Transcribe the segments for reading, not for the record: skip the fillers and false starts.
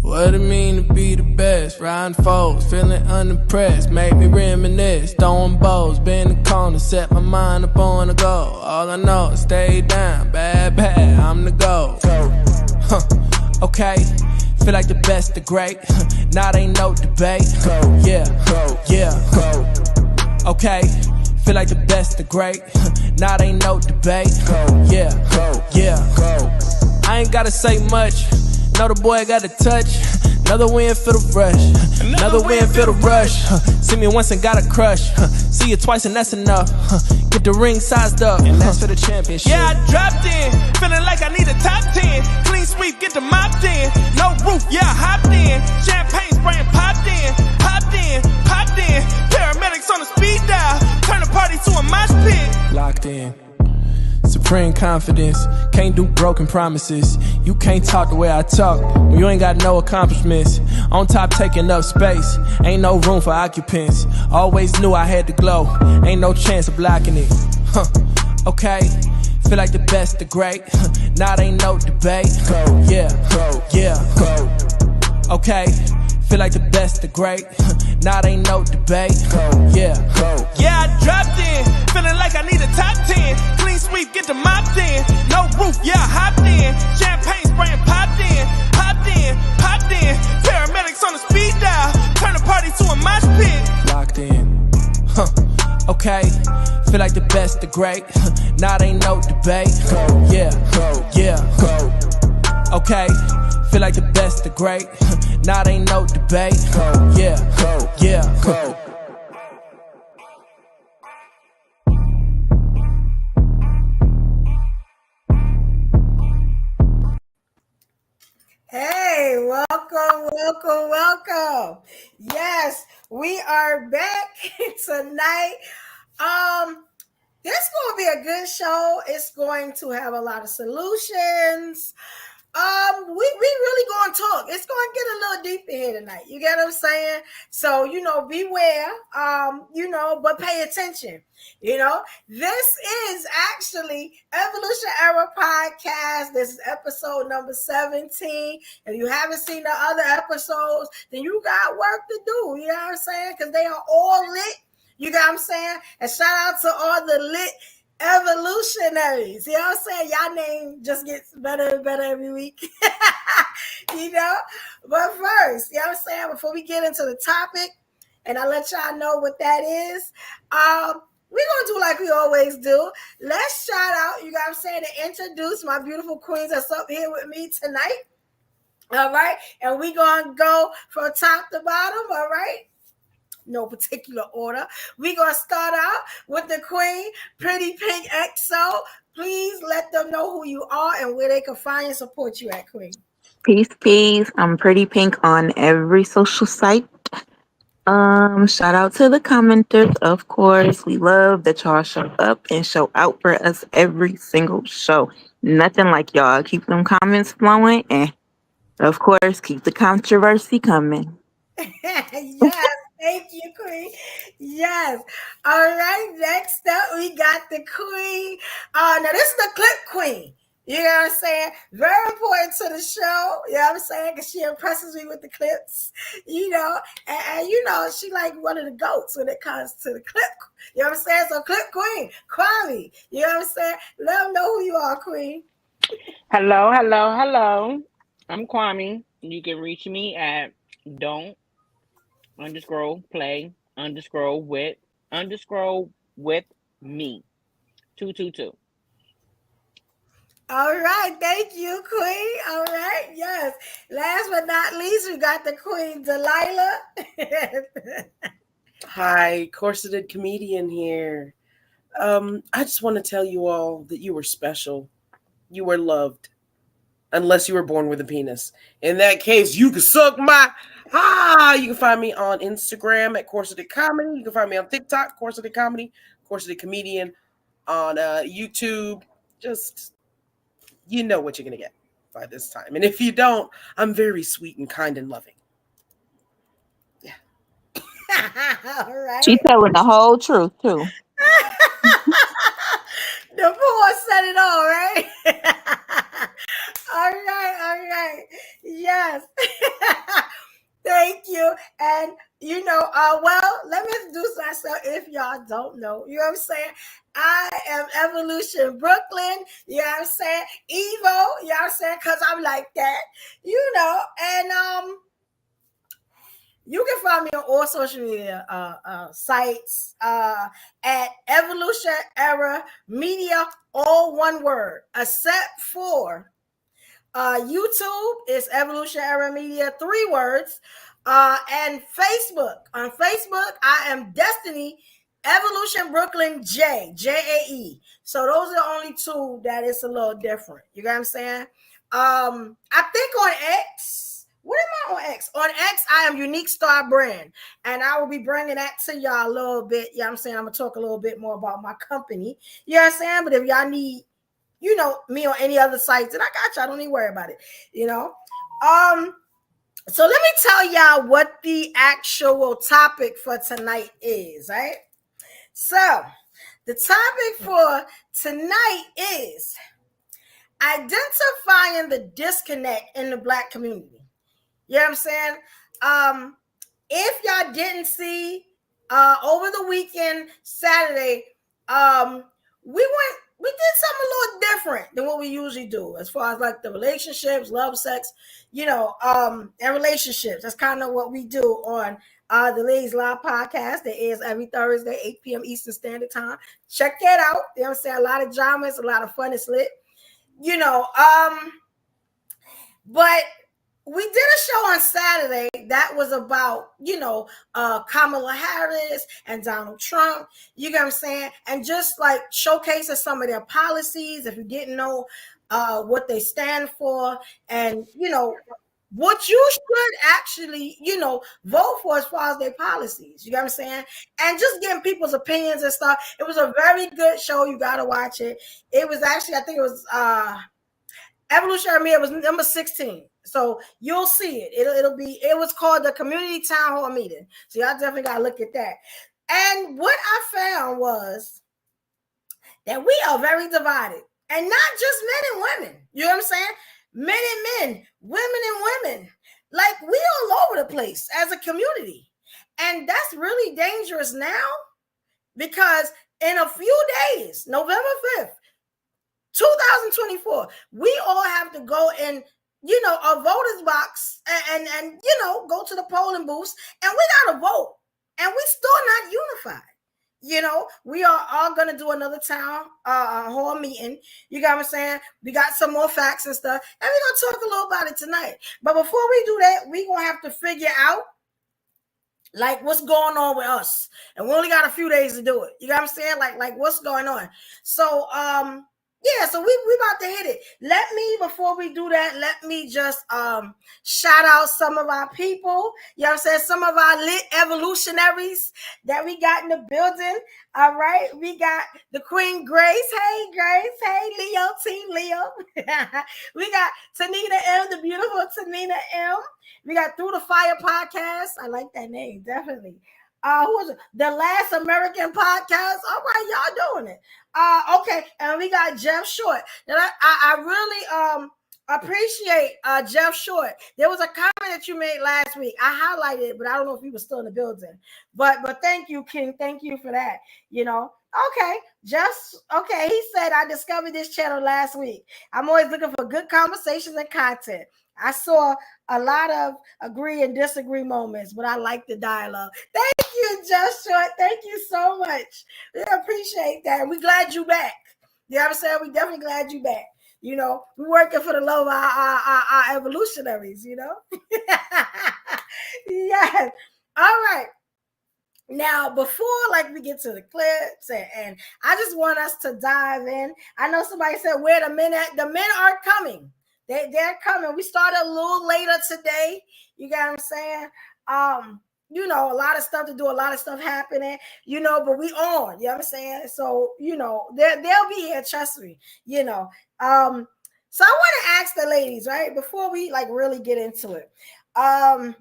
What it mean to be the best? Riding foes, feeling unimpressed. Make me reminisce, throwing bows, bend the corner, set my mind upon the goal. All I know is stay down, bad, I'm the goal. Okay, feel like the best, the great. Now ain't no debate. Yeah. Okay, feel like the best, the great. Now ain't no debate. Yeah. I ain't gotta say much. Know the boy got a touch. Another win for the rush. Another win for the rush. See me once and got a crush. See you twice and that's enough. Get the ring sized up. And that's for the championship. Yeah, I dropped in. Feeling like I need a top 10. Clean sweep, get the mopped in. No roof, yeah, I hopped in. Champagne spraying, popped in. Paramedics on the speed dial. Turn the party to a mosh pit. Locked in. Supreme confidence, can't do broken promises. You can't talk the way I talk when you ain't got no accomplishments. On top taking up space, ain't no room for occupants. Always knew I had to glow, ain't no chance of blocking it. Okay, feel like the best, the great. Now ain't no debate. Yeah. Okay, feel like the best, the great. Now ain't no debate. Yeah, I dropped in. Feeling like I need a top 10. Clean sweep, get the mopped in. No roof, yeah, I hopped in. Champagne spraying, popped in. Paramedics on the speed dial. Turn the party to a mosh pit. Locked in. Okay, feel like the best, the great. Now ain't no debate. Yeah. Okay, feel like the best, the great. Now ain't no debate. Yeah. Hey, welcome. Yes, we are back tonight. This is going to be a good show. It's going to have a lot of solutions. We really going to talk. It's going to get a little deep in here tonight. You get what I'm saying? So, beware, but pay attention. This is actually Evolution Era Podcast. This is episode number 17. If you haven't seen the other episodes, then you got work to do. You know what I'm saying? Because they are all lit. You got what I'm saying? And shout out to all the lit evolutionaries. You know what I'm saying? Y'all name just gets better and better every week. But first, you know what I'm saying? Before we get into the topic, and I let y'all know what that is, we're going to do like we always do. Let's shout out, you know what I'm saying, to introduce my beautiful queens that's up here with me tonight. All right? And we're going to go from top to bottom, all right? No particular order. We're going to start out with the queen, Pretty Pink XO. Please let them know who you are and where they can find and support you at, queen. Peace. I'm Pretty Pink on every social site. Shout out to the commenters, of course. We love that y'all show up and show out for us every single show. Nothing like y'all. Keep them comments flowing and, of course, keep the controversy coming. Yes. Thank you, queen. Yes. All right. Next up, we got the queen. Now, this is the clip queen. You know what I'm saying? Very important to the show. You know what I'm saying? Because she impresses me with the clips. And she like one of the goats when it comes to the clip. You know what I'm saying? So clip queen, Kwame. You know what I'm saying? Let them know who you are, queen. Hello. I'm Kwame. You can reach me at don't_play_with_me 222. All right, thank you, queen. All right, yes. Last but not least, we got the queen, Delilah. Hi, corseted comedian here. I just want to tell you all that you were special. You were loved. Unless you were born with a penis. In that case, you can suck my... You can find me on Instagram at Corseted Comedy. You can find me on TikTok, Corseted Comedy, Corseted Comedian, on YouTube. Just... you know what you're going to get by this time. And if you don't, I'm very sweet and kind and loving. Yeah. All right. She's telling the whole truth, too. The poor said it all, right? All right. Yes. and well, let me introduce myself if y'all don't know. You know what I'm saying? I am Evolution Brooklyn. You know what I'm saying? Evo. You know what I'm saying? Because I'm like that. And you can find me on all social media sites at Evolution Era Media, all one word, except for YouTube is Evolution Era Media, 3 words. And Facebook. On Facebook, I am Destinee Evolution Brooklyn Jae. So those are the only 2 that is a little different. You know what I'm saying? I think on X. What am I on X? On X, I am UniqStarEnt. And I will be bringing that to y'all a little bit. You know what I'm saying? I'm going to talk a little bit more about my company. You know what I'm saying? But if y'all need, me on any other sites, and I got y'all, don't need to worry about it. So let me tell y'all what the actual topic for tonight is, right? So the topic for tonight is identifying the disconnect in the Black community. You know what I'm saying? If y'all didn't see over the weekend, Saturday, we did something a little different than what we usually do as far as like the relationships, love, sex, and relationships. That's kind of what we do on the Ladies Live podcast. That is every Thursday, 8 p.m. Eastern Standard Time. Check that out. You know what I'm saying? A lot of dramas, a lot of fun is lit. But we did a show on Saturday that was about, Kamala Harris and Donald Trump, you know what I'm saying? And just like showcasing some of their policies, if you didn't know what they stand for, and, what you should actually, vote for as far as their policies, you know what I'm saying? And just getting people's opinions and stuff. It was a very good show. You got to watch it. It was actually, I think it was Evolutionary Media, was number 16. So you'll see it. It was called the Community Town Hall Meeting. So y'all definitely got to look at that. And what I found was that we are very divided. And not just men and women. You know what I'm saying? Men and men, women and women. Like, we all over the place as a community. And that's really dangerous now, because in a few days, November 5th, 2024, we all have to go in, a voter's box and go to the polling booths, and we got to vote. And we still not unified. We are all going to do another town hall meeting. You got what I'm saying? We got some more facts and stuff, and we're going to talk a little about it tonight. But before we do that, we're going to have to figure out like what's going on with us. And we only got a few days to do it. You got what I'm saying? Like what's going on? So, so we about to hit it. Before we do that, let me just shout out some of our people. You know what I'm saying? Some of our lit evolutionaries that we got in the building. All right. We got the Queen Grace. Hey, Grace. Hey, Leo, Team Leo. We got Tanina M, the beautiful Tanina M. We got Through the Fire podcast. I like that name, definitely. Who was it? The Last American Podcast. All right, y'all doing it. Okay, and we got Jeff Short. And I really appreciate Jeff Short. There was a comment that you made last week. I highlighted it, but I don't know if you were still in the building. But thank you, King. Thank you for that. Okay, okay. He said, I discovered this channel last week. I'm always looking for good conversations and content. I saw a lot of agree and disagree moments, but I like the dialogue. Thank you, Just Short. Thank you so much. We appreciate that. We're glad you back. You know what I'm saying? We definitely glad you back. We're working for the love of our evolutionaries, Yes. All right. Now, before we get to the clips, and I just want us to dive in. I know somebody said, where the men at? The men are coming. They're coming. We started a little later today. You got what I'm saying? A lot of stuff to do, a lot of stuff happening, but we on, you know what I'm saying? So, they'll be here, trust me, So I want to ask the ladies, right, before we really get into it. I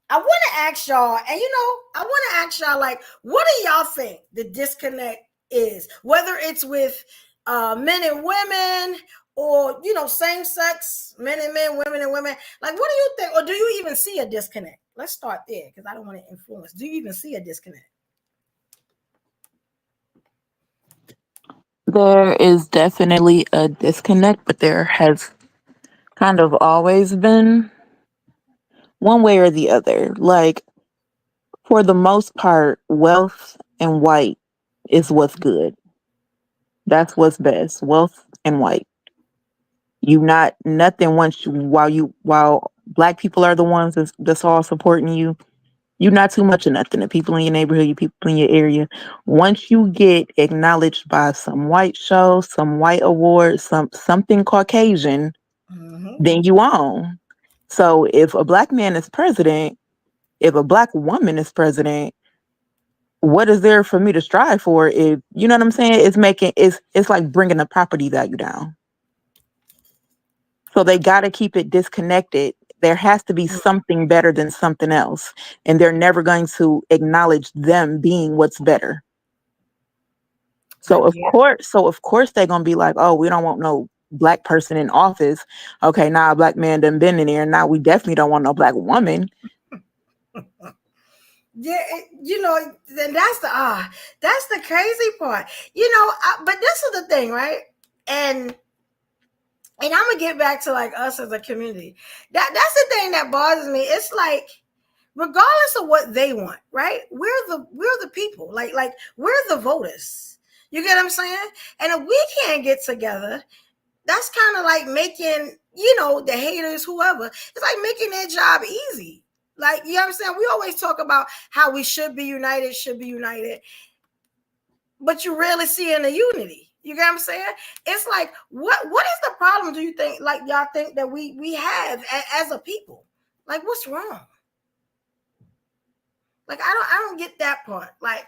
want to ask y'all, and I want to ask y'all, what do y'all think the disconnect is? Whether it's with men and women, or same sex, men and men, women and women? Like, what do you think? Or do you even see a disconnect? Let's start there, because I don't want to influence. Do you even see a disconnect? There is definitely a disconnect, but there has kind of always been one way or the other. Like, for the most part, wealth and white is what's good. That's what's best. Wealth and white. You not nothing once you while black people are the ones that's all supporting you. You're not too much of nothing. The people in your neighborhood, you people in your area. Once you get acknowledged by some white show, some white award, something Caucasian, then you own. So if a black man is president, if a black woman is president, what is there for me to strive for? If you know what I'm saying, it's like bringing the property value down. So they got to keep it disconnected. There has to be something better than something else, and they're never going to acknowledge them being what's better. So of course they're gonna be like, oh, we don't want no black person in office. Okay, now a black man done been in there. Now we definitely don't want no black woman. Yeah, then that's the crazy part. But this is the thing, right? And I'm gonna get back to like us as a community. That's the thing that bothers me. It's like, regardless of what they want, right? We're the people. Like we're the voters. You get what I'm saying? And if we can't get together, that's kind of like making, the haters, whoever, it's like making their job easy. Like, you know what I'm saying? We always talk about how we should be united, but you rarely see in the unity. You get what I'm saying? It's like, what is the problem, do you think, like, y'all think that we have as a people? Like, what's wrong? Like, I don't get that part. Like,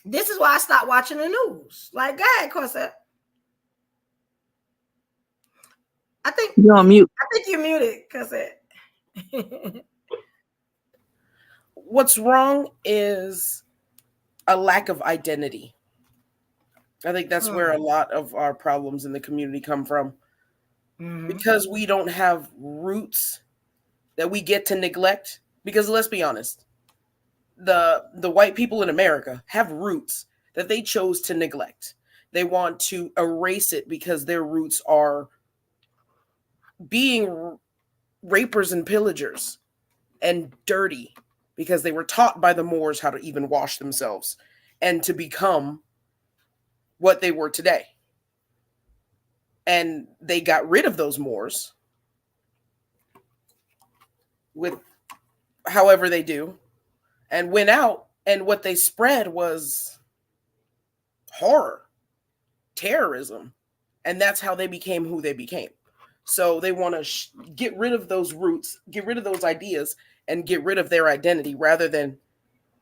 this is why I stopped watching the news. Like, go ahead, Corset. I think you're on mute. I think you're muted, Corset. What's wrong is a lack of identity. I think that's where a lot of our problems in the community come from. Because we don't have roots that we get to neglect. Because let's be honest, the white people in America have roots that they chose to neglect. They want to erase it because their roots are being rapers and pillagers and dirty, because they were taught by the Moors how to even wash themselves and to become what they were today. And they got rid of those Moors with however they do, and went out, and what they spread was horror, terrorism, and that's how they became who they became. So they want to get rid of those roots, get rid of those ideas, and get rid of their identity rather than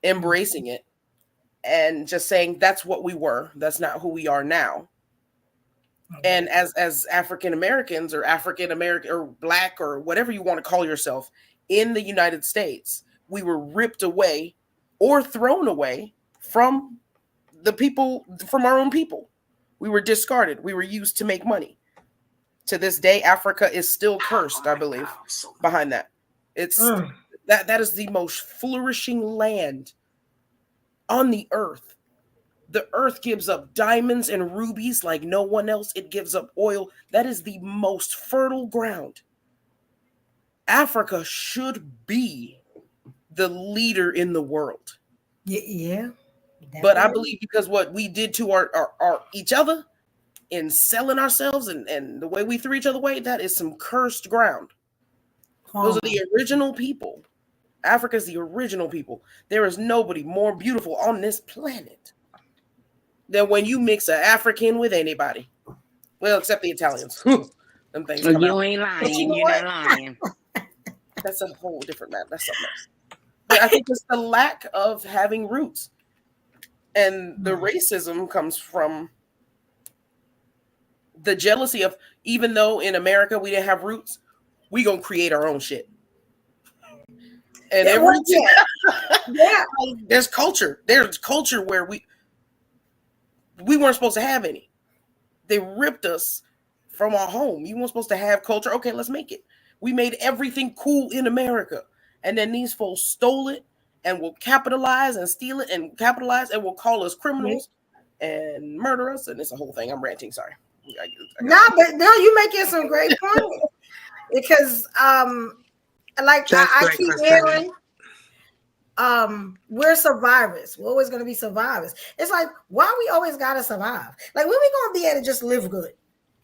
embracing it and just saying that's what we were. That's not who we are now. And as African Americans or African American or Black or whatever you want to call yourself in the United States, we were ripped away or thrown away from the people, from our own people. We were discarded. We were used to make money. To this day, Africa is still cursed, I believe, behind that. It's that is the most flourishing land on the earth. The earth gives up diamonds and rubies like no one else. It gives up oil. That is the most fertile ground. Africa should be the leader in the world. Yeah. But I believe because what we did to our each other in selling ourselves and the way we threw each other away, that is some cursed ground. Those are the original people. Africa's the original people. There is nobody more beautiful on this planet than when you mix an African with anybody. Well, except the Italians. Them things come You out. ain't lying. You're not lying. That's a whole different matter. That's something else. But I think it's the lack of having roots. And the racism comes from the jealousy of, even though in America we didn't have roots, we gonna create our own shit. And there's culture. There's culture where we weren't supposed to have any. They ripped us from our home. You weren't supposed to have culture. Okay, let's make it. We made everything cool in America. And then these folks stole it and will capitalize and steal it and capitalize and will call us criminals and murder us. And it's a whole thing. I'm ranting. Sorry. But no, you making some great points because, like I keep hearing, we're survivors. We're always going to be survivors. It's like, why we always got to survive? Like, when we going to be able to just live good?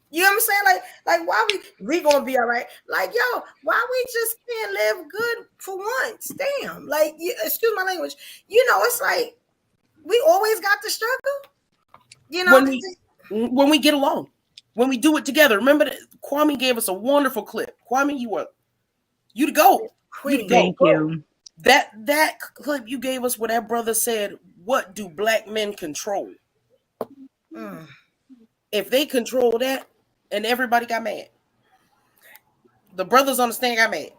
You know what I'm saying? Like why we going to be all right? Like, yo, why we just can't live good for once? Damn. Like, excuse my language. You know, it's like, we always got to struggle. You know, when we get along, when we do it together. Remember that Kwame gave us a wonderful clip. Kwame, you to go. Thank you. That clip you gave us where that brother said, what do black men control? If they control that, and everybody got mad. The brothers on the stand got mad.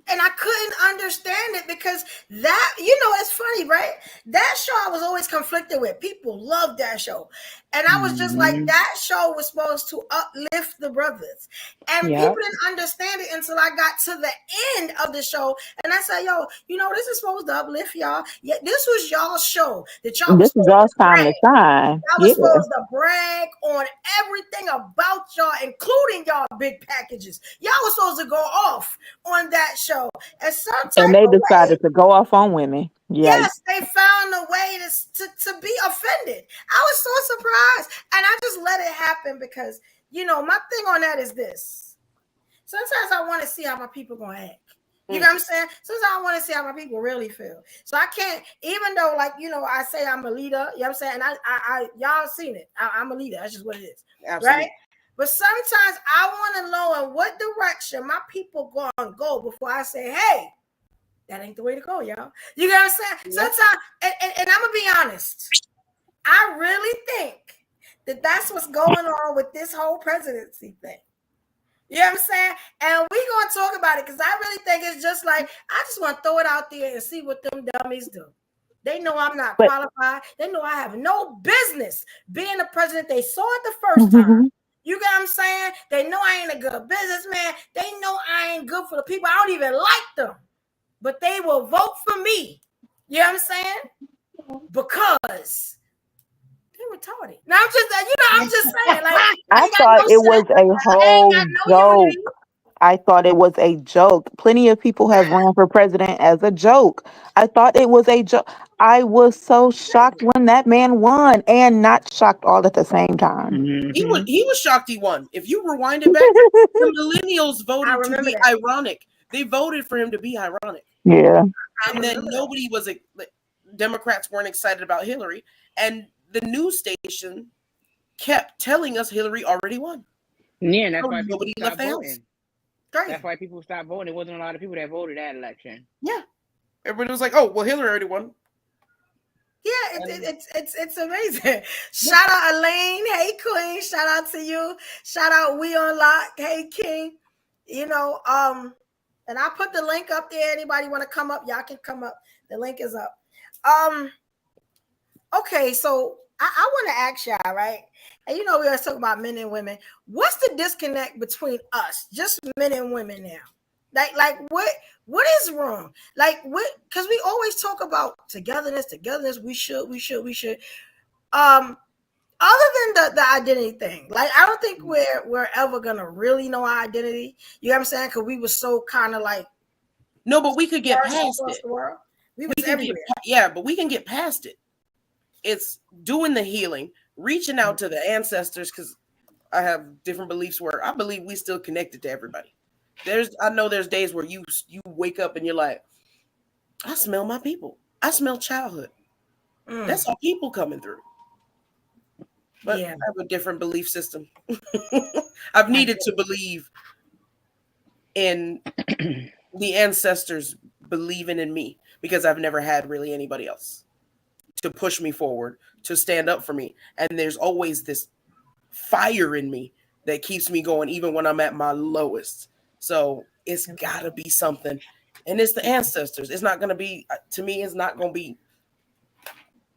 And I couldn't understand it because that, you know, it's funny, right? That show I was always conflicted with. People loved that show. And I was just like, that show was supposed to uplift the brothers. And people didn't understand it until I got to the end of the show. And I said, yo, you know, this is supposed to uplift y'all. Yeah, this was y'all's show. That y'all this is y'all's time to shine. I was supposed to brag on everything about y'all, including y'all big packages. Y'all was supposed to go off on that show. And they decided to go off on women. Yes, they found a way to be offended. I was so surprised. And I just let it happen because, you know, my thing on that is this. Sometimes I want to see how my people going to act. You know what I'm saying? Sometimes I want to see how my people really feel. So I can't, even though, like, you know, I say I'm a leader, you know what I'm saying? And I y'all seen it. I'm a leader. That's just what it is. Absolutely. Right? But sometimes I want to know in what direction my people going to go before I say, hey, that ain't the way to go, y'all. You know what I'm saying? Yep. Sometimes, and I'm going to be honest, I really think that that's what's going on with this whole presidency thing. You know what I'm saying? And we're going to talk about it because I really think it's just like, I just want to throw it out there and see what them dummies do. They know I'm not qualified. They know I have no business being the president. They saw it the first time. You get what I'm saying? They know I ain't a good businessman. They know I ain't good for the people. I don't even like them. But they will vote for me. You know what I'm saying? Because they're retarded. Now I'm just saying. Like, I thought it was a whole joke. I thought it was a joke. Plenty of people have ran for president as a joke. I thought it was a joke. I was so shocked when that man won, and not shocked all at the same time. He was shocked he won. If you rewind it back, the millennials voted to be ironic. They voted for him to be ironic. Yeah. And then nobody was, Democrats weren't excited about Hillary. And the news station kept telling us Hillary already won. Yeah, and that's why nobody left the house. That's why people stopped voting. There wasn't a lot of people that voted that election. Yeah. Everybody was like, oh, well, Hillary already won. Yeah, it's amazing. Shout out Elaine. Hey, Queen. Shout out to you. Shout out We On Lock. Hey, King. You know, and I put the link up there. Anybody want to come up? Y'all can come up. The link is up. Okay, so I want to ask y'all, right? And you know, we always talk about men and women. What's the disconnect between us, just men and women now? Like what is wrong? Like what? Because we always talk about togetherness. We should. Other than the identity thing, like I don't think we're ever gonna really know our identity. You know what I'm saying? Because we were so kind of like. No, but we could get past it. The world. We was everywhere. But we can get past it. It's doing the healing, reaching out to the ancestors, because I have different beliefs where I believe we still connected to everybody. I know there's days where you wake up and you're like, I smell my people. I smell childhood. That's our people coming through. But I have a different belief system. I've needed to believe in the ancestors believing in me because I've never had really anybody else to push me forward, to stand up for me. And there's always this fire in me that keeps me going even when I'm at my lowest. So it's gotta be something. And it's the ancestors. It's not gonna be, to me, it's not gonna be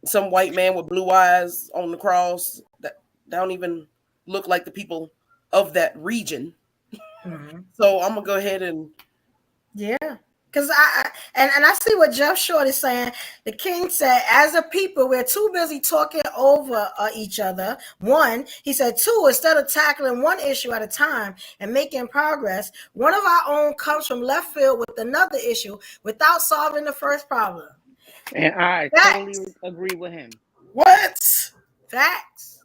some white man with blue eyes on the cross that don't even look like the people of that region. Mm-hmm. So I'm gonna go ahead and because I see what Jeff Short is saying. The king said, as a people, we're too busy talking over each other. One, he said, two, instead of tackling one issue at a time and making progress, one of our own comes from left field with another issue without solving the first problem. And I totally agree with him. What? Facts.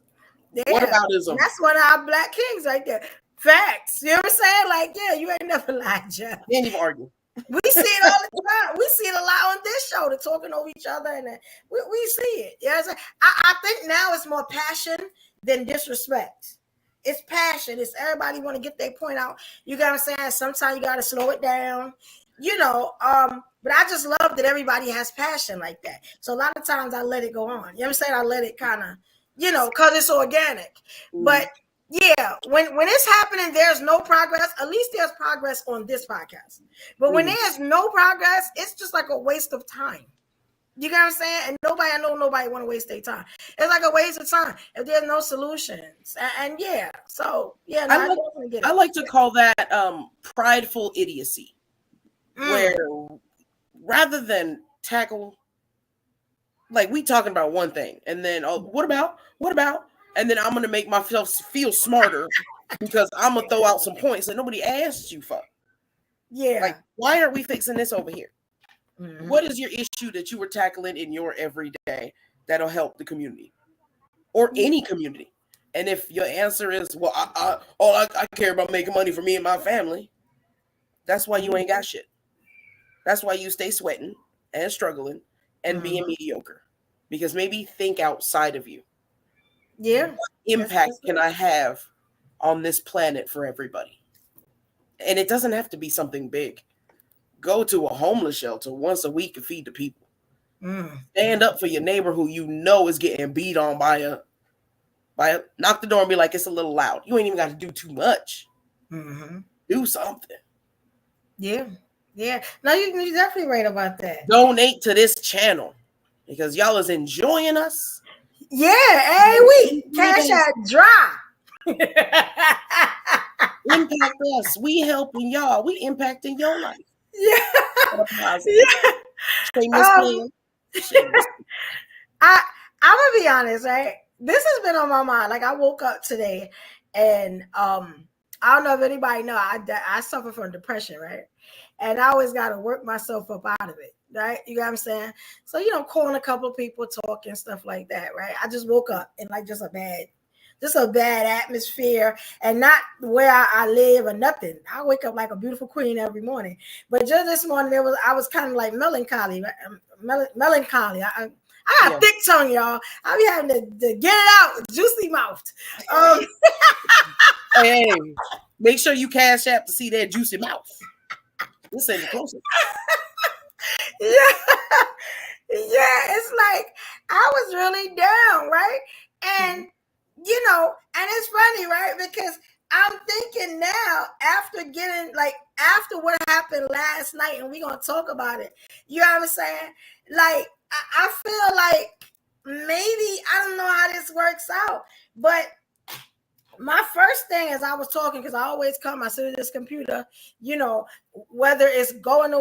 Yeah. What aboutism? That's one of our black kings right there. Facts. You know what I'm saying? Like, yeah, you ain't never lied, Jeff. You ain't even argue. We see it all the time. We see it a lot on this show, the talking over each other, and we see it. You know what I'm saying? I think now it's more passion than disrespect. It's passion. It's everybody want to get their point out. You got what I'm saying? Sometimes you got to slow it down. You know, but I just love that everybody has passion like that. So a lot of times I let it go on. You know what I'm saying? I let it kind of, you know, because it's organic. But yeah, when it's happening, there's no progress. At least there's progress on this podcast. But when there's no progress, it's just like a waste of time. You get what I'm saying? And I know nobody want to waste their time. It's like a waste of time if there's no solutions. And yeah, so yeah, no, I like to call that prideful idiocy, where rather than tackle, like we talking about one thing, and then what about, and then I'm gonna make myself feel smarter because I'm gonna throw out some points that nobody asked you for. Yeah, like why are we fixing this over here? What is your issue that you were tackling in your everyday that'll help the community or any community? And if your answer is, well, I care about making money for me and my family, that's why you ain't got shit. That's why you stay sweating and struggling and being mediocre, because maybe think outside of you. Yeah. What impact can I have on this planet for everybody? And it doesn't have to be something big. Go to a homeless shelter once a week and feed the people. Stand up for your neighbor who you know is getting beat on by a knock the door and be like, it's a little loud. You ain't even got to do too much. Do something. Yeah. No, you're definitely right about that. Donate to this channel because y'all is enjoying us. Yeah, every week. CashApp dry. Impact us. We helping y'all. We impacting your life. Yeah. Shameless I'm gonna be honest, right? This has been on my mind. Like I woke up today, and I don't know if anybody know I suffer from depression, right? And I always got to work myself up out of it, right? You know what I'm saying? So calling a couple of people, talking stuff like that, right? I just woke up in like just a bad atmosphere, and not where I live or nothing. I wake up like a beautiful queen every morning. But just this morning, I was kind of like melancholy. Melancholy. I got a thick tongue, y'all. I be having to get it out, juicy mouthed. Hey, make sure you cash app to see that juicy mouth. This ain't closer. Yeah, it's like I was really down, right? And and it's funny, right? Because I'm thinking now, after what happened last night, and we're gonna talk about it. You know what I'm saying? Like, I feel like maybe I don't know how this works out, but my first thing as I was talking, because I always I sit at this computer, whether it's going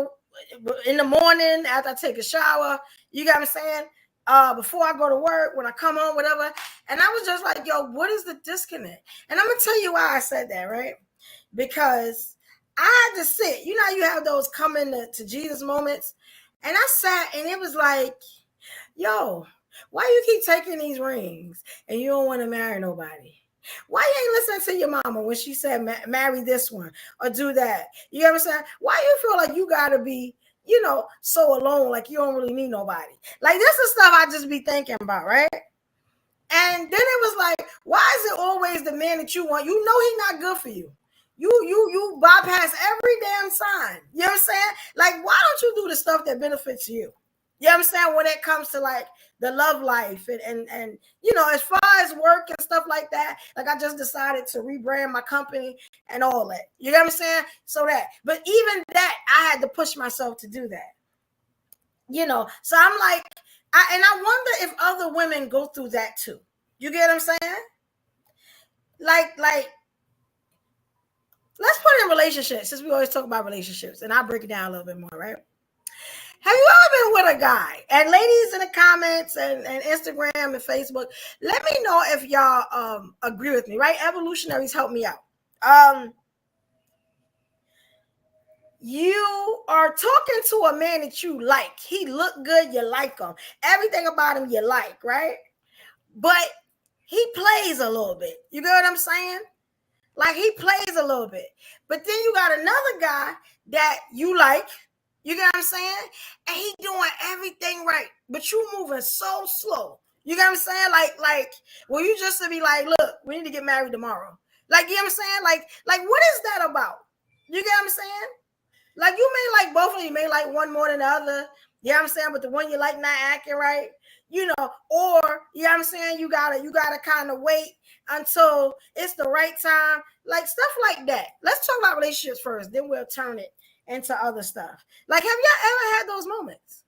in the morning after I take a shower, you got what I'm saying? Before I go to work, when I come home, whatever. And I was just like, yo, what is the disconnect? And I'm going to tell you why I said that, right? Because I had to sit. You have those coming to Jesus moments. And I sat and it was like, yo, why you keep taking these rings and you don't want to marry nobody? Why you ain't listening to your mama when she said marry this one or do that? You know what I'm saying? Why you feel like you got to be so alone, like you don't really need nobody? Like, this is stuff I just be thinking about, right? And then it was like, why is it always the man that you want? You know he's not good for you. You bypass every damn sign. You know what I'm saying? Like, why don't you do the stuff that benefits you? You know what I'm saying? When it comes to like the love life and as far as work and stuff like that, like I just decided to rebrand my company and all that. You know what I'm saying? But even that, I had to push myself to do that. So I'm like, I wonder if other women go through that too. You get what I'm saying? like, let's put it in relationships, since we always talk about relationships, and I'll break it down a little bit more, right? Have you ever been with a guy? And ladies in the comments and Instagram and Facebook, let me know if y'all agree with me, right? Evolutionaries, help me out. You are talking to a man that you like. He look good, you like him. Everything about him you like, right? But he plays a little bit. You get what I'm saying? Like, he plays a little bit. But then you got another guy that you like. You get what I'm saying? And he doing everything right. But you moving so slow. You get what I'm saying? Like, well, you just to be like, look, we need to get married tomorrow. Like, you know what I'm saying? Like, what is that about? You get what I'm saying? Like, you may like both of them. You may like one more than the other. You know what I'm saying? But the one you like not acting right. You know, or, you know what I'm saying? You gotta kind of wait until it's the right time. Like, stuff like that. Let's talk about relationships first. Then we'll turn it into other stuff. Like, have y'all ever had those moments?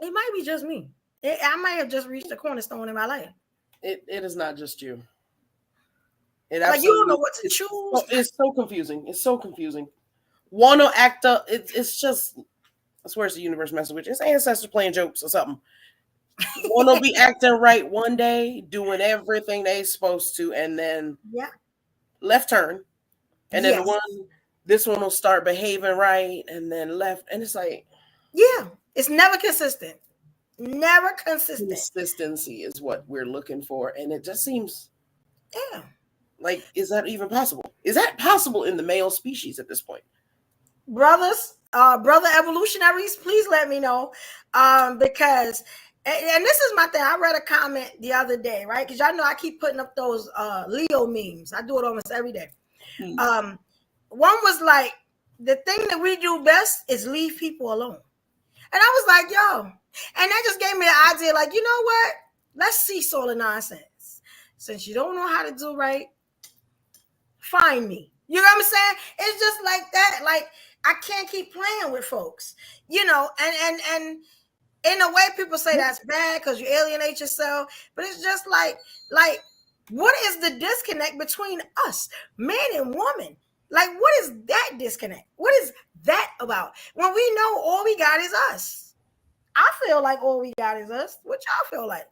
It might be just me. I might have just reached a cornerstone in my life. It is not just you. Like, you don't know what to choose. It's so confusing. It's so confusing. One will act up. It's just, I swear it's the universe messing with you. It's ancestors playing jokes or something. One will be acting right one day, doing everything they supposed to, and then left turn. And then this one will start behaving right, and then left. And it's like, it's never consistent. Never consistent. Consistency is what we're looking for. And it just seems, like, is that even possible? Is that possible in the male species at this point? Brothers, brother evolutionaries, please let me know. Because, and this is my thing. I read a comment the other day, right? Because y'all know I keep putting up those Leo memes. I do it almost every day. One was like, the thing that we do best is leave people alone. And I was like, yo. And that just gave me the idea, like, you know what? Let's cease all the nonsense. Since you don't know how to do right, find me. You know what I'm saying? It's just like that. Like, I can't keep playing with folks. You know, and in a way, people say that's bad because you alienate yourself. But it's just like, what is the disconnect between us, man and woman? Like, what is that disconnect? What is that about? When we know all we got is us. I feel like all we got is us. What y'all feel like?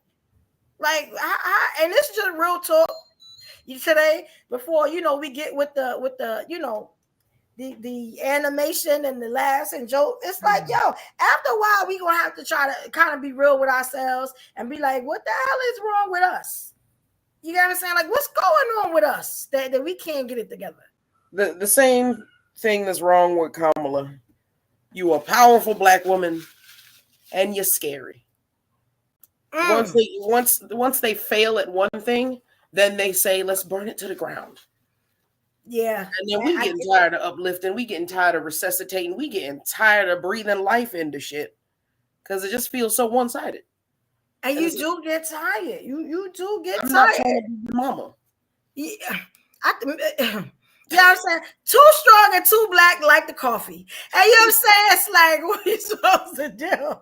Like, and this is just real talk. Today, before, you know, we get with the you know, the animation and the laughs and jokes. It's like, yo, after a while, we gonna have to try to kind of be real with ourselves and be like, what the hell is wrong with us? You get what I'm saying? Like, what's going on with us that we can't get it together? The same thing that's wrong with Kamala. You a powerful black woman, and you're scary. Once they fail at one thing, then they say, let's burn it to the ground. Yeah. And then we getting tired of uplifting. We getting tired of resuscitating. We getting tired of breathing life into shit. Because it just feels so one-sided. And you do get tired. You do get tired. Not trying to be your mama. Yeah. You know what I'm saying? Too strong and too black like the coffee. And you know what I'm saying? It's like, what are you supposed to do?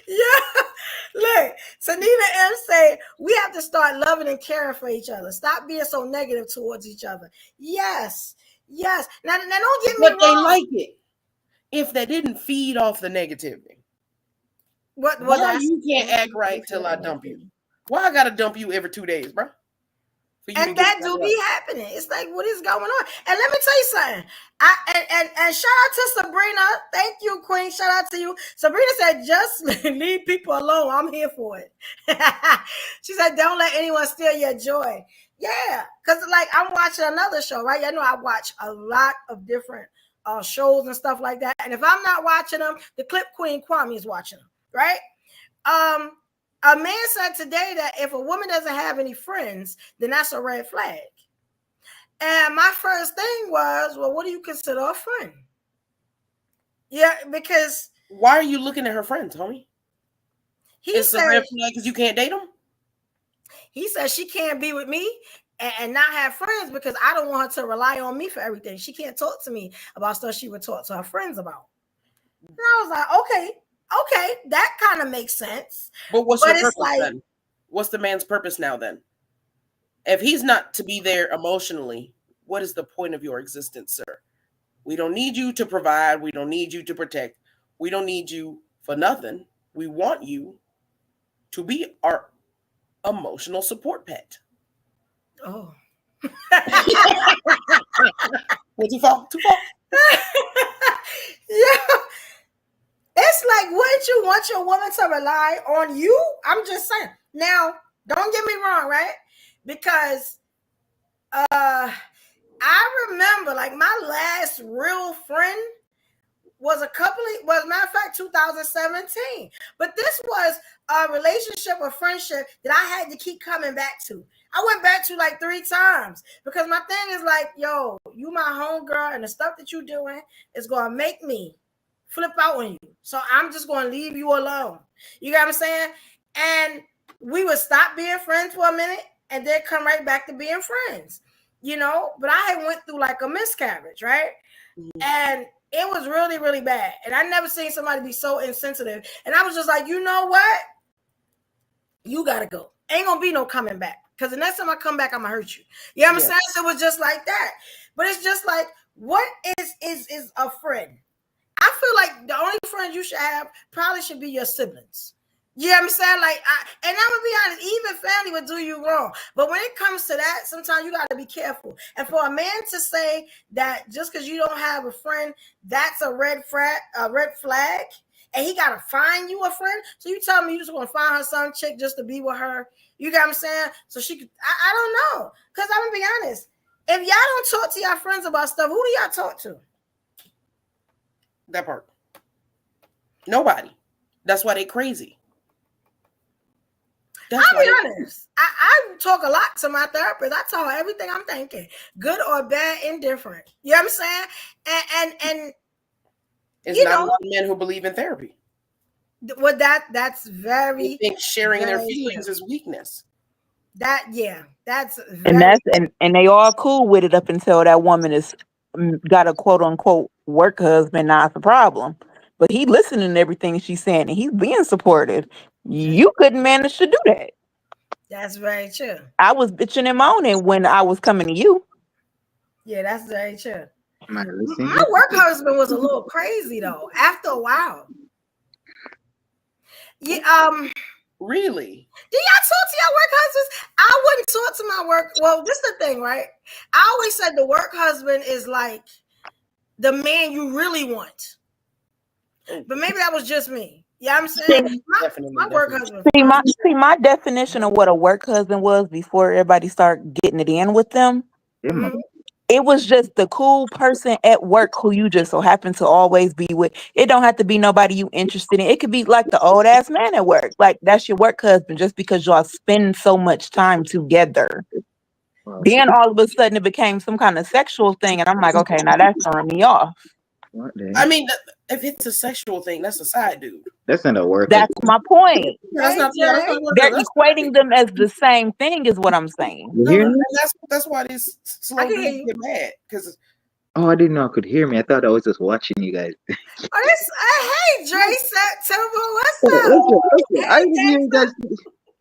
Yeah. Look, Sanita M say, we have to start loving and caring for each other. Stop being so negative towards each other. Yes. Now don't get me wrong. But they like it if they didn't feed off the negativity. Why you can't act right till I dump you? Why I gotta dump you every 2 days, bro? And that do be happening. It's like, what is going on? And let me tell you something. And shout out to Sabrina. Thank you, Queen. Shout out to you. Sabrina said, just leave people alone. I'm here for it. She said, don't let anyone steal your joy. Yeah. Because, like, I'm watching another show, right? I know I watch a lot of different shows and stuff like that. And if I'm not watching them, the Clip Queen Kwame is watching them, right? A man said today that if a woman doesn't have any friends, then that's a red flag. And my first thing was, well, what do you consider a friend? Yeah, because... Why are you looking at her friends, homie? It's a red flag because you can't date them? He said she can't be with me and not have friends because I don't want her to rely on me for everything. She can't talk to me about stuff she would talk to her friends about. And I was like, okay, that kind of makes sense. But what's your purpose then? What's the man's purpose now then? If he's not to be there emotionally, what is the point of your existence, sir? We don't need you to provide. We don't need you to protect. We don't need you for nothing. We want you to be our emotional support pet. Oh. Well, too far? Yeah. It's like, wouldn't you want your woman to rely on you? I'm just saying. Now, don't get me wrong, right? Because I remember, like, my last real friend was matter of fact 2017. But this was a relationship or friendship that I had to keep coming back to. I went back to like 3 times because my thing is like, yo, you my homegirl, and the stuff that you doing is gonna make me flip out on you. So I'm just gonna leave you alone. You got what I'm saying? And we would stop being friends for a minute and then come right back to being friends, you know. But I had went through like a miscarriage, right? Mm-hmm. And it was really, really bad. And I never seen somebody be so insensitive. And I was just like, you know what? You gotta go. Ain't gonna be no coming back. Because the next time I come back, I'm gonna hurt you. You know what I'm saying? So it was just like that. But it's just like, what is a friend? I feel like the only friends you should have probably should be your siblings. You know what I'm saying? Like, and I'm gonna be honest, even family would do you wrong. But when it comes to that, sometimes you gotta be careful. And for a man to say that just because you don't have a friend, that's a red flag, and he gotta find you a friend. So you tell me you just want to find her some chick just to be with her. You got what I'm saying? So she could, I don't know. Because I'm gonna be honest. If y'all don't talk to your friends about stuff, who do y'all talk to? That part. Nobody. That's why they crazy. I'll be honest. I talk a lot to my therapist. I tell her everything I'm thinking, good or bad, indifferent. You know what I'm saying? And it's not a lot of men who believe in therapy. Well, that's very. They think sharing their feelings is weakness. That's and they all cool with it up until that woman is got a quote unquote work husband. Now it's a problem, but he listening to everything she's saying and he's being supportive. You couldn't manage to do that. That's very true. I was bitching and moaning when I was coming to you. Yeah, that's very true. My work husband was a little crazy though. After a while. Yeah. Really? Do y'all talk to your work husbands? I wouldn't talk to my work. Well, this is the thing, right? I always said the work husband is like the man you really want. But maybe that was just me. Yeah, I'm saying my work husband. See, my definition of what a work husband was before everybody started getting it in with them. Mm-hmm. It was just the cool person at work who you just so happen to always be with. It don't have to be nobody you interested in. It could be like the old ass man at work. Like that's your work husband just because y'all spend so much time together. Wow. Then all of a sudden it became some kind of sexual thing. And I'm like, okay, now that's throwing me off. I mean, if it's a sexual thing, that's a side dude. That's not a work. That's my point. That's not. They're equating them as the same thing, is what I'm saying. That's why these slow dudes get mad because. Oh, I didn't know I could hear me. I thought I was just watching you guys. Hey, Dre September, what's up? I didn't hear you guys.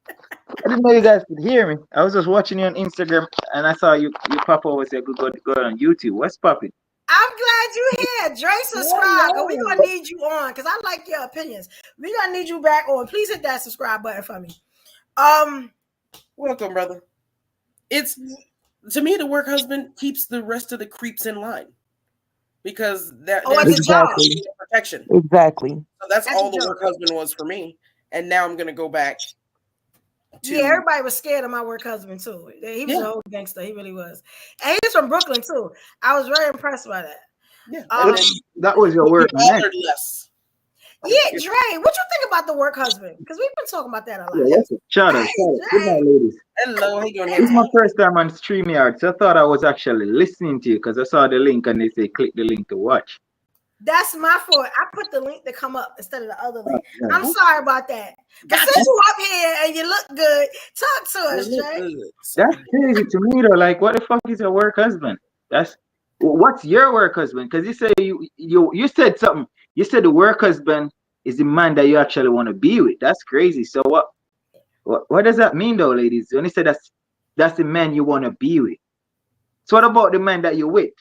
I didn't know you guys could hear me. I was just watching you on Instagram, and I saw you pop over say go on YouTube. What's popping? I'm glad you're here. Dre, subscribe. We're going to need you on because I like your opinions. We're going to need you back on. Please hit that subscribe button for me. Welcome, brother. It's, to me, the work husband keeps the rest of the creeps in line because that's exactly. protection. Exactly. So that's all the work husband was for me. And now I'm going to go back. Yeah, everybody was scared of my work husband too. He was a whole gangster. He really was. And he's from Brooklyn too. I was very impressed by that. Yeah, that was your work. Yeah, Dre, what you think about the work husband? Because we've been talking about that a lot. Yeah, shout out. Good night, ladies. Hello, how you doing? This is my first time on StreamYard, so I thought I was actually listening to you because I saw the link and they say click the link to watch. That's my fault. I put the link to come up instead of the other link. I'm sorry about that. But since you up here and you look good, talk to us, Jay. That's crazy to me though. Like, what the fuck is your work husband? What's your work husband? Because you say you said something. You said the work husband is the man that you actually want to be with. That's crazy. So what does that mean though, ladies? When you say that's That's the man you want to be with. So what about the man that you're with?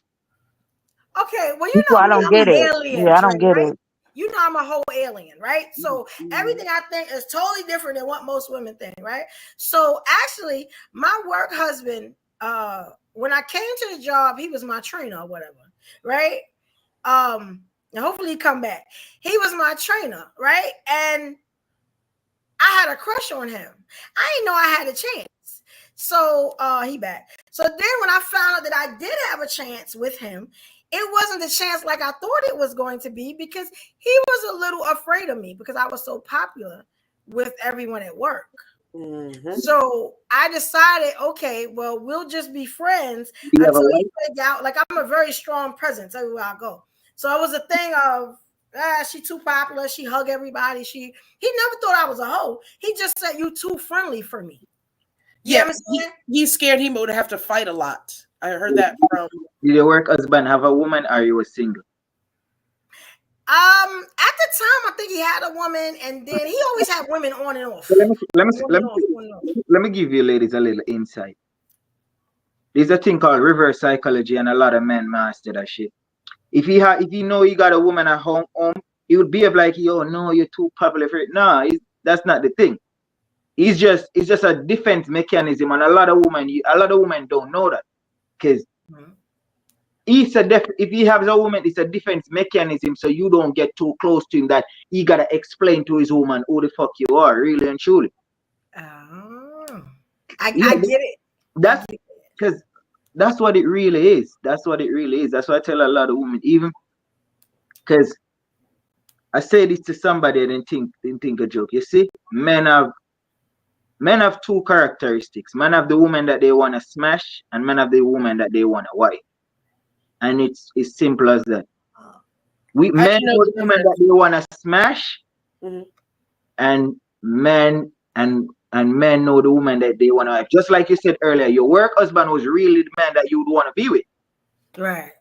Okay, well, you Well, know I me, don't I'm get an it. alien, Yeah, I don't Trey, get right? it. You know I'm a whole alien, right? So everything I think is totally different than what most women think, right? So actually, my work husband, when I came to the job, he was my trainer or whatever, right? And hopefully he come back. He was my trainer, right? And I had a crush on him. I didn't know I had a chance. So he back. So then when I found out that I did have a chance with him, it wasn't the chance like I thought it was going to be, because he was a little afraid of me because I was so popular with everyone at work. Mm-hmm. So I decided, okay, well, we'll just be friends You have a until he wife? figured out. Like, I'm a very strong presence everywhere I go. So it was a thing of, she too popular. She hug everybody. He never thought I was a hoe. He just said, you too friendly for me. Yeah, he's scared he would have to fight a lot. I heard that from. Did your work husband have a woman, or you were single? At the time, I think he had a woman, and then he always had women on and off. So let me give you ladies a little insight. There's a thing called reverse psychology, and a lot of men master that shit. If you know you got a woman at home, he would behave like, yo, no, you're too popular for it. No, that's not the thing. It's just a defense mechanism, and a lot of women don't know that, because if he has a woman, it's a defense mechanism, so you don't get too close to him that he gotta explain to his woman who the fuck you are, really and truly. Oh, I get it. That's because that's what it really is. That's what it really is. That's why I tell a lot of women, even because I say this to somebody and didn't think a joke. You see, men have two characteristics. Men have the woman that they want to smash, and men have the woman that they want to wife. And it's simple as that. Men know the woman that they want to smash, and men know the woman that they want to wife. Just like you said earlier, your work husband was really the man that you would want to be with. Right.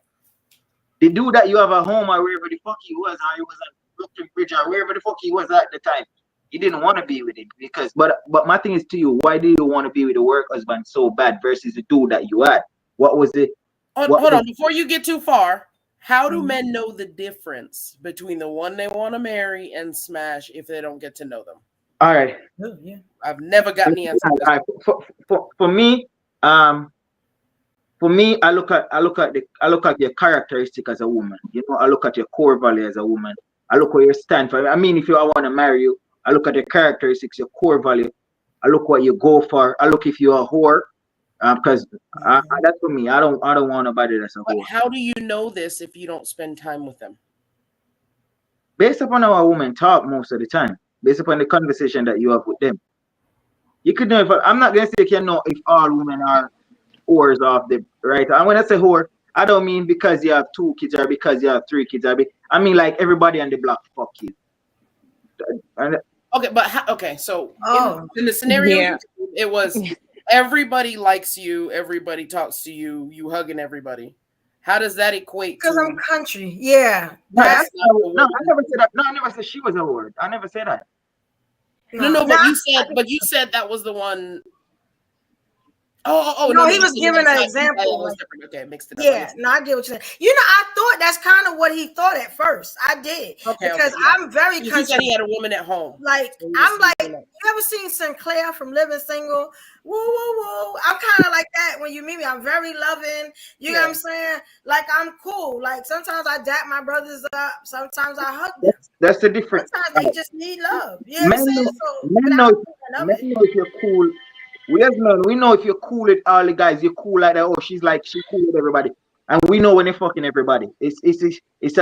The dude that you have at home, or wherever the fuck he was, or he was at Brooklyn Bridge, or wherever the fuck he was at the time, you didn't want to be with him. Because but my thing is to you, why do you want to be with the work husband so bad versus the dude that you had? What was it? Hold on, before you get too far, how do men know the difference between the one they want to marry and smash if they don't get to know them? All right. Oh, yeah. I've never gotten the answer. All right. For me, I look at your characteristic as a woman. You know, I look at your core value as a woman. I look where you stand for. I mean, if I want to marry you, I look at your characteristics, your core value. I look what you go for. I look if you're a whore. Because that's for me. I don't want nobody that's a whore. But how do you know this if you don't spend time with them? Based upon how a woman talk most of the time, based upon the conversation that you have with them, you could know. I'm not gonna say you can know if all women are whores off the right. And when I say whore, I don't mean because you have 2 kids or because you have 3 kids. I mean like everybody on the block fuck you. Okay, but so in the scenario, it was everybody likes you, everybody talks to you, you hugging everybody. How does that equate? Because I'm country. Yeah. No, I never said that. No, I never said she was a whore. I never said that. No, but you said that was the one. No, he was giving an example. Okay, mixed it up. Yeah, no, I get what you're saying. You know, I thought that's kind of what he thought at first. I did. Because I'm very country. He said he had a woman at home. Like, I'm like, you ever seen Sinclair from Living Single? Woo, woo, woo. I'm kind of like that when you meet me. I'm very loving. You know what I'm saying? Like, I'm cool. Like, sometimes I dap my brothers up. Sometimes I hug them. That's the difference. Sometimes they just need love. You know what I'm saying? Men know if you're cool. We know if you're cool with all the guys, you're cool like that. Oh, she's cool with everybody, and we know when they're fucking everybody. It's a thin, it's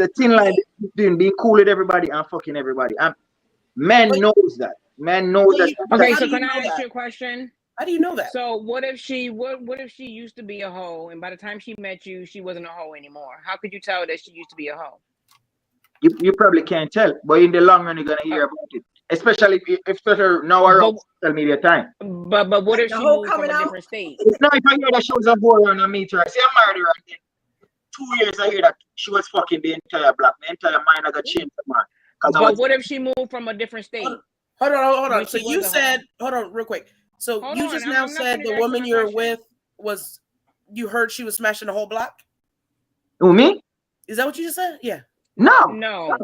a thin line between being cool with everybody and fucking everybody. And men knows that. Men knows that. Okay, so can I ask you a question? How do you know that? So what if she used to be a hoe, and by the time she met you, she wasn't a hoe anymore? How could you tell that she used to be a hoe? You probably can't tell, but in the long run, you're gonna hear about it. Especially if now around social media time. But what if she moved from a different state? No, if I hear that she was a whore and I meet her, I say I married her, and then 2 years I hear that she was fucking the entire block. My entire mind I got changed, man. But what if she moved from a different state? Hold on. So you said, hold on, real quick. So Hold you on, just I'm now not said finished the asking woman my you're question. with was, you heard she was smashing the whole block? Who, me? Is that what you just said? Yeah. No. No.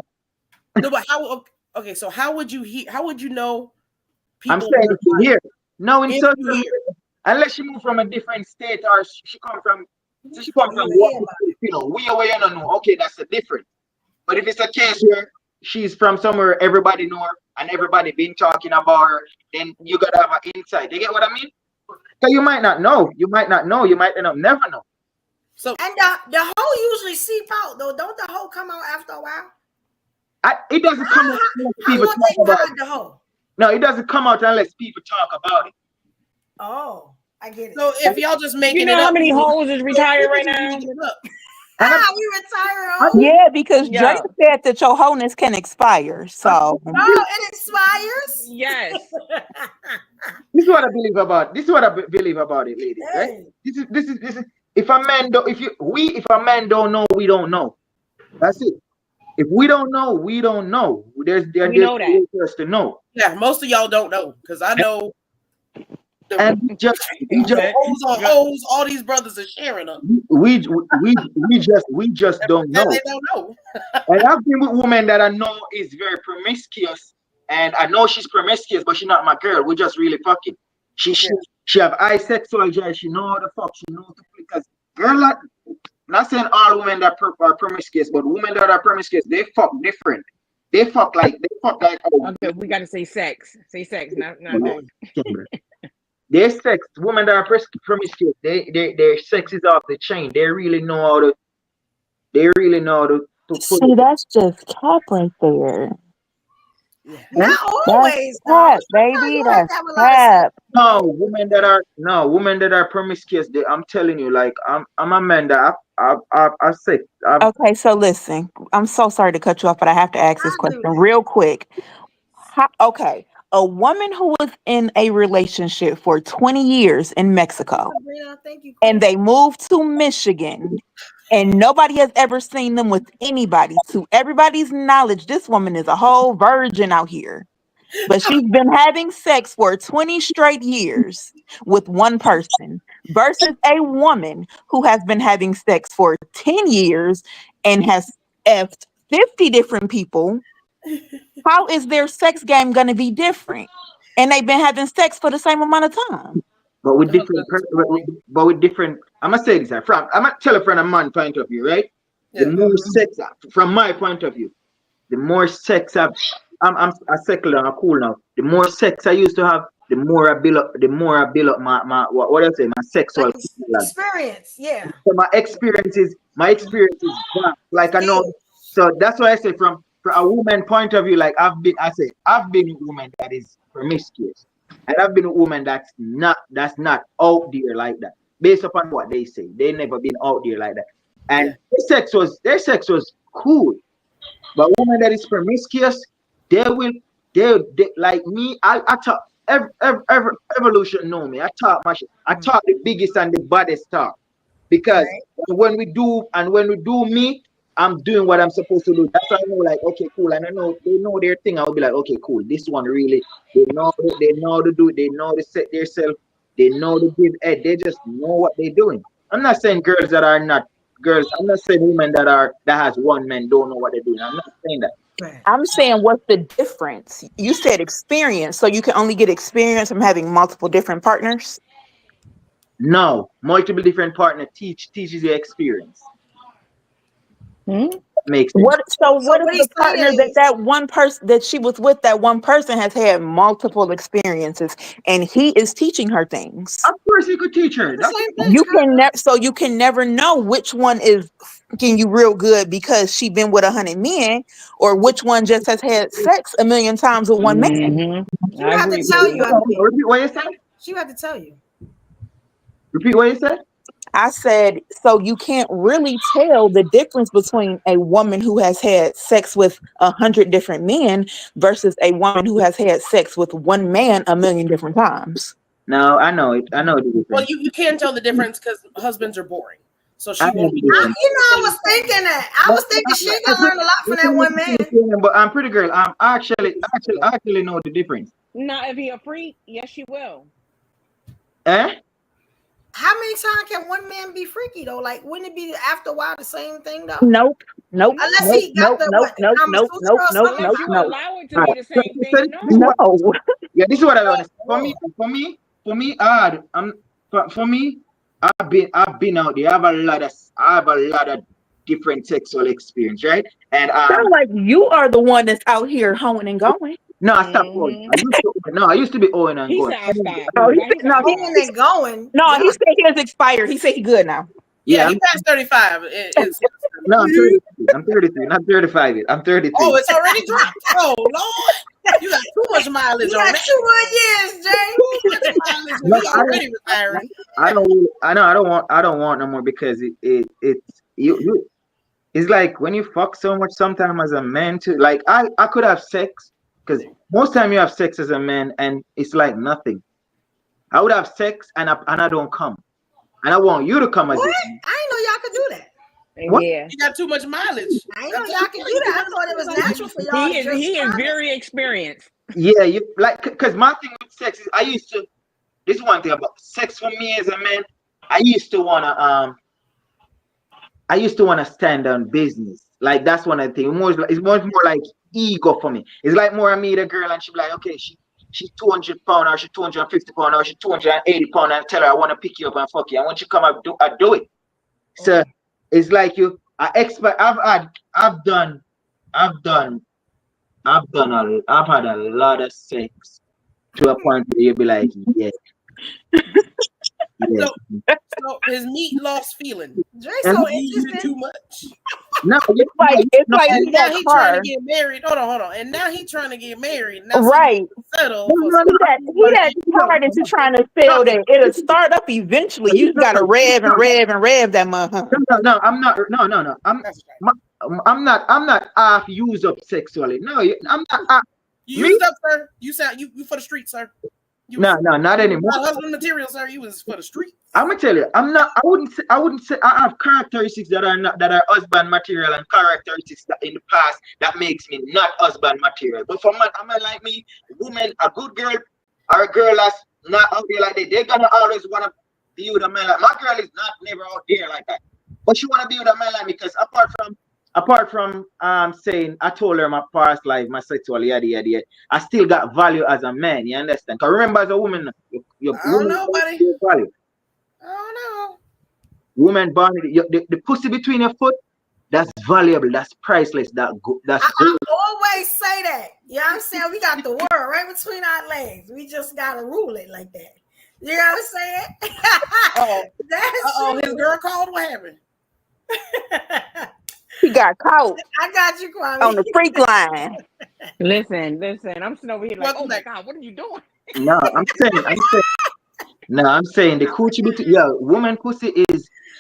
No, but how? Okay, so how would you know? I'm People saying if you hear. No, in if social you media, hear. unless she moved from a different state or she come from way away, I don't know. Okay, that's a difference. But if it's a case where she's from somewhere everybody know her and everybody been talking about her, then you gotta have an insight. You get what I mean? So you might not know. You might end up never know. So and the hoe usually seep out though. Don't the hoe come out after a while? It doesn't come out unless How people long talk they about hide it. the hoe? No, it doesn't come out unless people talk about it. Oh, I get it. so if y'all just making You know it how up, many hoes is retired right now? making it up. We retire hoes. Yeah, because Yeah. Drake said that your wholeness can expire. So Oh, it expires. Yes. This is what I believe about. This is what I believe about it, ladies. Right? Hey. This is. If a man don't know, we don't know. That's it. If we don't know, we don't know. There's We know that. no for us to know. Yeah, most of y'all don't know because I know. And we just Hoes on hoes, all these brothers are sharing them. we just don't know. They don't know. And I've been with women that I know is very promiscuous, and I know she's promiscuous, but she's not my girl. We just really fucking. She have high sexual drive. She know how to fuck. She know to because girl, not saying all women that are promiscuous, but women that are promiscuous, they fuck different. They fuck like Okay, we got to say sex. Say sex, not their sex. Women that are promiscuous, their sex is off the chain. They really know how to. They really know how to put see, it. that's just cap right there. Yeah. Not always, That's though. cap, baby. You have That's to have a lot of cap. No, women that are promiscuous. I'm telling you, like I'm a man that I say. Okay, so listen, I'm so sorry to cut you off, but I have to ask this question real quick. Okay, a woman who was in a relationship for 20 years in Mexico, Thank you, and they moved to Michigan, and nobody has ever seen them with anybody. To everybody's knowledge, this woman is a whole virgin out here. But she's been having sex for 20 straight years with one person versus a woman who has been having sex for 10 years and has effed 50 different people. How is their sex game going to be different? And they've been having sex for the same amount of time. But with different, I'm gonna say this. I'm gonna tell it from a man point of view, right? Yeah. The more sex, from my point of view, the more sex I'm secular and I'm cool now. The more sex I used to have, the more I build up my what I say, my sexual experience. Yeah. So my experience is vast. Like I know, so that's why I say from a woman point of view, like I've been a woman that is promiscuous, and I've been a woman that's not out there like that. Based upon what they say, they never been out there like that, and their sex was cool. But women that is promiscuous, they like me. I talk every evolution know me. I talk the biggest and the baddest talk. Because when we do me, I'm doing what I'm supposed to do. That's why I know, like, okay, cool. And I know they know their thing. I'll be like, okay, cool. This one really, they know to do it. They know to set themselves. They know to give head. They just know what they're doing. I'm not saying girls that are not girls. I'm not saying women that has one man don't know what they're doing. I'm not saying that. I'm saying, what's the difference? You said experience, so you can only get experience from having multiple different partners. No, multiple different partner teaches you experience. Makes sense. What if the partner that one person that she was with, that one person has had multiple experiences and he is teaching her things? Of course he could teach her. You can never know which one is fucking you real good because she been with 100 men, or which one just has had sex 1,000,000 times with one man. She would have to tell you. Repeat what you said. She would have to tell you. Repeat what you said. I said, so you can't really tell the difference between a woman who has had sex with 100 different men versus a woman who has had sex with one man 1,000,000 different times. No, I know it. I know the difference. Well, you can't tell the difference because husbands are boring. So she won't be. I was thinking that. I was thinking she gonna learn a lot from that one man. But I'm pretty girl. I actually know the difference. Not if he a freak, yes, she will. Eh? How many times can one man be freaky though? Like, wouldn't it be after a while the same thing though? Nope. Unless he got the Kama Sutra or something. Unless you No. allow it to be the same thing, So no. No. Yeah, this is what I want to say. For me, for me, I've been out there. I have a lot of different sexual experience, right? And Sound like you are the one that's out here hoeing and going. no, I stopped going. I used to be owing and He going. said I stopped. Oh, he He said, no, said I he, Going and going. no, he said his expired. He said he good now. Yeah, Yeah, he passed 35. no, I'm 33. I'm 33, not 35 yet. I'm 33. Oh, it's already dropped. Oh, Lord. You got too much mileage You on got that. 2 more years, Jay. Too much mileage. No, He already retiring. I don't want no more because it's like when you fuck so much sometimes as a man too. Like I could have sex because most time you have sex as a man and it's like nothing. I would have sex and I don't come. And I want you to come as What? a I didn't know y'all could do that. What? Yeah. You got too much mileage. I didn't know y'all could do that. I thought it was natural for y'all. He is very experienced. Yeah, you like because my thing with sex is this is one thing about sex for me as a man. I used to wanna stand on business. Like that's one of the things. It's more like ego for me. It's like more I meet a girl and she be like, okay, she's 200 pounds or she's 250 pounds or she's 280 pounds and tell her I want to pick you up and fuck you. I want you to come and do it. So it's like I've had a lot of sex to a point where you'll be like, yeah. Yeah. So his meat lost feeling. Dre so He used it interested. too much. No, It's like And you now got he car. trying to get married. Hold on. And now he trying to get married. Now Right. settle. He that car that you're trying to sell that it'll start up eventually. You just gotta rev that motherfucker. No, I'm not. No. I'm not half used up sexually. No, I'm not. You used up, sir. You sound you for the street, sir. No, not anymore. Not husband material, sir. You was for the street. I'm gonna tell you, I'm not. I wouldn't say. I have characteristics that are husband material and characteristics that in the past that makes me not husband material. But for a man like me, woman, a good girl or a girl that's not out there like that, they're gonna always wanna be with a man like my girl is not never out there like that. But she wanna be with a man like me because apart from saying I told her my past life, my sexual yada, I still got value as a man. You understand? Because remember, as a woman, you I don't know, buddy. value. I don't know. Woman born the pussy between your foot, that's valuable, that's priceless, that's I always say that. You know what I'm saying? We got the world right between our legs. We just gotta rule it like that. You know what I'm saying? Oh, That's his girl called. What happened? He got caught I got you, Kwame. on the freak line. Listen. I'm sitting over here like, Welcome oh my back. God, what are you doing? No, I'm saying the coochie between woman pussy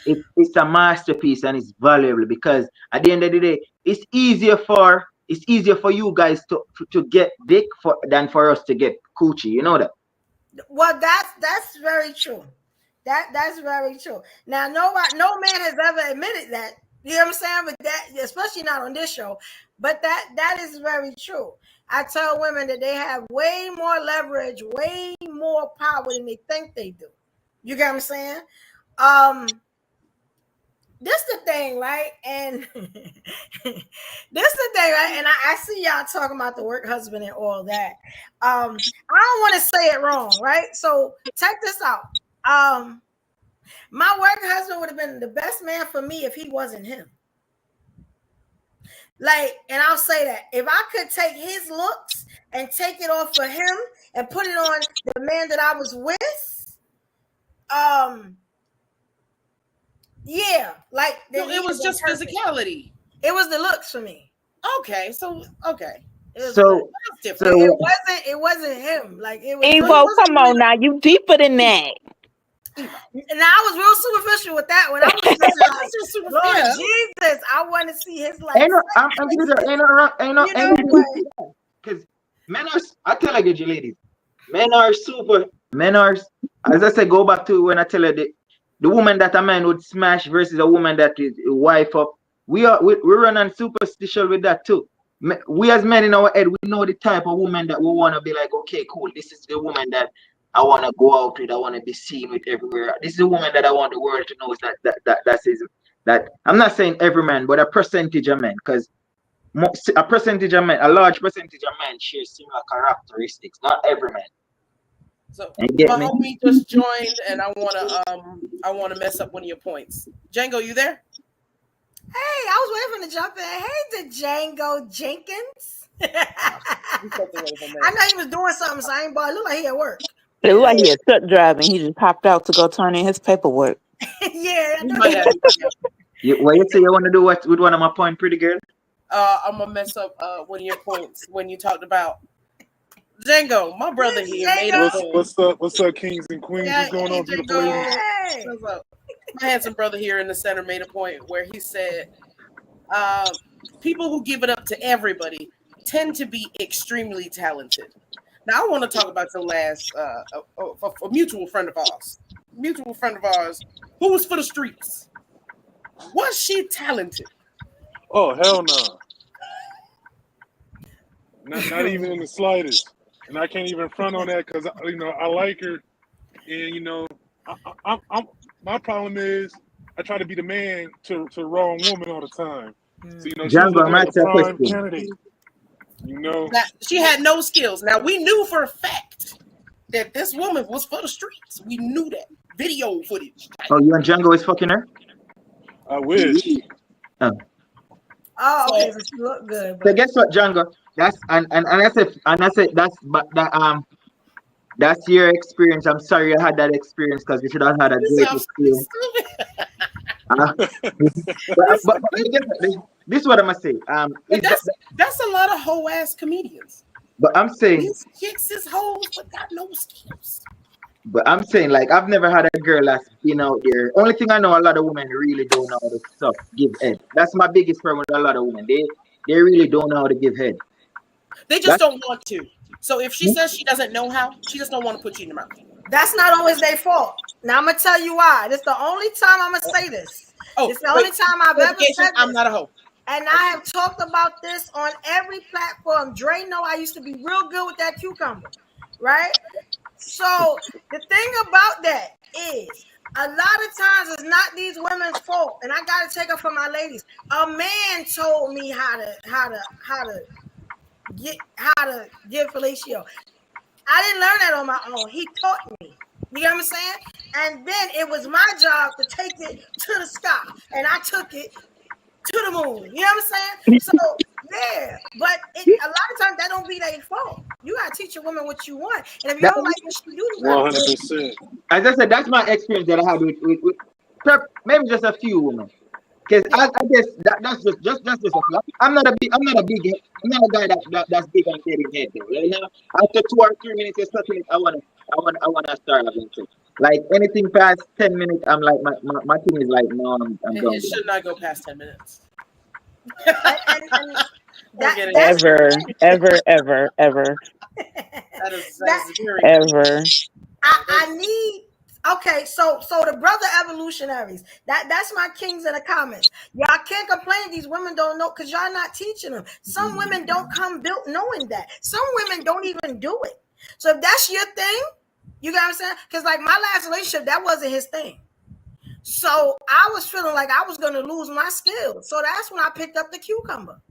it's a masterpiece and it's valuable because at the end of the day, it's easier for you guys to get dick than for us to get coochie. You know that? Well, that's very true. That's very true. Now, no man has ever admitted that. You know what I'm saying? But that, especially not on this show, but that is very true. I tell women that they have way more leverage, way more power than they think they do. You get what I'm saying? This the thing, right? And And I see y'all talking about the work husband and all that. I don't want to say it wrong, right? So check this out. My work husband would have been the best man for me if he wasn't him. Like, and I'll say that if I could take his looks and take it off for him and put it on the man that I was with, yeah, like No, it was just physicality. It was the looks for me. Okay. It wasn't him. Like it was. Evo, come on now, you deeper than that. And I was real superficial with that one. I was Lord Jesus, I want to see his life. Because men are, I tell you, ladies, men are, as I said, go back to when I tell her the woman that a man would smash versus a woman that is a wife up. We run on superstition with that too. We as men in our head, we know the type of woman that we want to be like, okay, cool, this is the woman that I want to go out with, I want to be seen with everywhere. This is a woman that I want the world to know is that I'm not saying every man, but a percentage of men, because a percentage of men, a large percentage of men share similar characteristics. Not every man. So You get my me? homie just joined, and I wanna mess up one of your points. Django, you there? Hey, I was waiting for him to jump in. Hey, to Django Jenkins. I know he was doing something, so I ain't bought. It looked like he at work. It looked like he had truck driving. He just popped out to go turn in his paperwork. Yeah. What you say you want to do with one of my point, pretty girl? I'm gonna mess up one of your points when you talked about Django. My brother here made a point. What's up, kings and queens? What's going on, beautiful ladies? Hey. What's up? My handsome brother here in the center made a point where he said, people who give it up to everybody tend to be extremely talented. Now, I want to talk about your last, a mutual friend of ours. Mutual friend of ours who was for the streets. Was she talented? Oh, hell no. Not even in the slightest. And I can't even front on that because, I like her. And, I'm my problem is I try to be the man to the wrong woman all the time. So, she was looking like a prime candidate. Now, she had no skills. Now, we knew for a fact that this woman was for the streets. We knew that. Video footage. Oh, you and Django is fucking her? I wish. Oh, okay, so she looked good. So guess what, Django? That's that's your experience. I'm sorry you had that experience because you should have had a great experience. But this is what I'm gonna say. That's a lot of hoe ass comedians. But I'm saying these chicks is hoes but got no skills. But I'm saying, like, I've never had a girl that's been out there. Only thing I know, a lot of women really don't know how to stuff, give head. That's my biggest problem with a lot of women. They really don't know how to give head. They just don't want to. So if she says she doesn't know how, she just don't want to put you in the mouth. That's not always their fault. Now I'm gonna tell you why. This is the only time I'm gonna say this. It's the only time I've ever said this. I'm not a hoe. And I have talked about this on every platform. Dre know I used to be real good with that cucumber, right? So the thing about that is a lot of times it's not these women's fault, and I gotta take it from my ladies. A man told me how to give fellatio. I didn't learn that on my own. He taught me. You know what I'm saying? And then it was my job to take it to the sky, and I took it to the moon. You know what I'm saying? So yeah, but a lot of times that don't be their fault. You gotta teach a woman what you want, and if you don't like what she do, 100%. As I said, that's my experience that I had with maybe just a few women. Because I guess that's just a few. I'm not a guy that's big on getting head though. Right now, after 2 or 3 minutes or something, I wanna start having sex. Like anything past 10 minutes, I'm like my thing is like no, I'm going. It should not go past 10 minutes. Ever. That is very ever. I need. Okay, so the brother evolutionaries, that's my kings in the comments. Y'all can't complain these women don't know because y'all not teaching them. Some women don't come built knowing that. Some women don't even do it. So if that's your thing, you got what I'm saying? Because like my last relationship, that wasn't his thing. So I was feeling like I was going to lose my skills. So that's when I picked up the cucumber.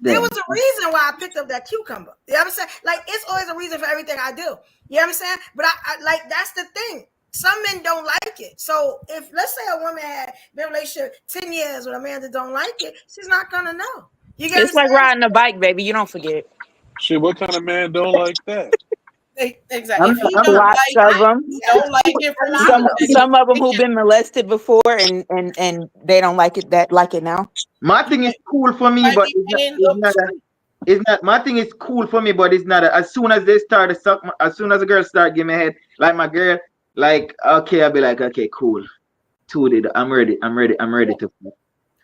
There was a reason why I picked up that cucumber. You know what I'm saying? Like, it's always a reason for everything I do. You know what I'm saying? But I like, that's the thing. Some men don't like it. So if, let's say a woman had been in a relationship 10 years with a man that don't like it, she's not going to know. You get it's like riding a bike, baby. You don't forget. Shit, what kind of man don't like that? Exactly. Lots of them. Don't like it some of them who've been molested before and they don't like it now. My thing is cool for me, but it's not. My thing is cool for me, but it's not. As soon as they start to suck, as soon as a girl start giving me head, like my girl, like okay, I'll be like, okay, cool, I'm ready to.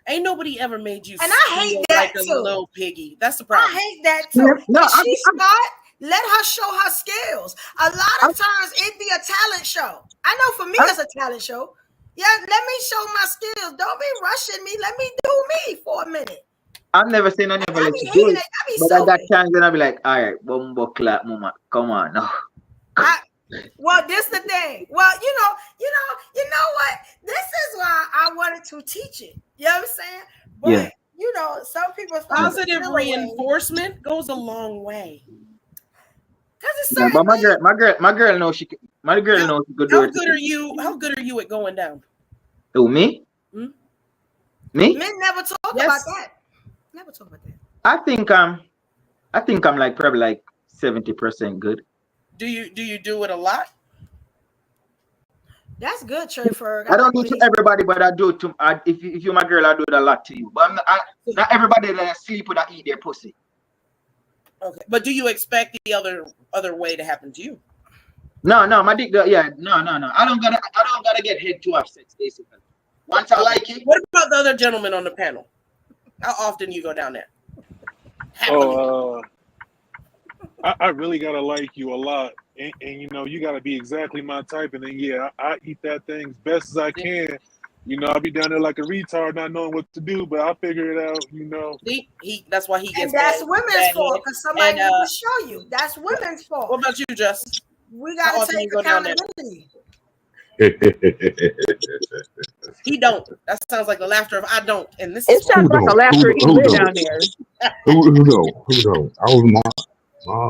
Ain't nobody ever made you. And I hate that like too. A little piggy. That's the problem. I hate that too. No, she's smart. Let her show her skills. A lot of times it be a talent show. I know for me it's a talent show. Yeah, let me show my skills. Don't be rushing me. Let me do me for a minute. I'm never saying I never let you do it. But I got times and I'll be like, all right, bumbo clap, mama. Come on. No. Well, this the thing. Well, you know what? This is why I wanted to teach it. You know what I'm saying? But Yeah. some people Positive reinforcement goes a long way. Because it's Yeah, certain but my girl knows she could. My girl knows she could do How it. good are you? How good are you at going down? Who, me? Hmm? Me? men never talk Yes. about that. Never talk about that. I think I'm like probably like 70% good. Do you do it a lot? That's good, Trey Ferg. I don't do it to everybody, but I do it to. If you're my girl, I do it a lot to you. But not everybody that I sleep with, I eat their pussy. Okay, but do you expect the other way to happen to you? No, my dick. Yeah, no. I don't gotta get head to have sex. Basically, once I like it. What about the other gentleman on the panel? How often you go down there? Oh, I really gotta like you a lot, and you gotta be exactly my type, and then I eat that thing as best as I can. I'll be down there like a retard, not knowing what to do, but I'll figure it out. See, that's why he gets. And that's women's fault because somebody and, will show you. That's women's fault. What about you, Jess? We gotta take accountability. He don't. That sounds like the laughter of I don't. And this It sounds like a laughter he live down there. Who don't? I was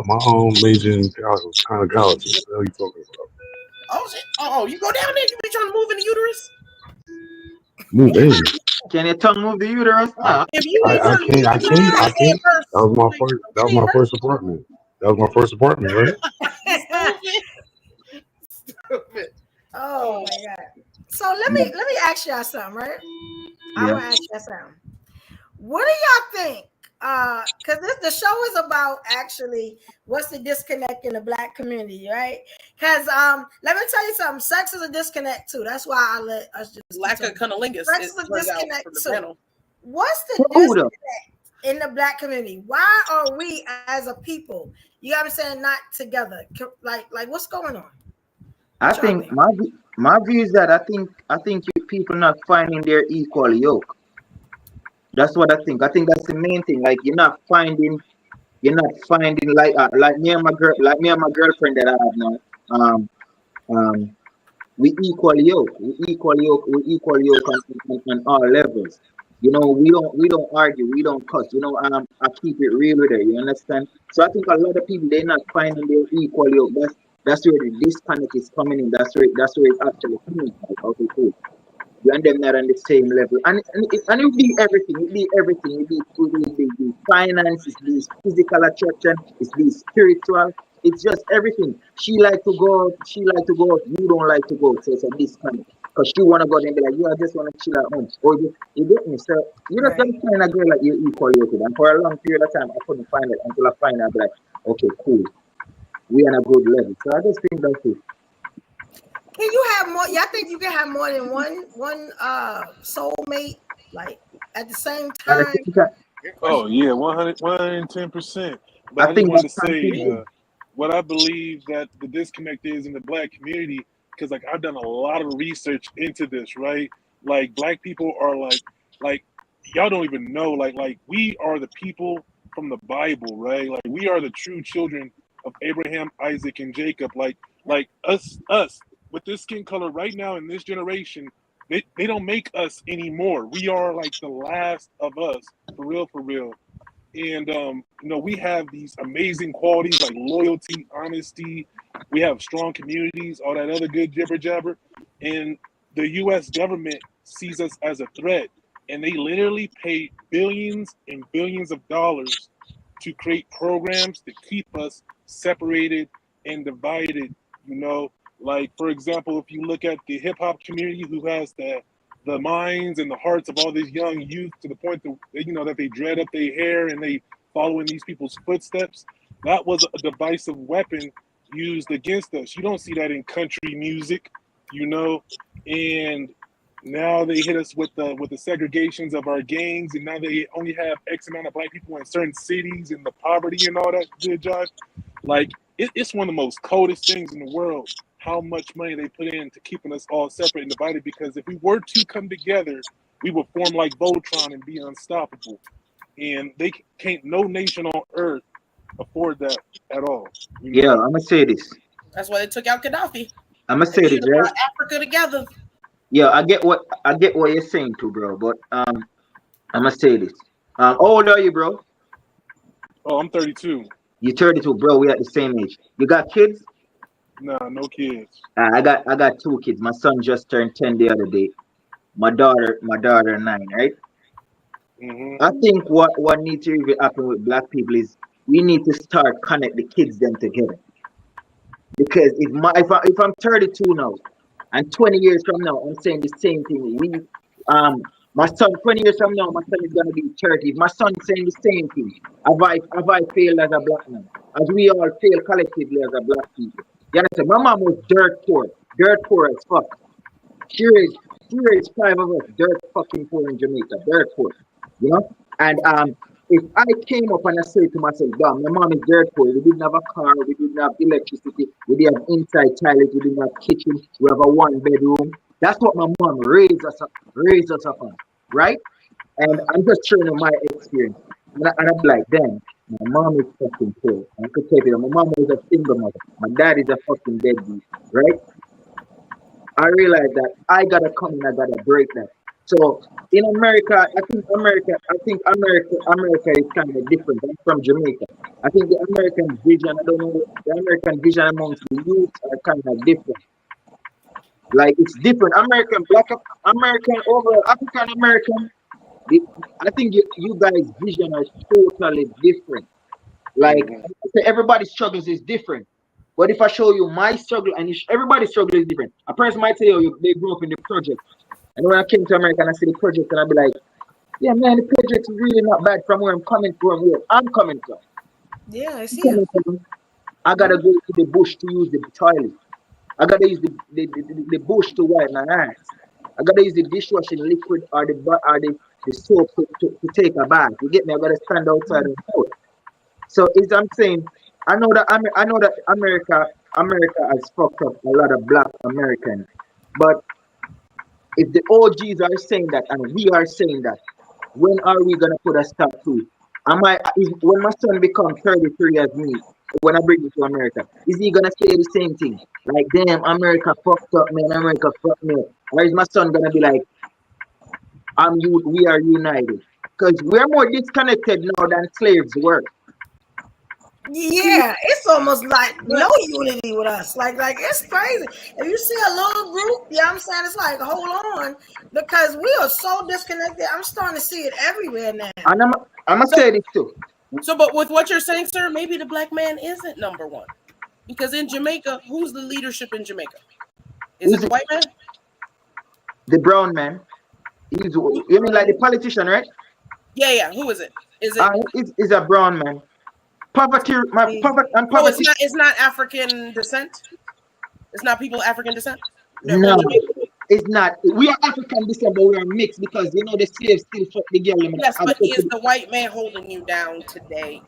my own major in gynecology. What the hell are you talking about? Oh shit! Oh, you go down there. You be trying to move in the uterus? Move in. Can your tongue move the uterus? If you I can't. That was my first apartment. Right? Stupid. Oh my God. So let me ask y'all something, right? I'm gonna ask y'all something. What do y'all think? Because the show is about actually what's the disconnect in the Black community, right? Because let me tell you something. Sex is a disconnect too. That's why I let us just lack of cunnilingus. Sex is a disconnect too. Panel. What's the disconnect in the Black community? Why are we as a people, you know what I'm saying, not together? Like what's going on? I think my view is that I think you people not finding their equal yoke. That's what I think. I think that's the main thing. Like you're not finding like me and my girlfriend that I have now. We equal yoke on all levels. We don't argue, we don't cuss. I keep it real with her. You understand? So I think a lot of people they're not finding their equal yoke. That's where the disconnect is coming in. That's where it's actually coming. Like, okay, cool. You and them not on the same level, and it be everything. It be everything. It be finance. It be physical attraction. It be spiritual. It's just everything. She like to go. You don't like to go. So it's a disconnect because she wanna go there and be like, I just wanna chill at home. Or you get me? So you're not gonna find a girl like you equal yoke with. And for a long period of time, I couldn't find it until I find out. Like, okay, cool. We on a good level. So I just think that's it. Can you have more? Y'all think you can have more than one soulmate like at the same time? Oh yeah, 110%. But I just want to say what I believe that the disconnect is in the Black community, because like I've done a lot of research into this, right? Like Black people are like y'all don't even know, like we are the people from the Bible, right? Like we are the true children of Abraham, Isaac, and Jacob. Like us with this skin color right now in this generation, they don't make us anymore. We are like the last of us, for real. And we have these amazing qualities like loyalty, honesty. We have strong communities, all that other good jibber jabber. And the U.S. government sees us as a threat, and they literally pay billions and billions of dollars to create programs to keep us separated and divided. Like, for example, if you look at the hip hop community, who has the minds and the hearts of all these young youth to the point that that they dread up their hair and they follow in these people's footsteps, that was a divisive weapon used against us. You don't see that in country music, and now they hit us with the segregations of our gangs, and now they only have X amount of Black people in certain cities and the poverty and all that good jive. Like, it's one of the most coldest things in the world, how much money they put into keeping us all separate and divided, because if we were to come together, we would form like Voltron and be unstoppable. And no nation on earth afford that at all. Yeah, I'm gonna say this. That's why they took out Gaddafi. I'ma They say this, right? brought Africa together. Yeah, I get what you're saying too, bro. But I'ma say this. How old are you, bro? Oh, I'm 32. You 32, bro. We at the same age. You got kids? Nah, no kids. I got 2 kids. My son just turned 10 the other day. My daughter 9, right? Hmm. I think what needs to really happen with black people is we need to start connect the kids them together. Because if I'm 32 now, and 20 years from now I'm saying the same thing, my son 20 years from now my son is gonna be 30. If my son saying the same thing, have I failed as a black man? As we all fail collectively as a black people. You understand? My mom was dirt poor as fuck. She raised 5 of us dirt fucking poor in Jamaica, dirt poor, you know. And if I came up and I said to myself, "Damn, my mom is dirt poor. We didn't have a car, we didn't have electricity, we didn't have inside toilet, we didn't have kitchen, we have a 1 bedroom." That's what my mom raised us up on, right? And I'm just sharing my experience, and I'm like, damn, my mom is fucking poor. I could tell you, my mom was a single mother, my dad is a fucking deadbeat, right? I realized that I gotta come and I gotta break that. So in America, I think America is kind of different. I'm from Jamaica. I think the American vision, I don't know, the American vision amongst the youth are kind of different. Like it's different. American, overall, African American. I think you guys' vision are totally different. Like Hmm. everybody's struggles is different. But if I show you my struggle, and everybody's struggle is different. A person might say, "Oh, they grew up in the project," and when I came to America and I see the project, and I'll be like, "Yeah, man, the project is really not bad from where I'm coming from. Where I'm coming from. Yeah, I I'm see coming it. from, I gotta go to the bush to use the toilet. I gotta use the bush to wipe my hands. I gotta use the dishwashing liquid or the soap to take a bath. You get me? I gotta stand outside and out. So is I'm saying I know that America has fucked up a lot of black Americans. But if the OGs are saying that and we are saying that, when are we gonna put a stop to it? When my son becomes 33 as me, when I bring him to America, is he gonna say the same thing? Like, damn, America fucked up, man, America fucked me up. Or is my son gonna be like, we are united? Because we're more disconnected now than slaves were. Yeah, it's almost like no But unity with us. Like it's crazy. If you see a little group, yeah, I'm saying it's like hold on because we are so disconnected. I'm starting to see it everywhere now. And I'm gonna so, say this too. but with what you're saying, sir, maybe the black man isn't number one. Because in Jamaica, who's the leadership in Jamaica? Is it Who's the white man? the brown man? You mean like the politician, right? Yeah. Who is it? Is it? Is a brown man. Poverty, So it's poverty. not. It's not African descent. It's not people of African descent that No, rule Jamaica. it's not. We are African descent, but we are mixed because the slaves still fuck the girl. Yes, but is the white man holding you down today?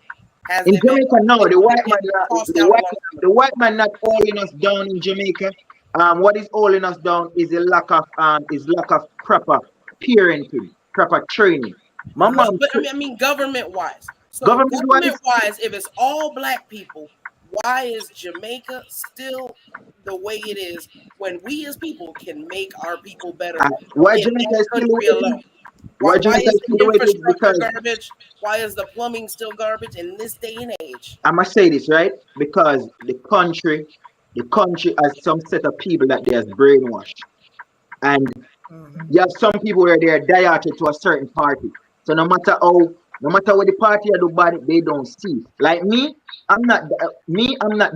Has In there been? Jamaica, no, Tossed out a long time the ago. white man not holding us down in Jamaica. What is holding us down is a lack of proper parenting, proper training. My No, mom, but I mean government wise. So government government wise, wise, if it's all black people, why is Jamaica still the way it is when we as people can make our people better why in Jamaica our is still country alone? why Why Jamaica is is the still the way it is infrastructure because garbage? Why is the plumbing still garbage in this day and age? I must say this, right? Because the country has some set of people that they has brainwashed. And you have some people where they are diated to a certain party. So no matter what the party I do bad, they don't see. Like me, I'm not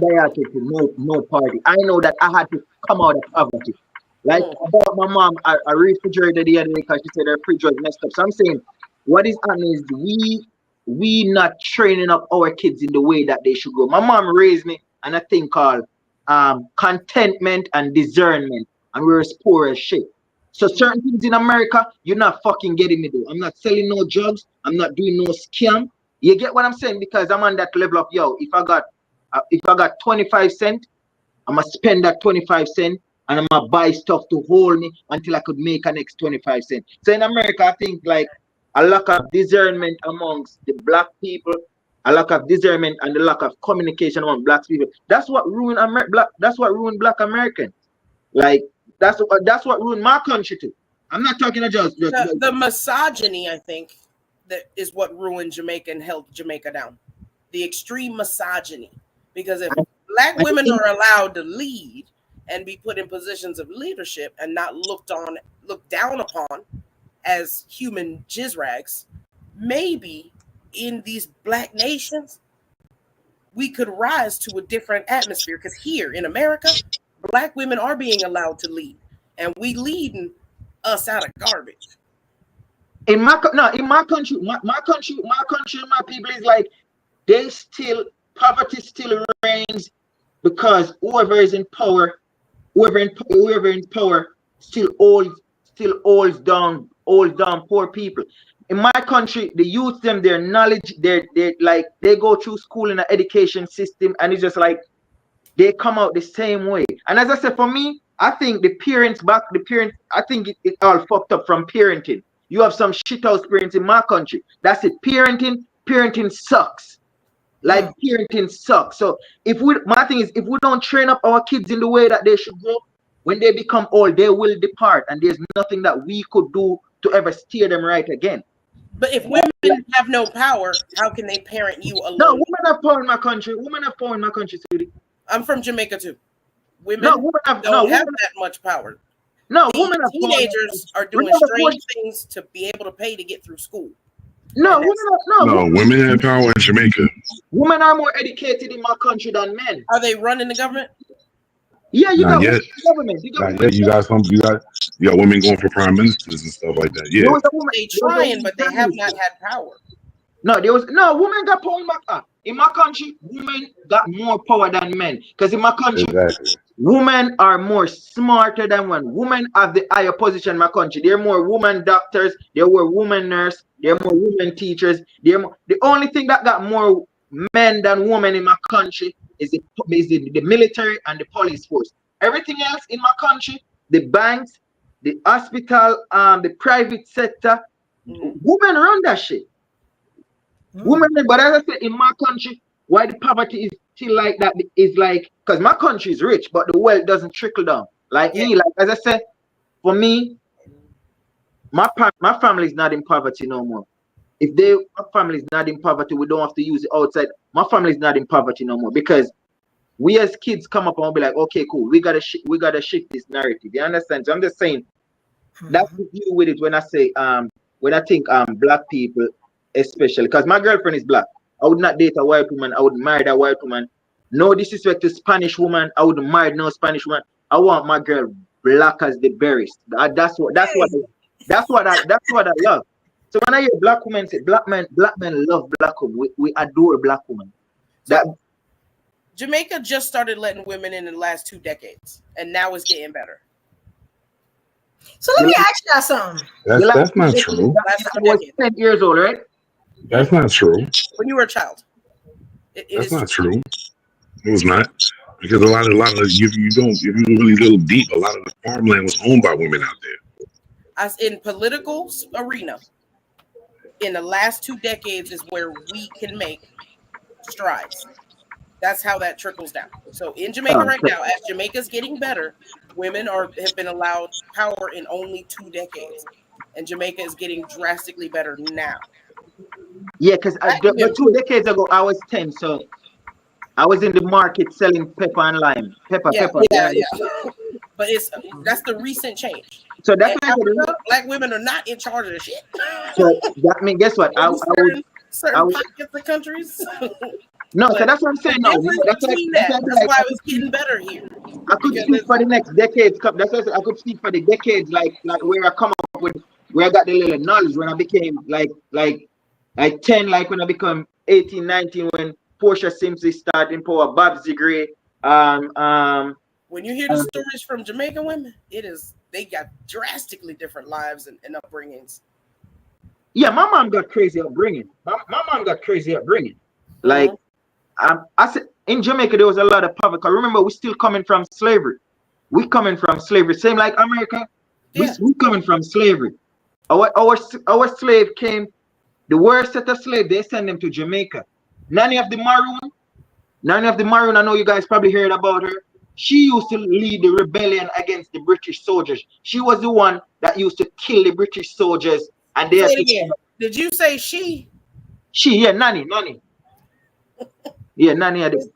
diated to no party. I know that I had to come out of poverty. Like Mm. I bought my mom a refrigerator the other day because she said her fridge was messed up. So I'm saying what is happening is we not training up our kids in the way that they should go. My mom raised me on a thing called contentment and discernment, and we were as poor as shit. So certain things in America, you're not fucking getting me though. I'm not selling no drugs. I'm not doing no scam. You get what I'm saying? Because I'm on that level of if I got 25 cents, I'ma spend that 25 cents and I'ma buy stuff to hold me until I could make a next 25 cents. So in America, I think like a lack of discernment amongst the black people a lack of discernment, and the lack of communication among black people. That's what ruined That's what ruined Black Americans. Like that's what ruined my country too. I'm not talking about the misogyny. I think that is what ruined Jamaica and held Jamaica down. The extreme misogyny, because if black women are allowed to lead and be put in positions of leadership and not looked down upon as human jizz rags, maybe in these black nations we could rise to a different atmosphere. Because here in America, black women are being allowed to lead, and we leading us out of garbage. In my country, my people is like poverty still reigns, because whoever in power still holds down poor people. In my country, the youth them, their knowledge, they go through school in an education system, and it's just like they come out the same way. And as I said, for me, I think the parents, I think it all fucked up from parenting. You have some shit house parents in my country. That's it. Parenting sucks. Like parenting sucks. So my thing is, if we don't train up our kids in the way that they should go, when they become old, they will depart, and there's nothing that we could do to ever steer them right again. But if women have no power, how can they parent you alone? No, women have power in my country. Sweetie. I'm from Jamaica too. Women don't have that much power. No, women have teenagers are doing strange things to be able to pay to get through school. No, women have power in Jamaica. Women are more educated in my country than men. Are they running the government? Yeah, you got government. You got women going for prime ministers and stuff like that. Yeah, they trying, but they have not had power. No, women got power in my country. Women got more power than men, because in my country, women are more smarter than men. Women have the higher position in my country. There are more women doctors. There were women nurses. There are more women teachers. The only thing that got more men than women in my country is the military and the police force. Everything else in my country, the banks, the hospital, the private sector, women run that shit. Women, but as I said, in my country, why the poverty is still like that is like, because my country is rich, but the wealth doesn't trickle down. Like me, like as I said, for me, my family is not in poverty no more. My family is not in poverty, we don't have to use it outside. My family is not in poverty no more, because we as kids come up and we'll be like, okay, cool, we gotta shift this narrative. You understand? So I'm just saying that's the view with it when I say when I think black people, especially because my girlfriend is black. I would not date a white woman. I would marry that white woman. No disrespect to Spanish woman. I would marry no Spanish woman. I want my girl black as the berries. That's what I love. So when I hear black women say black men love black women, we adore black women. Jamaica just started letting women in the last 2 decades, and now it's getting better. So let me ask you something. That's not true. I was 10 years old, right? That's not true. When you were a child. That's not true. It was not. Because a lot of if you really go deep, a lot of the farmland was owned by women out there. As in political arena, in the last 2 decades is where we can make strides. That's how that trickles down. So in Jamaica right now, as Jamaica's getting better, women have been allowed power in only 2 decades. And Jamaica is getting drastically better now. Yeah, because 2 decades ago, I was 10, so I was in the market selling pepper and lime. Pepper. Yeah. But that's the recent change. So that's black women are not in charge of the shit. So that means, guess what? Certain pockets of countries. No, so that's what I'm saying. No, that's why it's getting better here. I could speak for the next decades. That's why I could speak for the decades, like where I come up with, where I got the little knowledge when I became like 10, like when I become 18, 19, when Portia Simpson started in power, Babsy Gray. When you hear the stories from Jamaican women, they got drastically different lives and upbringings. Yeah, my mom got crazy upbringing. Like, I said, in Jamaica, there was a lot of poverty. Remember, we're still coming from slavery. Same like America. Yeah. We coming from slavery. Our slave came, the worst set of slave, they send them to Jamaica. Nanny of the Maroon, I know you guys probably heard about her. She used to lead the rebellion against the British soldiers. She was the one that used to kill the British soldiers. And they Say had it to again. Did you say she? She, yeah, Nanny. Yeah, Nanny of the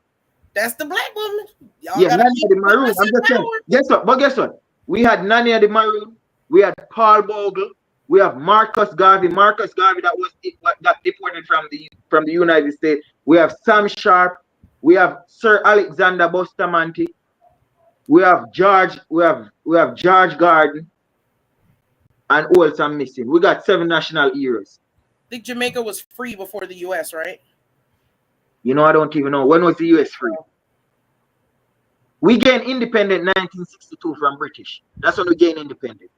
That's the black woman. Y'all Yeah, gotta Nanny keep of the Maroon. us I'm in just saying. power. Guess what? We had Nanny of the Maroon. We had Paul Bogle. We have Marcus Garvey. Marcus Garvey that got deported from the United States. We have Sam Sharp. We have Sir Alexander Bustamante. We have George. We have George Garden. And who else I'm missing? We got 7 national heroes. I think Jamaica was free before the U.S., right? You know, I don't even know. When was the U.S. free? We gained independent 1962 from British. That's when we gained independent.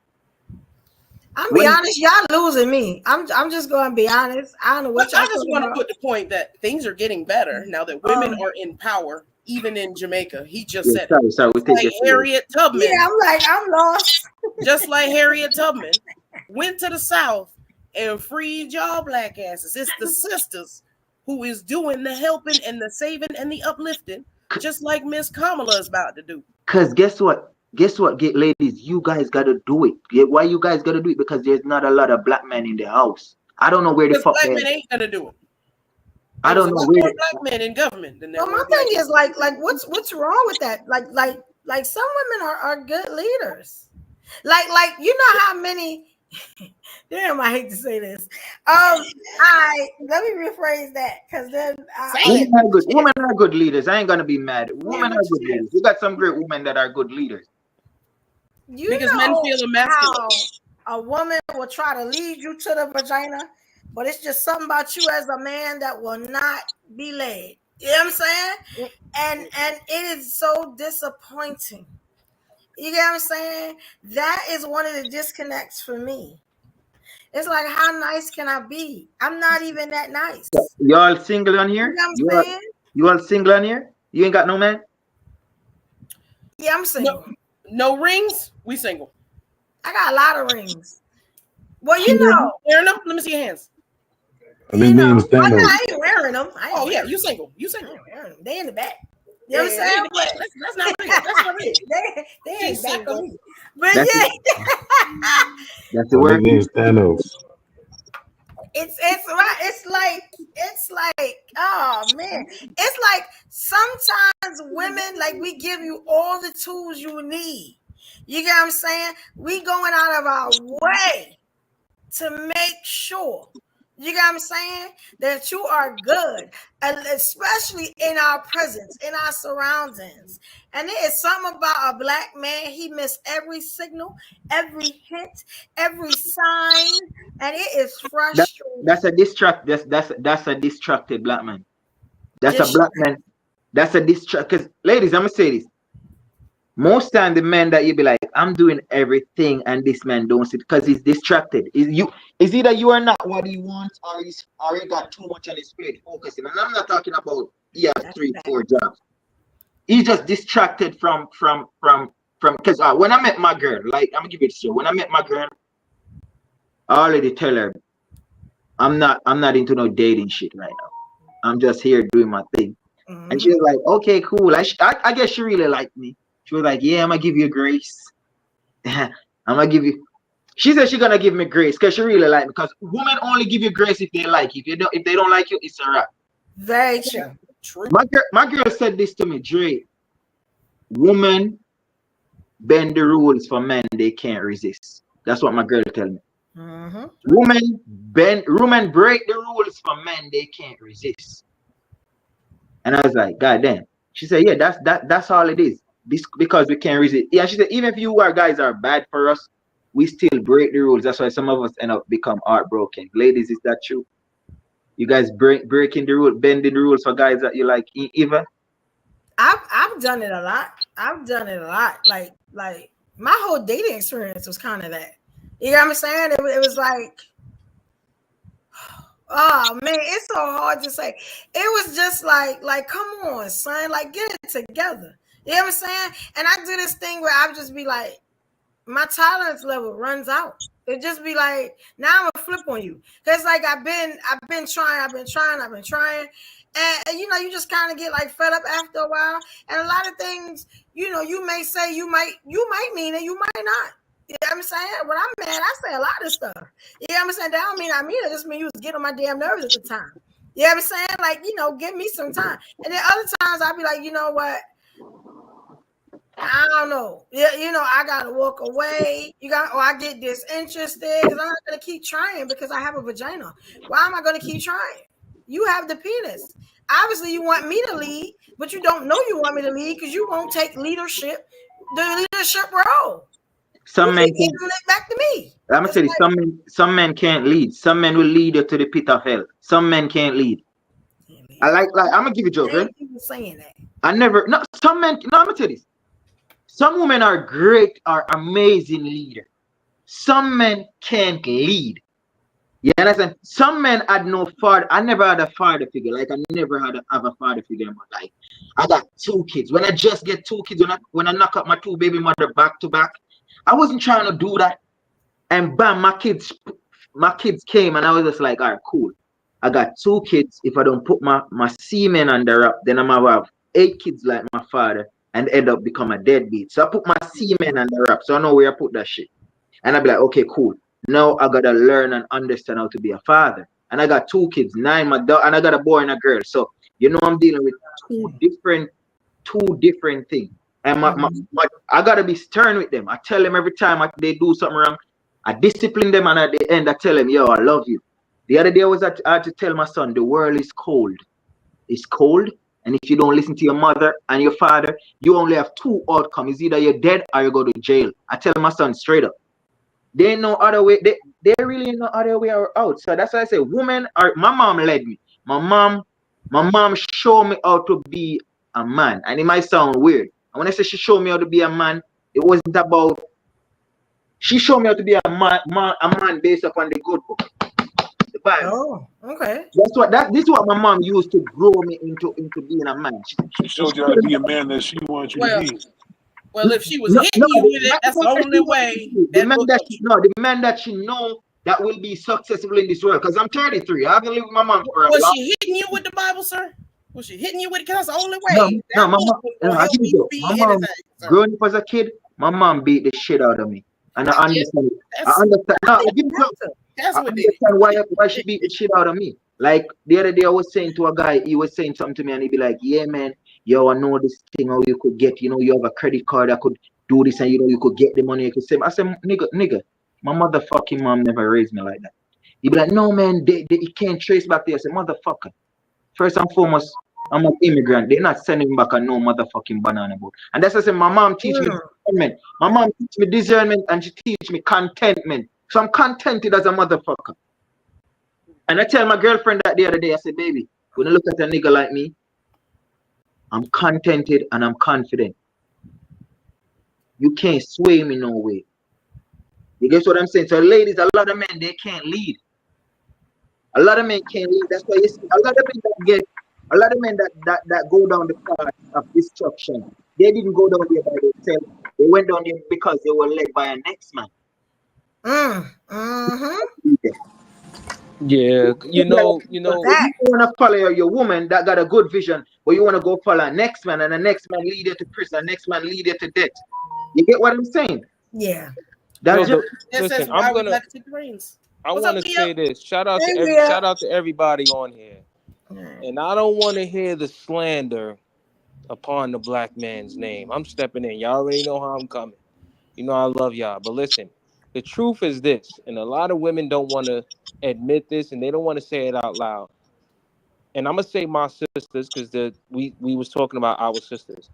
I'm be honest, y'all losing me. I'm just going to be honest. I don't know what y'all. I just want to put the point that things are getting better now that women are in power, even in Jamaica. He just said sorry, we take like Harriet Tubman. Yeah, I'm lost. Just like Harriet Tubman went to the South and freed y'all black asses. It's the sisters who is doing the helping and the saving and the uplifting, just like Miss Kamala is about to do. Because guess what? Ladies, you guys got to do it. Why you guys got to do it? Because there's not a lot of black men in the house. I don't know where the fuck black men ain't going to do it. I don't know where black men in government. Well, my thing is like what's wrong with that? Like some women are good leaders. Like you know how many damn, I hate to say this. Let me rephrase that because then women are good leaders. I ain't gonna be mad. Women are good leaders. You got some great women that are good leaders. Because men feel emasculated. A woman will try to lead you to the vagina, but it's just something about you as a man that will not be led. You know what I'm saying? And it is so disappointing. You get what I'm saying? That is one of the disconnects for me. It's like, how nice can I be? I'm not even that nice. You all single on here? You know what I'm saying? You all single on here? You ain't got no man? Yeah, I'm single. No rings? We single. I got a lot of rings. Well, you know. Wearing them? Let me see your hands. I ain't wearing them. Yeah, you single. You single. They in the back. You know what I'm saying? That's not real. That's not real. They ain't back on me. But that's the word. It's right. It's like, oh man. It's like sometimes women, like, we give you all the tools you need. You get what I'm saying? We going out of our way to make sure, you get what I'm saying, that you are good, and especially in our presence, in our surroundings. And there is something about a black man. He missed every signal, every hint, every sign, and it is frustrating. That's a distracted black man. That's a black man. That's a distract. Because ladies, I'm gonna say this. Most time the men that you be like, I'm doing everything, and this man don't see because he's distracted. Is either you are not what he wants, or he got too much on his plate focusing. And I'm not talking about he has 3-4 jobs. He's just distracted from because when I met my girl, like, I'm gonna give it to you. When I met my girl, I already tell her I'm not into no dating shit right now. I'm just here doing my thing. Mm-hmm. And she was like, okay, cool. I guess she really liked me. She was like, yeah, I'm gonna give you grace. I'm gonna give you. She said she's gonna give me grace because she really like me. Because women only give you grace if they like you. If they don't like you, it's a wrap. Very true. My girl said this to me, Dre. Women bend the rules for men they can't resist. That's what my girl tell me. Mm-hmm. Women break the rules for men they can't resist. And I was like, God damn. She said, yeah, that's all it is. Because we can't resist. Yeah, she said, even if you guys are bad for us, we still break the rules. That's why some of us end up become heartbroken. Ladies, is that true? You guys breaking the rule, bending the rules for guys that you like, Eva? I've done it a lot. Like my whole dating experience was kind of that. You know what I'm saying? It was like, oh man, it's so hard to say. It was just like, come on, son, like, get it together. You know what I'm saying? And I do this thing where I just be like, my tolerance level runs out. It just be like, now I'm gonna flip on you. Cause like I've been trying, and you know, you just kind of get like fed up after a while. And a lot of things, you know, you may say you might mean it, you might not. You know what I'm saying? When I'm mad, I say a lot of stuff. You know what I'm saying? That don't mean I mean it. Just mean you was getting on my damn nerves at the time. You know what I'm saying? Like, you know, give me some time. And then other times I'll be like, you know what? I don't know. Yeah, you know, I gotta walk away. Or I get disinterested because I'm not gonna keep trying because I have a vagina. Why am I gonna keep trying? You have the penis. Obviously, you want me to lead, but you don't know you want me to lead because you won't take the leadership role. Some men can it back to me. I'm gonna tell you, some men can't lead. Some men will lead you to the pit of hell. Some men can't lead. I like I'm gonna give you a joke, right? People saying that. I'm gonna tell you this. Some women are great, are amazing leaders. Some men can't lead. You understand? Some men had no father. I never had a father figure. Like I never have a father figure in my life. I got 2 kids. When I just get 2 kids, when I knock up my 2 baby mother back to back, I wasn't trying to do that. And bam, my kids came, and I was just like, all right, cool. I got 2 kids. If I don't put my semen on the wrap, then I'm gonna have 8 kids like my father and end up become a deadbeat. So I put my semen on the wrap, so I know where I put that shit. And I'd be like, okay, cool. Now I gotta learn and understand how to be a father. And I got 2 kids, 9 my dog, and I got a boy and a girl. So you know I'm dealing with two different things. And I gotta be stern with them. I tell them every time they do something wrong, I discipline them, and at the end I tell them, yo, I love you. The other day I had to tell my son, the world is cold. It's cold, and if you don't listen to your mother and your father, you only have 2 outcomes. Either you're dead or you go to jail. I tell my son straight up. There ain't no other way. There really ain't no other way out. So that's why I say women are. My mom led me. My mom showed me how to be a man. And it might sound weird. And when I say she showed me how to be a man, it wasn't about. She showed me how to be a man based upon the good book, the Bible. Oh, okay. This is what my mom used to grow me into being a man. She showed you how to be a man that she wants you to be. Well, if she was hitting you with it, that's the only way. The man that she know that will be successful in this world. Because I'm 33. I haven't lived with my mom for a while. Was she hitting you with the Bible, sir? Was she hitting you with it? Because that's the only way. No, my mom, growing up as a kid, my mom beat the shit out of me. And I understand. I understand why she beat the shit out of me. Like the other day, I was saying to a guy, he was saying something to me, and he'd be like, yeah, man, yo, I know this thing, how you could get, you know, you have a credit card that could do this, and you know, you could get the money, you could save. I said, nigga, my motherfucking mom never raised me like that. He'd be like, no, man, they can't trace back there. I said, motherfucker, first and foremost, I'm an immigrant. They're not sending me back a no motherfucking banana boat. And that's why I said, my mom teach me discernment. My mom teach me discernment, and she teach me contentment. So I'm contented as a motherfucker. And I tell my girlfriend that the other day, I said, baby, when I look at a nigga like me, I'm contented and I'm confident. You can't sway me no way. You get what I'm saying? So ladies, a lot of men, they can't lead. A lot of men can't lead. That's why you see a lot of men that go down the path of destruction. They didn't go down there by themselves. They went down there because they were led by a next man. Yeah, you know. You want to follow your woman that got a good vision, but you want to go follow a next man, and the next man lead you to prison, the next man lead you to death. You get what I'm saying? Yeah. Listen, I want to say this. Shout out to everybody on here, and I don't want to hear the slander upon the black man's name. I'm stepping in. Y'all already know how I'm coming. You know I love y'all, but listen. The truth is this, and a lot of women don't want to admit this, and they don't want to say it out loud. And I'm gonna say my sisters, because we was talking about our sisters.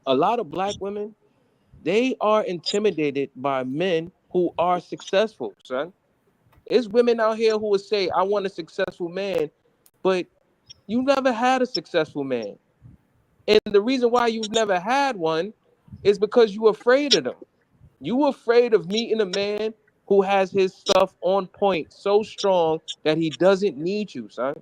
A lot of black women, they are intimidated by men who are successful, son. There's women out here who would say, I want a successful man, but you never had a successful man. And the reason why you've never had one is because you're afraid of them. You afraid of meeting a man who has his stuff on point so strong that he doesn't need you, son.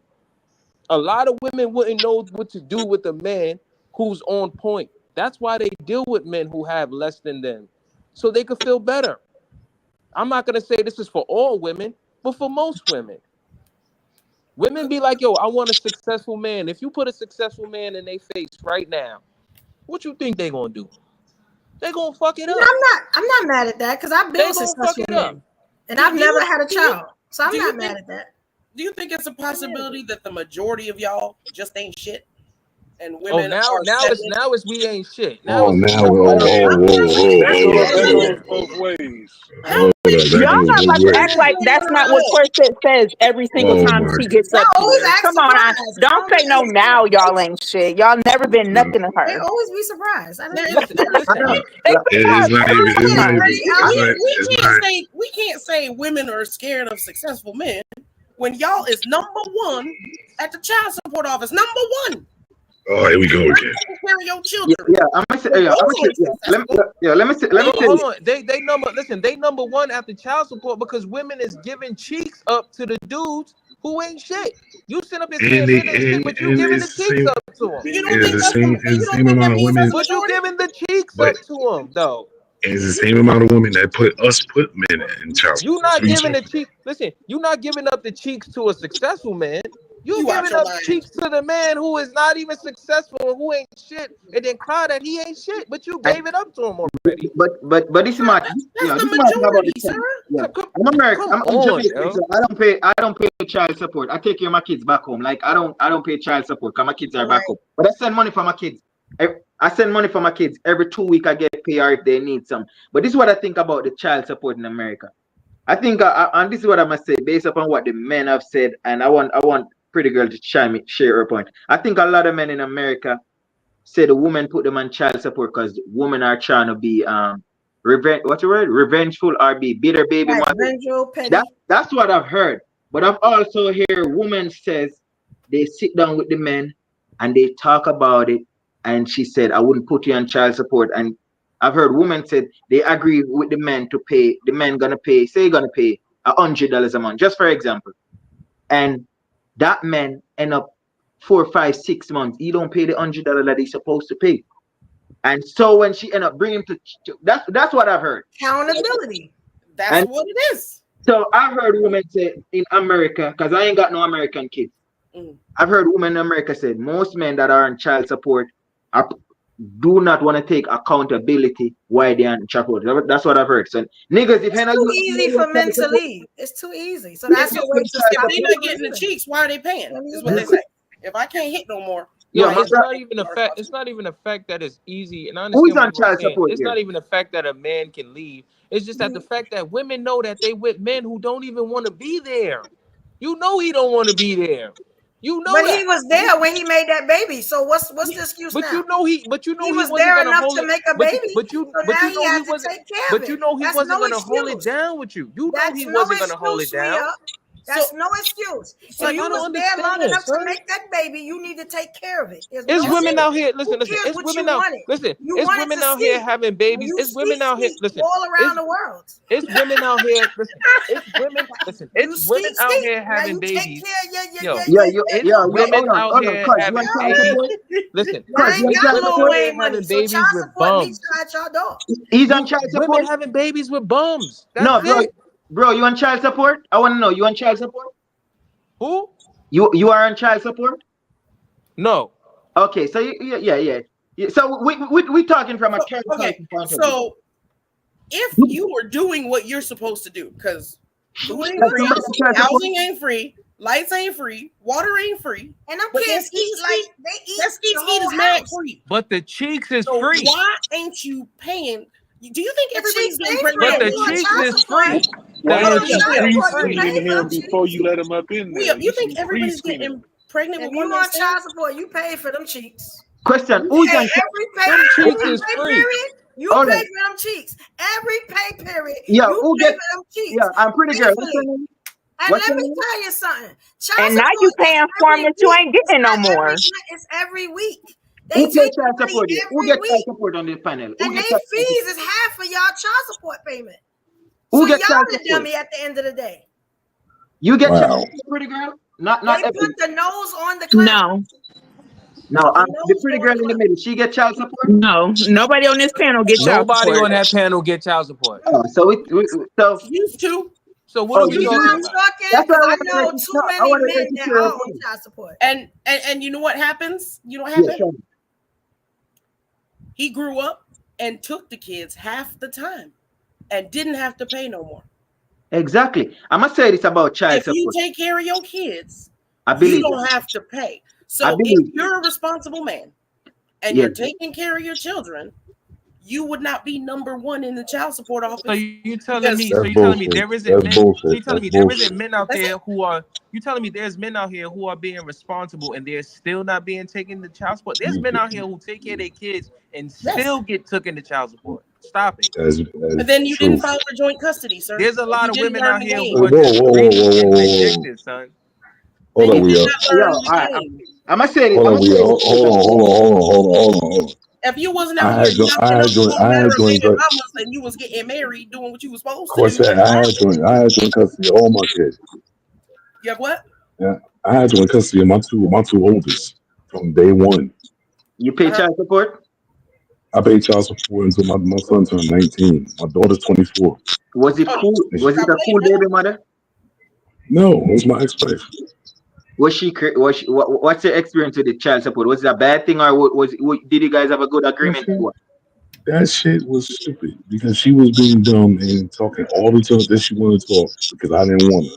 A lot of women wouldn't know what to do with a man who's on point. That's why they deal with men who have less than them. so they could feel better. I'm not gonna say this is for all women, but for most women. Women be like, yo, I want a successful man. If you put a successful man in their face right now, what you think they gonna do? They gonna fuck it up. I'm not mad at that because I've been successful men, and I've never had a child, so I'm not mad at that. Do you think it's a possibility that the majority of y'all just ain't shit? And women now it's we ain't shit. That goes both ways. Y'all not about to act like that's not what Quartet says every single time she gets up here. Come on, don't say no now. Y'all ain't shit. Y'all never been nothing to her. They always be surprised. We can't say women are scared of successful men when y'all is number one at the child support office. Number one. Oh, here we go again. Carry your children. Let me say. Hold on. They number one after child support because women is giving cheeks up to the dudes who ain't shit. You sit up and say men ain't shit, but you giving the cheeks up to them. It's the same amount of women. But you giving the cheeks up to them, though. It's the same amount of women that put men in child support. You not giving the cheeks. Listen, you not giving up the cheeks to a successful man. You giving up cheeks to the man who is not even successful and who ain't shit, and then cry that he ain't shit, but you gave it up to him already. But this is my majority, sir. Yeah. I'm American. I'm Jamaican, so I don't pay child support. I take care of my kids back home. Like I don't pay child support because my kids are back home. But I send money for my kids. I send money for my kids every 2 weeks. I get pay or if they need some. But this is what I think about the child support in America. I think, and this is what I must say, based upon what the men have said, and I want Pretty Girl to share her point. I think a lot of men in America say the woman put them on child support because women are trying to be revengeful or be bitter baby mother. That's what I've heard. But I've also heard women says they sit down with the men and they talk about it, and she said, I wouldn't put you on child support. And I've heard women said they agree with the men to pay, the men gonna pay $100 a month, just for example. And that man end up 4, 5, 6 months. He don't pay the $100 that he's supposed to pay. And so when she end up bringing him to that's what I've heard. Accountability. That's what it is. So I heard women say in America, because I ain't got no American kids. I've heard women in America say most men that are on child support do not want to take accountability why they're on child support. That's what I've heard. So niggas, if it's too easy for men to leave. It's too easy. So that's the way to stop. If they're not getting the cheeks, why are they paying? Is what they say. If I can't hit no more. It's not even a fact. It's not even a fact that it's easy. And I understand who's on child support. It's not even a fact that a man can leave. It's just that the fact that women know that they with men who don't even want to be there. You know he don't want to be there. You know, but he was there when he made that baby. So what's the excuse now? You know he was there enough to make a baby. But you know he wasn't going to hold it down with you. You know he wasn't going to hold it down. That's no excuse. So you was there long enough to make that baby. You need to take care of it. It's women out here. Listen. It's women out. Listen. It's women out here having babies. It's women out here. Listen. All around the world. It's women out here. Listen. It's women. Listen. It's women out here having babies. It's women out here having babies. Listen. Having babies with bums. He's on child support. Women having babies with bums. No, bro, you on child support? I want to know. You on child support? Who? You are on child support? No. Okay, so yeah. So we talking from a child point of view. So if you were doing what you're supposed to do, because housing ain't free, lights ain't free, water ain't free, and them kids eat like they eat. That eat is mad free. But the cheeks is so free. Why ain't you paying? Do you think everybody's getting pregnant? But the cheeks is free. Why don't you pre-screening him before you let him up in there? You think everybody's getting pregnant with one on child support? You pay for them cheeks. Question: Who's on them cheeks is free? You pay for them cheeks. Every pay period. Yeah, you pay for them cheeks. Yeah, I'm pretty good. And let me tell you something. And now you paying for them that you ain't getting no more. It's every week. Who gets child support? Who gets child support on this panel? And their fees is half of y'all child support payment. Who so gets y'all child the support? dummy at the end of the day. You get child support, pretty girl? Not they put the nose on the clown. No. Now, He the knows pretty going girl in the up. middle, she get child support. No, nobody on this panel gets child Nobody support. on that panel get child support. Oh, so Used to. So what oh, are we you See what talking I'm do? about? talking? That's why Because I I want to make know it too stop. I many want to make men it that clear are up on front. child support. And you know what happens? You know what Yeah, happened? sure. He grew up and took the kids half the time and didn't have to pay no more. Exactly. I'm gonna say this about child If you support. take care of your kids, I you believe don't that. have to pay. I So if believe. you're a responsible man and Yeah. you're taking care of your children, you would not be number one in the child support So office you telling because me? That's So you telling me bullshit. there isn't That's men? So bullshit. you telling That's me there isn't bullshit. men out That's there it. who are? You telling me there's men out here who are being responsible and they're still not being taken to child support? There's men out here who take care of their kids and yes. still get taken to child support. Stop it. That's But then you true. didn't file for joint custody, sir. There's a lot You of didn't women learn out the here game. who are Whoa, just whoa, whoa, greedy whoa, and whoa, whoa, whoa. vindictive, son. Hold Then on, you we did are. not learn the Yo, game. I'm gonna say this. Hold I'm on, gonna we say are. this. Hold on. If you wasn't out I here had joint. knocking up all I matter had of joint. baby mamas and you was getting married, doing what you was supposed to do, Course, I had joint custody of all my kids. you have what? Yeah, I had joint custody of my two oldest from day one. You pay child support? I paid child support until my son turned 19. My daughter's 24. Was it Oh, cool? you Was it got a paid cool now? baby mother? No, it was my ex-wife. Was she? What's your experience with the child support? Was it a bad thing, or did you guys have a good agreement? That shit was stupid because she was being dumb and talking all the time that she wanted to talk because I didn't want her.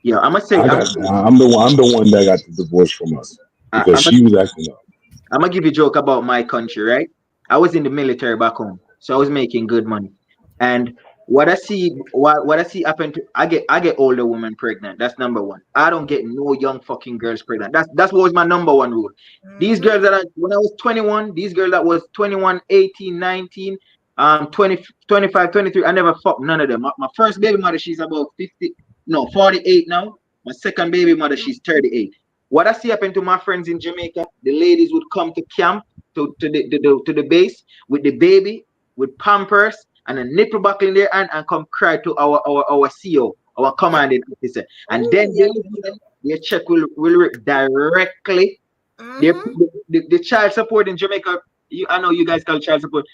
Yeah, I'm gonna say. I'm the one that got the divorce from us because she was acting up. I'm gonna give you a joke about my country, right? I was in the military back home, so I was making good money. And what I see happen to I get older women pregnant. That's number one. I don't get no young fucking girls pregnant. That's what was my number one rule. These girls when I was 21, these girls that was 21, 18, 19, 20, 25, 23, I never fucked none of them. My first baby mother, she's about 48 now. My second baby mother, she's 38. What I see happen to my friends in Jamaica, the ladies would come to camp to the base with the baby, with Pampers and a nipple buckle in their hand and come cry to our CO, our commanding officer. And then their check will directly. The child support in Jamaica, I know you guys call child support.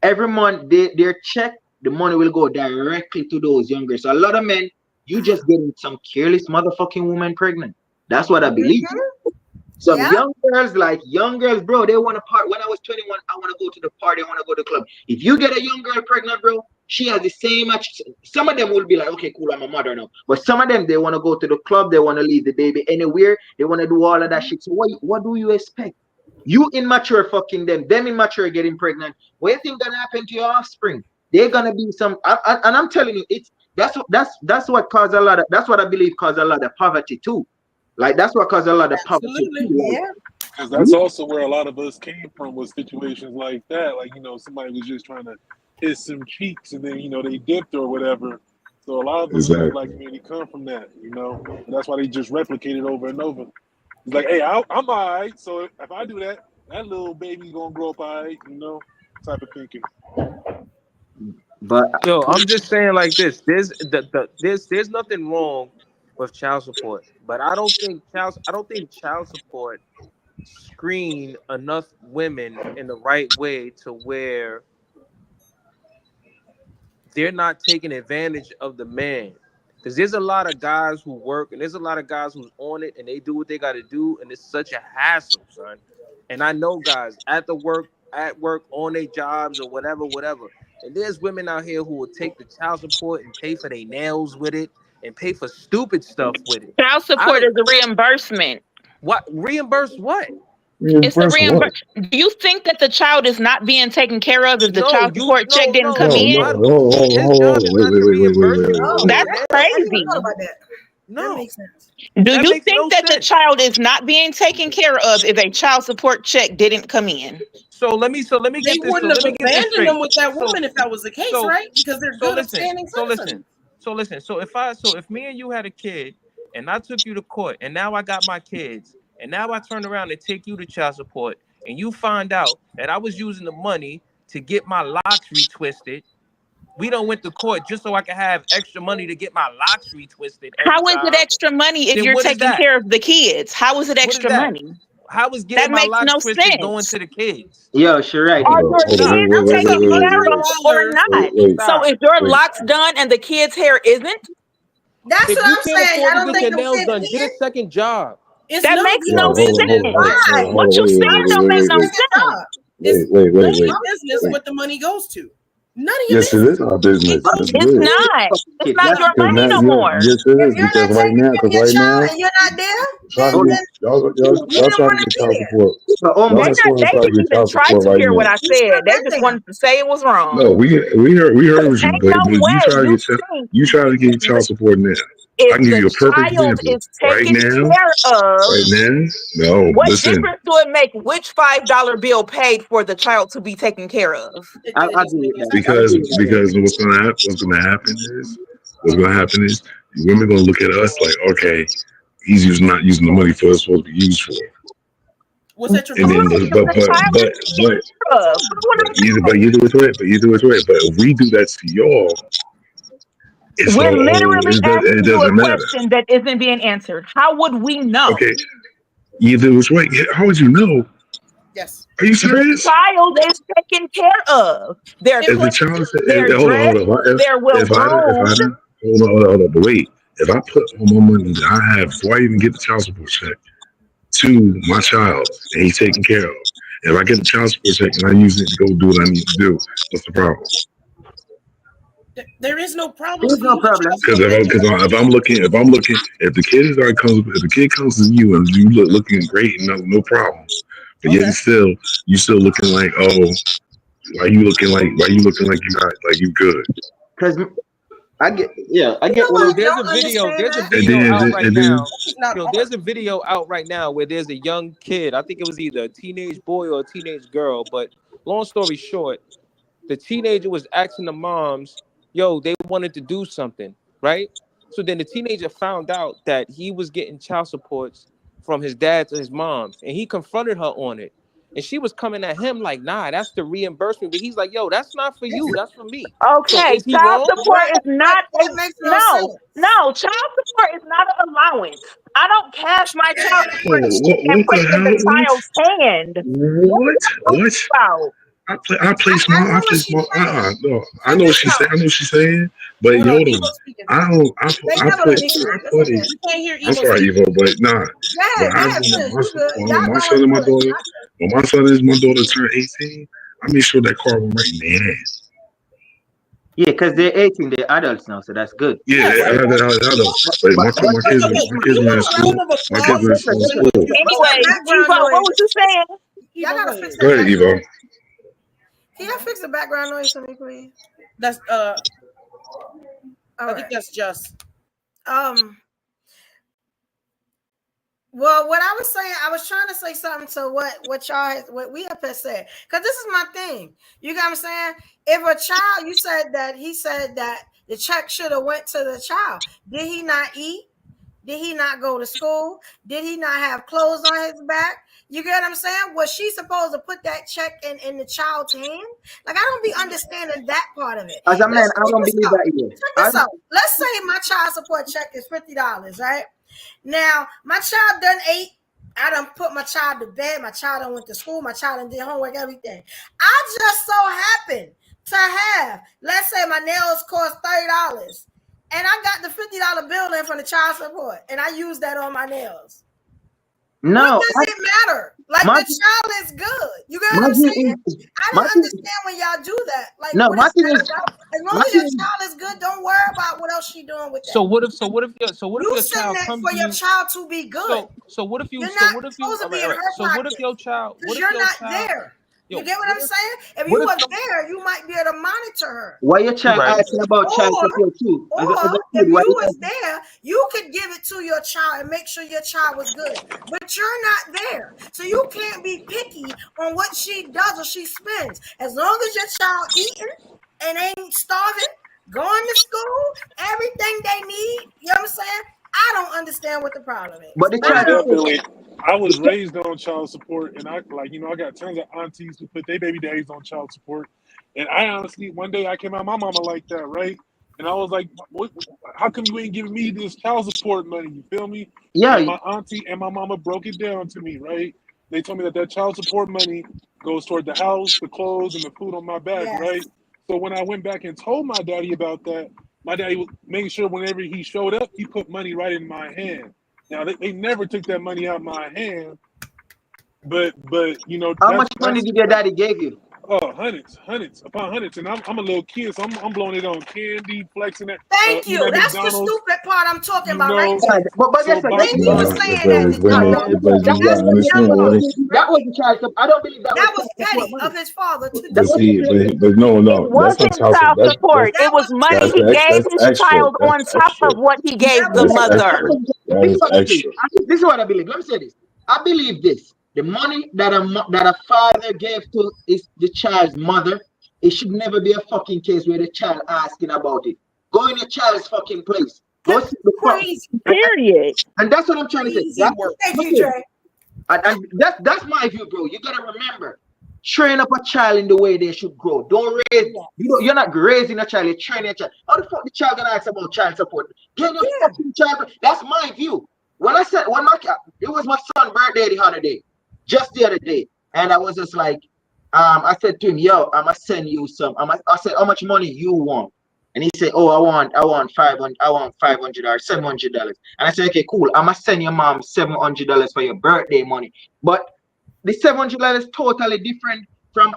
Every month their check, the money will go directly to those young girls. So a lot of men, you just getting some careless motherfucking woman pregnant. That's what I believe. Some young girls, bro, they want to part. When I was 21, I want to go to the party, I want to go to the club. If you get a young girl pregnant, bro, she has the same much. Some of them will be like, okay, cool, I'm a mother now. But some of them, they want to go to the club, they want to leave the baby anywhere, they want to do all of that shit. So what do you expect? You immature fucking them immature getting pregnant. What do you think gonna happen to your offspring? They're gonna be some, and I'm telling you, that's what caused a lot of. That's what I believe caused a lot of poverty too. Like that's what caused a lot of poverty. Absolutely. Because that's also where a lot of us came from, was situations like that. Like, somebody was just trying to hit some cheeks and then, they dipped or whatever. So a lot of us in the black community come from that, And that's why they just replicate it over and over. It's like, hey, I'm all right. So if I do that, that little baby's going to grow up all right, type of thinking. But Yo, I'm just saying like this. There's nothing wrong with child support, but I don't think child support screen enough women in the right way to where they're not taking advantage of the man. Because there's a lot of guys who work and there's a lot of guys who's on it and they do what they got to do, and it's such a hassle, son. And I know guys at work on their jobs or whatever. And there's women out here who will take the child support and pay for their nails with it and pay for stupid stuff with it. Child support is a reimbursement. What? Reimburse what? It's a reimbursement. Do you think that the child is not being taken care of if the child support check didn't come in? His job is not to reimburse you. That's crazy. No. That makes sense. Do you think that the child is not being taken care of if a child support check didn't come in? So let me get they this. wouldn't have abandoned them with that So- woman if that was the case, right? Because they're good upstanding citizens. So listen. So if me and you had a kid and I took you to court and now I got my kids and now I turn around and take you to child support and you find out that I was using the money to get my locks retwisted. We don't went to court just so I can have extra money to get my locks retwisted. How is it extra money if you're taking care of the kids? How is it extra money? how is That getting my makes locks no twisted going sense. to the kids? Yo, she right. Are Hold your on, kids wait, That's taken care of or not? So Stop. if your locks done and the kid's hair isn't, That's If what you I'm can't saying. afford Y'all to don't get think your them nails kids done, get a need? second job. It's that none of makes your Yo, no hold on, business. hold on, hold on, sense. hold on, What hold on, you saying don't make no Second sense. job. It's wait, none of your wait. business what the money goes to. None of your Yes, it business. is our business. It goes Yes, it It's is. not. It's not That's your Because money now, no more. yes, it If is. you're not Because taking care of your right now, child and you're not there, y'all, then you y'all didn't trying want to to get be child there. support. but They Y'all almost not not. supposed They to try to didn't get even child try support to right hear what now. I You should said. have They been just there. wanted to say it was wrong. No, we heard you, Ain't no but you way try to you get think you try to get child support now. I if can give the you a perfect child example. is taken care of. Right now, no. What Listen, difference do it make which $5 bill paid for the child to be taken care of? I It doesn't agree make with any that. sense. I agree with that. because what's gonna happen is women gonna look at us like, okay, he's not using the money for what it's supposed to be used for. Was that your And then, business? Right, if the child is taken care of. How would I know? either which way, But if we do that to y'all, it's We're all literally it asking you a doesn't matter. question that isn't being answered. How would we know? Okay, either which way. How would you know? Yes. Are you The serious? child is taken care of. They're If If the clean, child said, they're hold on, dressed, they're well if I groomed. done, hold on, but wait, if I put all my money that I have before I even get the child support check to my child and he's taken care of, if I get the child support check and I use it to go do what I need to do, what's the problem? there is no problem There's if you no use your child problem. Because support money. if the kid comes to you and you looking great, no problem, but yet Okay. you still looking like, oh, why you looking like you good, Because I You get know what why Yo, I'm I there's a don't video. understand There's a that? and video out right then now. It's not Yo, hard. there's a video out right now where there's a young kid. I think it was either a teenage boy or a teenage girl. But long story short, the teenager was asking the moms, yo, they wanted to do something, right? So then the teenager found out that he was getting child supports from his dad to his mom's, and he confronted her on it. And she was coming at him like, nah, that's the reimbursement. But he's like, yo, that's not for you, that's for me. So Okay, is he child wrong? support is But not that a makes no no, sense. no. Child support is not an allowance. I don't cash my child support and what put the it in the hell? child's hand. What are you What? talking about? I play I small. I know what play she's small. saying. No, I Check know what this she's saying. out. I know what she's saying. But Hold on, hold on. Evo's speaking. I don't. They I never put. let me I finish. It's put it. okay. We can't hear I'm Evo sorry, speak. Evo, but nah. Go When ahead, I finish. You good. when Y'all my going son and my through it. daughter, when my daughter turned 18, I made sure that car went right in their hands. yeah, because they're 18, they're adults now, so that's good. Yeah, Yes. I know. But Okay, okay. my kids You were in want a school. round of My applause kids were in for school. what you What's that Anyways, background Evo, what noise? was you saying? Y'all Evo, go gotta ahead. fix Go that ahead, background. Evo. Can y'all fix the background noise for me, please? That's All I think right. that's just Well, what I was saying, I was trying to say something to what we have said, because this is my thing. You got what I'm saying? If a child, he said that the check should have went to the child. Did he not eat? Did he not go to school? Did he not have clothes on his back? You get what I'm saying? Was she supposed to put that check in the child's hand? Like, I don't be understanding that part of it. As a man, Let's I check don't this believe out. that either. Check this out. Let's say my child support check is $50, right? Now, my child done ate. I done put my child to bed. My child done went to school. My child done did homework, everything. I just so happen to have, let's say my nails cost $30. And I got the $50 bill in from the child support. And I use that on my nails. No, What does it matter? Like, my the child is good. You get my what I'm thing saying? is I my don't thing, understand when y'all do that. Like, no, what my is thing that is about? As long my as thing your is, child is good, don't worry about what else she doing with So that. what if You your send child that comes for to your you? child to be good. So what if you You're not supposed to all be right, in her So pocket because you're not there. You yo, get what I'm saying? If what you if was some there, you might be able to monitor her. why your you child right? asking about child Or, support too? As a if kid, why you you was asking? there, you could give it to your child and make sure your child was good. But you're not there. So you can't be picky on what she does or she spends. As long as your child eating and ain't starving, going to school, everything they need, you know what I'm saying? I don't understand what the problem But is. the Most I child don't. support, definitely. I the was child, raised on child support, and I got tons of aunties who put their baby daddies on child support. And I honestly, one day I came out my mama like that, right? And I was like, how come you ain't giving me this child support money? You feel me? yeah, And my auntie and my mama broke it down to me, right? they told me that child support money goes toward the house, the clothes, and the food on my back, Yes. right? So when I went back and told my daddy about that, my daddy was making sure whenever he showed up, he put money right in my hand. Now they never took that money out of my hand, but you know, How much money did your daddy give you? Oh, hundreds upon hundreds, and I'm a little kid, so I'm blowing it on candy, flexing it. Thank you. That's the stupid part I'm talking about right there. But guess what? When you were saying that, that was the child support. I don't believe that was petty of his father to do. But no, It wasn't child support. It was money he gave his child on top of what he gave the mother. This is what I believe. Let me say this. I believe this. The money that a father gave to the child's mother, it should never be a fucking case where the child asking about it. Go in your child's fucking place. Go see the crazy. Period. And that's what I'm trying to say. Thank you, Jay. And that's my view, bro. You gotta remember, train up a child in the way they should grow. Don't raise. You're not raising a child. You're training a child. How the fuck the child gonna ask about child support? Get your fucking child. That's my view. When I said it was my son's birthday the other day. Just the other day, and I was just like, I said to him, "Yo, I'ma send you some." I said, "How much money you want?" And he said, "Oh, I want $500 or $700." And I said, "Okay, cool. I'ma send your mom $700 for your birthday money." But the $700 is totally different from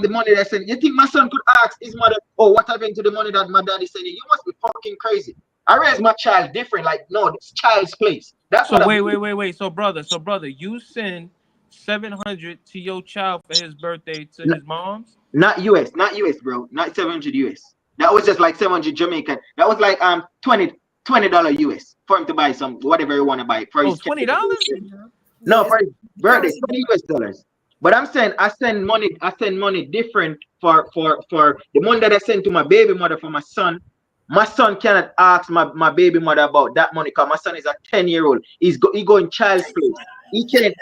the money that I sent. You think my son could ask his mother, "Oh, what happened to the money that my daddy sent you?" You must be fucking crazy. I raised my child different. Like, no, it's child's place. That's so wait. So brother, you send $700 to your child for his birthday to his mom's? Not US, bro. Not $700 US. That was just like $700 Jamaican. That was like $20 US for him to buy some whatever you want to buy for his $20? No, for his birthday, $20 US. But I'm saying I send money different for the money that I send to my baby mother for my son. My son cannot ask my baby mother about that money because my son is a 10-year-old. He going child's place. He can't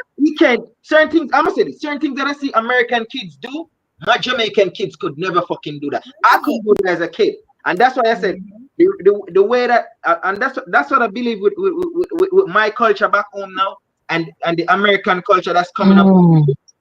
certain things. I'm gonna say this. Certain things that I see American kids do, my Jamaican kids could never fucking do that. I couldn't do that as a kid, and that's why I said the way that and that's what I believe with my culture back home now, and the American culture that's coming up.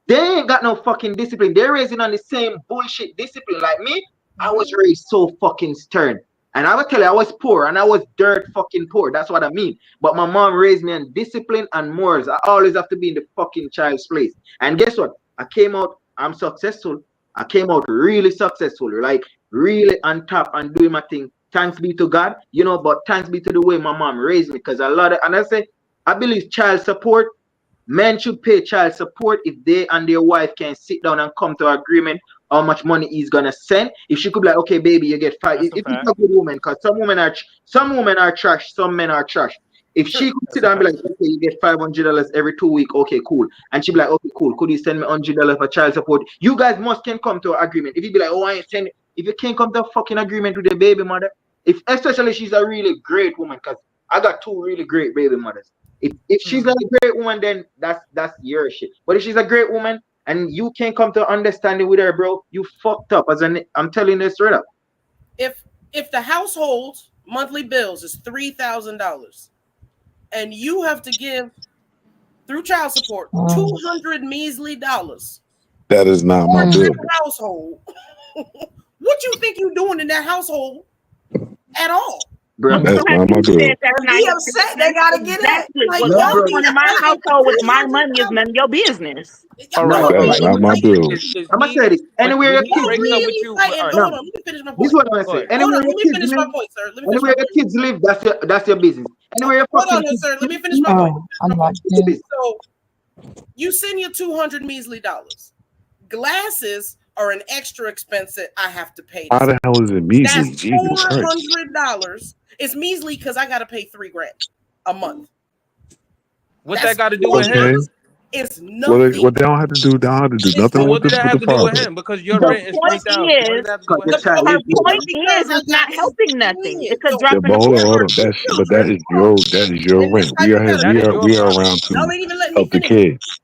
They ain't got no fucking discipline. They're raising on the same bullshit discipline. Like me, I was raised so fucking stern. And I will tell you, I was poor and I was dirt fucking poor. That's what I mean. But my mom raised me on discipline and morals. I always have to be in the fucking child's place. And guess what? I came out, I'm successful. I came out really successful, like really on top and doing my thing. Thanks be to God, but thanks be to the way my mom raised me. Because I believe child support, men should pay child support if they and their wife can sit down and come to an agreement how much money he's gonna send. If she could be like, okay, baby, you get $5. If it's a good woman, because some women are trash, some men are trash. If she could sit down and be like, okay, you get $500 every 2 weeks, okay, cool. And she'd be like, okay, cool. Could you send me $100 for child support? You guys can come to an agreement. If you be like, oh, I ain't sending. If you can't come to a fucking agreement with your baby mother, especially she's a really great woman, because I got 2 really great baby mothers. If she's not a great woman, then that's your shit. But if she's a great woman and you can't come to understanding with her, bro, you fucked up. I'm telling you straight up. If the household monthly bills is $3,000 and you have to give through child support $200 measly dollars, that is not my bill. Household, what you think you're doing in that household at all? Bro, that's not my bill. He upset. They gotta get it. Like, what's going on in my household with my money is none of your business. All right, that's not my bill. I'm gonna say this. Anywhere your kids live, Hold on, let me finish my point. This is what I'm gonna say. Anywhere your kids live, that's your business. Anywhere your hold on, sir. Let me finish my point. So you send your $200 measly dollars. Glasses are an extra expense that I have to pay. How the hell is it measly? That's $400. It's measly because I got to pay $3,000 a month. What that got to do with him? It's nothing. What they don't have to do, nothing. What did that have to do with him? Because your rent is $3,000. The point is, it's not helping nothing. It's a drop in the hold on. But that is your rent. We are around to help the kids.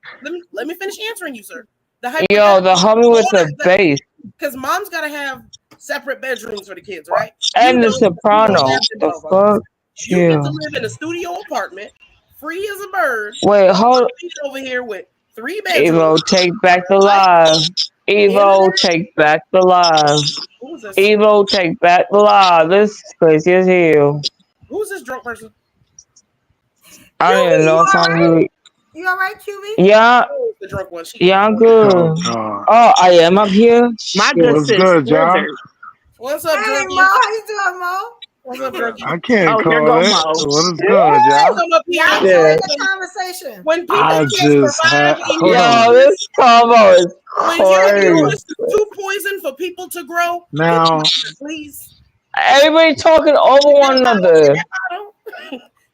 Let me finish answering you, sir. The homie with the bass. Because mom's got to have separate bedrooms for the kids, right? And the soprano. The fuck? You get to live in a studio apartment, free as a bird. Wait, hold. Over here with 3 bedrooms. Evo, take back the live. Evo, take back the live. Who's this? Evo, take back the live. This is crazy as hell. Who's this drunk person? I don't even know if I'm good. You all right, QB? Yeah, The drunk one. yeah, I'm good. God. Oh, I am up here. My Shit. good What's sis, good, y'all? Blizzard. What's up, Hey, drunkie? Mo, how you doing, Mo? What's up, drunkie? I can't Oh, there call go it. Mo. What is good, y'all? Come up here. Y'all Yeah. join the conversation. When people I can't just survive had. in Hold your on. Yo, this combo is when your crazy. uterus is too poison for people to grow, Now, please. Everybody talking over one another.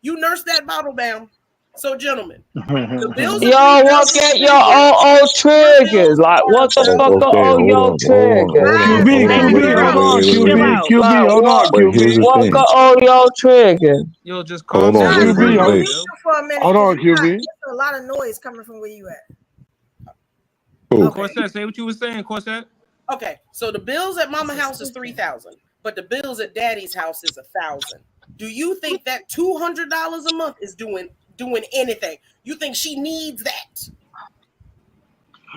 You nurse that bottle down. So, gentlemen, the bills hold are Y'all want to get your old triggers. Like, what the $3,000. fuck are all your triggers? QB, Hey, QB, bro. hold on, Chill QB, out. QB, Like, hold on, what? QB, What got all your triggers? Yo, just calm Guys, down. we're QB, gonna hold, mute you for a minute. hold on, 'cause you got- QB. there's a lot of noise coming from where you at. Cool. Okay. Corset, say what you were saying, Corset. Okay, so the bills at mama house is $3,000, but the bills at daddy's house is $1,000. Do you think that $200 a month is doing anything? You think she needs that?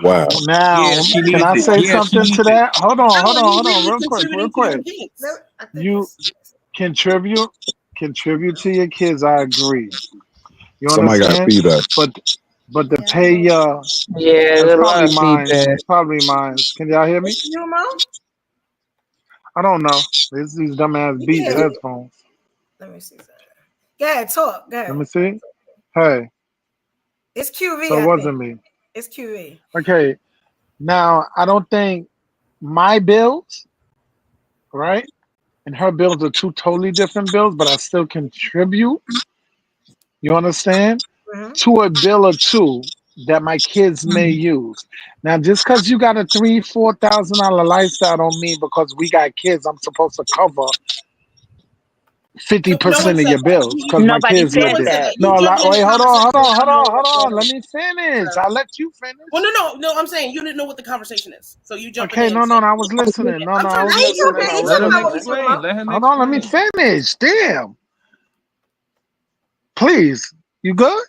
Wow. Now, Yeah, she can needs I it. say Yeah, she something needs to it. that? Hold on, No, hold on, he hold on, really real quick, real contributing to quick. them kids. No, I think You contribute to your kids. I agree. You Somebody got understand? feedback. But to yeah, I pay know. Yeah, it's there's a lot probably of mine. feedback. It's probably mine. Can y'all hear me? It's you, Mo? I don't know. It's these dumbass You Beats can. headphones. Let me see. Go ahead, talk. Go Let ahead. me see. Hey, It's QV, so it I wasn't think. me. It's QV. Okay. Now I don't think my bills, right, and her bills are two totally different bills, but I still contribute. You understand? Mm-hmm. To a bill or two that my kids may use. Now, just because you got a $3,000-$4,000 lifestyle don't mean because we got kids, I'm supposed to cover No one 50% of said your that. bills because my Nobody kids No live said one there. said that. that. No, You jumped in the wait, hold conversation on, without knowing what the hold on. hell Let is. me finish. I'll let you finish. Well, no. I'm saying you didn't know what the conversation is, so you jumping Okay, in. no, Saying, I was listening. No, I'm I trying to was Now, tell it's you. listening. okay. I You was Let talk him about what listening. you talking explain. about. Let him Hold on, let me explain. finish. Damn. Please. You good?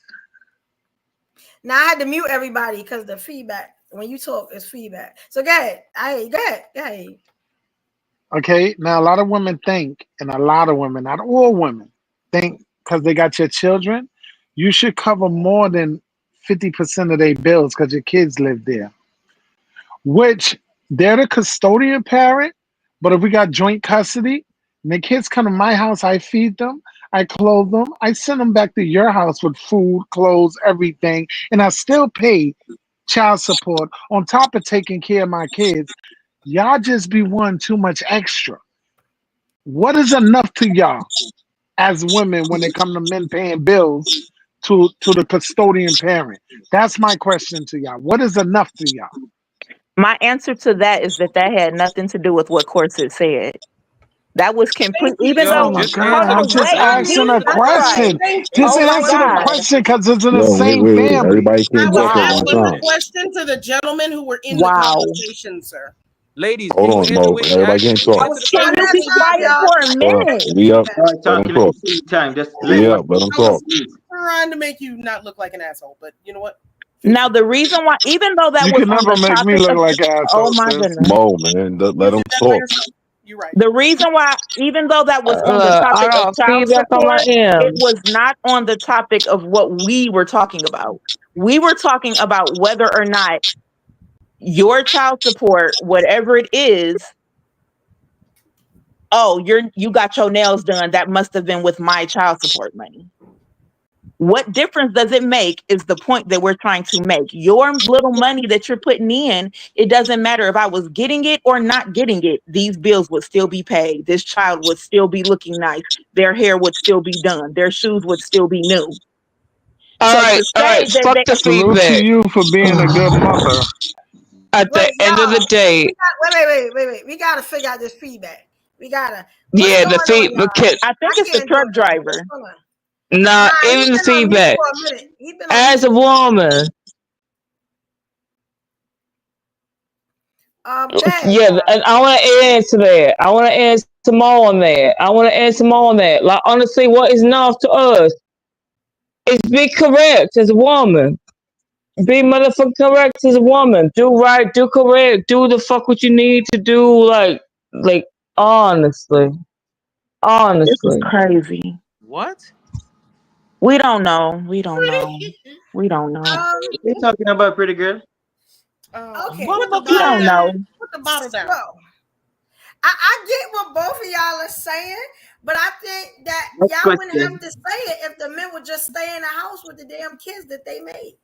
Now, I had to mute everybody because the feedback, when you talk, is feedback. So go ahead. Go ahead. Okay, now a lot of women think, and a lot of women, not all women, think because they got your children, you should cover more than 50% of their bills because your kids live there. Which they're the custodian parent, but if we got joint custody and the kids come to my house, I feed them, I clothe them, I send them back to your house with food, clothes, everything, and I still pay child support on top of taking care of my kids. Y'all just be wanting too much extra. What is enough to y'all as women when it come to men paying bills to the custodian parent? That's my question to y'all. What is enough to y'all? My answer to that is that had nothing to do with what Corset said. That was complete. Thank you, Even Oh though, Joe. my Just God, hold answer the I'm on, just wait, question. asking a Jesus Christ! question. Thank Just Oh you, my answer the God! question because it's in the Yo, same wait. family. Everybody I can't was talk at Let one him asking the time. finish. question to the gentlemen who were in the Wow! conversation, sir. Ladies, Hold can you on, answer Mo. what he Everybody asked? can't Can you talk. One answer the Can at you question? a be time, quiet y'all. for a minute? Be up. Start Let them talking at talk. the same time. Just let Be one up. Let them I was talk. speak. trying to make you not look like an asshole, but you know what? Fix Now, it. the reason why, even though that You was can on never the make me topic look of, like an oh asshole, my sis. goodness. Mo, man. You Let them did that by talk. yourself. You're right. The reason why, even though that was on the I topic of got child feedback on my support, it end. was not on the topic of what we were talking about. We were talking about whether or not your child support, whatever it is, oh, you got your nails done. That must have been with my child support money. What difference does it make is the point that we're trying to make. Your little money that you're putting in, it doesn't matter if I was getting it or not getting it. These bills would still be paid. This child would still be looking nice. Their hair would still be done. Their shoes would still be new. All So right, to all say right. that Fuck they, the Salute to feedback. you for being a good mother. At the Wait, end of the y'all. day, Wait. We gotta figure out this feedback. What's yeah, going the on, y'all? feedback. I think I it's the can't do truck it. driver. Hold on. Nah, Nah, he's even the been on mute feedback. for a minute. He's been on As mute. a woman, Go ahead, yeah, and I want to answer that. I want to answer more on that. Like, honestly, what is enough to us is be correct as a woman. Be motherfucking correct as a woman. Do right, do correct, do the fuck what you need to do. Like honestly. This is Honestly. crazy. What? We don't know. We don't know. We don't know. We're talking about pretty girl. Okay. Put the We bottle don't down. know. Put the bottle down. So, I get what both of y'all are saying, but I think that Next y'all wouldn't question. have to say it if the men would just stay in the house with the damn kids that they made.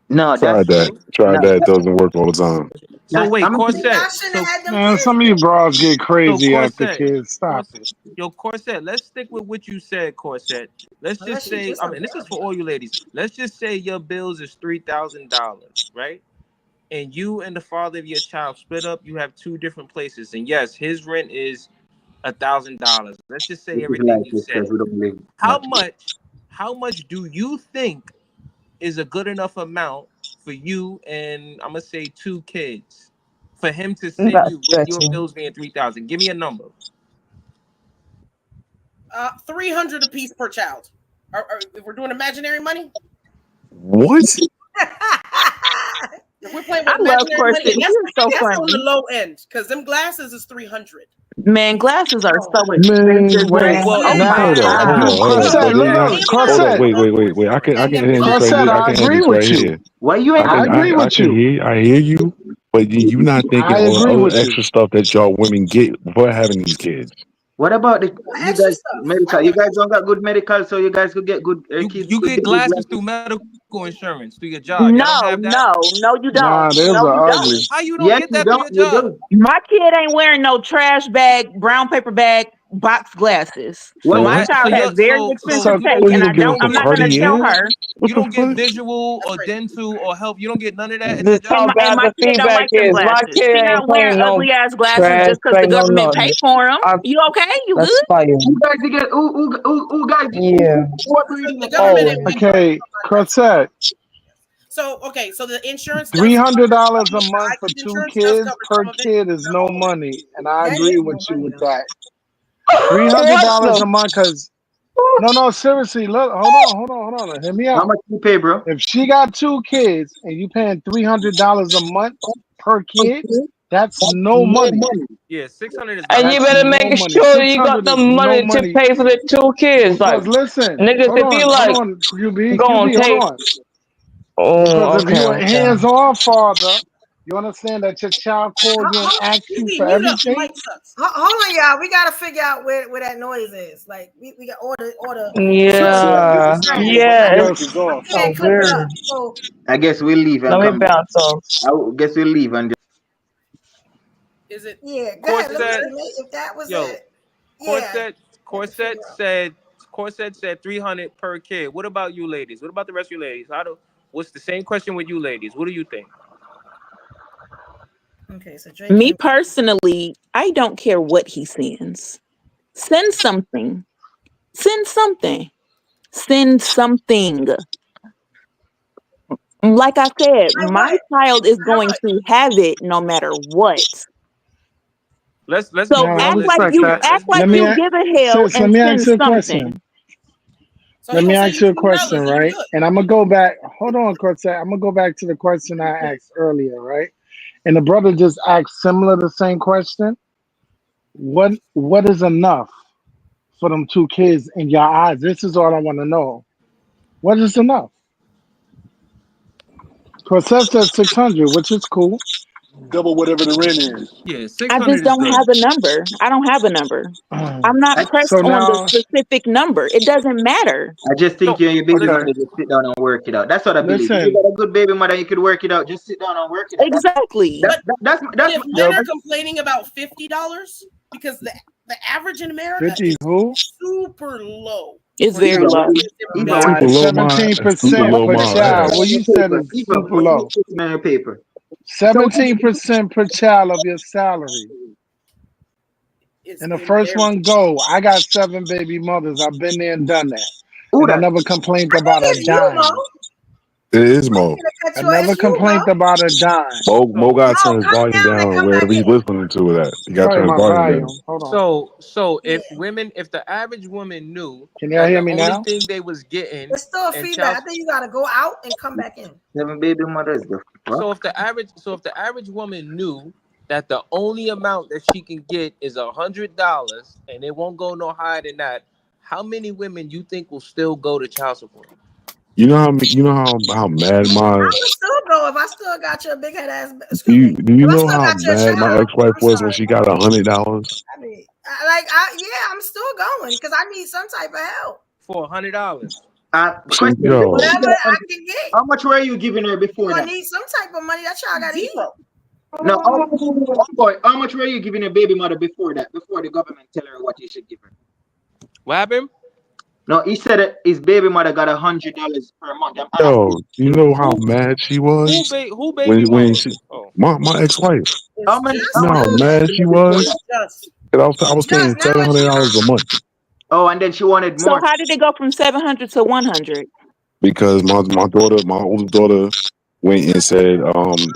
No, Tried that's that. Tried no. that. It doesn't work all the time. So wait, I'm Y'all Corset. shouldn't So have had them Man, kids. some of you bras get so crazy after Corset. kids. Stop it. Yo, Corset, let's stick with what you said, Corset. Let's just Unless you say, just I mean, this is for all you ladies. Let's just say your bills is $3,000, right? And you and the father of your child split up. You have two different places, and yes, his rent is $1,000. Let's just say this is everything like you this said. because we don't live How much. much? How much do you think is a good enough amount for you and I'm gonna say 2 kids for him to send That's you with your stretching. bills being 3,000? Give me a number. 300 a piece per child. If we're doing imaginary money, What? if we're playing I with love imaginary money, Corset. He is so that's on the funny. low end because them glasses is 300. Man, glasses are so Man, expensive, wait. man. Well, Oh okay, my Hold up, hold God. up, hold up. Corset, But then look, hold up, Corset. wait. I can And them end this Corset, right here. I I can end agree this right with you. here. Why you ain't I agree I with can you. hear you, but you not thinking I all the agree other with you. extra stuff that y'all women get for having these kids. What about the What you extra guys stuff? medical? You guys don't got good medical, so you guys could get good kids you could get get good glasses through glasses. medical insurance through your job. Y'all don't No, have that? no, you Nah, don't. those No, you are don't. ugly. How you don't Yes, get you that through don't. your You job? do. My kid ain't wearing no trash bag, brown paper bag, box glasses. What? So My What? that so child has you're very so expensive So you taste, don't What and you get I gonna give don't. them for I'm not gonna tell Cartier? her. What you the don't get fuck? visual That's or crazy. dental or health. You don't get none of that at your Just job. talk And about my the kid don't feedback like them is my glasses. kid She ain't not wearing clean no ugly ass glasses trash just because the thing or government pay nothing. for them. You okay? You That's good? fire. Who guys to get who guys Yeah. who are breeding The the government child? ain't Oh. paying for Okay, my glasses. Corset. So the insurance does cover $300 some a of it. The month eye for kid 2 insurance does kids cover per some of it. kid is Not no all of it. money, and I That agree is with no you money with though. that. $300 What a month, because no, seriously, look, hold on, hear me How out. much you pay, bro? If she got 2 kids and you paying $300 a month per kid, that's no money. Yeah, 600 is And not you That's much. better no make money. sure you got 600 the is no money to money. pay for the 2 kids. Like Because listen, niggas, if you hold like on, gonna QB, hold take. on. Because Oh, if okay, you a okay. hands-on father, you understand that your child calls you and Hold, asks you QB, for mute up. Your everything. mic sucks. hold on, y'all. We gotta figure out where that noise is. Like we got order. Yeah, this Yeah, is Right. yeah. mic It's is off. I can't so clip it weird. up. So I guess we'll leave and Let me come back. bounce off. I guess we'll leave and Is it? yeah, go ahead. Let me Corset, see if that was yo, it. Yeah. Corset, Had to figure out. Corset said 300 per kid. What about you ladies? What about the rest of you ladies? What's the same question with you ladies? What do you think? Okay, so Drake Me came. personally, I don't care what he sends. Send something. Send something. Send something. Like I said, Like my what? child is How going much? to have it no matter what. Let's be So Now I act realistic respect you that. here. Let's act be like Let me, you real. give a hell sis, let and me ask send you a question. something. So Let he me gonna send ask you you a $200 question, and you right? good. And I'm gonna go back. Hold on, Cortez. I'm gonna go back to the question I asked earlier, right? And the brother just asked similar the same question. What is enough for them 2 kids in your eyes? This is all I want to know. What is enough? Cortez says 600, which is cool. Double whatever the rent is. Yeah, I just 600 is don't good. have a number. I don't have a number. I'm not pressed So on the now, specific number. It doesn't matter. I just think No, you and your baby okay, mother just sit down and work it out. That's what I believe. If you listen, got a good baby mother, you could work it out. Just sit down and work it out. Exactly. That's If men yo, are complaining about $50, because the average in America 50 is who? super low It's for very even low. kids in even Super Nah, America. it's low my super even 17% low when per you my put child. on ass. What your you said paper, is even super when you low. put on your paper, don't 17% per child of your salary. It's And the in first very one go. I got 7 baby mothers. I've been there and done that. who And I that? never complained I think about a it's you, dime. Mo. It is Mo. Another complaint about a dime. Mo got to turn his come volume down and down come wherever back he's in. listening to it at. You got to Sorry, turn his my volume down. volume. Hold on. So if the average woman knew Can y'all that hear the me only now? thing they was getting There's still in feedback. I child, think you gotta go out and come back in. 7 baby mothers. so if the average woman knew that the only amount that she can get is $100 and it won't go no higher than that, how many women you think will still go to child support? You know how mad my I would still go if I still got your big head ass. do you If I know still how got your mad my child, ex-wife I'm was sorry. when she got $100? I mean, I'm still going because I need some type of help. For $100. Question. Whatever I can get. How much were you giving her before You're that? gonna need some type of money. That child gotta eat. No, boy, how much were you giving a baby mother before that? Before the government tell her what you should give her? What happened? No, he said that his baby mother got $100 per month. Yo, you know how mad she was Who baby when mama? she my ex-wife. How many? You know how mad she was? And I was paying $700 a month. Oh, and then she wanted more. So how did it go from 700 to 100? Because my older daughter went and said,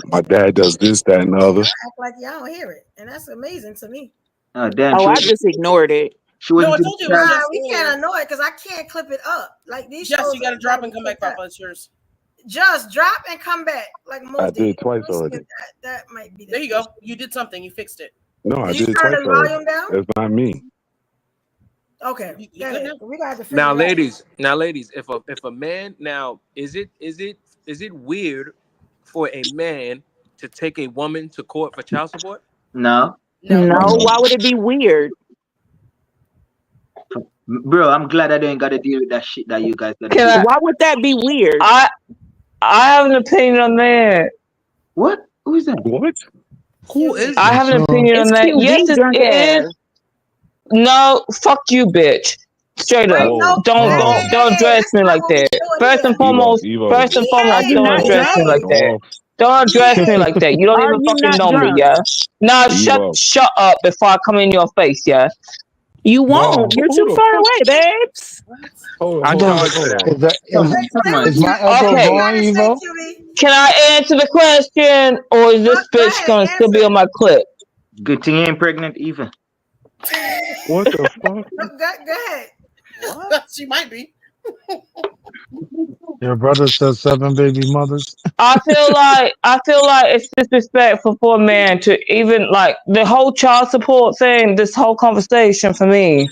my dad does this, that, and the other. Act like y'all don't hear it, and that's amazing to me. Damn. Oh, I just ignored it. She was. No, I told you. We can't annoy it because I can't clip it up. Like these shows. Yes, you gotta drop and come back, Papa. It's yours. Just drop and come back. Like most I did twice already. That might be. There you go. You did something. You fixed it. No, I did did turn twice the already. volume down? That's not me. Okay. We got to Now, ladies, if a man now is it weird for a man to take a woman to court for child support? No. Why would it be weird? Bro, I'm glad I don't got to deal with that shit that you guys got to deal with. Why would that be weird? I have an opinion on that. What? Who is that? What? Who is? I have an opinion on that. Yes, it is. No, fuck you, bitch. Straight up. Don't address me like that. First and foremost, don't address me like that. Don't address me like that. You don't even fucking know me, yeah? Nah, shut up before I come in your face, yeah? You won't. You're too far away, babes. Is my echo going, Evo? Can I answer the question, or is this bitch gonna still be on my clip? Good thing you ain't pregnant, Eva. What the fuck? Go ahead. What? She might be. Your brother says 7 baby mothers. I feel like it's disrespectful for a man to even like the whole child support thing. This whole conversation for me,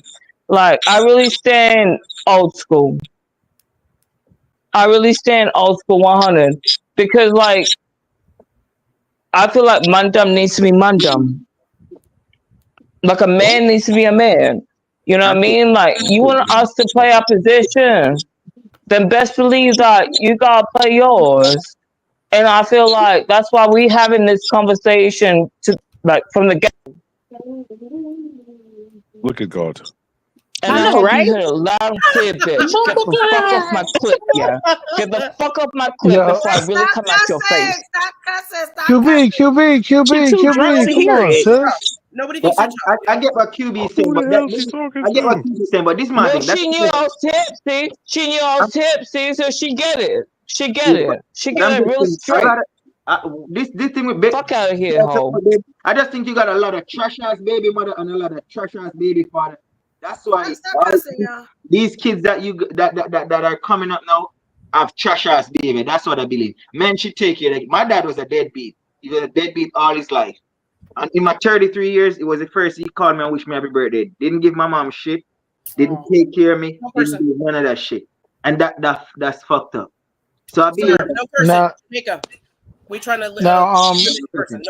like I really stand old school. I really stand old school 100 because like I feel like mandem needs to be mandem. Like a man needs to be a man. You know what I mean? Like you want us to play our position, then best believe that you gotta play yours. And I feel like that's why we having this conversation to like from the get. Look at God. And I know, right? You heard a loud and clear, bitch. Get the fuck off my clip, yeah. Get the fuck off my clip before I really come at your face. QB, come on, sis. Nobody thinks I get what QB is saying, but I get what QB is saying, but this man thing. She knew I was tipsy. She knew I was tipsy, so she get it. She get it real straight. This thing with fuck out of here, ho. I just think you got a lot of trash ass baby mother and a lot of trash ass baby father. That's why these kids that are coming up now have trash ass baby. That's what I believe. Men should take care. Like my dad was a deadbeat. He was a deadbeat all his life. And in my 33 years, it was the first he called me and wished me happy birthday. Didn't give my mom shit. Didn't take care of me. Didn't do none of that shit. And that's fucked up. So I believe no person. Makeup. We trying to now no person.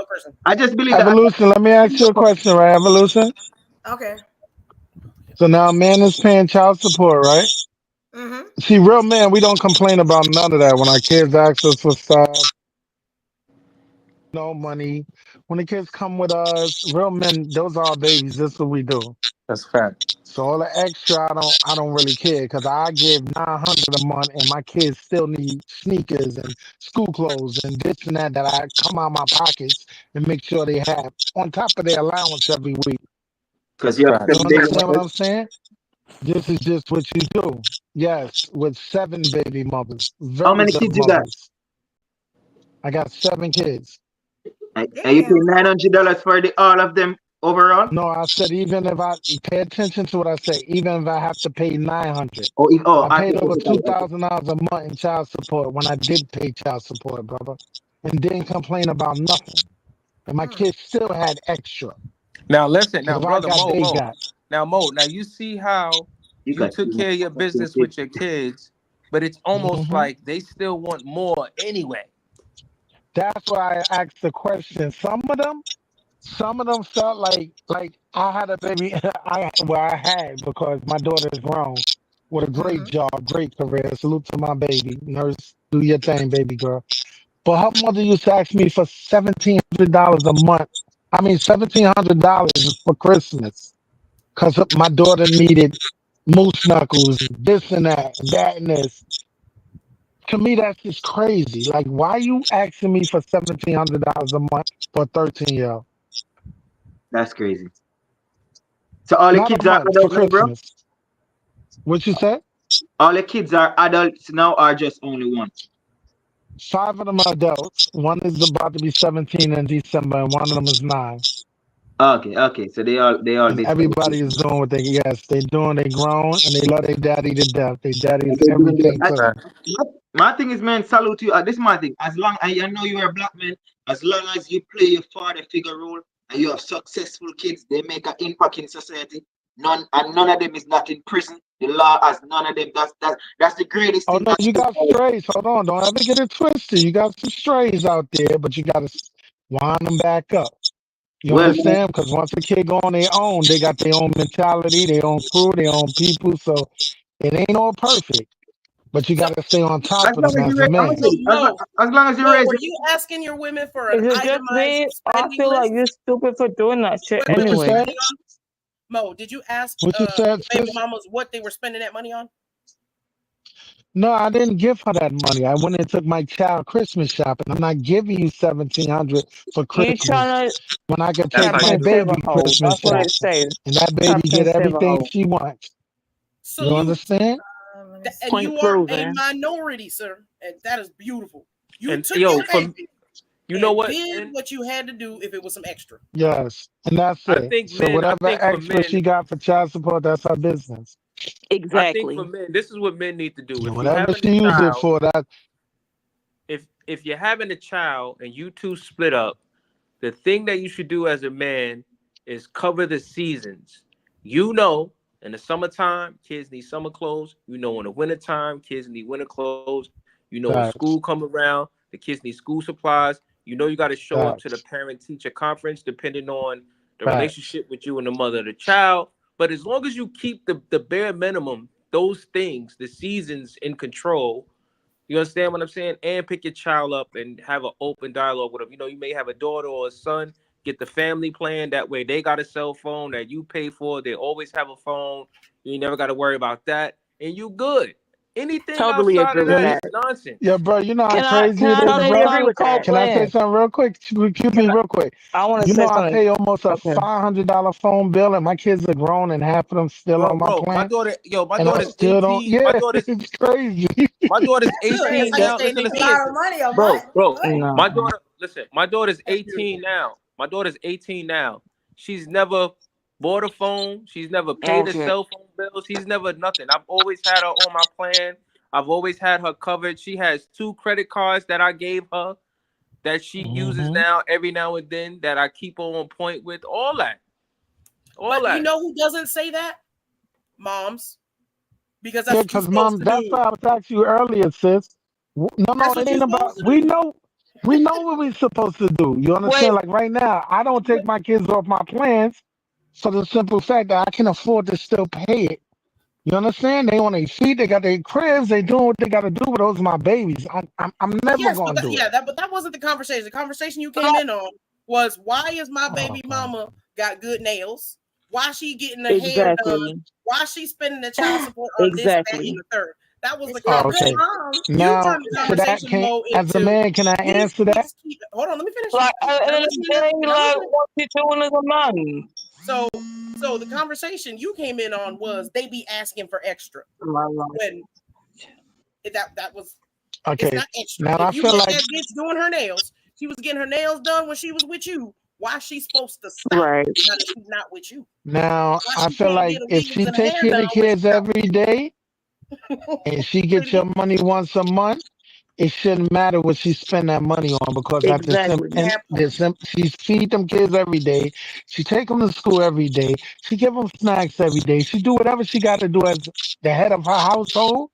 I just believe Evolution. Let me ask you a question, right? Evolution. Okay. So now man is paying child support, right? Mm-hmm. See, real men, we don't complain about none of that. When our kids ask us for stuff, no money. When the kids come with us, real men, those are our babies. This is what we do. That's a fact. So all the extra, I don't really care because I give $900 a month, and my kids still need sneakers and school clothes and this and that I come out my pockets and make sure they have on top of their allowance every week. Because you understand what I'm saying? This is just what you do. Yes, with 7 baby mothers. How Very many good kids you got? mothers. I got 7 kids. And you pay Damn. $900 for all of them overall? No, I said even if I pay attention to what I say, even if I have to pay 900. I paid over $2,000 a month in child support when I did pay child support, brother, and didn't complain about nothing. And my kids still had extra. Now listen, Because now if I brother got, they Mo, got. now you see how You you got took care of your business kids. with your kids, but it's almost hmm like they still want more anyway. That's why I asked the question. Some of them felt like I had a baby. I had because my daughter is grown with a great Mhm. job, great career. Salute to my baby. Nurse, do your thing, baby girl. But her mother used to ask me for $1,700 a month. I mean $1,700 for Christmas. Cause my daughter needed moose knuckles, this and that and this. To me, that's just crazy. Like, why you asking me for $1,700 a month for a 13-year-old? That's crazy. So all the Not a kids are month for adults now, bro? Christmas. What you said? All the kids are adults now or just only one? 5 of them are adults. One is about to be 17 in December, and one of them is 9. Okay. So they all And big. everybody is doing what they grown, and they love their daddy to death. Their daddy And is they doing everything their, to them. my thing is, man, salute to you. This is my thing. As long I know you are a black man, as long as you play your father figure role and you have successful kids, they make an impact in society. None of them is not in prison. The law has none of them. That's the greatest Oh thing. no, you got strays. Hold on, don't ever get it twisted. You got some strays out there, but you got to wind them back up. You Well, man, understand? Because once a kid go on their own, they got their own mentality, their own crew, their own people. So it ain't all perfect, but you So, got to stay on top as of long them as you as a raise, I'm gonna man. tell so you, Mo, as long as you Mo, raise were it, you asking your women for an Is it just itemized me? I spending feel like list? you're stupid for doing that shit Wait, What you what's anyway. said? spending on? Mo, did you ask What you said, your baby sis? mamas what they were spending that money on? No, I didn't give her that money. I went and took my child Christmas shopping. I'm not giving you 1,700 for You Christmas trying to when I can That's take how trap you my and do it. save a baby hoe. Christmas That's what it shopping, says. and that Trap baby and get save a everything hoe. she wants. You Salute. understand? Let me And see. Point you are a proven. minority, sir. And that is beautiful. You And took yo, your from baby you know and what, did man? what you had to do if it was some extra. Yes, and that's it. So I whatever think for extra men, she got for child support, that's her business. I think for Exactly. men, this is what men need to do. And If you're whatever having a she used it child, for, that if you're having a child and you two split up, the thing that you should do as a man is cover the seasons. You know, in the summertime, kids need summer clothes. You know, in the wintertime, kids need winter clothes. You know, when school facts, come around, the kids need school supplies. You know, you got to show up to the facts, parent-teacher conference, depending on the facts. relationship with you and the mother of the child. But as long as you keep the bare minimum, those things, the seasons in control, you understand what I'm saying? And pick your child up and have an open dialogue with them. You know, you may have a daughter or a son. Get the family plan. That way they got a cell phone that you pay for. They always have a phone. You never got to worry about that. And you good. Anything Totally outside agree of with Yeah, that yeah, that. is nonsense. yeah, bro. You know how Can I crazy can it I is, totally bro. agree Every with that? Can I say plan. something real quick? Can QB, real quick. I want to You say know I something. pay almost a Okay. $500 phone bill, and my kids are grown, and half of them still on my My plan, daughter, my and I daughter's still don't. 18. Yeah, it's crazy. My daughter's That's good. That's 18 how you now. stay Listen, making a listen, lot of listen. money a Bro, month. bro. What? My No. daughter, listen, my daughter's That's 18 beautiful. now. My daughter's 18 now. She's never bought a phone. She's never paid a Accurate. cell phone bill. She's never nothing. I've always had her on my plan. I've always had her covered. She has 2 credit cards that I gave her that she uses hmm now every now and then that I keep her on point with. All that. All But you that. know who doesn't say that? Moms. Because that's Yeah, what you're because supposed mom, to that's do. why I was asking you earlier, sis. No, That's it what you're ain't supposed about. to do. We know what we're supposed to do. You Wait, understand? Like right now, I don't take my kids off my plans for the simple fact that I can afford to still pay it. You understand? They on their feet, they got their cribs, they doing what they got to do. But those are my babies. I'm never Yes, gonna do it. but that wasn't the conversation. The conversation you came in on was why is my Oh, baby God. mama got good nails? Why she getting her hair done? exactly. Why she spending the child support on this, that, and Exactly. the third? That was Is the she a Oh, good okay. conversation. mom? You Now, turned the to that, conversation can more as a into man, can I these answer that? kids keep. Hold on, let me finish. Like at the Can I end of listen the to this? day, Can I like listen? what you doing as a man? So the conversation you came in on was they be asking for extra. When that was Okay. it's not extra. Now If I you feel get like that bitch doing her nails, she was getting her nails done when she was with you. Why is she supposed to stop? Right. Now that she's not with you. now Why I she feel can't like get a if weave she and a take hair care of the done when kids she's out. every day and she gets your money once a month, it shouldn't matter what she spend that money on because at Exactly. she feed them kids every day. She take them to school every day. She give them snacks every day. She do whatever she got to do as the head of her household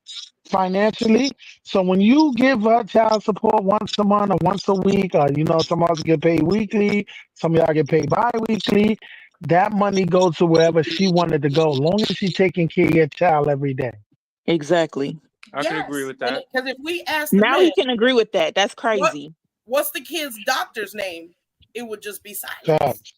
financially. So when you give her child support once a month or once a week, or some of us get paid weekly, some of y'all get paid bi-weekly, that money goes to wherever she wanted to go, long as she taking care of your child every day. Exactly. I can agree with that. Because if we ask the Now man, he can agree with that. That's crazy. what's the kid's doctor's name? It would just be silence. Facts.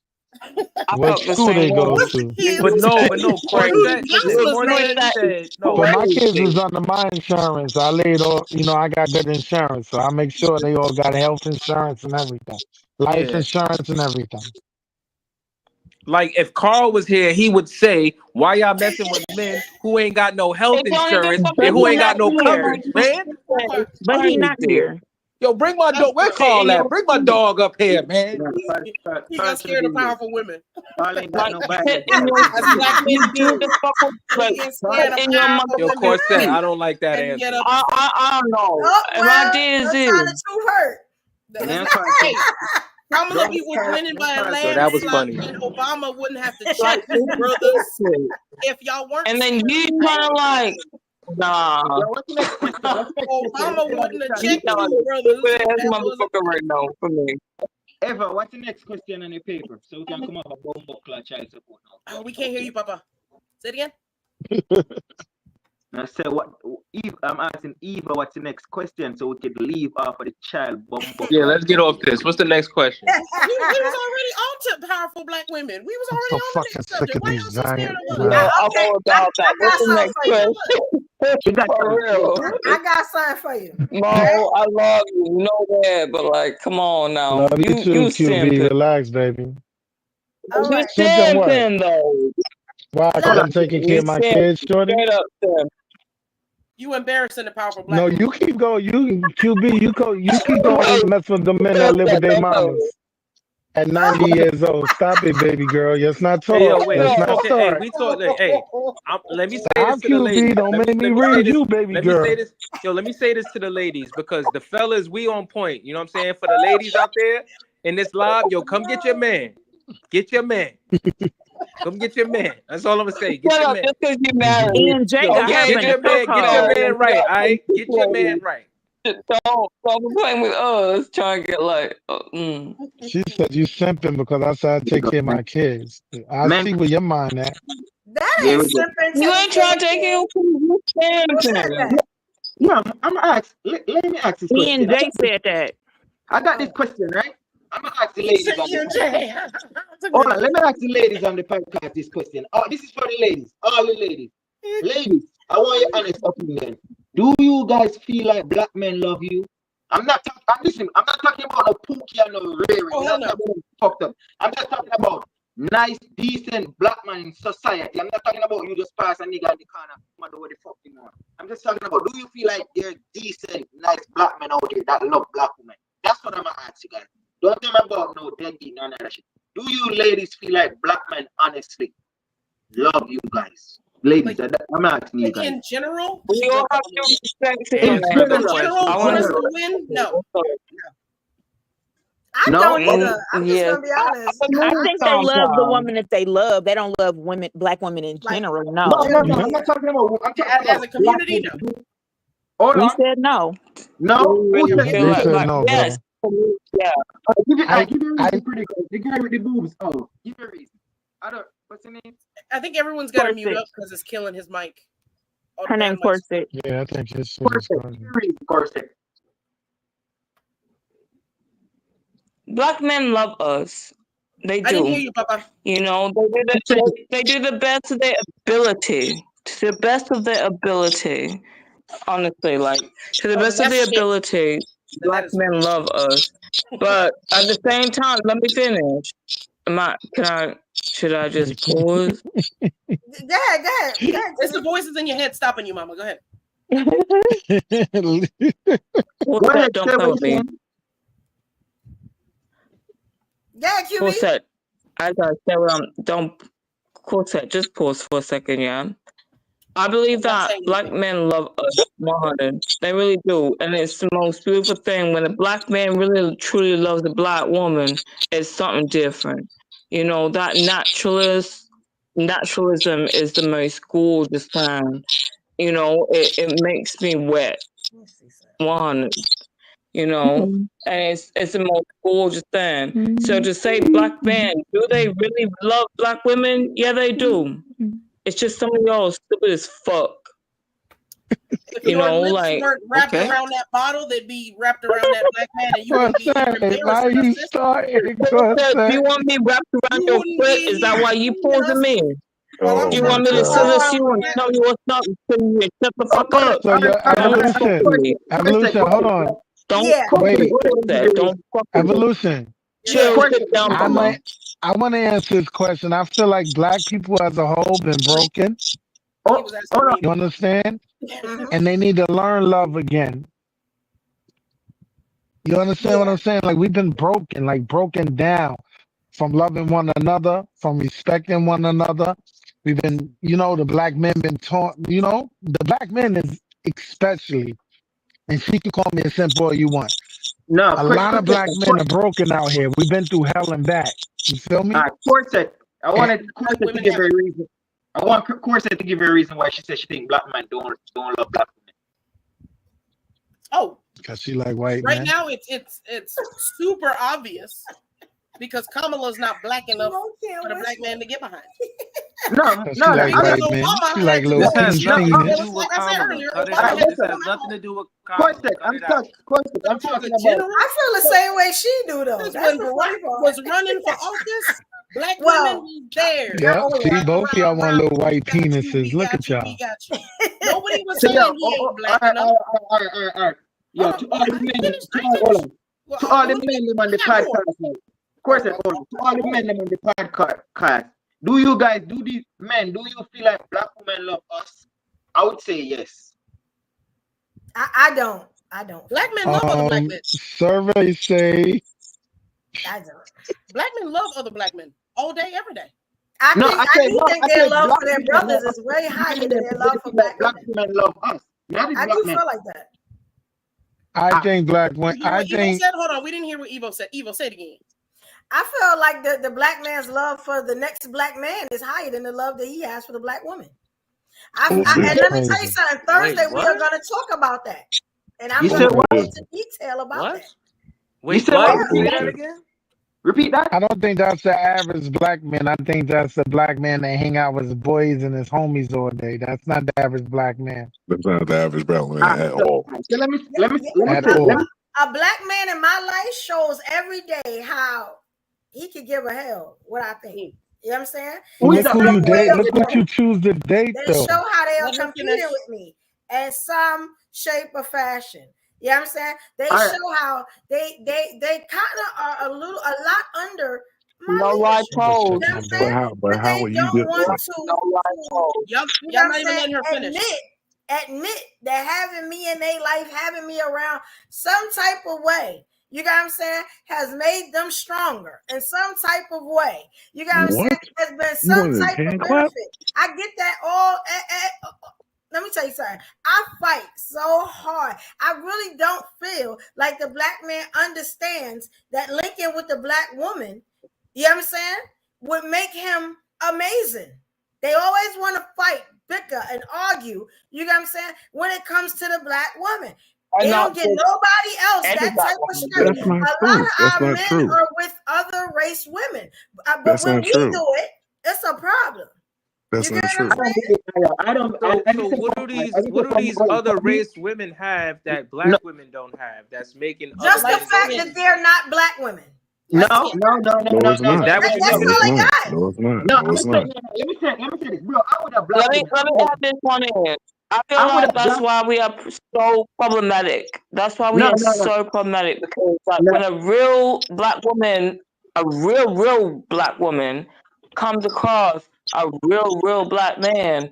I What felt the school same they go way. What's the to? kid's But no, Corset. Listen, counselor's name? Corset said no. But my kids is under my insurance. I laid all, I got good insurance, so I make sure they all got health insurance and everything, life Yeah. insurance and everything. Like if Carl was here, he would say, "Why y'all messing with men who ain't got no health It's only been insurance But and who he ain't got not no here. coverage, man?" But he not here. Yo, bring my dog. Where Carl at? Bring my dog up here, man. He got scared of powerful women. Carl ain't got Like, no sit Bible. in your That's black you men do do. the fuck like He gets scared of sit in your powerful Yo, women. Corset, I don't like that And get answer. up. I don't know. Oh, If I did that's is how the truth hurt. Man, Hey, Kamala Don't was winning by a Yo, that was landslide, funny. and Obama wouldn't have to like check you, brothers, if y'all weren't. and then you kind of like nah. What's the next question? Obama wouldn't have checked No, you, brothers. that's If that was motherfucker right now for me. Eva, what's the next question on your paper? So we can come up with a bomb buckler child support now. Oh, we can't hear you, Papa. Say it again. I said, I'm asking Eva, what's the next question so we could leave off of the child bomb buckler. Yeah, let's get off this. What's the next question? We was already on to powerful black women. We was I'm already so on the fucking next sick subject. of Why y'all these so scared giant. of us? Yeah, I'm Okay, all about that. I got What's the next something question? For real. I got something for you. Mo, I love you. You know that, but like, come on now. Love you too, you QB. simping. Relax, baby. All You right. Simping what? simping though. Why? Because I'm taking care of my kids, Shorty? Straight up simp. You embarrassing the powerful black No, woman. you keep going. You QB. You keep going and mess with the men that live with their mamas at 90 years old. Stop it, baby girl. Let's not talk. Hey, yo, wait, Let's we not talking. Hey, start. we talk. Hey, let me say Stop, this to the ladies. QB. Don't make me say read this. you, baby Let me girl. say this. Yo, let me say this to the ladies because the fellas, we on point. You know what I'm saying? For the ladies out there in this live, yo, come get your man. Get your man. Come get your man. That's all I'm gonna say. Get Shut your up man. just because you're married. Ian J Yo, got her Okay, get in your the man. Get your chokehold. man right. All right. Get your man right. Don't be playing with us trying to get like She said you simping because I said I take care of my kids. I see where your mind at. That ain't simping. you ain't trying to take it. You Who said simping. that? Yeah, I'm gonna ask. Let me ask this Ian question. J said that. I got this question, right? I'm gonna ask the ladies. On the Jay. Hold on, let me ask the ladies on the podcast this question. Oh, this is for the ladies. All the ladies. Ladies, I want your honest opinion. Do you guys feel like black men love you? I'm not talking about no pookie and no rare. Fucked up. I'm just talking about nice, decent black man in society. I'm not talking about you just pass a nigga in the corner, wonder what the fuck you want. I'm just talking about, do you feel like there's decent, nice black men out there that love black women? That's what I'm gonna ask you guys. Don't tell me about no deadbeat, none of that shit. Do you ladies feel like black men honestly love you guys? Ladies, I'm asking you guys. In general, We all have to respect Hey, him. that's another question. general, I wanna honest to win? No. I No? don't either. I'm just Yes. gonna be honest. I think they love the woman that they love. They don't love women, black women in general. No. No. I'm not talking about. I'm talking about As a community, no. Hold We on. said no. No. Who said They said no, yes. Yeah. Give me I- a reason, pretty good. The guy with the boobs. Oh, give me a reason. I don't. What's her name? I think everyone's got to Corset. mute up because it's killing his mic. All the Her name bad mics. Corset. Yeah, I think his shit is Give crazy. me a reason, Corset. Black men love us. They do. I didn't hear you, Papa. You know, they do the best of their ability. To the best of their ability. Honestly, like to the best of their ability, black men love us. But at the same time, let me finish. Should I just pause? Go ahead. It's the voices in your head stopping you, Mama. Go ahead. What's that? Don't play with me. Yeah, QB. Quartet. I gotta say Quartet, just pause for a second, yeah. I believe that black men love us 100. They really do. And it's the most beautiful thing. When a black man really truly loves a black woman, it's something different. You know, that naturalism is the most gorgeous thing. You know, it makes me wet. 100. You know, and it's the most gorgeous thing. So to say black men, do they really love black women? Yeah, they do. It's just some of y'all stupid as fuck. If your lips weren't wrapped around that bottle, they'd be wrapped around that black man, and you wouldn't be embarrassed. You want me wrapped around your foot? Is that why you pausing me? You want me to scissor you and tell you what's up? You shut the fuck up. So your evolution, hold on. Don't evolution. I want to answer this question. I feel like black people as a whole been broken. You understand? And they need to learn love again. You understand what I'm saying? Like we've been broken down from loving one another, from respecting one another. We've been, the black men been taught, the black men is especially, and she can call me a simp boy you want. No, a lot of black men are broken out here. We've been through hell and back. You feel me? Quartet. I want Quartet to give her a reason. I want Quartet to give her a reason why she said she think black men don't love black women. Oh, because she like white. Right man. now, it's super obvious because Kamala's not black enough for the black man to get behind. No. Like white men. She like little This has nothing to do with Like I said Kamala. earlier, This has nothing to do with Kamala. Quartet. I'm talking about. I feel the same way she do though. When That's Barack was running for office, black women was there. Yeah, see, both of y'all want little white penises. Look at y'all. Nobody was saying he ain't black enough. All right. Yeah, to all the men on the podcast. Quartet, to all the men on the podcast. Do you feel like black women love us? I would say yes. I don't. Black men love other black men. Surveys say I don't. Black men love other black men all day, every day. I think their love for their brothers is way higher than their love for black men love us. I do feel like that. I think black women. Hold on, we didn't hear what Evo said. Evo, say it again. I feel like the black man's love for the next black man is higher than the love that he has for the black woman. And let me tell you something. Thursday we are going to talk about that, and I'm going to go into detail about that. Wait, what? Say that again. Repeat that. I don't think that's the average black man. I think that's the black man that hang out with his boys and his homies all day. That's not the average black man. That's not the average black man at all. So let me a black man in my life shows every day how he could give a hell what I think. You know what I'm saying? Look who you date. Look what you choose to date, they though. show how they are competing with me in some shape or fashion. You know what I'm saying? They show how they kind of are a lot under my leadership. You know what I'm saying? But how are you different? Y'all not even letting her finish. Admit that having me in their life, having me around some type of way, you got what I'm saying, has made them stronger in some type of way. You got what I'm saying? There's been some type of benefit. I get that all. Let me tell you something. I fight so hard. I really don't feel like the black man understands that linking with the black woman, you know what I'm saying, would make him amazing. They always want to fight, bicker, and argue, you know what I'm saying, when it comes to the black woman. They don't get nobody else that type of strength. A lot of our men are with other race women. But when we do it, it's a problem. That's not true. So what do these other race women have that black women don't have? That's making just the fact that they're not black women. No. It's not. No, it's not. No, it's not. Let me say this, bro. I would have let me have this one in. I feel like that's why we are so problematic. That's why we are so problematic, because like when a real black woman a real black woman comes across a real black man,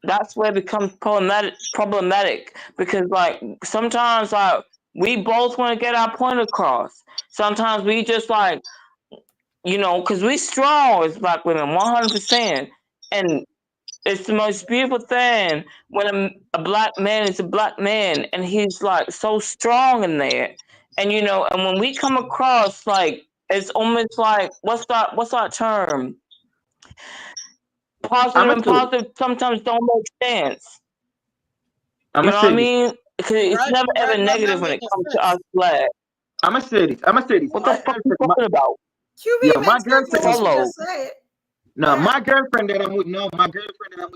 that's where it becomes problematic because like sometimes like we both want to get our point across. Sometimes we just like, you know, because we strong as black women, 100%. And it's the most beautiful thing when a black man is a black man and he's like so strong in there. And you know, and when we come across like it's almost like what's that term? Positive and positive sometimes don't make sense. You know what I mean? Because it's never ever negative when it comes to us black. I'm gonna say this. What the fuck are you talking about? QB, my girlfriend. No, my girlfriend that I'm with,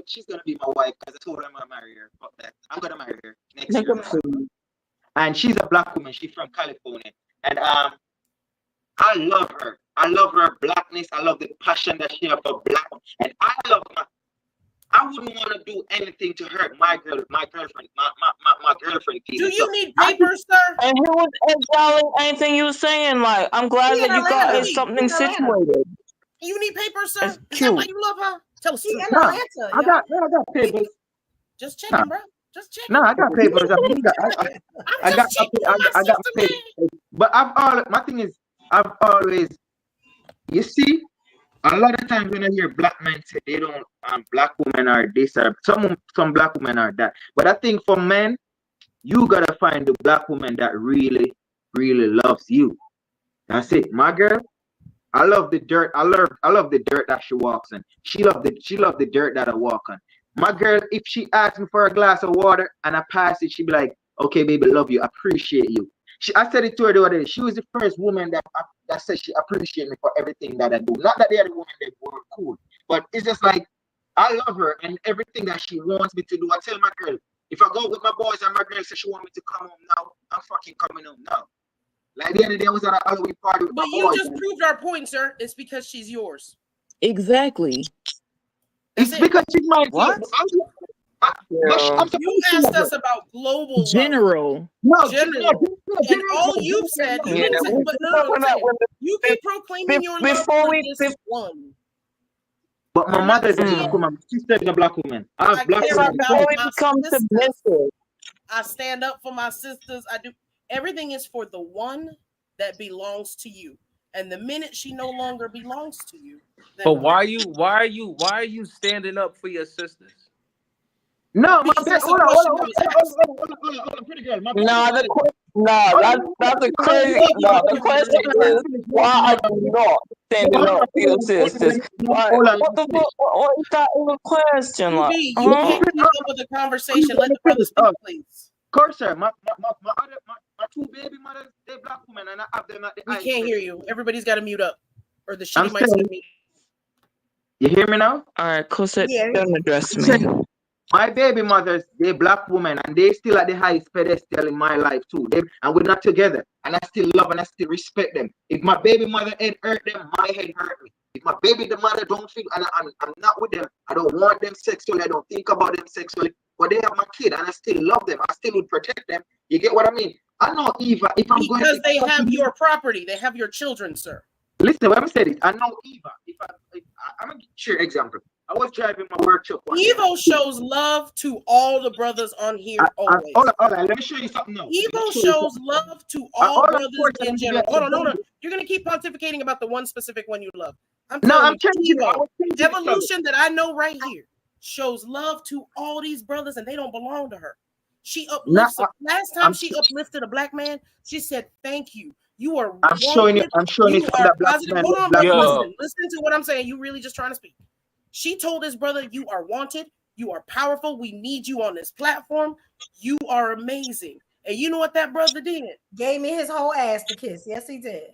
she's gonna be my wife because I told her I'm gonna marry her. Fuck that. I'm gonna marry her next year. And she's a black woman. She's from California. And I love her. I love her blackness. I love the passion that she has for black. And I wouldn't want to do anything to hurt my girlfriend. My girlfriend. Do you need papers, sir? And who was exiling anything you were saying? Like, I'm glad that you got something situated. You need papers, sir? Is that why you love her? Tell us. I got papers. Just checking, bro. Just checking. No, I got papers. I got papers. But my thing is, I've always, you see, a lot of times when I hear black men say they don't, black women are this or some black women are that. But I think for men, you gotta find the black woman that really, really loves you. That's it. My girl, I love the dirt. I love the dirt that she walks in. She love the dirt that I walk on. My girl, if she asks me for a glass of water and I pass it, she be like, "Okay, baby, love you, appreciate you." I said it to her the other day. She was the first woman that said she appreciated me for everything that I do. Not that the other women that were cool, but it's just like I love her and everything that she wants me to do. I tell my girl, if I go with my boys and my girl says she want me to come home now, I'm fucking coming home now. Like the other day, I was at a Halloween party with my boys. But you just proved our point, sir. It's because she's yours. Exactly. It's because she's my what? You asked us about global general. General. And all you said, you keep proclaiming your love for this one. But my mother's a black woman. She's a black woman. I stand up for my sisters. I do. Everything is for the one that belongs to you. And the minute she no longer belongs to you. But why are you standing up for your sisters? No, my bad. Hold on. Pretty girl. That's a crazy. No, the question is, why are you not standing up for your sisters? What is that even question? Like, you can't keep up with the conversation. Let the brother speak, please. Of course, sir. My two baby mothers, they're black women, and I have them at the We can't hear you. Everybody's got to mute up, or the shitty mic's gonna mute. You hear me now? All right, Cosette, don't address me. My baby mothers, they're black women, and they still at the highest pedestal in my life too. And we're not together, and I still love and I still respect them. If my baby mother head hurt them, my head hurt me. If my baby mother don't feel, and I'm not with them, I don't want them sexually, I don't think about them sexually, but they have my kid, and I still love them. I still would protect them. You get what I mean? I know Eva. Because they have your property, they have your children, sir. Listen, when I say this, I know Eva. I'm gonna share an example. I was driving my work truck. Evo shows love to all the brothers on here always. Hold on. Let me show you something else. Evo shows love to all brothers in general. Hold on. You're gonna keep pontificating about the one specific one you love. I'm changing Evo. Evolution that I know right here shows love to all these brothers, and they don't belong to her. She uplifts. Last time she uplifted a black man, she said, "Thank you. You are." I'm showing you that black man. Hold on, brother. Listen to what I'm saying. You really just trying to speak. She told his brother, "You are wanted. You are powerful. We need you on this platform. You are amazing." And you know what that brother did? Gave me his whole ass to kiss. Yes, he did.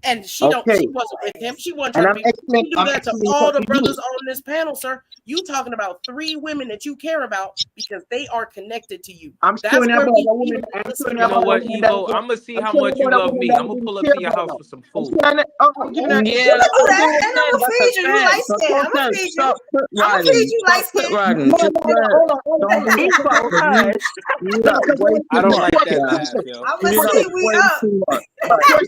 And she wasn't with him. She wasn't trying to be. You do that to all the brothers on this panel, sir. You talking about 3 women that you care about because they are connected to you. You know what, Evo? I'm gonna see how much you love me. I'm gonna pull up to your house for some food. I'm gonna feed you. You light skin. I'm gonna feed you. I'm gonna feed you light skin. I don't like that laugh, yo. I'm gonna see we up.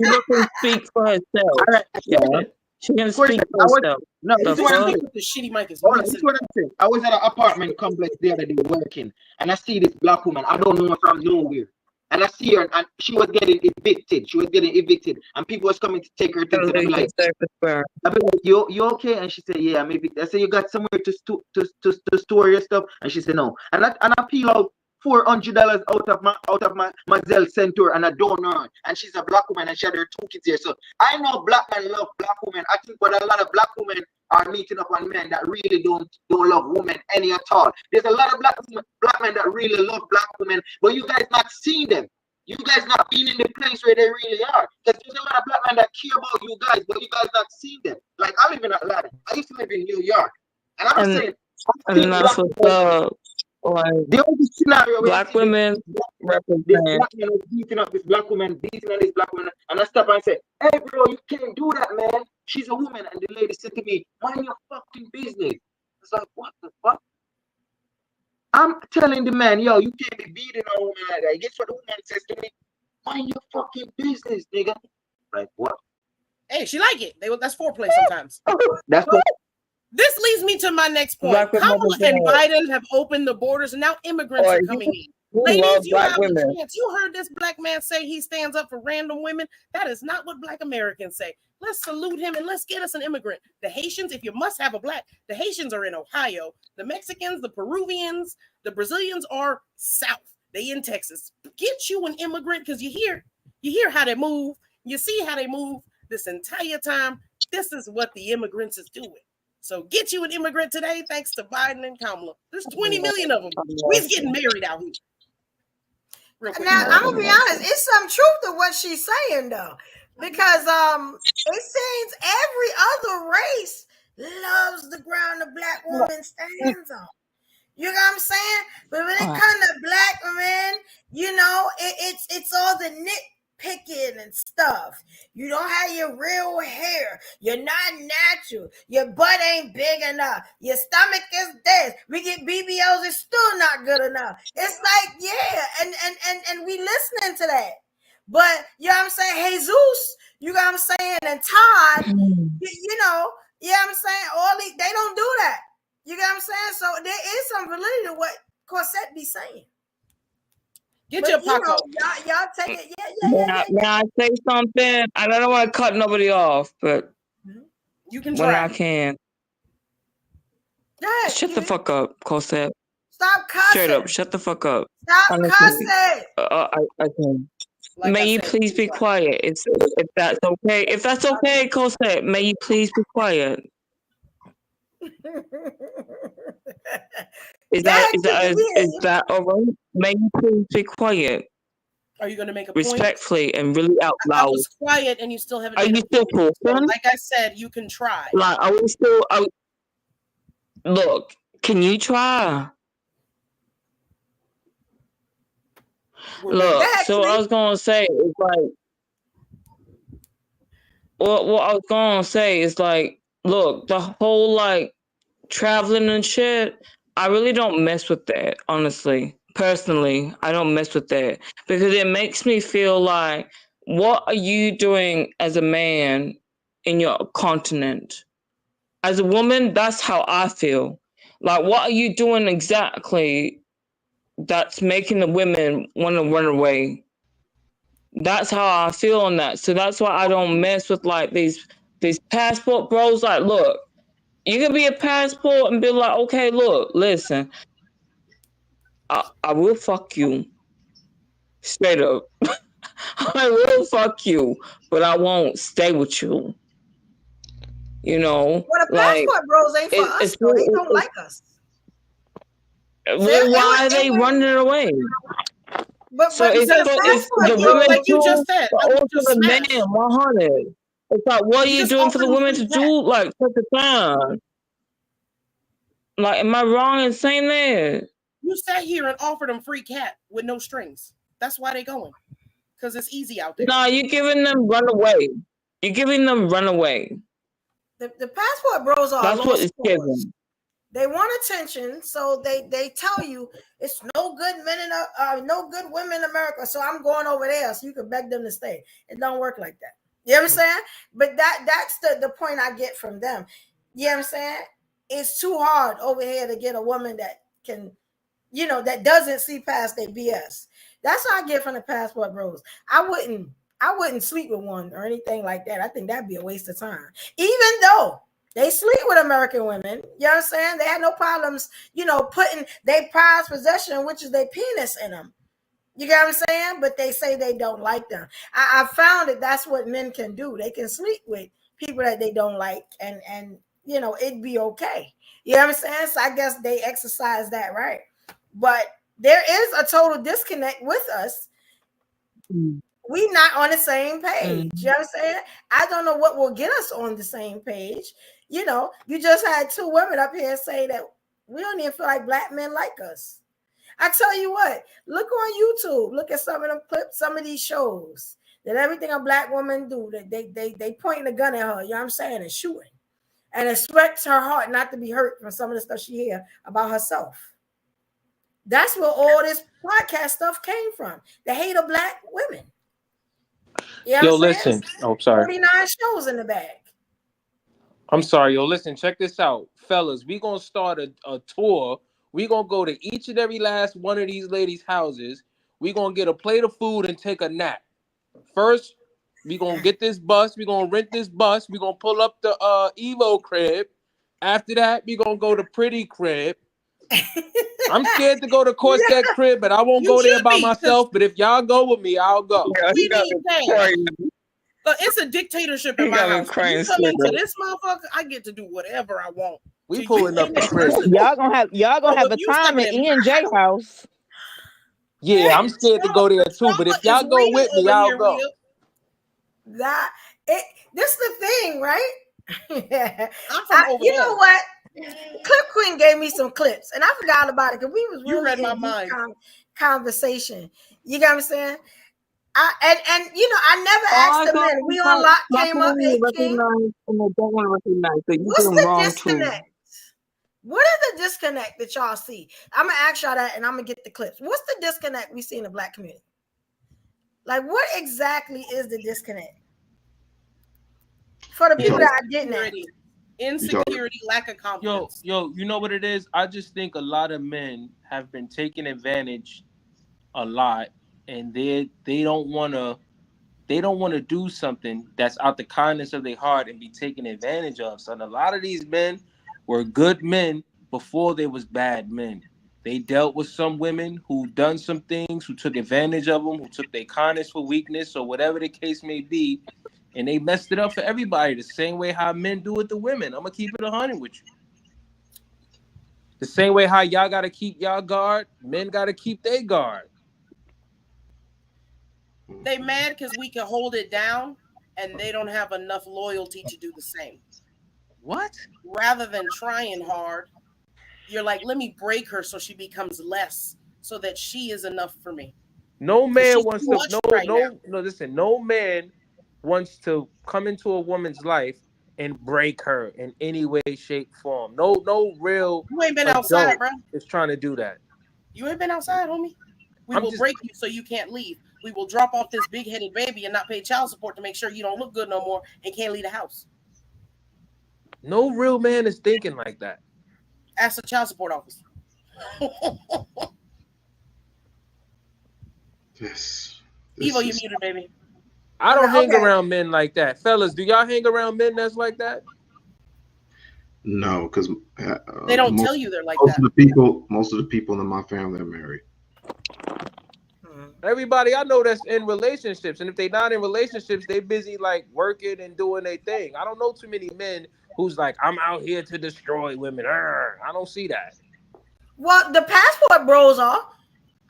You can speak for herself. All right. Yeah, she can speak for herself. No, The this is what I'm saying. The shitty mic is Hold on, this is what I'm saying. I was at an apartment complex the other day working, and I see this black woman. I don't know her from nowhere. And I see her, and she was getting evicted. And people was coming to take her things. And I'm like, you okay? And she said, yeah, maybe. I said, you got somewhere to store your stuff? And she said, no. And I peel out $400 out of my Zelle sent to her, and I don't know her. And she's a black woman, and she had her 2 kids here. So I know black men love black women. I think, but a lot of black women are meeting up on men that really don't love women any at all. There's a lot of black men that really love black women, but you guys not seeing them. You guys not being in the place where they really are. Because there's a lot of black men that care about you guys, but you guys not seeing them. Like, I live in Atlanta. I used to live in New York. And I'm saying, that's what's up. Like, the only scenario black women represent. This black man was beating up this black woman, beating on this black woman, and I stop and say, hey bro, you can't do that, man. She's a woman. And the lady said to me, mind your fucking business. It's like, what the fuck? I'm telling the man, yo, you can't be beating a woman like that. Guess what the woman says to me? Mind your fucking business, nigga. Like, what? Hey, she like it. That's foreplay sometimes. That's what. This leads me to my next point. Kamala and Biden have opened the borders, and now immigrants are coming in. Ladies, you have a chance. You heard this black man say he stands up for random women. That is not what black Americans say. Let's salute him and let's get us an immigrant. The Haitians, if you must have a black, the Haitians are in Ohio. The Mexicans, the Peruvians, the Brazilians are south. They in Texas. Get you an immigrant, because you hear how they move. You see how they move this entire time. This is what the immigrants is doing. So get you an immigrant today, thanks to Biden and Kamala. There's 20 million of them. We's getting married out here. Now, I'm gonna be honest, it's some truth to what she's saying though. Because it seems every other race loves the ground a black woman stands on. You know what I'm saying? But when it comes to black men, you know, it's all the nitpicking and stuff. You don't have your real hair. You're not natural. Your butt ain't big enough. Your stomach is this. We get BBLs, it's still not good enough. It's like, yeah, and we listening to that. But you know what I'm saying? Jesus, you know what I'm saying? And Todd, you know what I'm saying? They don't do that. You know what I'm saying? So there is some validity to what Corsette be saying. Get your Paco. Y'all take it. Yeah. May I say something? I don't want to cut nobody off, but you can when I can. Yeah, shut the fuck up, Corsette. Stop cussing. Straight up, shut the fuck up. Stop cussing. I can. Like may you please be quiet. If that's okay. If that's okay, Corsette, may you please be quiet. Is that all right? May you please be quiet. Are you going to make a respectfully point? And really out loud? I was quiet, and you still haven't. Are you still talking? So, like I said, you can try. Like, are we still? Look, can you try? Look, so I was gonna say is like, what I was gonna say is like, look, the whole like traveling and shit. I really don't mess with that, honestly. Personally, I don't mess with that because it makes me feel like, what are you doing as a man in your continent? As a woman, that's how I feel. Like, what are you doing exactly that's making the women want to run away? That's how I feel on that. So that's why I don't mess with like these passport bros. Like, look, you can be a passport and be like, okay, look, listen, I will fuck you. Straight up. I will fuck you, but I won't stay with you. You know? Well, the passport bros ain't for us, though. They don't like us. Well, why are they running away? But so it's the women like you just said, also the man, 100. It's like, what are you doing for the women to do? Like, take the time. Like, am I wrong in saying that? You sat here and offered them free cat with no strings. That's why they going. Because it's easy out there. No, you're giving them runaway. You're giving them runaway. The passport bros are. That's what it's giving. They want attention, so they tell you it's no good men no good women in America. So I'm going over there, so you can beg them to stay. It don't work like that. You know what I'm saying? But that's the point I get from them. You know what I'm saying? It's too hard over here to get a woman that can, that doesn't see past their BS. That's what I get from the passport bros. I wouldn't sleep with one or anything like that. I think that'd be a waste of time. Even though they sleep with American women, you know what I'm saying? They had no problems, putting their prized possession, which is their penis, in them. You get what I'm saying? But they say they don't like them. I found that that's what men can do. They can sleep with people that they don't like, and it'd be okay. You know what I'm saying? So I guess they exercise that right. But there is a total disconnect with us. We not on the same page. You know what I'm saying? I don't know what will get us on the same page. You just had two women up here say that we don't even feel like black men like us. I tell you what, look on YouTube. Look at some of them clips, some of these shows that everything a black woman do, that they pointing a gun at her, you know what I'm saying, and shooting. And it expects her heart not to be hurt from some of the stuff she hear about herself. That's where all this podcast stuff came from. The hate of black women. You know Yo, what I'm saying? listen. Oh, sorry. 49 shows in the bag. I'm sorry. Yo, listen, check this out. Fellas, we going to start a tour. We going to go to each and every last one of these ladies' houses. We going to get a plate of food and take a nap. First, we going to get this bus. We going to rent this bus. We going to pull up the Evo crib. After that, we going to go to Pretty Crib. I'm scared to go to Corset Crib, but I won't go there by myself. But if y'all go with me, I'll go. We need that. But it's a dictatorship in my house. You come into this motherfucker, I get to do whatever I want. We pulling up the crib. Y'all gonna have a time at E&J house. Yeah, I'm scared to go there too. But if y'all go with me, I'll go. This is the thing, right? You know what? Clip Queen gave me some clips, and I forgot about it because we was really in my mind conversation. You get what I'm saying? I never asked the men. We on lock came up. What's the disconnect? What is the disconnect that y'all see? I'm gonna ask y'all that, and I'm gonna get the clips. What's the disconnect we see in the black community? Like, what exactly is the disconnect for the people that I didn't ask? Insecurity, lack of confidence. Yo, you know what it is? I just think a lot of men have been taken advantage a lot, and they don't want to do something that's out the kindness of their heart and be taken advantage of. So a lot of these men were good men before they was bad men. They dealt with some women who done some things, who took advantage of them, who took their kindness for weakness, or whatever the case may be. And they messed it up for everybody the same way how men do it to women. I'm going to keep it 100 with you. The same way how y'all got to keep y'all guard, men got to keep their guard. They mad because we can hold it down and they don't have enough loyalty to do the same. What? Rather than trying hard, you're like, let me break her so she becomes less so that she is enough for me. No man wants to, listen, no man wants to come into a woman's life and break her in any way, shape, form. No real. You ain't been outside, bro. Is trying to do that. You ain't been outside, homie. We will break you so you can't leave. We will drop off this big-headed baby and not pay child support to make sure you don't look good no more and can't leave the house. No real man is thinking like that. Ask the child support office. Evo, you muted, baby. I don't hang around men like that. Fellas, do y'all hang around men that's like that? No, because they don't tell you they're like that. Most of the people in my family are married. Everybody I know that's in relationships, and if they not in relationships, they busy like working and doing their thing. I don't know too many men who's like, I'm out here to destroy women. I don't see that. Well, the passport bros are.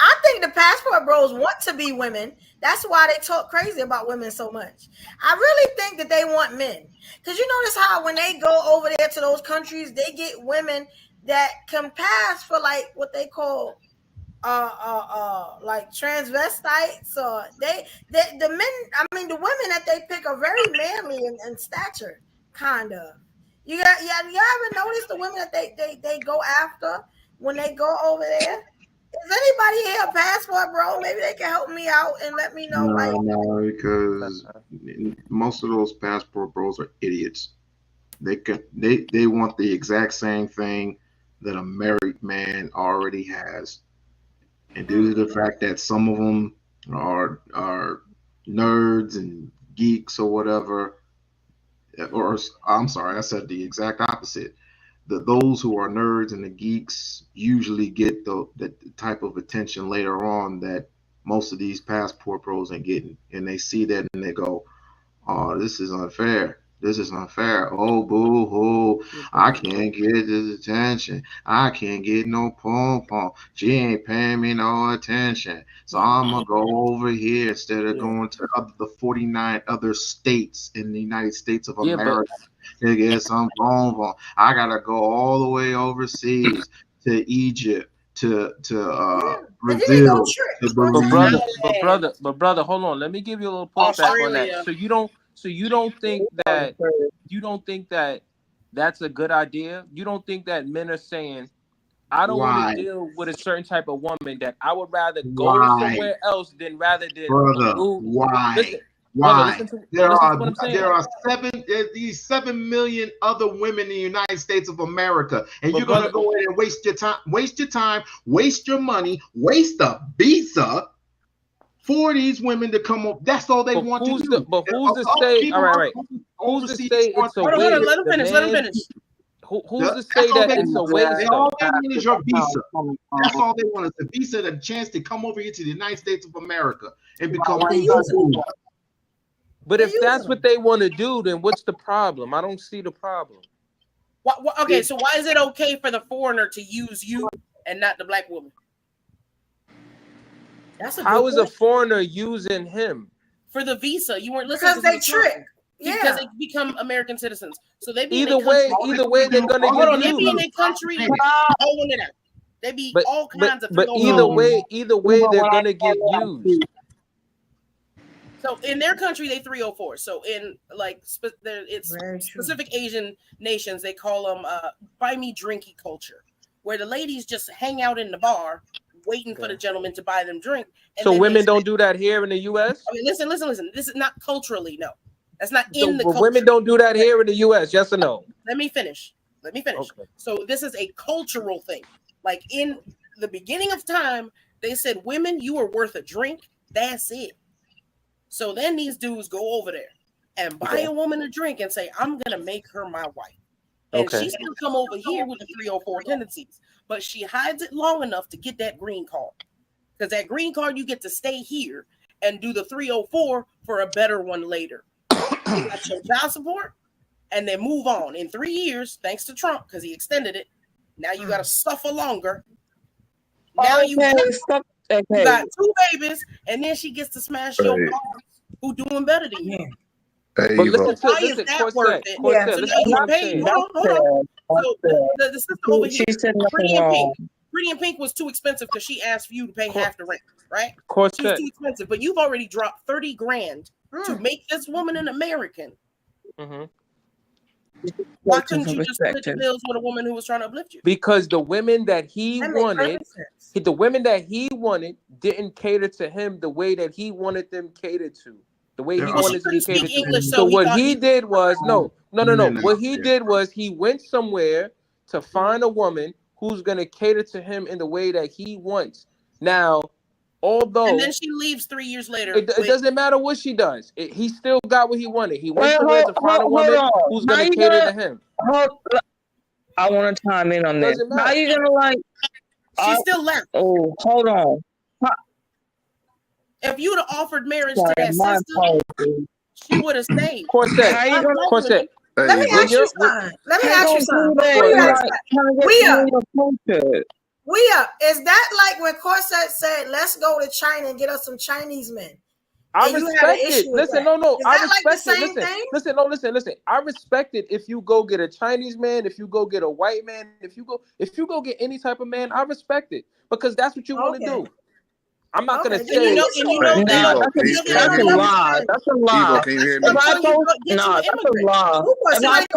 I think the passport bros want to be women. That's why they talk crazy about women so much. I really think that they want men. Because you notice how when they go over there to those countries, they get women that can pass for like what they call like transvestites, or the women that they pick are very manly in stature, kind of. You ever notice the women that they go after when they go over there? Is anybody here a passport, bro? Maybe they can help me out and let me know. No, because most of those passport bros are idiots. They want the exact same thing that a married man already has, and due to the fact that some of them are nerds and geeks or whatever, or I'm sorry, I said the exact opposite. Those who are nerds and the geeks usually get the type of attention later on that most of these passport pros ain't getting, and they see that and they go, "Oh, this is unfair. This is unfair. Oh, boo hoo! I can't get this attention. I can't get no pom pom. She ain't paying me no attention. So I'm gonna go over here instead of going to the 49 other states in the United States of America to get some pom pom. I gotta go all the way overseas to Egypt, to Brazil, to Belize." But brother, hold on. Let me give you a little pushback on that. So you don't think that that's a good idea? You don't think that men are saying, I don't want to deal with a certain type of woman, that I would rather go somewhere else than move. Why? Brother, There are 7 million other women in the United States of America, and you're gonna go in and waste your time, waste your money, waste a visa for these women to come up. That's all they want to do. But who's to say? All right. Who's to say it's a waste? Let him finish. Who's to say that it's a waste? All they need is your visa. That's all they want is a visa, the chance to come over here to the United States of America and become. But if that's what they want to do, then what's the problem? I don't see the problem. Okay, so why is it okay for the foreigner to use you and not the black woman? How is a foreigner using him? For the visa. You weren't listening because they trick. Because they become American citizens. So they be either way they're gonna get they be in their country owning it out. They be all kinds of. But either way they're gonna get used. So in their country, they 304. So in specific Asian nations, they call them buy me drinky culture, where the ladies just hang out in the bar waiting for the gentleman to buy them drink. And so women don't do that here in the U.S.? I mean, listen. This is not culturally, no. That's not in the culture. Women don't do that here in the U.S., yes or no? Let me finish. Okay. So this is a cultural thing. Like in the beginning of time, they said, women, you are worth a drink. That's it. So then these dudes go over there and buy a woman a drink and say, I'm going to make her my wife. And she's going to come over here with the 304 tendencies. But she hides it long enough to get that green card. Because that green card, you get to stay here and do the 304 for a better one later. You got your child support and then move on. In 3 years, thanks to Trump, because he extended it, now you got to suffer longer. Now you got 2 babies, and then she gets to smash your mom, who doing better than you. Hey, but why is that worth it? So now you paid. Hold on. So the sister over here, Pretty in Pink was too expensive because she asked for you to pay half the rent, right? She's too expensive, but you've already dropped $30,000 to make this woman an American. Why couldn't you just split the bills with a woman who was trying to uplift you? Because the women that he wanted didn't cater to him the way that he wanted them catered to. The way he wanted to be catered to. So what he did was What he did was he went somewhere to find a woman who's gonna cater to him in the way that he wants. Now, although and then she leaves 3 years later. It doesn't matter what she does. He still got what he wanted. He went somewhere to find a woman who's gonna cater to him. I want to chime in on this. How you gonna She still left. Oh, hold on. If you'd have offered marriage to that sister, she would have stayed. Corset. Let me ask you something. Is that like when Corset said, let's go to China and get us some Chinese men? I respect it. Listen, I respect it. Listen. I respect it if you go get a Chinese man, if you go get a white man, if you go get any type of man, I respect it because that's what you want to do. I'm not gonna say. That's a lie. That's a lie. Evo, can you hear me? No, that's a lie.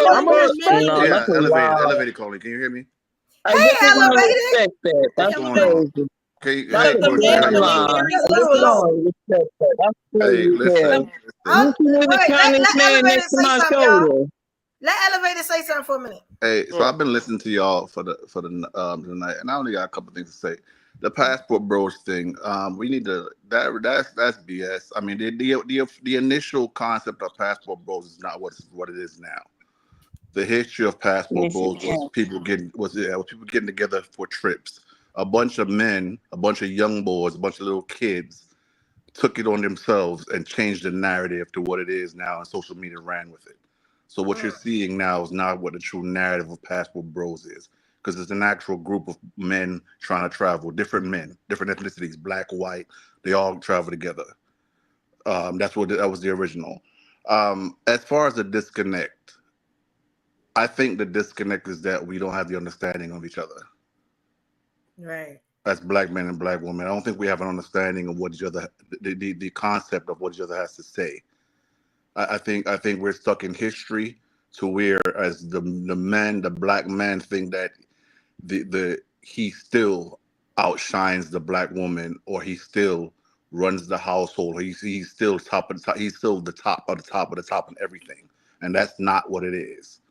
I'm gonna respect it. Elevated calling. Can you hear me? Hey, elevated. That's crazy. Okay, That hey, But is the Coach, man how you when crazy. he doing? marries You the Let's woman, go. don't respect that. That's Hey, crazy. listen, Yeah. the, Oh, You see the wait, Chinese let man Elevator next to say my something, y'all. shoulder. Let Elevator say something for a minute. hey. So yeah. I've been listening to y'all for the tonight, and I only got a couple things to say. The passport bros thing. We need to that's BS. I mean, the initial concept of passport bros is not what it is now. The history of passport Yes, bros was people getting together for trips. A bunch of men, a bunch of young boys, a bunch of little kids took it on themselves and changed the narrative to what it is now, and social media ran with it. So what you're seeing now is not what the true narrative of passport bros is, because it's an actual group of men trying to travel, different men, different ethnicities, black, white, they all travel together. That was the original. As far as the disconnect, I think the disconnect is that we don't have the understanding of each other Right. as black men and black women. I don't think we have an understanding of what each other, the concept of what each other has to say. I think we're stuck in history to where as the black man think that the he still outshines the black woman, or he still runs the household. He's still top of the top. He's still the top of the top of the top in everything, and that's not what it is.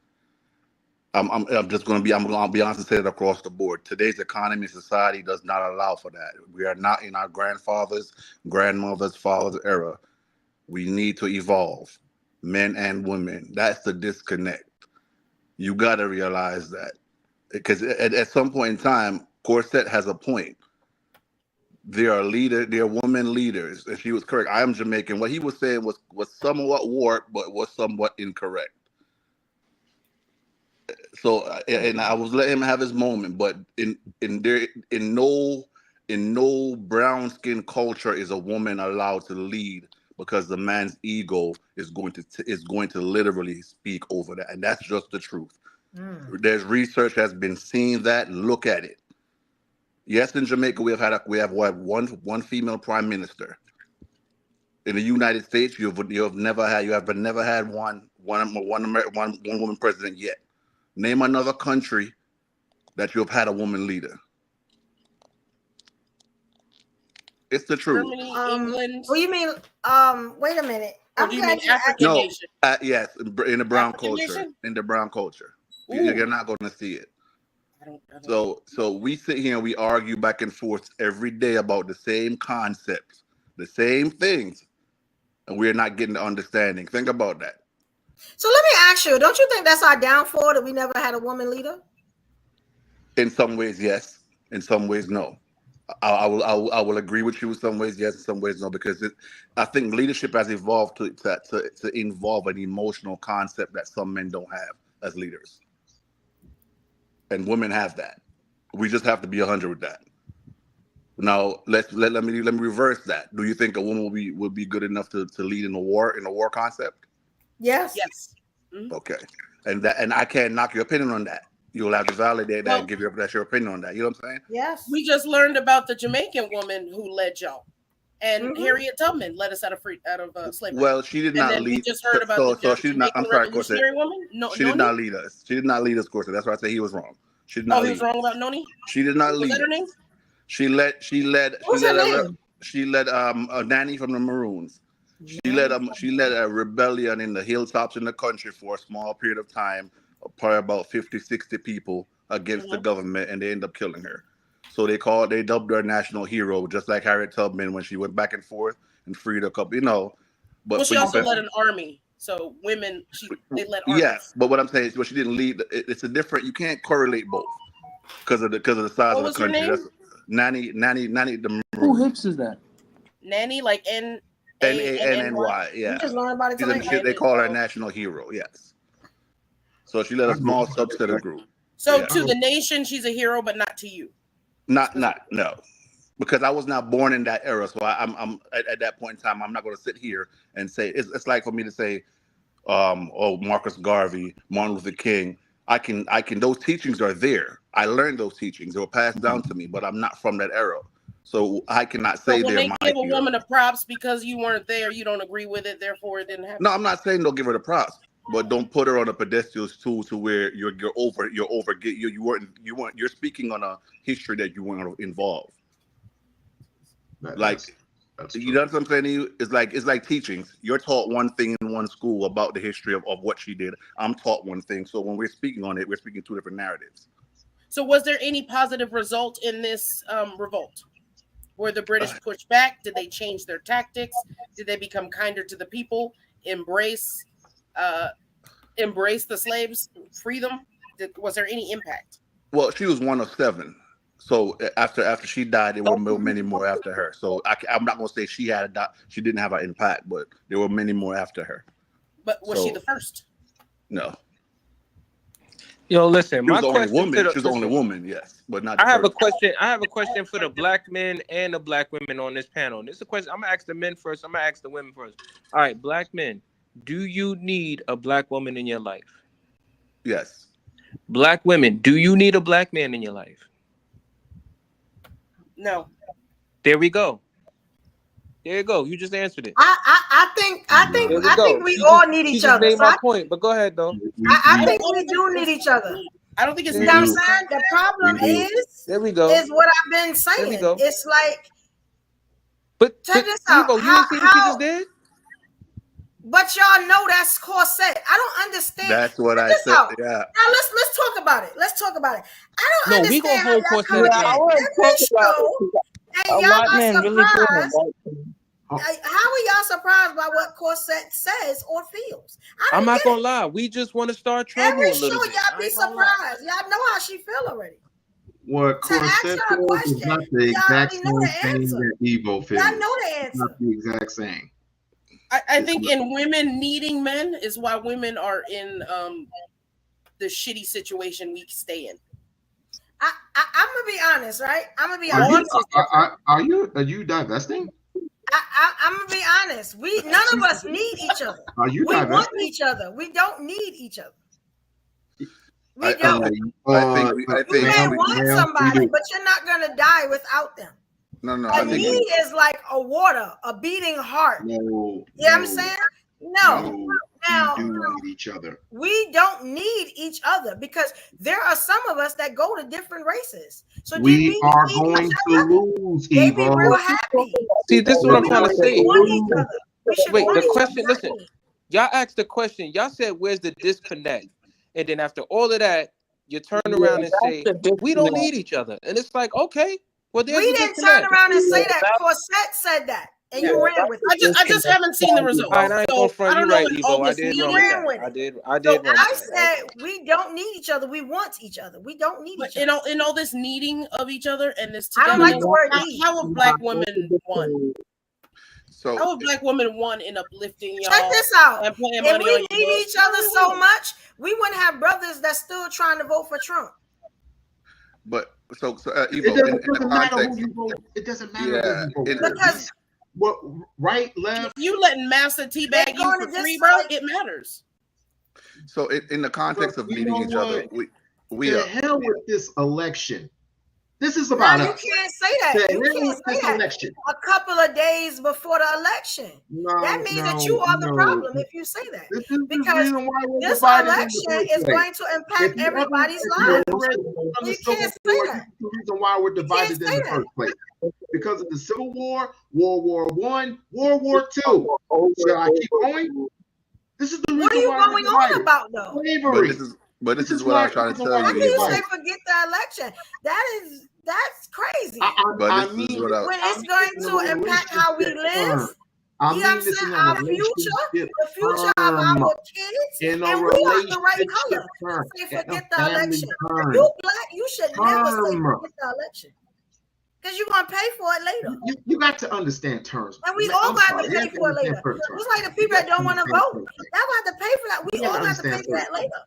I'm just going to be, I'm going to be honest and say it across the board. Today's economy and society does not allow for that. We are not in our grandfathers, grandmothers, fathers era. We need to evolve, men and women. That's the disconnect. You got to realize that, because at some point in time, Corset has a point. There are women leaders, and she was correct. I am Jamaican. What he was saying was somewhat warped, but was somewhat incorrect. So, and I was letting him have his moment, but in no brown skin culture is a woman allowed to lead, because the man's ego is going to literally speak over that, and that's just the truth. There's research has been seeing that. Look at it. Yes, in Jamaica we have one female prime minister. In the United States, you have never had one woman president yet. Name another country that you have had a woman leader. It's the truth. Germany, England, Well, you mean wait a minute. or I'm do you glad mean you African No, nation? yes, in the brown African culture. nation? In the brown culture, Ooh, you're not going to see it. I don't. So we sit here and we argue back and forth every day about the same concepts, the same things, and we're not getting the understanding. Think about that. So let me ask you, don't you think that's our downfall that we never had a woman leader? In some ways, yes. In some ways, no. I will agree with you in some ways, yes. In some ways, no. Because I think leadership has evolved to involve an emotional concept that some men don't have as leaders, and women have that. We just have to be 100 with that. Now let me reverse that. Do you think a woman would be good enough to lead in a war concept? Yes. Yes. Mm-hmm. Okay, and I can't knock your opinion on that. You'll have to validate that Well, and give your opinion on that. You know what I'm saying? Yes. we just learned about the Jamaican woman who led y'all, and Harriet Tubman led us out of slavery. Well, she did And not then we lead. just heard about the So she did not. Jamaican I'm sorry, Corset. revolutionary woman. No, She did not lead us. She did not lead us, Corset. That's why I say he was wrong. She did not he lead was wrong us. about Noni. She did not Was lead that her us. name? She led What's her name? a nanny from the Maroons. She led a rebellion in the hilltops in the country for a small period of time, probably about 50, 60 people against the government, and they ended up killing her. So they dubbed her a national hero, just like Harriet Tubman when she went back and forth and freed a couple, But Well, she also led an army. So women, they led armies. Yeah, but what I'm saying is, she didn't lead. It's a different. You can't correlate both because of the size of the country. Her name? That's Nanny the Who Maroons. hips is that? Nanny, like N-A-N-N-Y. Yeah. You just learned about it tonight. They call her a national hero. Yes. So she led a small subset of group. So to the nation, she's a hero, but not to you. No, because I was not born in that era. So I'm at that point in time, I'm not going to sit here and say it's like for me to say, Marcus Garvey, Martin Luther King. I can. Those teachings are there. I learned those teachings. They were passed down to me, but I'm not from that era, so I cannot say so when they're they my give a hero. woman a props because you weren't there, you don't agree with it. Therefore, it didn't happen. No, I'm not saying don't give her the props, but don't put her on a pedestal stool to where you're over. You're speaking on a history that you weren't involved. You know what I'm saying? It's like teachings. You're taught one thing in one school about the history of what she did. I'm taught one thing. So when we're speaking on it, we're speaking two different narratives. So was there any positive result in this revolt? Were the British pushed back? Did they change their tactics? Did they become kinder to the people? Embrace the slaves? Free them? Was there any impact? Well, she was one of 7. So after she died, there were many more after her. So I'm not going to say she didn't have an impact, but there were many more after her. But was she the first? No. Yo, listen. She was the only woman. She was the only woman. Yes, but not. I have a question. I have a question for the black men and the black women on this panel. This is a question. I'm gonna ask the men first. I'm gonna ask the women first. All right, black men. Do you need a black woman in your life? Yes. Black women. Do you need a black man in your life? No. There we go. There you go. You just answered it. I think we all need each other. Made my point, but go ahead though. I think we do need each other. I don't think it's. You know what I'm saying? The problem is. There we go. Is what I've been saying. There we go. It's like. But check this out. You didn't see what you just did? But y'all know that's corset. I don't understand. That's what I said. Yeah. Now let's talk about it. Let's talk about it. I don't understand. We gonna hold corset. And y'all are surprised. How are y'all surprised by what corset says or feels? I'm not gonna lie. We just want to start trouble a little bit. Y'all be surprised. Y'all know how she feel already. What corset feels is not the exact same thing that Evo feels. Y'all know the answer. Not the exact same. I think in women needing men is why women are in the shitty situation we stay in. I'm gonna be honest, right? I'm gonna be honest. Are you divesting? I'm gonna be honest. None of us need each other. Are you we divesting? Want each other. We don't need each other. We don't. I think you may want somebody, but you're not gonna die without them. No. A need is like a water, a beating heart. You know what I'm saying? No. Now, we do need each other. We don't need each other because there are some of us that go to different races. So we are going to lose, They be real happy. See, this is what I'm trying to say. Wait, the question, listen. Y'all asked the question. Y'all said, where's the disconnect? And then after all of that, you turn around and say, we don't need each other. And it's like, okay, well, there's we didn't turn around and say that. Corset said that. And you ran with it. I just haven't seen the results. I ain't gonna front you right, Evo. I did run with that. I did run I said we don't need each other. We want each other. We don't need each other. In all this needing of each other and this I don't like the word need. How have black women won? So how have black women won in uplifting y'all? Check this out. And playing if money we on need each other so much, we wouldn't have brothers that's still trying to vote for Trump. But so Evo, it doesn't matter who you vote. It doesn't matter who you vote. Because what right, left? If you letting Master teabag you for free, bro, it matters. So in the context of needing each other, we the hell with this election. This is about us. You can't say that. You can't say that. Election. A couple of days before the election. That means that you are the problem if you say that. Because this election is going to impact everybody's lives. You can't say that. The reason why we're divided in the first place. Because of the Civil War, World War I, World War II. Shall I keep going? This is the reason what are you going on about, though? Slavery. But this is what I'm trying to tell you. How can you say forget the election? That's crazy. But this is what when it's going to impact how we live, you know what I'm saying? Our future, the future of our kids, and we are the right color. Say forget the election. You black, you should never say forget the election. Because you're going to pay for it later. You got to understand terms. And we all got to pay for it later. It's like the people that don't want to vote. They'll have to pay for that. We all have to pay for that later.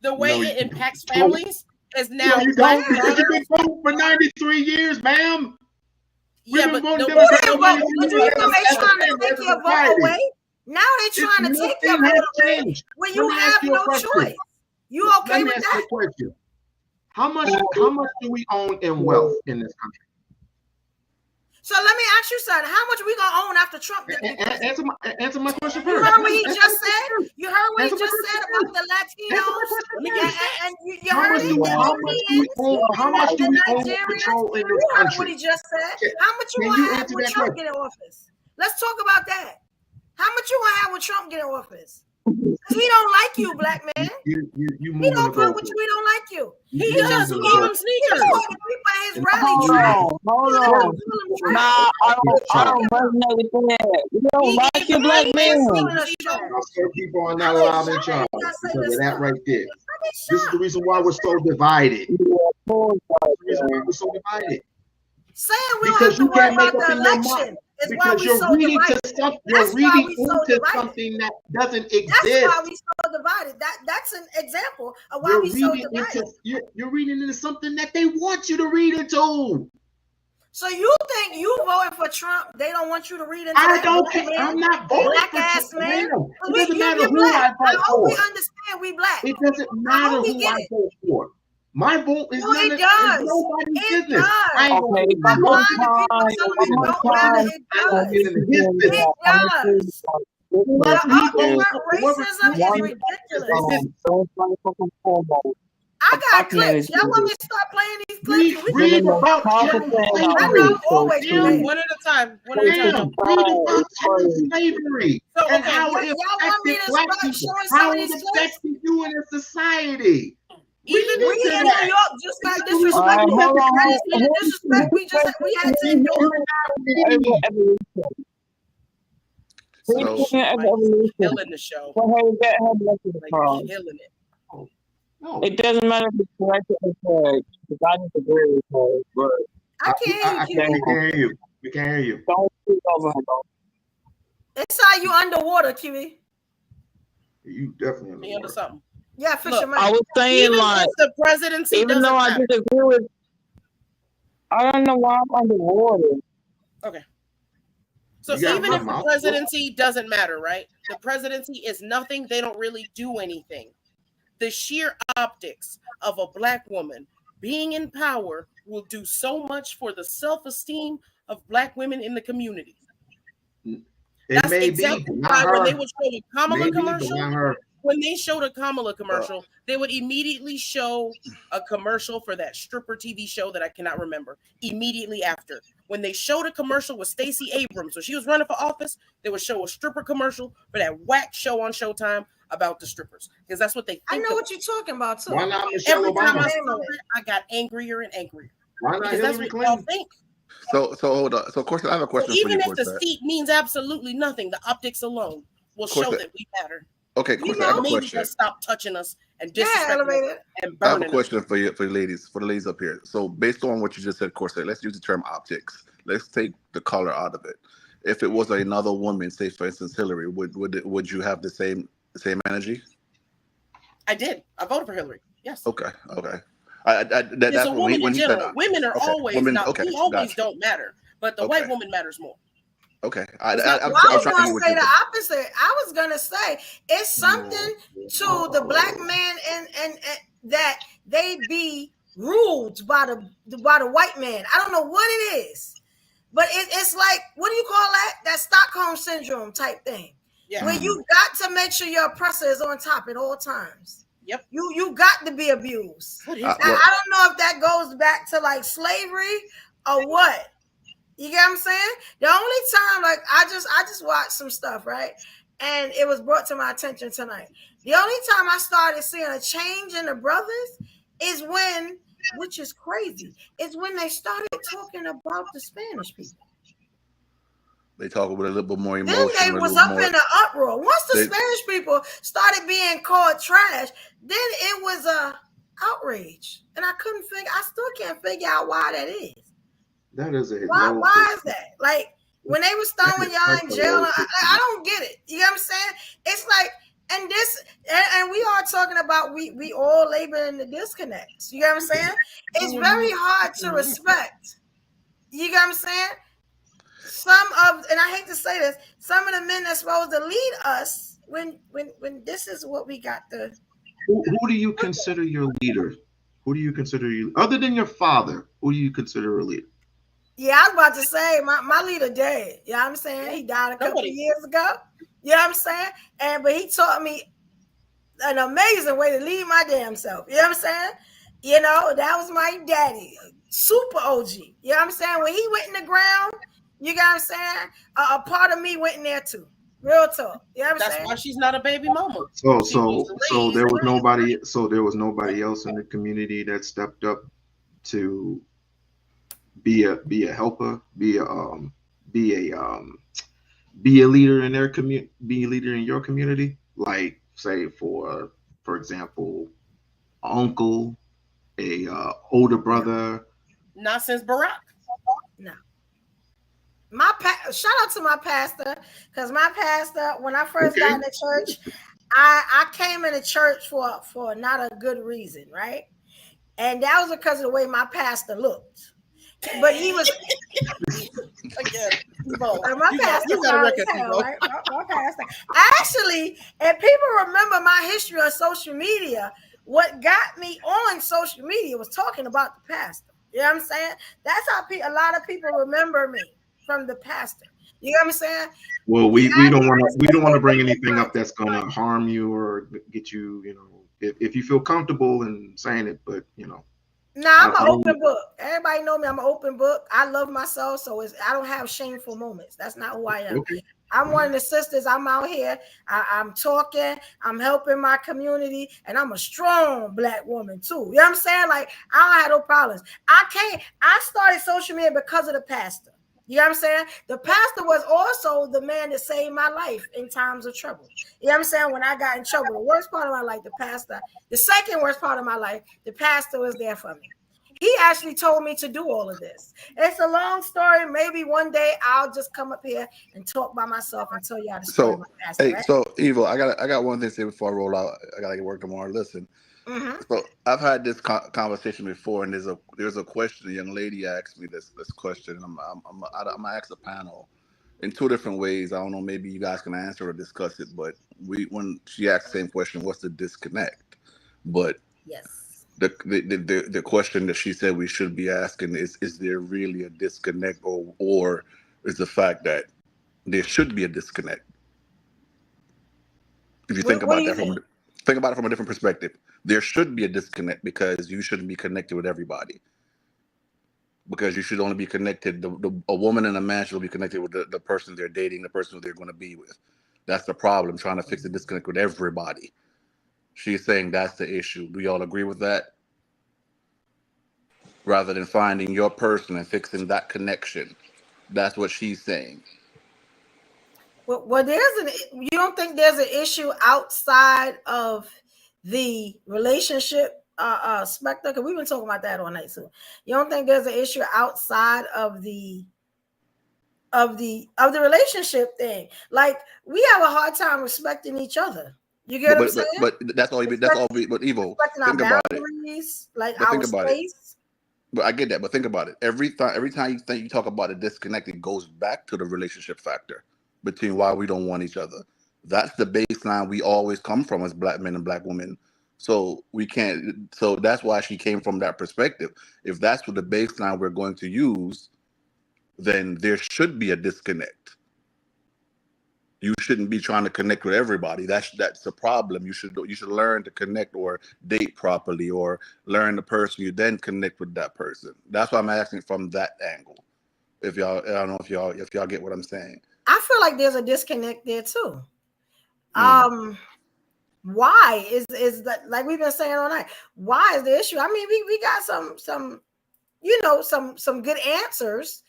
The way it impacts families is now. You don't because you've been voting for 93 years, ma'am. Yeah, but they trying to take your vote away. Now they're trying to take your vote away when you have no choice. You okay with that? How much do we own in wealth in this country? So let me ask you something. How much we gonna own after Trump gets Answer my question You first. heard what he just said? You heard what he just said about the Latinos? And you heard it? How much do we own control in this You heard what country? he just said. How much you Can gonna you have answer when that Trump question? get in office? Let's talk about that. How much you gonna have when Trump get in office? He don't like you, black man. You He moving the don't fuck with goalpost. you. He don't like you. You He just moving the called him goalpost. sneakers. He called the people at his rally Hold trash. on, hold on. Nah, I don't resonate with that. You don't like your black man. Some people are not allowed in charge because of that right there. This is the reason why we're so divided. This is the reason why we're so divided. Saying we don't Because have to you worry can't make about up the in your election mind. is why Because we you're so reading divided. to something. That's You're why reading we so into divided. something that doesn't That's exist. why we so divided. That's an example of why You're we so reading divided. into you're reading into something that they want you to read into. So you think you voting for Trump? They don't want you to read into I that don't black care. man, I'm not voting black for ass Trump. man. It doesn't matter You're who black. I vote I hope we for. understand we black. It doesn't matter who I vote for. My vote is No, it it's does. nobody's It business. does. I ain't gonna Okay, get Stop into lying to people and telling them it don't matter. It does. his business. It does. The ultimate racism is ridiculous. I got clips. Y'all want me to start playing these clips? Read about slavery. Always one at a time. One at a time. Read about slavery So, and okay, how y'all it want me affected to black start people, showing some how of it these clips? affected you in a society. We in New York just got disrespectful. The disrespect we had to endure. Killing the show. Like, killing it. It doesn't matter if it's correct or incorrect, because I disagree with her, but I can't hear you. We can't hear you. We can't hear you. don't speak over her, though. It's how you underwater, Kiwi. You definitely He under something. Yeah, fish Look, your mouth. I was saying, Even like, if the presidency even doesn't though I matter. disagree with, I don't know why I'm underwater. Okay. So You got even my if the mouth. presidency doesn't matter, right? The presidency is nothing. They don't really do anything. The sheer optics of a black woman being in power will do so much for the self-esteem of black women in the community. That's may exactly be, why not when her. they would show the Kamala Maybe, but commercial, not her. when they showed a Kamala commercial, they would immediately show a commercial for that stripper TV show that I cannot remember. Immediately after, when they showed a commercial with Stacey Abrams, when she was running for office, they would show a stripper commercial for that whack show on Showtime about the strippers, because that's what they think. I know what you're talking about too. Why not Michelle Every time Obama? I saw it, I got angrier and angrier. Why not Because that's Hillary what y'all Clinton? think. So hold on. So of course I have a question So for you, even if the Corset. seat means absolutely nothing, the optics alone will show Corset. that we matter. Okay, You Corset, I have a maybe question. just stop touching us and Yeah, disrespecting us elevated. and I have a burning us. question for you, for the ladies up here. So based on what you just said, Corset, let's use the term optics. Let's take the color out of it. If it was another woman, say for instance Hillary, would you have the same energy? I did. I voted for Hillary. Yes. Okay. That's It's a woman when in he general. said, Women are okay. always Women, not. okay, We always gotcha. don't matter, but the white woman matters more. Okay. I was trying going to say the opposite. I was going to say it's something to the black man and that they be ruled by the white man. I don't know what it is, but it's like, what do you call that? That Stockholm syndrome type thing. Yeah. Where you got to make sure your oppressor is on top at all times. Yep. You got to be abused. I don't know if that goes back to like slavery or what. You get what I'm saying? The only time, like, I just watched some stuff, right? And it was brought to my attention tonight. The only time I started seeing a change in the brothers is when, which is crazy, is when they started talking about the Spanish people. They talk with a little bit more emotion. Then they was up in the uproar. Once the Spanish people started being called trash, then it was a outrage. And I still can't figure out why that is. That is a why is that? Like, when they was throwing y'all in jail, I don't get it. You know what I'm saying? It's like, and we are talking about we all labor in the disconnects. You know what I'm saying? It's very hard to respect. You know what I'm saying? And I hate to say this, some of the men that's supposed to lead us when this is what we got to. Who do you consider your leader? Who do you consider other than your father? Who do you consider a leader? Yeah, I was about to say my leader dead. You know what I'm saying? He died a couple of years ago. You know what I'm saying? But he taught me an amazing way to lead my damn self. You know what I'm saying? You know, that was my daddy, super OG. You know what I'm saying? When he went in the ground, you know what I'm saying? A part of me went in there too. Real talk. You know what I'm That's saying? why she's not a baby mama. So there was nobody. So there was nobody else in the community that stepped up to be a helper, be a leader in their community, be a leader in your community. Like say for example, uncle, a older brother. Not since Barack. No. Shout out to my pastor, because my pastor, when I first got in the church, I came into church for not a good reason, right? And that was because of the way my pastor looked. But he was again, my pastor foul as hell, right? My pastor. Actually, and people remember my history on social media. What got me on social media was talking about the pastor. You know what I'm saying? That's how a lot of people remember me, from the pastor. You know what I'm saying? Well, we don't want to bring anything up that's gonna harm you or get you, you know, if you feel comfortable in saying it, but you know. Nah, I'm an open book. Everybody know me. I'm an open book. I love myself, so I don't have shameful moments. That's not who I am. Okay. I'm one of the sisters. I'm out here. I'm talking. I'm helping my community, and I'm a strong Black woman too. You know what I'm saying? Like, I don't have no problems. I started social media because of the pastor. You know what I'm saying? The pastor was also the man that saved my life in times of trouble. You know what I'm saying? When I got in trouble, the worst part of my life, the pastor. The second worst part of my life, the pastor was there for me. He actually told me to do all of this. It's a long story. Maybe one day I'll just come up here and talk by myself and tell y'all the story of my pastor. Hey, right? So Evo, I got one thing to say before I roll out. I gotta get work tomorrow. Listen. Mm-hmm. So I've had this conversation before, and there's a question. A young lady asked me this question. And I'm gonna ask the panel in two different ways. I don't know. Maybe you guys can answer or discuss it. But when she asked the same question, what's the disconnect? But yes, the question that she said we should be asking is there really a disconnect, or is the fact that there should be a disconnect? If you think about it from a different perspective, there should be a disconnect because you shouldn't be connected with everybody. Because you should only be connected. A woman and a man should be connected with the person they're dating, the person they're going to be with. That's the problem. Trying to fix the disconnect with everybody. She's saying that's the issue. Do y'all agree with that? Rather than finding your person and fixing that connection, that's what she's saying. Well, you don't think there's an issue outside of the relationship spectrum? Because we've been talking about that all night too. You don't think there's an issue outside of the relationship thing? Like, we have a hard time respecting each other. You get what I'm saying? But that's all. But Evo, think about it. Like our space. But I get that. But think about it. Every time you talk about a disconnect, it goes back to the relationship factor between why we don't want each other. That's the baseline we always come from as Black men and Black women. So we can't. So that's why she came from that perspective. If that's what the baseline we're going to use, then there should be a disconnect. You shouldn't be trying to connect with everybody. That's the problem. You should learn to connect or date properly, or learn the person you then connect with that person. That's why I'm asking from that angle. If y'all, I don't know if y'all get what I'm saying. I feel like there's a disconnect there too. Why is that? Like we've been saying all night. Why is the issue? I mean, we got some some good answers.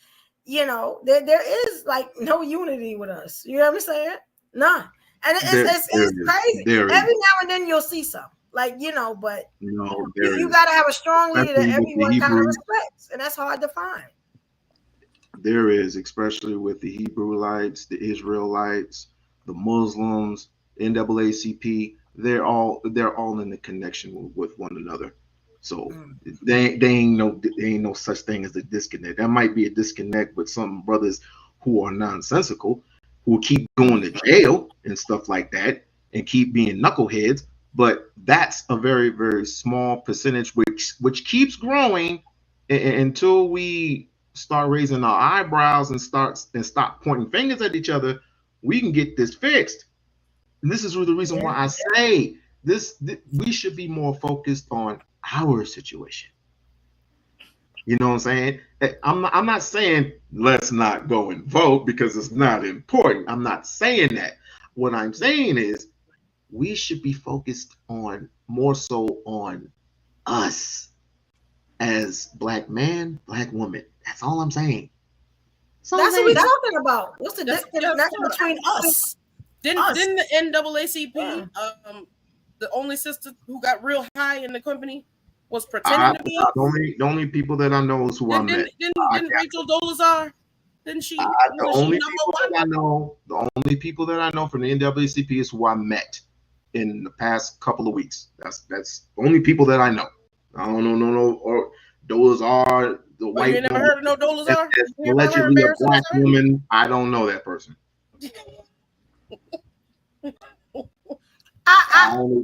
There is like no unity with us. You know what I'm saying? None. And it's crazy. Every now and then you'll see some, but you got to have a strong leader that everyone kind of respects, and that's hard to find. There is, especially with the Hebrewites, the Israelites, the Muslims, NAACP. They're all in the connection with one another. So they ain't no such thing as a disconnect. That might be a disconnect with some brothers who are nonsensical, who keep going to jail and stuff like that, and keep being knuckleheads. But that's a very, very small percentage, which keeps growing until we start raising our eyebrows and stop pointing fingers at each other, we can get this fixed. And this is the reason why I say this we should be more focused on our situation. You know what I'm saying? I'm not saying let's not go and vote because it's not important. I'm not saying that. What I'm saying is we should be focused on more so on us as black man, black woman. That's all I'm saying. That's what we're talking about. What's the disconnect between us? Didn't the NAACP, the only sister who got real high in the company, was pretending to be us? The only people that I know is who I met. Didn't Rachel Dolezal? Didn't she? The only people that I know from the NAACP is who I met in the past couple of weeks. That's the only people that I know. I don't know no or Dolezal, the white. You never heard of no Dolezal? Allegedly a black woman. I don't know that person.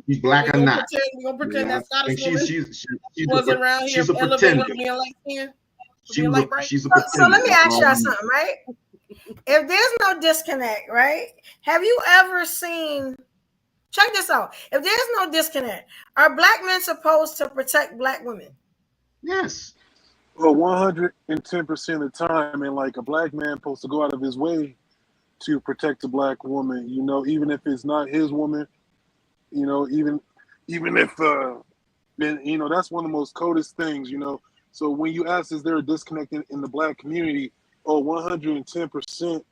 She's black or not. We're gonna pretend that Scottish woman she's wasn't around here elevated to being light skin. So let me ask y'all something, right? If there's no disconnect, right? Have you ever seen? Check this out. If there's no disconnect, are black men supposed to protect black women? Yes. Well, 110% of the time, and like a black man supposed to go out of his way to protect a black woman. You know, even if it's not his woman. You know, even if you know, that's one of the most coldest things. You know, so when you ask, is there a disconnect in the black community? 110%.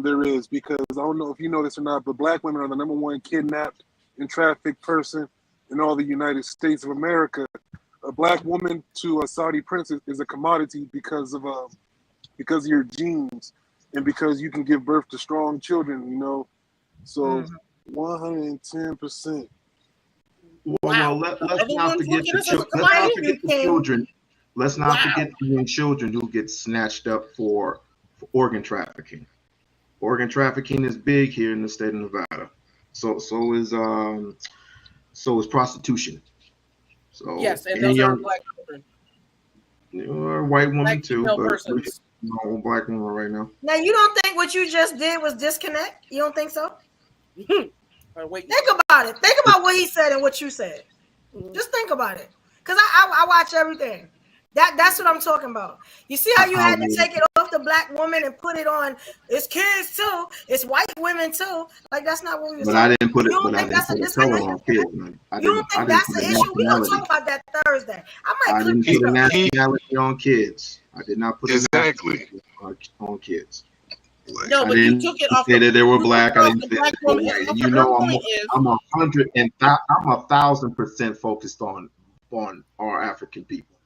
There is, because I don't know if you know this or not, but black women are the number one kidnapped and trafficked person in all the United States of America. A black woman to a Saudi prince is a commodity because of your genes and because you can give birth to strong children. You know, so 110%. Well, let's not forget the children. Let's not forget the young children who get snatched up for organ trafficking. Organ trafficking is big here in the state of Nevada. So is prostitution. So yes, and those are black children. Or white women too, but no black woman right now. Now, you don't think what you just did was disconnect? You don't think so? Think about it. Think about what he said and what you said. Just think about it, because I watch everything. That's what I'm talking about. You see how you had to take it off the black woman and put it on? It's kids too. It's white women too. Like, that's not what we. But I didn't put it. You don't think that's a disconnect? You don't think that's the issue? We're gonna talk about that Thursday. I didn't put a nationality on kids. I did not put exactly on kids. No, but you took it off. Say that they were black. I didn't say that they were white. You know, I'm 1,000% focused on our African people.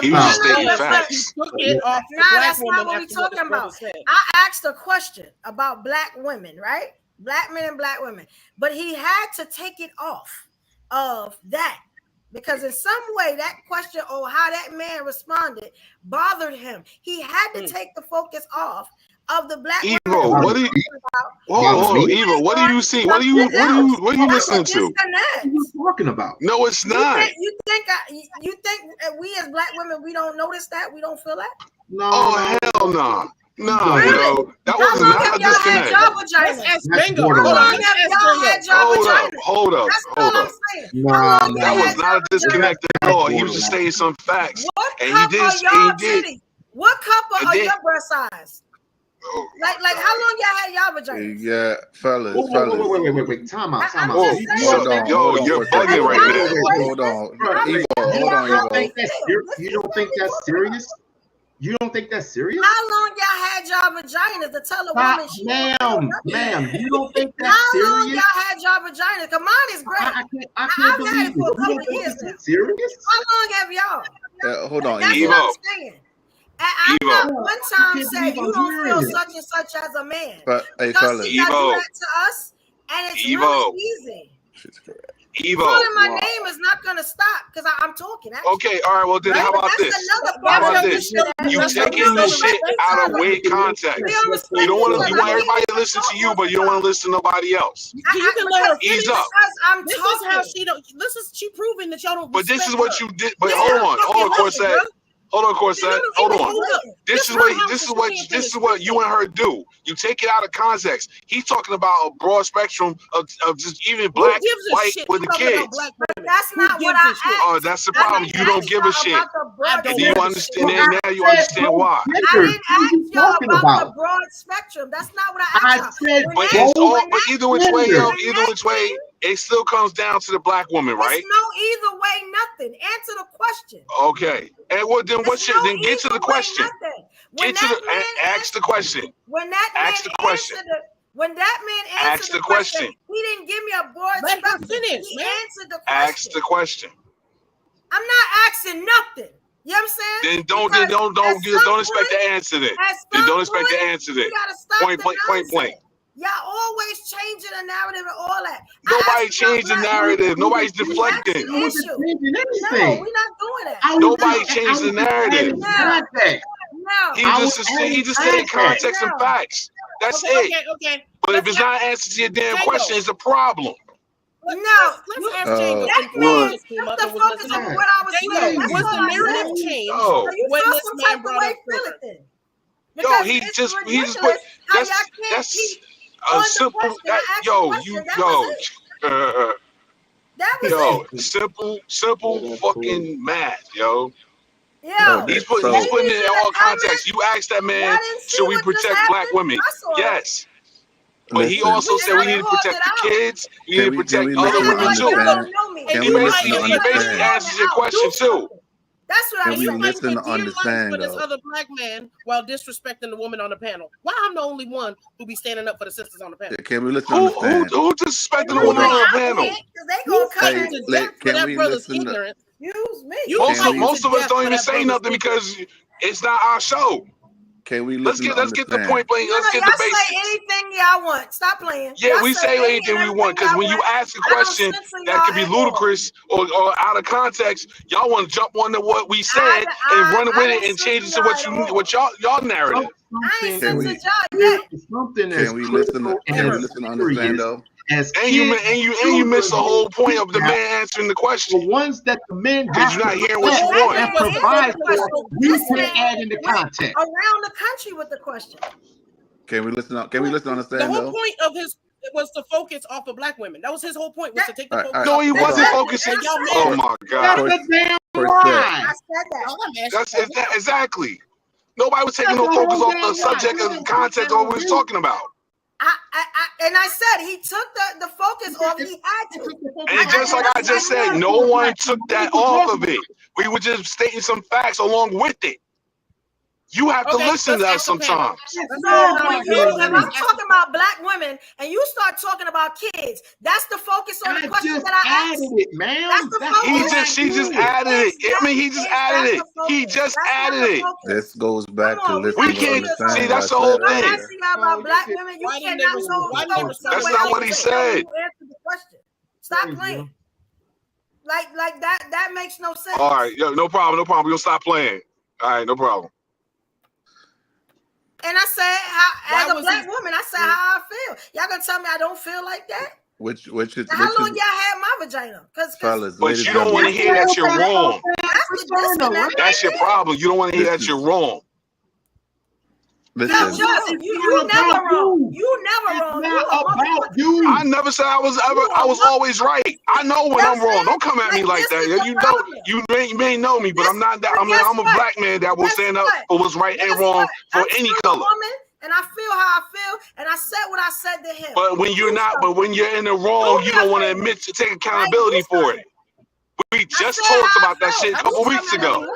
He was just stating facts. That's not what we're talking about. I asked a question about black women, right? Black men and black women. But he had to take it off of that, because in some way that question or how that man responded bothered him. He had to take the focus off of the black women. Evo, what do you? Evo, what do you see? What are you listening to? What are you talking about? No, it's not. You think we as black women, we don't notice that? We don't feel that? No. Oh, hell no. No, really? That was not a disconnect. Hold up. No, that was not a disconnect at all. He was just saying some facts. And he did. What couple are your breast size? Like how long y'all had y'all vagina? Yeah, fellas. Wait. Time out. Yo, you're bugging right now. Hold on, Evo. You don't think that's serious? You don't think that's serious? How long y'all had y'all vaginas to tell a woman she ma'am, you don't think that's serious? How long y'all had y'all vaginas? Cause mine is great. I can't believe it. For a couple of years now. Serious? How long have y'all? Hold on, that's Evo. What I'm saying. I not one time said you don't feel such and such as a man. But hey, fellas, Evo. do that to us, and it's really easy. Evo. Calling my name is not gonna stop because I'm talking. Actually. Okay, all right. Well, then how about this? How about this? You taking this shit out of way context. You don't want everybody to listen to you, but you don't want to listen to nobody else. You can let her ease up. This is how she don't. She proving that y'all don't. But this is what you did. But hold on, Corsair. Hold on, Corset. Hold on. This is This what you and her do. You take it out of context. He's talking about a broad spectrum of just even black, white with the kids. That's not what I asked. Oh, that's the problem. You don't give a shit. Do you understand? Now you understand why. I didn't ask y'all about the broad spectrum. That's not what I asked. But it's all. But either which way, it still comes down to the black woman, right? It's no either way, nothing. Answer the question. Okay. And well, then what shit? Then get to the question. Ask the question. When that man answered the question, he didn't give me a broad spectrum. He answered the question. Ask the question. I'm not asking nothing. You know what I'm saying? Then don't expect to answer that. Then don't expect to answer that. Point blank. Y'all always changing the narrative and all that. Nobody changed the narrative. Nobody's deflecting. No, we're not doing that. Nobody changed the narrative. No. He just said context and facts. That's it. Okay. But if it's not an answer to your damn question, it's a problem. Let's ask Jacob. The focus on what I was saying. Was the narrative changed when this man brought up Philip? Yo, he just put that's a simple. Simple fucking math, yo. He's putting it in all context. You asked that man, should we protect black women? Yes. But he also said we need to protect the kids. We need to protect other women too. He basically answers your question too. That's what I mean. Listen to understand for this other black man while disrespecting the woman on the panel. Why I'm the only one who be standing up for the sisters on the panel? Can we listen to understand? Who disrespecting the woman on the panel? They gonna cut into death for that brother's ignorance. Use me. Most of us don't even say nothing because it's not our show. Can we let's get the point blank. Let's get the basics. Say anything y'all want. Stop playing. Yeah, we say anything we want because when you ask a question that could be ludicrous or out of context, y'all want to jump onto what we said and run with it and change it to what y'all narrative. I ain't censored y'all yet. Can we listen to understand though? And you miss the whole point of the man answering the question. The ones that the men because you're not hearing what you want. And provide for, we can add in the context. Around the country with the question. Can we listen to understand? The whole point of his was to focus off of black women. That was his whole point, was to take the focus. No, he wasn't focusing. Oh my God. That's the damn lie. I said that. That's exactly. Nobody was taking no focus off the subject and context of what we was talking about. I said he took the focus off. He had to. And just like I just said, no one took that off of it. We were just stating some facts along with it. You have to listen to us sometimes. If I'm talking about black women and you start talking about kids, that's the focus on the question that I asked. It, man. That's the focus. She just added it. I mean, he just added it. He just added it. This goes back to listening. We can't see. That's the whole thing. I'm asking about black women. You cannot know. That's not what he said. Stop playing. Like that. That makes no sense. All right, no problem. We're gonna stop playing. All right, no problem. And I said, as a black woman, I said how I feel. Y'all gonna tell me I don't feel like that? How long y'all had my vagina? But you don't want to hear that you're wrong. That's your problem. You don't want to hear that you're wrong. Listen. You never wrong. You never wrong. You. I never said I was always right. I know when I'm wrong. Don't come at me like that. You may know me, but I'm not that. I'm a black man that will stand up for what's right and wrong for any color. And I feel how I feel, and I said what I said to him. But when you're in the wrong, you don't want to admit to take accountability for it. We just talked about that shit a couple weeks ago.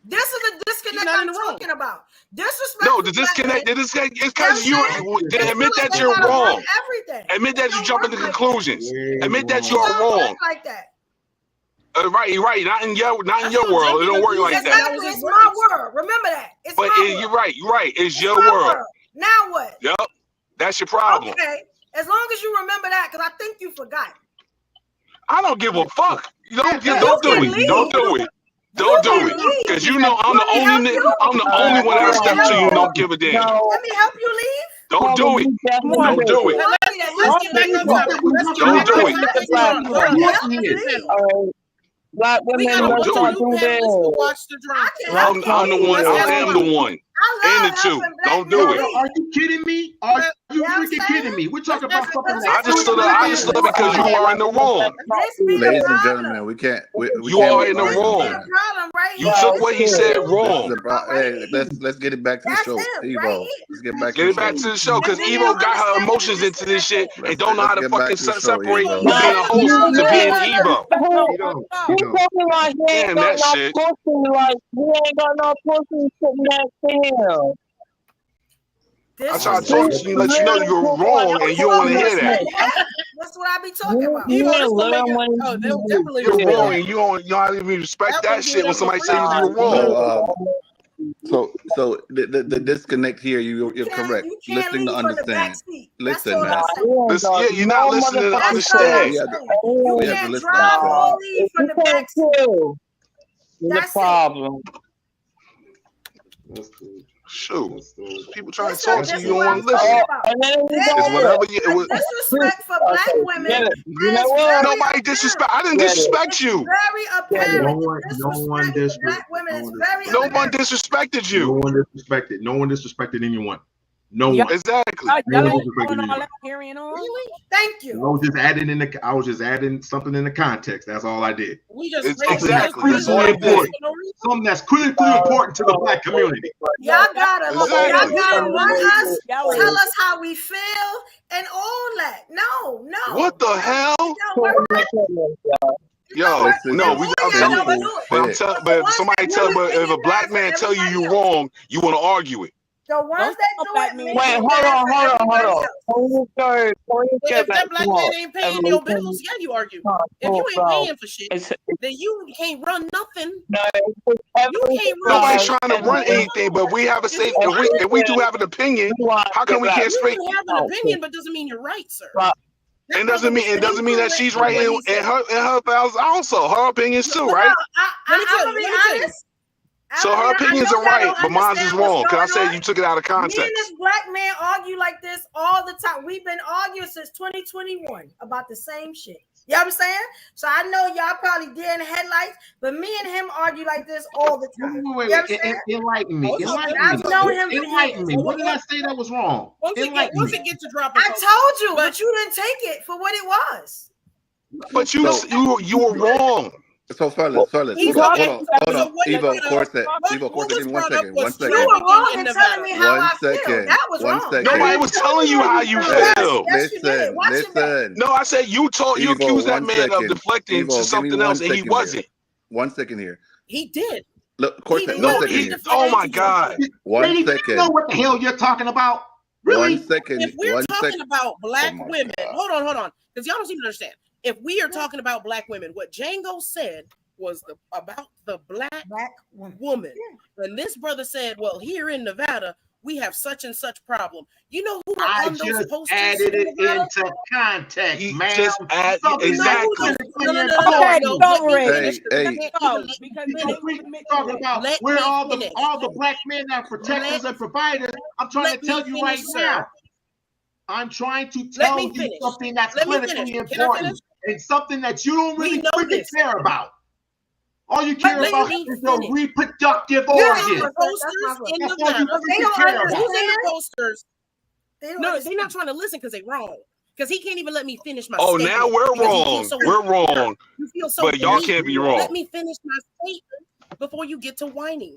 This is the disconnect I'm talking about. Disrespect. No, the disconnect is because you admit that you're wrong. Admit that you jump into conclusions. Admit that you are wrong. Like that. Right. Not in your world. It don't work like that. It's my world. Remember that. It's but my you're world. right. It's your world. Now what? Yep. That's your problem. Okay. As long as you remember that, because I think you forgot. I don't give a fuck. Don't do it. Don't do it. Don't do it, because you know I'm the only one that'll step to you. Don't give a damn. Let me help you leave. Don't do it. Don't do it. Don't do it. Black We women gotta must do not it. do this. Watch the drama. I'm the one. I am the one. And the two. Don't do it. Are you kidding me? Are you freaking kidding me? We're talking about something I just stood up because you are in the wrong. Ladies and gentlemen, we can't. You are in the wrong. You took what he said wrong. Hey, let's get it back to the show, Evo. Let's get back. Get it back to the show because Evo got her emotions into this shit and don't know how to fucking separate being a host to being Evo. Damn that shit. Like, he ain't got no pussy sitting next to him. I try to talk to you, let you know you're wrong, and you don't want to hear that. That's what I be talking about. You're wrong, and you don't even respect that shit when somebody says you're wrong. So the disconnect here, you're correct. Listening to understand. Listen, man. Yeah, you're not listening to understand. You can't drive or leave from the back seat. That's the problem. Shoot, people trying to talk to you, you don't want to listen. It's whatever you. Disrespect for black women. Nobody disrespect. I didn't disrespect you. Very apparent. No one disrespected. Black women is very. No one disrespected you. No one disrespected anyone. No one. Exactly. Really? Thank you. I was just adding something in the context. That's all I did. We just exactly. That's all you did. Something that's critically important to the black community. Y'all gotta run us, tell us how we feel, and all that. No. What the hell? Yo, no, but if a black man tell you you're wrong, you want to argue it. The ones that do it. Wait, hold on. If that black man ain't paying your bills, yeah, you argue. If you ain't paying for shit, then you can't run nothing. Nobody's trying to run anything, but we have a safe. If we do have an opinion, how come we can't speak? You have an opinion, but doesn't mean you're right, sir. It doesn't mean that she's right in her files also. Her opinions too, right? Let me be honest. So her opinions are right, but mine is wrong. Because I said you took it out of context. Me and this black man argue like this all the time. We've been arguing since 2021 about the same shit. You know what I'm saying? So I know y'all probably deer in the headlights, but me and him argue like this all the time. Wait, enlighten me. Enlighten me. What did I say that was wrong? Once it gets to drop, I told you, but you didn't take it for what it was. But you were wrong. So fellas, hold on. Evo, Corset, give me 1 second. 1 second. You were wrong in telling me how I feel. That was wrong. Nobody was telling you how you feel. Listen. No, I said you accused that man of deflecting to something else, and he wasn't. 1 second here. He did. Look, Corset, no, oh my God. 1 second. You know what the hell you're talking about? Really? 1 second. If we're talking about black women, hold on, because y'all don't seem to understand. If we are talking about black women, what Django said was about the black woman. And this brother said, well, here in Nevada, we have such and such problem. You know who I on those posters? Added it into context, man. Just add exactly. Talking about where all the black men are protectors and providers. I'm trying to tell you right now. I'm trying to tell you something that's critically important and something that you don't really freaking care about. All you care about is your reproductive organs. No, they're not trying to listen because they're wrong. Because he can't even let me finish my statement. Oh, now we're wrong. We're wrong. But y'all can't be wrong. Let me finish my statement before you get to whining.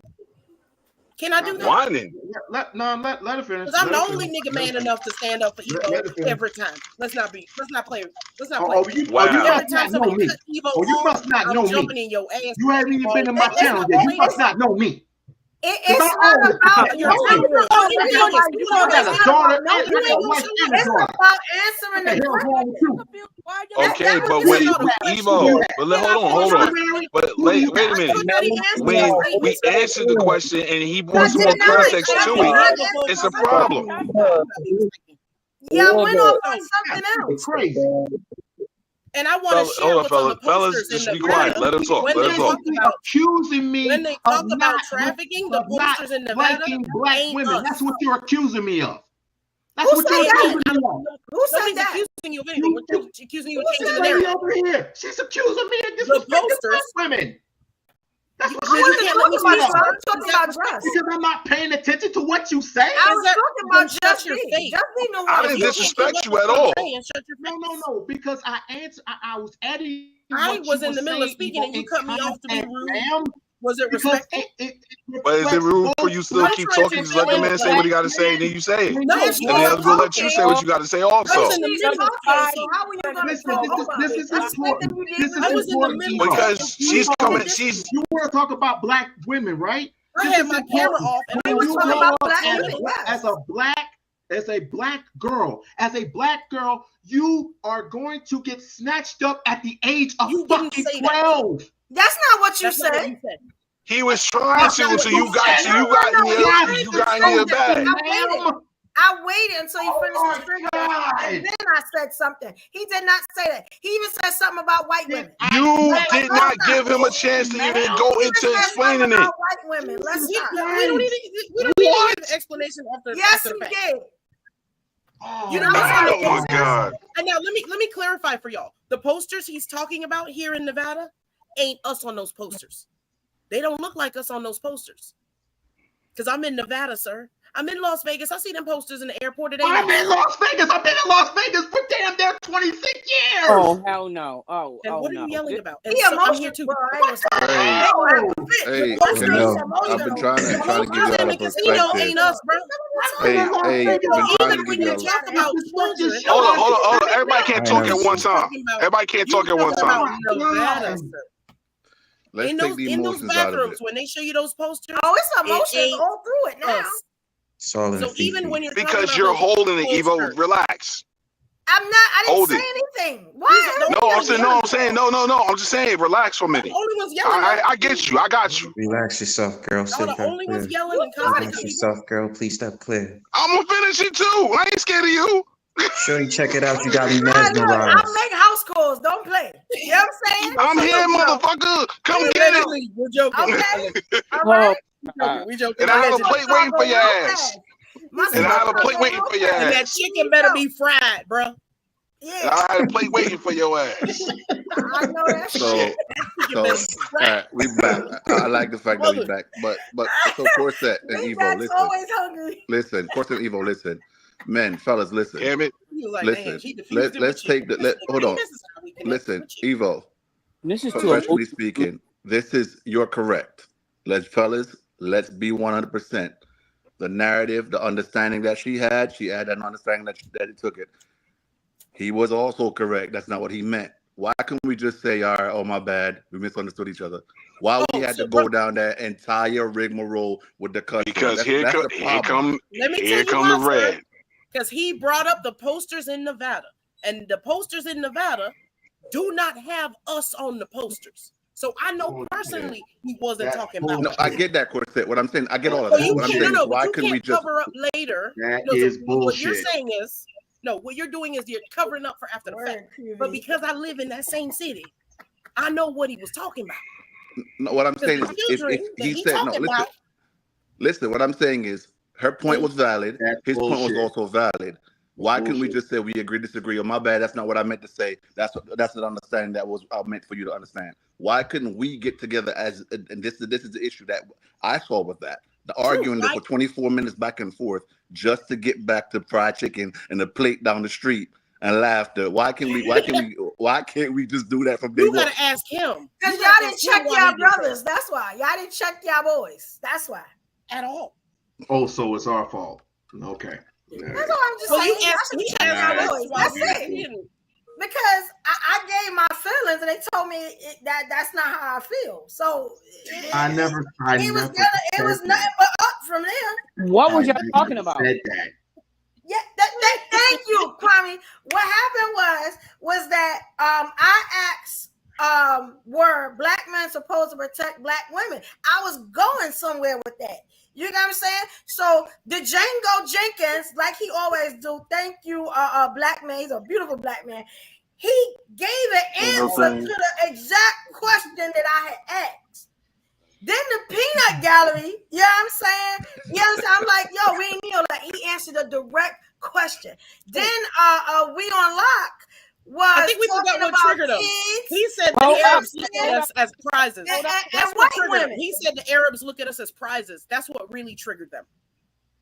Can I do that? Whining. Let her finish. Because I'm the only nigga man enough to stand up for Evo every time. Let's not play. Wow. Every time somebody cut Evo you must not know me. Jumping in your ass. You haven't even been in my channel yet. You must not know me. It's not about your answering the question. Okay, but wait, Evo, but hold on. But wait a minute. When we answered the question and he brought some more context to it, it's a problem. Yeah, went off on something else. Crazy. And I want to share what's on the posters. Just be quiet. Let him talk. When they talk accusing me when they talk about trafficking, the posters in Nevada black women. That's what you're accusing me of. That's what you're accusing me of. Who said that? Accusing you of anything. She's accusing you of changing the Lady narrative. over here. She's accusing me of disrespecting black women. That's what I wasn't talking about you. I was talking about Just. Because I'm not paying attention to what you say. I was talking about Just your me. face. Just me no I didn't disrespect you at all. No, because I was adding. I was in the middle of speaking and you cut me off to be rude. Was it respectful? But is it rude for you still keep talking? Just let the man say what he got to say, and then you say it. No, and then I'm gonna let you say what you got to say also. So how are you going to talk over This is important. This is important because she's coming. You want to talk about black women, right? I had my camera off, and I was talking about black women. As a black girl, you are going to get snatched up at the age of fucking 12. That's not what you said. He was trying to until you got in your bag. I waited until he finished the trigger, and then I said something. He did not say that. He even said something about white women. You did not give him a chance to even go into explaining it. White women. Let's stop. We don't need to give an explanation after. Yes, after he the fact. did. You know, oh my God. And now let me clarify for y'all. The posters he's talking about here in Nevada ain't us on those posters. They don't look like us on those posters. Because I'm in Nevada, sir. I'm in Las Vegas. I see them posters in the airport today. I'm in Las Vegas. I've been in Las Vegas for damn near 26 years. Oh, hell no. And what are you yelling about? And Yeah, so I'm here too. Hey, I've been trying to give y'all a perspective. Ain't us, bro. Hey, I've been trying to give y'all. Hold on. Everybody can't talk at one time. Everybody can't talk at one time. Let's take the in those emotions out of bathrooms it. when they show you those posters. Oh, it's emotions all through it now. So even when you're because you're holding it, Evo, relax. I'm not. I didn't say anything. Why? No, I'm saying, no. I'm just saying, relax for a minute. I get you. I got you. Relax yourself, girl. The only ones yelling and Relax yourself, girl. Please step clear. I'm gonna finish it too. I ain't scared of you. Sure, you check it out. You got me I'll mesmerized. make house calls. Don't play. You know what I'm saying? I'm here, motherfucker. Come get it. We're joking. Okay. All right. We joking. And I have a plate waiting for your ass. And I have a plate waiting for your And that ass. chicken better be fried, bro. Yeah. I have a plate waiting for your ass. I know that. So we back. I like the fact that we back, but so Corset and Evo, listen. Always hungry. Listen, Corset and Evo, listen. Men, fellas, listen. Damn it. Listen. Let's take the. Hold on. Listen, Evo. This is professionally speaking. You're correct. Fellas, let's be 100%. The narrative, the understanding that she had an understanding that he took it. He was also correct. That's not what he meant. Why couldn't we just say, all right, oh, my bad, we misunderstood each other? Why we had to go down that entire rigmarole with the country? Because here come the red. Because he brought up the posters in Nevada. And the posters in Nevada do not have us on the posters. So I know personally he wasn't talking about. No, I get that, Corset. What I'm saying, I get all of that. What I'm saying is, why couldn't we just cover up later? That is bullshit. What you're saying is, what you're doing is you're covering up for after the fact. But because I live in that same city, I know what he was talking about. No, what I'm saying is, if he said no, listen. What I'm saying is, her point was valid. His point was also valid. Why couldn't we just say we agree, disagree? Oh, my bad. That's not what I meant to say. That's an understanding that was meant for you to understand. Why couldn't we get together and this is the issue that I saw with that. The arguing for 24 minutes back and forth just to get back to fried chicken and the plate down the street and laughter. Why can't we just do that from day one? You gotta ask him. Because y'all didn't check y'all brothers. That's why. Y'all didn't check y'all boys. That's why. At all. Oh, so it's our fault. Okay. That's all I'm just saying. That's it. Because I gave my feelings and they told me that's not how I feel. So I never it was nothing but up from there. What was y'all talking about? Said that. Yeah, thank you, Kwame. What happened was that I asked, were black men supposed to protect black women? I was going somewhere with that. You know what I'm saying? So the Django Jenkins, like he always do, thank you, black man. He's a beautiful black man. He gave an answer to the exact question that I had asked. Then the peanut gallery, you know what I'm saying? You know what I'm saying? I'm like, yo, we ain't like he answered a direct question. Then we on lock. I think we forgot what triggered him. He said the Arabs look at us as prizes. That's what triggered him. He said the Arabs look at us as prizes. That's what really triggered them.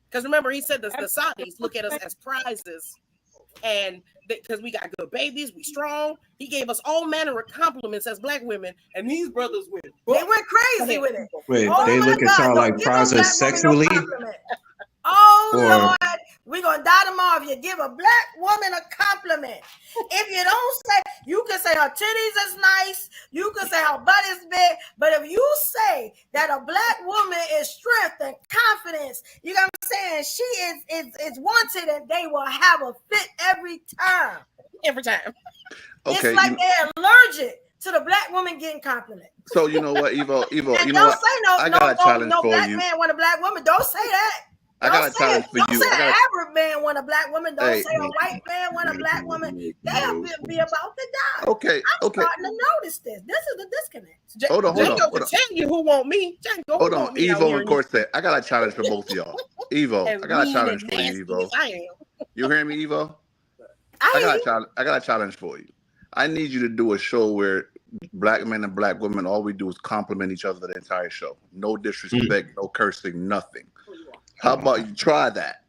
Because remember, he said the Saudis look at us as prizes, and because we got good babies, we strong. He gave us all manner of compliments as black women, and these brothers went. They went crazy with it. Wait, they look at y'all like prizes sexually? Oh, Lord, we're going to dot them off. You give a black woman a compliment. If you don't say, you can say her titties is nice, you can say her butt is big, but if you say that a black woman is strength and confidence, you know what I'm saying? She is wanted and they will have a fit every time. Every time. Okay, it's like they're allergic to the black woman getting complimented. So you know what, Evo, And you don't know what? say I got a challenge no for black you. man want a black woman. Don't say that. I got a challenge for you. Don't say an Arab man want a black woman. Don't say a white man want a black woman. They'll be about to die. Okay. I'm starting to notice this. This is the disconnect. Hold on. Django can tell you who want me. Django, hold on. Evo and Corset. I got a challenge for both of y'all. Evo, I got a challenge for you, Evo. You hear me, Evo? I got a challenge for you. I need you to do a show where black men and black women, all we do is compliment each other the entire show. No disrespect, no cursing, nothing. How about you try that?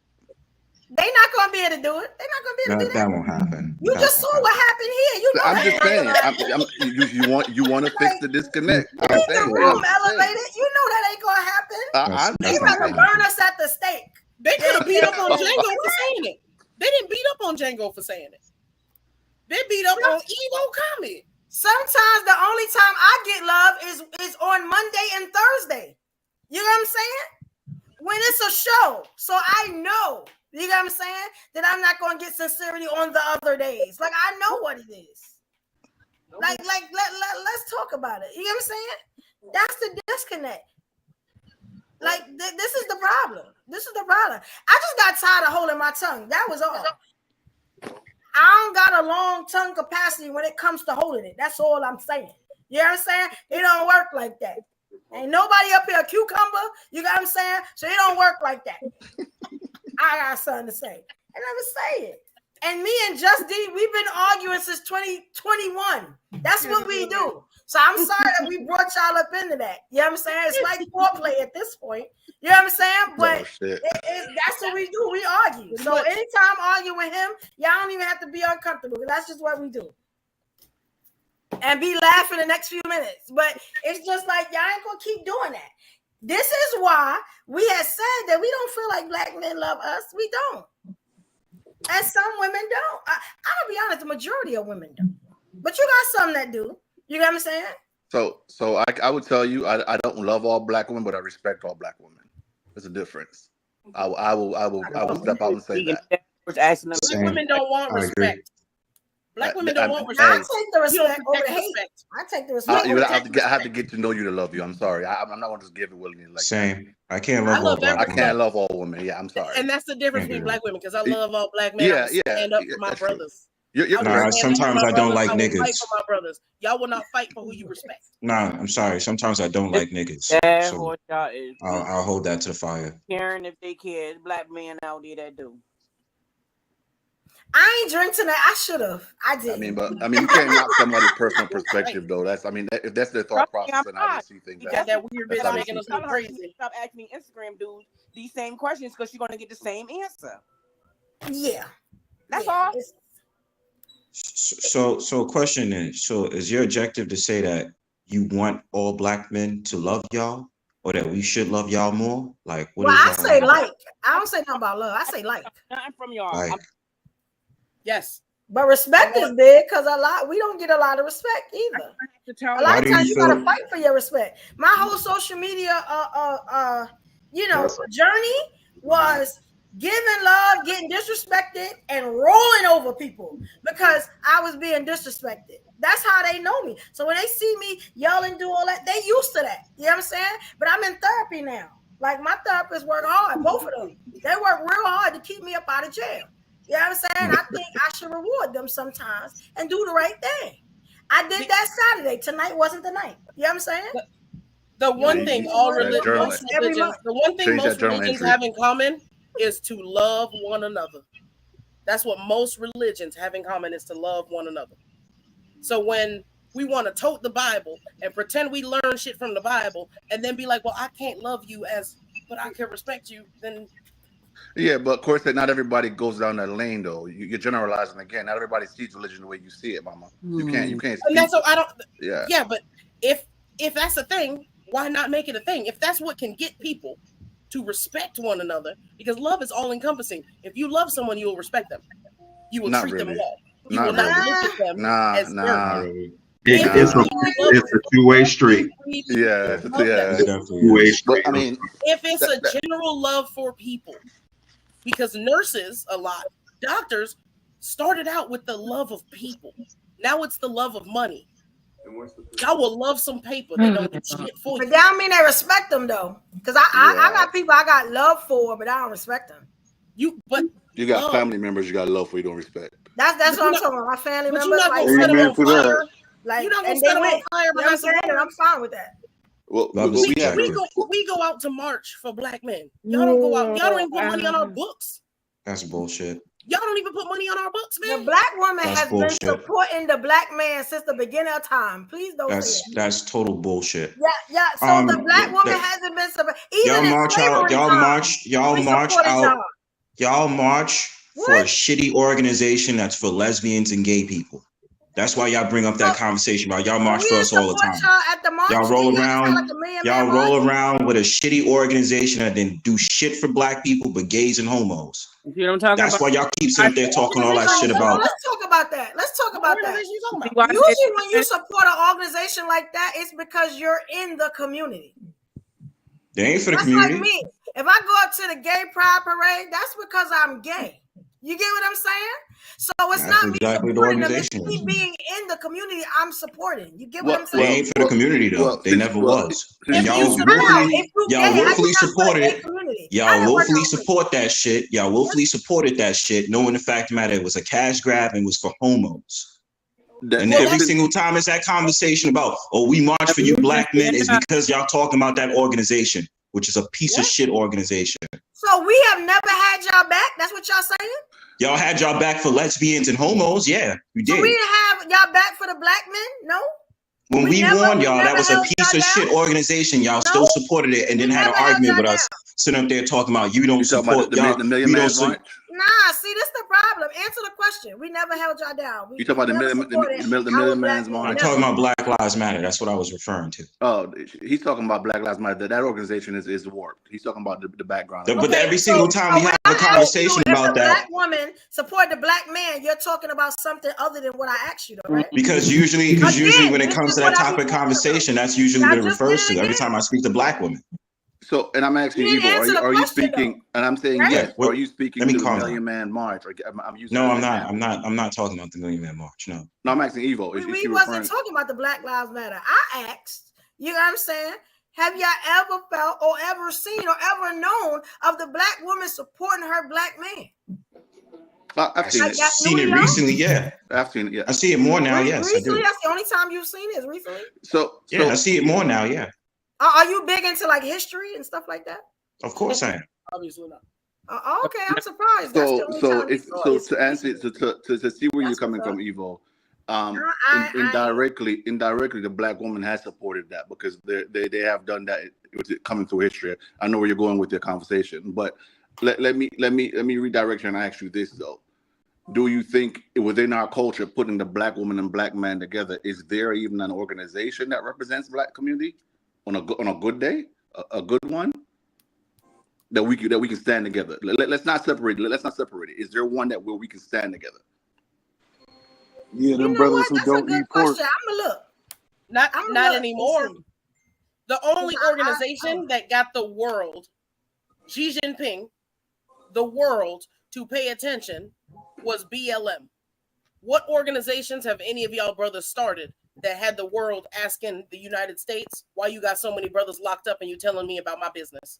They're not going to be able to do it. They're not going to be able to do that. That won't happen. You just saw what happened here. You know I'm just saying. You want to fix the disconnect. Keep the room elevated. You know that ain't going to happen. They about to burn us at the stake. They could have beat up on Django for saying it. They didn't beat up on Django for saying it. They beat up on Evo comment. Sometimes the only time I get love is on Monday and Thursday. You know what I'm saying? When it's a show. So I know, you know what I'm saying, that I'm not going to get sincerity on the other days. Like, I know what it is. Let's talk about it. You know what I'm saying? That's the disconnect. Like, this is the problem. This is the problem. I just got tired of holding my tongue. That was all. I don't got a long tongue capacity when it comes to holding it. That's all I'm saying. You know what I'm saying? It don't work like that. Ain't nobody up here a cucumber. You got what I'm saying? So it don't work like that. I got something to say. I never say it. And me and Just D, we've been arguing since 2021. That's what we do. So I'm sorry that we brought y'all up into that. You know what I'm saying? It's like foreplay at this point. You know what I'm saying? But that's what we do. We argue. So anytime I argue with him, y'all don't even have to be uncomfortable. That's just what we do. And be laughing the next few minutes. But it's just like, y'all ain't going to keep doing that. This is why we have said that we don't feel like black men love us. We don't. And some women don't. I'll be honest, the majority of women don't. But you got some that do. You know what I'm saying? So I would tell you, I don't love all black women, but I respect all black women. There's a difference. I will step out and say that. Black women don't want respect. Black women don't want respect. I take the respect over the hate. I take the respect. I have to get to know you to love you. I'm sorry. I'm not going to just give it willingly. Like same. I can't love all black women. I can't love all women. Yeah, I'm sorry. And that's the difference between black women, because I love all black men. I stand up for my brothers. Sometimes I don't like niggas. Fight for my brothers. Y'all will not fight for who you respect. Nah, I'm sorry. Sometimes I don't like niggas. So I'll hold that to the fire. Caring if they care. Black men out there that do. I ain't drink tonight. I should have. I did. I mean, you can't knock somebody's personal perspective, though. If that's their thought process, and how they see things. That weird bitch making us look crazy. Stop asking me Instagram dudes these same questions because you're gonna get the same answer. Yeah, that's all. So question is, is your objective to say that you want all black men to love y'all, or that we should love y'all more? Like, what I say like. I don't say nothing about love. I say like. Nothing from y'all. Like. Yes. But respect is big because we don't get a lot of respect either. A lot of times you gotta fight for your respect. My whole social media journey was giving love, getting disrespected, and rolling over people because I was being disrespected. That's how they know me. So when they see me yelling, do all that, they used to that. You know what I'm saying? But I'm in therapy now. Like, my therapists work hard, both of them. They work real hard to keep me up out of jail. You know what I'm saying? I think I should reward them sometimes and do the right thing. I did that Saturday. Tonight wasn't the night. You know what I'm saying? The one thing most religions have in common is to love one another. That's what most religions have in common, is to love one another. So when we want to tote the Bible and pretend we learn shit from the Bible and then be like, well, I can't love you but I can respect you, then... Yeah, but of course, not everybody goes down that lane, though. You're generalizing again. Not everybody sees religion the way you see it, Mama. You can't. And that's so I don't. Yeah. Yeah, but if that's a thing, why not make it a thing? If that's what can get people to respect one another, because love is all encompassing. If you love someone, you will respect them. You will treat them well. You will not look at them as dirt. It's a two-way street. Yeah, two-way street. But, I mean, if it's a general love for people, because nurses, a lot, doctors started out with the love of people. Now it's the love of money. Y'all will love some paper. They don't get shit for you. But that don't mean they respect them though. Because I got people I got love for, but I don't respect them. You got family members you got love for, you don't respect. That's what I'm talking about. My family members. You're not like, gonna set them on fire. Like, you're not gonna set them on fire behind some woman. I'm fine with that. Well, we go out to march for black men. Y'all don't go out. Y'all don't even put money on our books. That's bullshit. Y'all don't even put money on our books, man. The black woman That's has bullshit. been supporting the black man since the beginning of time. Please don't say it. That's total bullshit. Yeah. So the black woman hasn't been supported. Y'all march out. Y'all march for a shitty organization that's for lesbians and gay people. That's why y'all bring up that conversation about y'all march for us all the time. Y'all roll around with a shitty organization that didn't do shit for black people but gays and homos. You know what I'm talking That's about? why y'all keep sitting there talking all that shit about. Let's talk about that. Usually when you support an organization like that, it's because you're in the community. They ain't for the That's community. like me. If I go up to the gay pride parade, that's because I'm gay. You get what I'm saying? So it's That's not me exactly supporting the them. It's organization. me being in the community I'm supporting. You get what I'm They saying? ain't for the community though. They never was. And y'all Y'all willfully supported it. Y'all willfully support that shit. Y'all willfully supported that shit, knowing the fact of the matter it was a cash grab and was for homos. And every single time it's that conversation about, oh, we march for you black men, is because y'all talking about that organization, which is a piece of shit organization. So we have never had y'all back? That's what y'all saying? Y'all had y'all back for lesbians and homos, yeah, you did. So we didn't have y'all back for the black men? No? When we warned y'all, that was a piece of shit organization. Y'all still supported it and then had an argument with us, sitting up there talking about you don't support y'all. The Million Man's March? Nah, see, this is the problem. Answer the question. We never held y'all down. You talking about the Million Man's March? I'm talking about Black Lives Matter. That's what I was referring to. Oh, he's talking about Black Lives Matter. That organization is warped. He's talking about the background. But every single time we have a conversation about that, black woman support the black man, you're talking about something other than what I asked you, though, right? Because usually when it comes to that topic of conversation, that's usually what it refers to. Every time I speak to black women. So, and I'm asking you, are you speaking? And I'm saying yes. Are you speaking to the Million Man March? I'm not. I'm not talking about the Million Man March. No, I'm asking Evo. We wasn't talking about the Black Lives Matter. I asked. You know what I'm saying? Have y'all ever felt or ever seen or ever known of the black woman supporting her black man? I've seen it recently. Yeah, I've seen it. Yeah, I see it more now. Yes, recently. I do. That's the only time you've seen it. Is recently. So I see it more now. Yeah. Are you big into like history and stuff like that? Of course I am. Obviously not. Okay, I'm surprised. To answer to see where you're coming from, Evo, indirectly, the black woman has supported that because they have done that with it coming through history. I know where you're going with your conversation, but let me redirect you and ask you this though. Do you think within our culture, putting the black woman and black man together, is there even an organization that represents black community on a good day, a good one? That we can stand together. Let's not separate. Let's not separate it. Is there one where we can stand together? Yeah, them brothers who don't eat pork. I'm gonna look. Not anymore. The only organization that got the world, Xi Jinping, the world to pay attention was BLM. What organizations have any of y'all brothers started that had the world asking the United States why you got so many brothers locked up and you telling me about my business?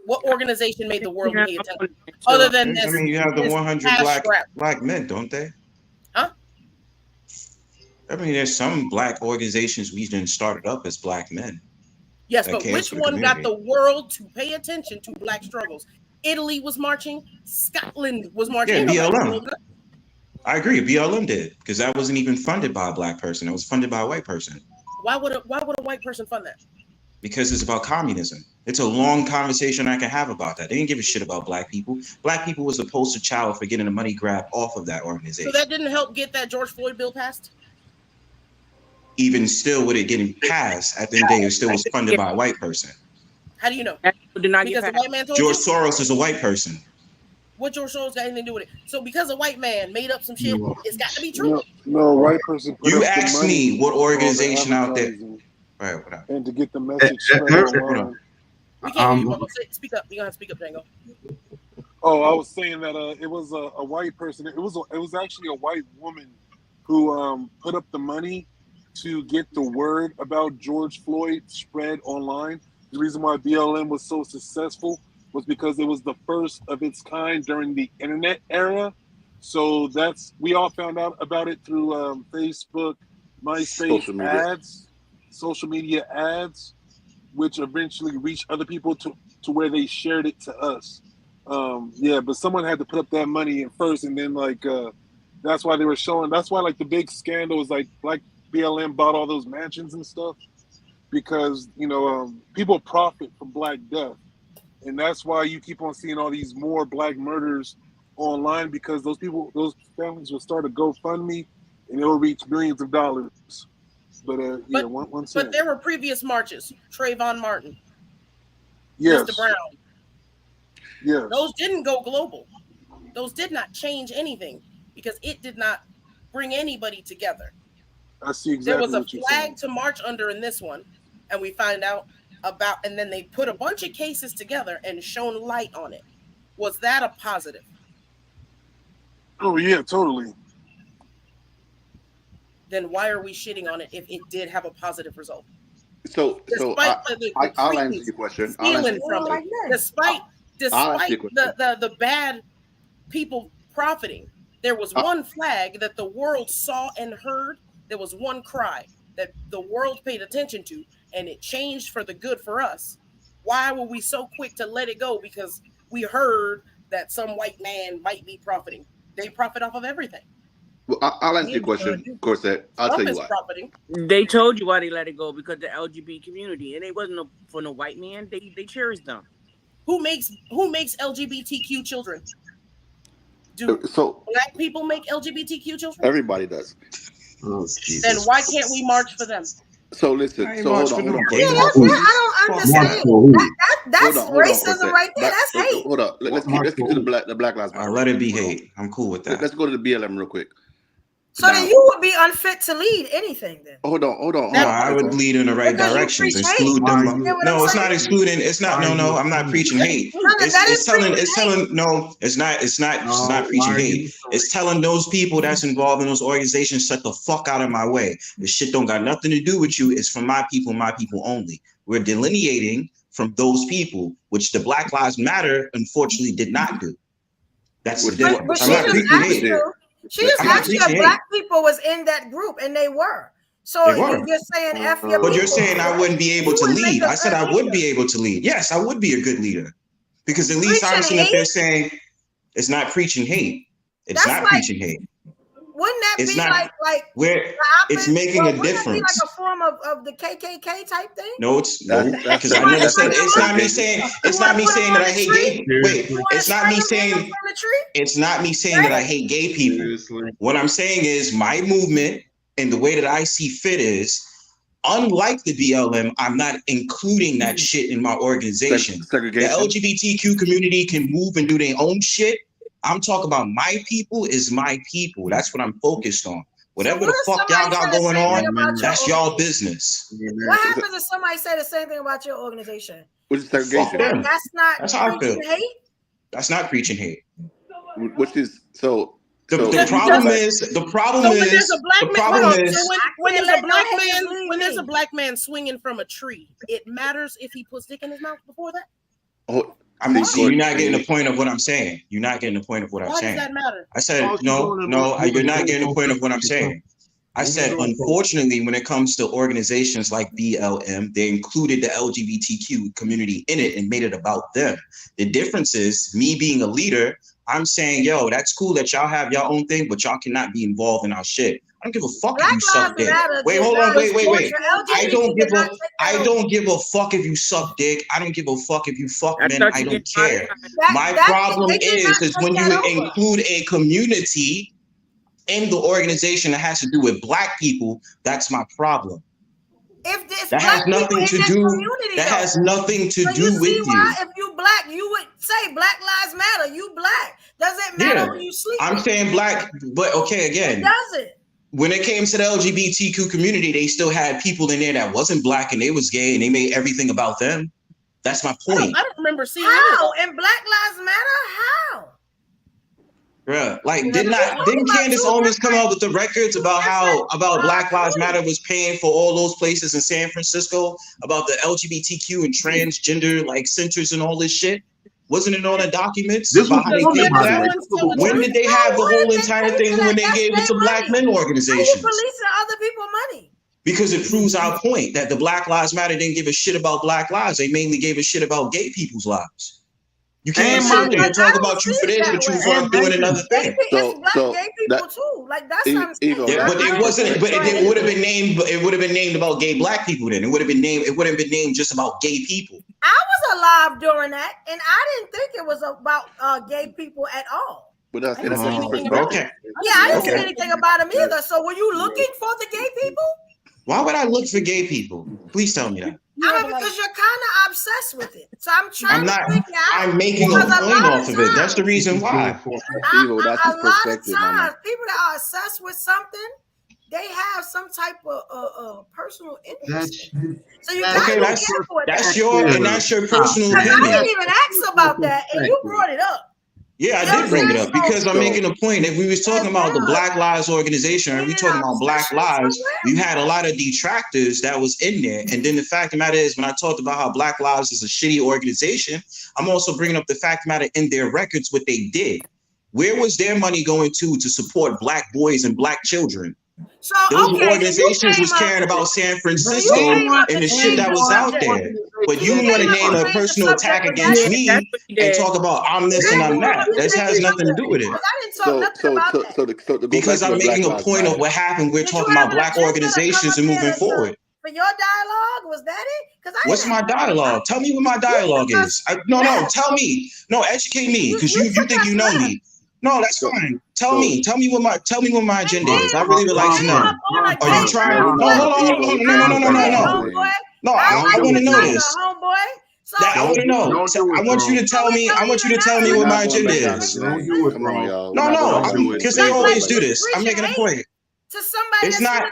What organization made the world pay attention? Other than this, you have the 100 black men, don't they? Huh? There's some black organizations we didn't started up as black men. Yes, but which one got the world to pay attention to black struggles? Italy was marching. Scotland was marching. Yeah, BLM. I agree. BLM did, because that wasn't even funded by a black person. It was funded by a white person. Why would a white person fund that? Because it's about communism. It's a long conversation I can have about that. They didn't give a shit about black people. Black people was the poster child for getting a money grab off of that organization. So that didn't help get that George Floyd bill passed? Even still, with it getting passed, at the end of the day, it still was funded by a white person. How do you know? Did not because get a white man told George you? Soros is a white person. What George Soros got anything to do with it? So because a white man made up some shit, it's got to be true. No, white person. You asked me what organization out there. Right, whatever. And to get the message spread online. We can't hear you. Speak up. You're gonna have to speak up, Django. Oh, I was saying that it was a white person. It was actually a white woman who put up the money to get the word about George Floyd spread online. The reason why BLM was so successful was because it was the first of its kind during the internet era. So we all found out about it through Facebook, MySpace social media ads, which eventually reached other people to where they shared it to us. But someone had to put up that money in first, and then that's why they were showing. That's why the big scandal was like BLM bought all those mansions and stuff, because people profit from Black death, and that's why you keep on seeing all these more Black murders online, because those families will start a GoFundMe and it will reach millions of dollars. But there were previous marches. Trayvon Martin, yes. Mr. Brown. Yes. Those didn't go global. Those did not change anything because it did not bring anybody together. I see exactly. There was a flag to march under in this one, and we find out about, and then they put a bunch of cases together and shone light on it. Was that a positive? Oh yeah, totally. Then why are we shitting on it if it did have a positive result? I'll answer your question. Despite the bad people profiting, there was one flag that the world saw and heard. There was one cry that the world paid attention to, and it changed for the good for us. Why were we so quick to let it go? Because we heard that some white man might be profiting. They profit off of everything. Well, I'll answer your question. Of course, I'll tell you why. They told you why they let it go, because the LGBT community, and it wasn't for no white man. They cherished them. Who makes LGBTQ children? Do Black people make LGBTQ children? Everybody does. Oh, then why can't we march for them? So listen. Hold on. Yeah, I don't understand. That's racism right there. That's hate. Hold up. Let's get to the Black Lives Matter. Let it be hate. I'm cool with that. Let's go to the BLM real quick. So then you would be unfit to lead anything then. Hold on. No, I would lead in the right directions. Exclude them. No, it's not excluding. It's not. No. I'm not preaching hate. It's telling. No, it's not. It's not preaching hate. It's telling those people that's involved in those organizations, shut the fuck out of my way. This shit don't got nothing to do with you. It's for my people only. We're delineating from those people, which the Black Lives Matter unfortunately did not do. That's the difference. I'm not preaching hate. She just asked you if Black people was in that group, and they were. So you're saying F your people. But you're saying I wouldn't be able to lead. I said I would be able to lead. Yes, I would be a good leader. Because at least I'm sitting up there saying it's not preaching hate. It's not preaching hate. Wouldn't that be like where it's making a difference? That be like a form of the KKK type thing? No, it's no, because I never said it's not me saying that I hate gay. Wait, it's not me saying that I hate gay people. What I'm saying is my movement and the way that I see fit is, unlike the BLM, I'm not including that shit in my organization. The LGBTQ community can move and do their own shit. I'm talking about my people is my people. That's what I'm focused on. Whatever the fuck y'all got going on, that's y'all business. What happens if somebody say the same thing about your organization? Which is segregation. That's not preaching hate? That's not preaching hate. Which is so. The problem is when there's a black man swinging from a tree, it matters if he puts dick in his mouth before that. Oh, you're not getting the point of what I'm saying. You're not getting the point of what I'm saying. Why does that matter? I said no. You're not getting the point of what I'm saying. I said, unfortunately, when it comes to organizations like BLM, they included the LGBTQ community in it and made it about them. The difference is me being a leader, I'm saying, yo, that's cool that y'all have your own thing, but y'all cannot be involved in our shit. I don't give a fuck if you suck dick. Wait, hold on, wait. I don't give a fuck if you suck dick. I don't give a fuck if you fuck men. I don't care. My problem is when you include a community in the organization that has to do with black people, that's my problem. That has nothing to do. That has nothing to do with you. If you black, you would say Black Lives Matter. You black. Does it matter when you sleep? I'm saying black, but okay, again. It doesn't. When it came to the LGBTQ community, they still had people in there that wasn't black and they was gay and they made everything about them. That's my point. I don't remember seeing how in Black Lives Matter. How? Bruh, like didn't Candace Owens come out with the records about Black Lives Matter was paying for all those places in San Francisco about the LGBTQ and transgender like centers and all this shit? Wasn't it on the documents about how they paid for that? When did they have the whole entire thing when they gave it to black men organizations? Are you policing other people's money? Because it proves our point that the Black Lives Matter didn't give a shit about black lives. They mainly gave a shit about gay people's lives. You can't sit there and talk about you for this, but you weren't doing another thing. So gay people too. Like that's what I'm saying. Yeah, but it wasn't. But it would have been named. It would have been named about gay black people. Then it would have been named. It wouldn't have been named just about gay people. I was alive during that, and I didn't think it was about gay people at all. But that's okay. Yeah, I didn't see anything about them either. So were you looking for the gay people? Why would I look for gay people? Please tell me that. Because you're kind of obsessed with it. So I'm trying to figure out. I'm making a point off of it. That's the reason why. That's his perspective. A lot of times, people that are obsessed with something, they have some type of personal interest. So you got to be careful with that. That's your personal opinion. I didn't even ask about that, and you brought it up. Yeah, I did bring it up because I'm making a point. If we was talking about the Black Lives organization, and we talking about Black Lives, you had a lot of detractors that was in there. And then the fact of the matter is, when I talked about how Black Lives is a shitty organization, I'm also bringing up the fact of the matter in their records what they did. Where was their money going to support black boys and black children? So those organizations was caring about San Francisco and the shit that was out there. But you want to name a personal attack against me and talk about I'm this and I'm that. This has nothing to do with it. Because I'm making a point of what happened. We're talking about black organizations and moving forward. For your dialogue, was that it? What's my dialogue? Tell me what my dialogue is. No, tell me. No, educate me because you think you know me. No, that's fine. Tell me what my agenda is. I really would like to know. Are you trying? No. No, I want to know this. I want to know. I want you to tell me. I want you to tell me what my agenda is. No, because they always do this. I'm making a point. To somebody that's in the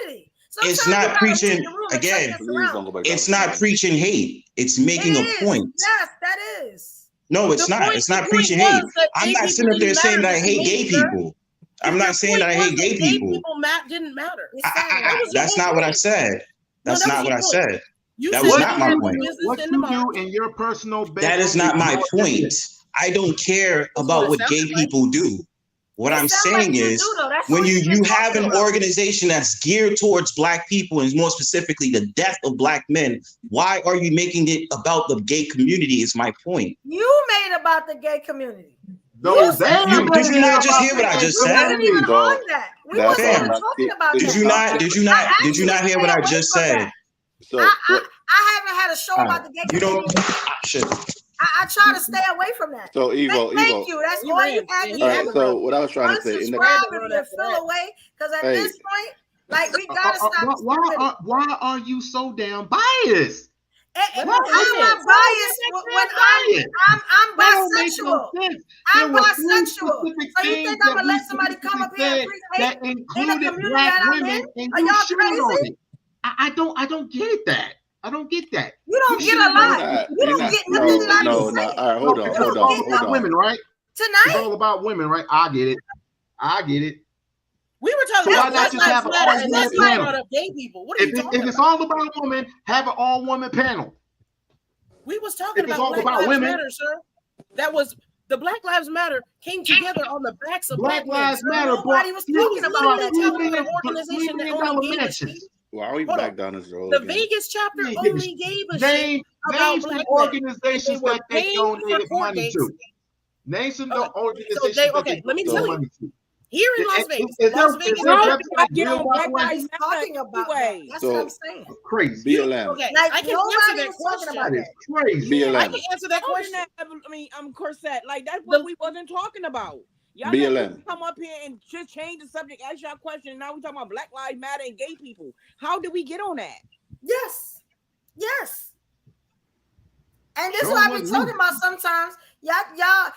community. It's not preaching again. It's not preaching hate. It's making a point. Yes, that is. No, it's not. It's not preaching hate. I'm not sitting up there saying that I hate gay people. I'm not saying that I hate gay people. Didn't matter. That's not what I said. That's not what I said. That was not my point. What you do in your personal business. That is not my point. I don't care about what gay people do. What I'm saying is, when you have an organization that's geared towards black people and more specifically the death of black men, why are you making it about the gay community is my point. You made about the gay community. No, did you not just hear what I just said? I didn't even on that. We wasn't even talking about Did you not hear what I just said? So I haven't had a show about the gay community. Shit. I try to stay away from that. So Evo, thank you. That's all you had to do. All right, so what I was trying to say, unsubscribe and fill away, because at this point, like we gotta stop. Why are you so damn biased? I'm not biased. I'm bisexual. I'm bisexual. So you think I'm gonna let somebody come up here and preach hate in the community that I'm in? Are y'all crazy? I don't get that. I don't get that. You don't get a lot. You don't get nothing that I can say. All right, hold on. It's about women, right? Tonight? It's all about women, right? I get it. We were talking about not just have an all-woman panel. Gay people. What are you talking about? If it's all about women, have an all-woman panel. We was talking about Black Lives Matter, sir. That was The Black Lives Matter came together on the backs of Black black Lives men. Matter. Nobody was talking about that. Talking about an organization that only gave a shit. Why are we back down this road? The again? Vegas chapter only gave a shit about Name black some men. organizations that they donated money to. Name some organizations that they let me donated tell you. money to. Here in Las Vegas, Is Las there Vegas, real black Nobody's talking about that. That's what I'm saying. Crazy. BLM. Okay, Like, I can nobody answer that was talking question. about That is that. crazy. I BLM. can answer that question. I mean, Corsette, like that's what we wasn't talking about. Y'all BLM. come up here and just change the subject, ask y'all a question, and now we talking about Black Lives Matter and gay people. How did we get on that? Yes. And this is what I be talking about sometimes. Y'all, I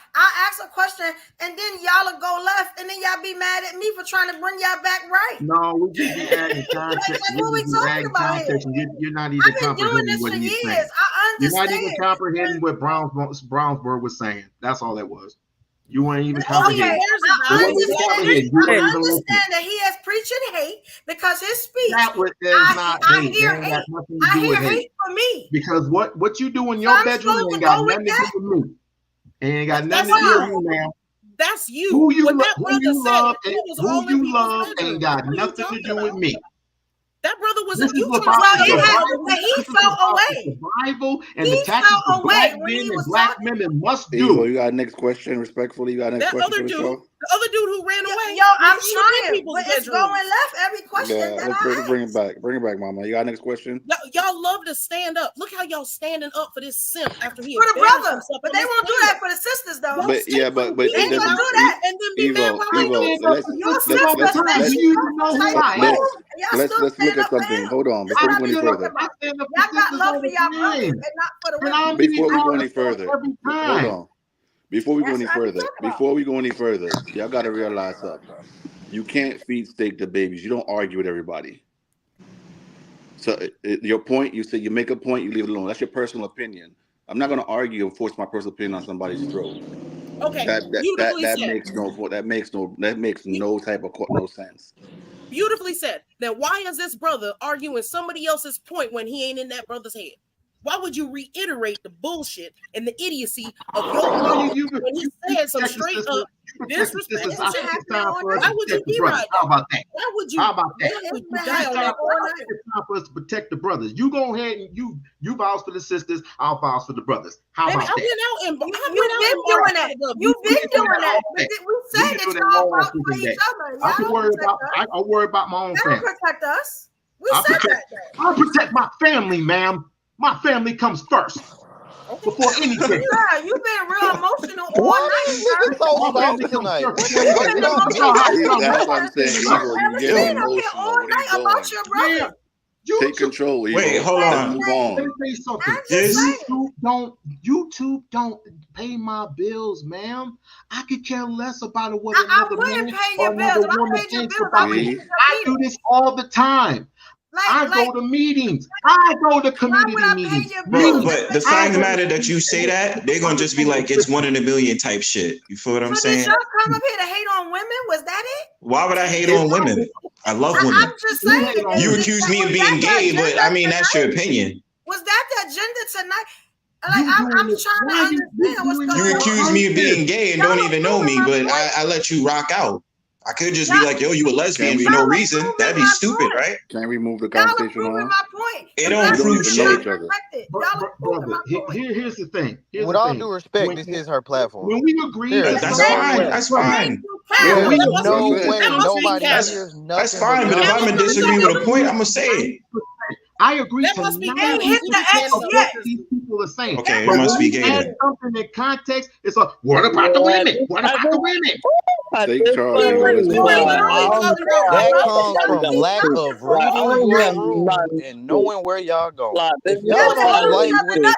ask a question and then y'all will go left and then y'all be mad at me for trying to bring y'all back right. No, we just be adding context. Like, what we talking about here? You're not even I've been doing this for years. I You're understand. not even comprehending what Brownsburg was saying. That's all that was. You weren't even Okay, comprehending. I understand that he has preaching hate because his speech. That is not hate. I hear hate for me. Because what you do in your bedroom ain't got nothing to do with me. It ain't got nothing to do with me, man. That's you. Who you love ain't got nothing to do with me. That brother was This a you is about he felt away. Survival and the tactics of black men and black women must do. You got a next question, respectfully. You got a next question for the show? The other dude who ran away. Yo, I'm trying, but it's going left every question that I ask. Bring it back. Bring it back, mama. You got a next question? Y'all love to stand up. Look how y'all standing up for this simp after he for the brother, but they won't do that for the sisters though. But they ain't gonna do that. And then be mad why we do let's look at something. Hold on, before we go any further. Y'all got love for y'all brothers and not for the women. Before we go any further, hold on. Before we go any further, y'all got to realize something. You can't feed steak to babies. You don't argue with everybody. So your point, you say you make a point, you leave it alone. That's your personal opinion. I'm not going to argue and force my personal opinion on somebody's throat. Okay, that makes no type of no sense. Beautifully said. Then why is this brother arguing somebody else's point when he ain't in that brother's head? Why would you reiterate the bullshit and the idiocy of your brother when he said some straight up disrespect? Why would you be right? How about that? Why would you? How about that? It's time for us to protect the brothers. You go ahead and you vows for the sisters. I'll vows for the brothers. How about that? You've been doing that. You've been doing that. But we said that y'all fought for each other. I worry about my own family. Don't protect us. We said that. I'll protect my family, ma'am. My family comes first before anything. Yeah, you've been real emotional all night. That's what I'm saying. Evil, you get emotional. What are you about your brother. Take control. Evil. Wait, hold on. Let me tell you something. YouTube don't pay my bills, ma'am. I could care less about what another man or another woman thinks about me. I do this all the time. I go to meetings. I go to community meetings. But the fact of the matter that you say that, they're gonna just be like, it's 1 in a million type shit. You feel what I'm saying? Did y'all come up here to hate on women? Was that it? Why would I hate on women? I love women. I'm just saying. You accuse me of being gay, but I mean that's your opinion. Was that the agenda tonight? Like I'm trying to understand what's going on. You accuse me of being gay and don't even know me, but I let you rock out. I could just be like, yo, you a lesbian for no reason. That'd be stupid, right? Can we move the conversation on? It don't prove shit. Brother, here's the thing. With all due respect, this is her platform. When we agree, that's fine. That's fine. No way, nobody hears nothing. That's fine, but if I'm gonna disagree with a point, I'm gonna say it. I agree to what these people are saying. Okay, it must be gay. Add something in context. It's like, what about the women? What about the women? Take charge. That comes from lack of reading your room and knowing where y'all going. If y'all don't like what it,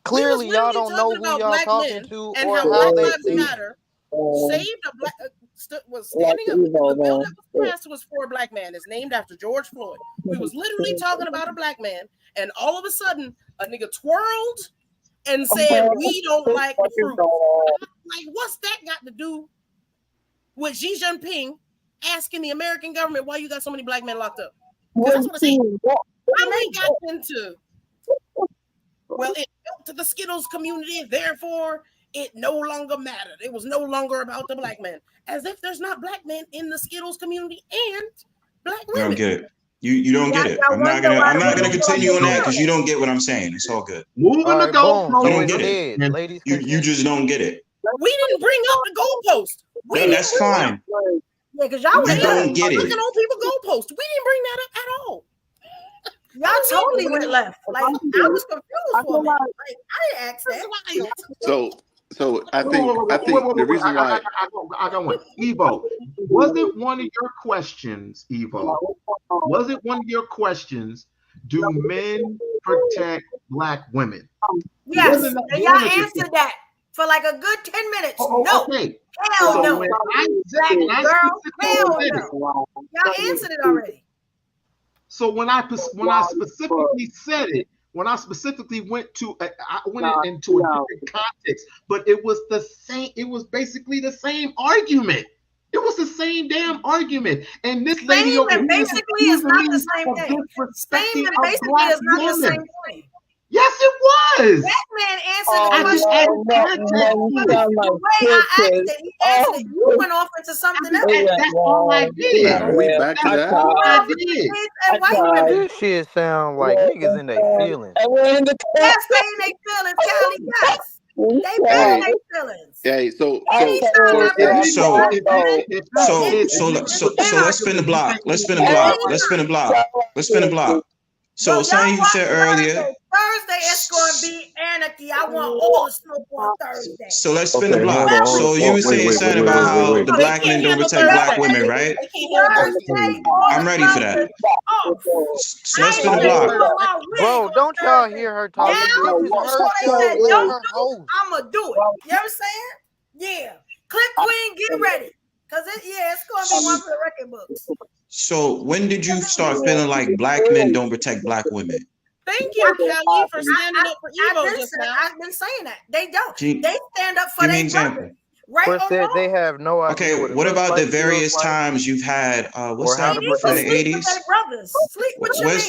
clearly y'all don't know who y'all talking to or how they think. Saved a black was standing up. The bill that was passed was for a black man. It's named after George Floyd. We was literally talking about a black man, and all of a sudden, a nigga twirled and said, "We don't like the fruit." Like, what's that got to do with Xi Jinping asking the American government why you got so many black men locked up? That's what I say. How they got into? Well, it built to the Skittles community, therefore it no longer mattered. It was no longer about the black man. As if there's not black men in the Skittles community and black women. You don't get it. You don't get it. I'm not gonna continue on that because you don't get what I'm saying. It's all good. Moving the goalpost. You don't get it. Ladies, you just don't get it. We didn't bring up the goalpost. Then that's fine. Yeah, because y'all You don't get it. looking on people goalpost. We didn't bring that up at all. Y'all totally went left. Like I was confused for a minute. Like I didn't ask that. So I think the reason why I got one. Evo, was it one of your questions, Evo? Was it one of your questions? Do men protect black women? Yes, and y'all answered that for like a good 10 minutes. No. Okay. Hell no. Black girl, hell no. Y'all answered it already. So when I specifically said it, when I specifically went into a different context, but it was the same. It was basically the same argument. It was the same damn argument. And this lady over here basically is not the same thing. Same and basically is not the same thing. Yes, it was. That man answered the question. He answered it. You went off into something else. That's all I did. We back to that. This shit sound like niggas in their feelings. Yes, they in their feelings, Callie. Yes. They been in their feelings. Yeah, so let's spin the block. Let's spin the block. So something you said earlier. Thursday it's going to be anarchy. I want all the smoke on Thursday. So let's spin the block. So you were saying something about how the black men don't protect black women, right? I'm ready for that. So let's spin the block. Bro, don't y'all hear her talking? I'm going to do it. You know what I'm saying? Yeah. Click Queen, get ready. Because it's going to be one for the record books. So when did you start feeling like black men don't protect black women? Thank you, Kelly, for standing up for Evo just now. I've been saying that. They don't. They stand up for their brothers. Right or wrong. They have no idea. Okay, what about the various times you've had, what's that from the 80s?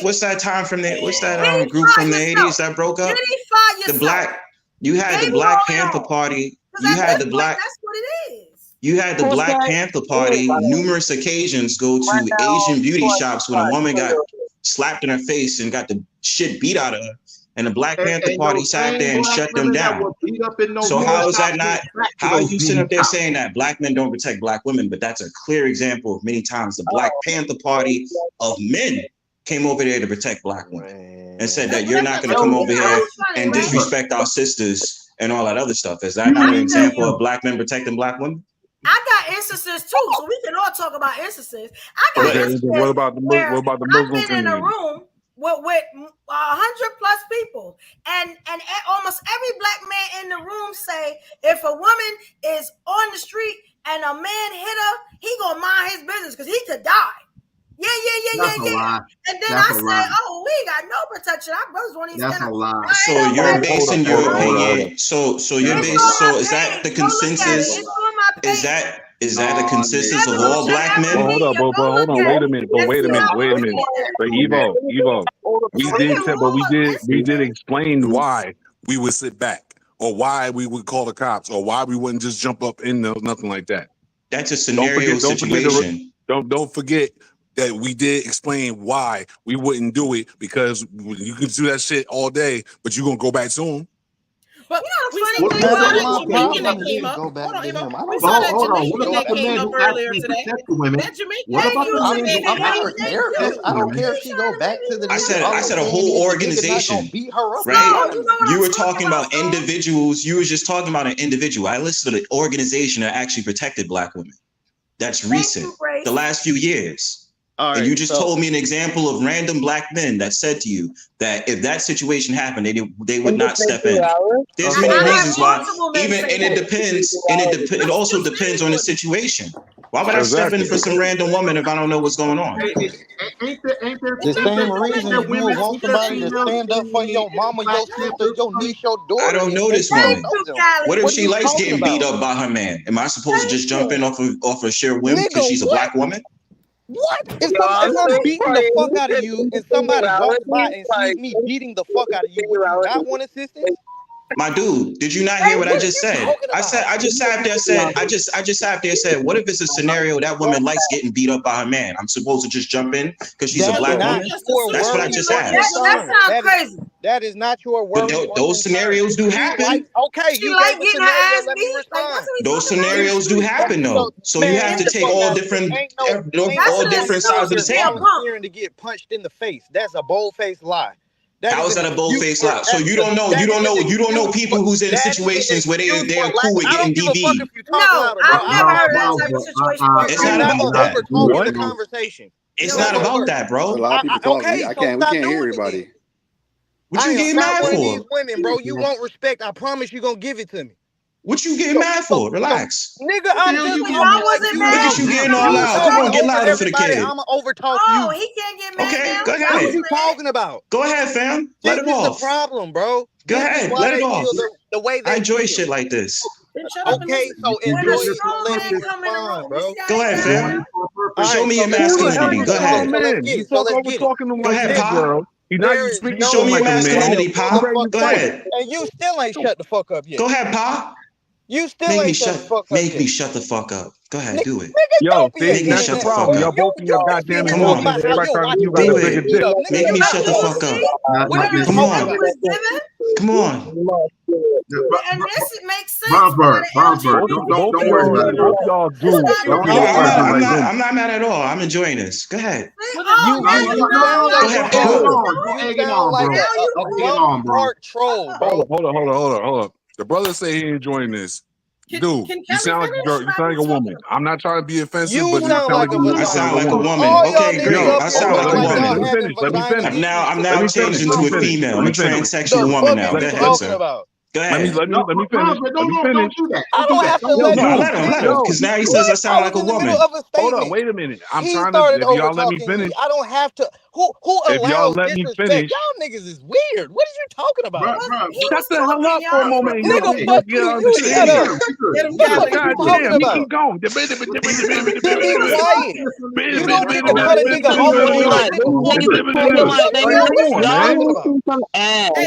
What's that time from the, what's that group from the 80s that broke up? You had the Black Panther Party. You had the Black. That's what it is. You had the Black Panther Party numerous occasions go to Asian beauty shops when a woman got slapped in her face and got the shit beat out of her. And the Black Panther Party sat there and shut them down. So how is that not, how are you sitting up there saying that black men don't protect black women? But that's a clear example of many times the Black Panther Party of men came over there to protect black women and said that you're not going to come over here and disrespect our sisters and all that other stuff. Is that not an example of black men protecting black women? I got instances too, so we can all talk about instances. I got instances. What about the Muslim I've been in a room with 100 plus people, and almost every black man in the room say if a woman is on the street and a man hit her, he gonna mind his business because he could die. Yeah. And then I say, oh, we ain't got no protection. Our brothers won't even stand up. So you're basing your opinion. So you're based. So is that the consensus? Is that the consensus of all black men? Hold on. Wait a minute. But Evo, we did explain why we would sit back, or why we would call the cops, or why we wouldn't just jump up in there, nothing like that. That's a scenario situation. Don't forget that we did explain why we wouldn't do it, because you can do that shit all day, but you're gonna go back soon. But we saw that Jamaican that came up. Hold on. We saw that Jamaican that came up earlier today. That Jamaican. I don't care if she go back to the. I said a whole organization. Right? You were talking about individuals. You were just talking about an individual. I listed an organization that actually protected black women. That's recent. The last few years. Right, and you just told me an example of random black men that said to you that if that situation happened, they would not step in. There's many reasons why. It also depends on the situation. Why would I step in for some random woman if I don't know what's going on? The same reason you would want somebody to stand up for your mama, your sister, your niece, your daughter. I don't know this woman. What if she likes getting beat up by her man? Am I supposed to just jump in off of sheer whim because she's a black woman? What? If I'm beating the fuck out of you and somebody walks by and sees me beating the fuck out of you, would you not want assistance? My dude, did you not hear what I just said? I just sat there said, what if it's a scenario that woman likes getting beat up by her man? I'm supposed to just jump in because she's a black woman? That's what I just asked. That sounds crazy. That is not your worry. But those scenarios do happen. Okay, you gave a scenario. Let me respond. Those scenarios do happen though. So you have to take all different sides of the table. Volunteering to get punched in the face. That's a bold-faced lie. How is that a bold-faced lie? So you don't know people who's in situations where they're cool with getting DV. No, I've never heard that type of situation. It's not about that. The conversation. It's not about that, bro. A lot of people talking. We can't hear everybody. What you getting mad for? These women, bro, you want respect. I promise you gonna give it to me. What you getting mad for? Relax. Nigga, I'm just Look at you getting all loud. Come on, get louder for the kid. I'ma overtalk you. Oh, he can't get mad. Okay, now. go ahead. What are you talking about? Go ahead, fam. Let it off. This is the problem, bro. Go ahead. Let it off. The way I enjoy shit like this. Okay, so enjoy it. Let me respond, bro. Go ahead, fam. Show me your masculinity. Go ahead. Go ahead, Pop. Show me your masculinity, Pop. Go ahead. And you still ain't shut the fuck up yet. Go ahead, Pop. You still ain't shut the fuck up. Make me shut the fuck up. Go ahead, do it. Yo, make me shut the fuck up. Y'all both in your goddamn Come on. Everybody trying to you got Do a bigger it. dick. Make me shut the fuck up. Come on. Come on. And this makes sense. Don't worry about it. Both y'all do. I'm not mad at all. I'm enjoying this. Go ahead. Go ahead, Paul. Part troll, bro. Hold on. The brother say he enjoying this. Dude, you sound like a girl. You sound like a woman. I'm not trying to be offensive, but you sound like a woman. I sound like a woman. Okay, great. I sound like a woman. Let me finish. I'm now changed into a female. I'm a transsexual woman now. Go ahead, sir. Go ahead. Let me finish. Let me finish. I don't have to let him. Because now he says I sound like a woman. Hold on, wait a minute. I'm trying to. If y'all let me finish, I don't have to. Who if y'all let me finish, y'all niggas is weird. What are you talking about? Shut the hell up for a moment. Nigga, fuck you. Shut up. Goddamn, you keep going. Be quiet. You don't get to cut a nigga off.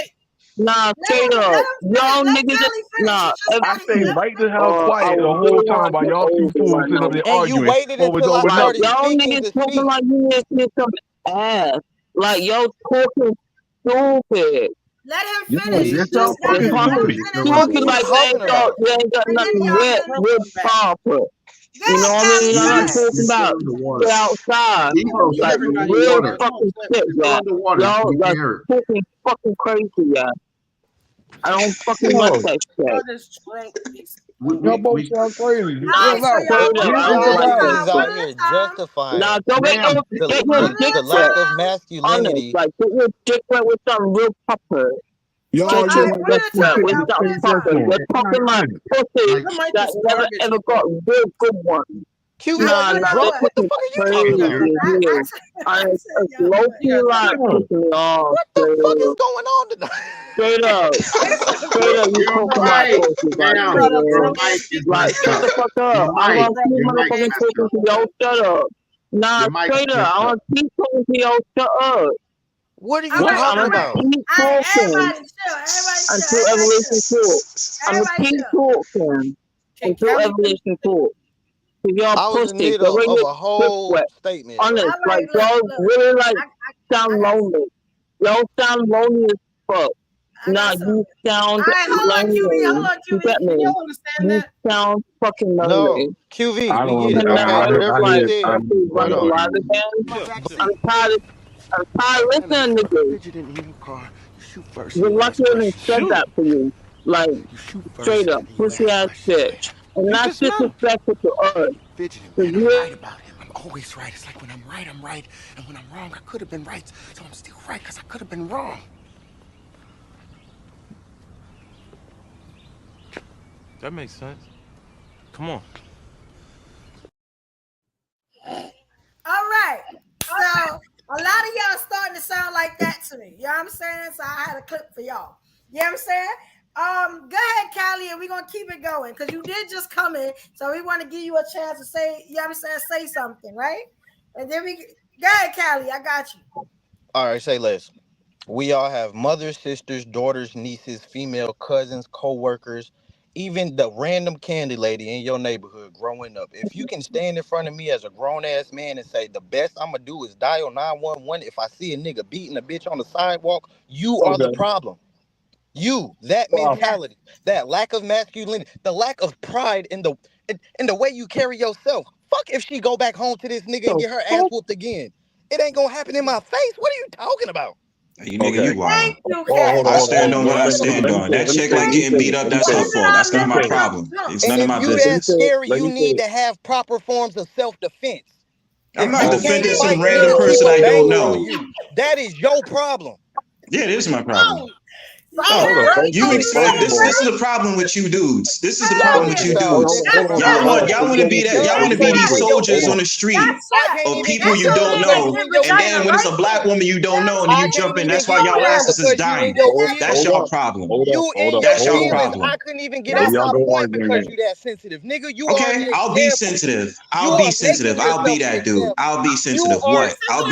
Nah, straight up. Y'all niggas, nah. I stay right the hell quiet the whole time while y'all two fools sitting up there arguing. You waited until I started y'all niggas talking like you get some ass. Like y'all talking stupid. Let him finish. Talking like they ain't got nothing with Papa. You know what I mean? I'm not talking about get outside. Like real fucking shit, y'all. Y'all like fucking crazy, y'all. I don't fucking like that shit. Y'all both sound crazy. Out here justifying. Nah, don't get your dick the lack of masculinity. Like get your dick wet with some real pupper. Y'all with some pupper. You're talking like pussy that never ever got real good ones. Nah, what the fuck are you talking about? It's low-key like pussy off. What the fuck is going on tonight? Straight up, you talking like pussy. Like, shut the fuck up. I want to keep motherfucking talking to y'all, shut up. Nah, straight up, I want to keep talking to y'all, shut up. What are you talking about? Keep talking until evolution talks. I'm gonna keep talking until evolution talks. Y'all was in the middle of a whole statement. Honest, like y'all really like sound lonely. Y'all sound lonely as fuck. Nah, you sound lonely. You get me? You sound fucking lonely. No, QV, we get it. I'm tired of listening to niggas. You're lucky I even said that for you. Like, straight up, pussy ass bitch. And not disrespectful to us. I'm right about him. I'm always right. It's like when I'm right, I'm right. And when I'm wrong, I could have been right. So I'm still right because I could have been wrong. That makes sense. Come on. All right. So a lot of y'all starting to sound like that to me. You know what I'm saying? So I had a clip for y'all. You know what I'm saying? Go ahead, Callie, and we're gonna keep it going because you did just come in, so we want to give you a chance to say, you know what I'm saying, say something, right? And then go ahead, Callie, I got you. All right, say less. We all have mothers, sisters, daughters, nieces, female cousins, co-workers, even the random candy lady in your neighborhood growing up. If you can stand in front of me as a grown-ass man and say, the best I'm going to do is dial 911 if I see a nigga beating a bitch on the sidewalk, you are the problem. You, that mentality, that lack of masculinity, the lack of pride in the way you carry yourself. Fuck if she go back home to this nigga and get her ass whooped again. It ain't gonna happen in my face. What are you talking about? You nigga, you wild. Hold I stand on what I stand on. That chick like getting beat up, that's her fault. That's not my problem. It's none of my If you that business. scary, you need to have proper forms of self-defense. I'm If not you defending can't some fight random me to keep person a I don't banger on know. you, that is your problem. Yeah, it is my problem. Oh, You expect this is the problem with you dudes. This is the problem with you dudes. Y'all want to be that, y'all want to be these soldiers on the street of people you don't know. And then when it's a black woman you don't know and then you jump in, that's why y'all asses is dying. That's your problem. You in your That's your feelings. problem. I couldn't even get off my point because you that sensitive. Nigga, you are Okay, the I'll be example. sensitive. You I'll be are sensitive. making I'll be yourself the that dude. example. I'll be sensitive. You What? I'll are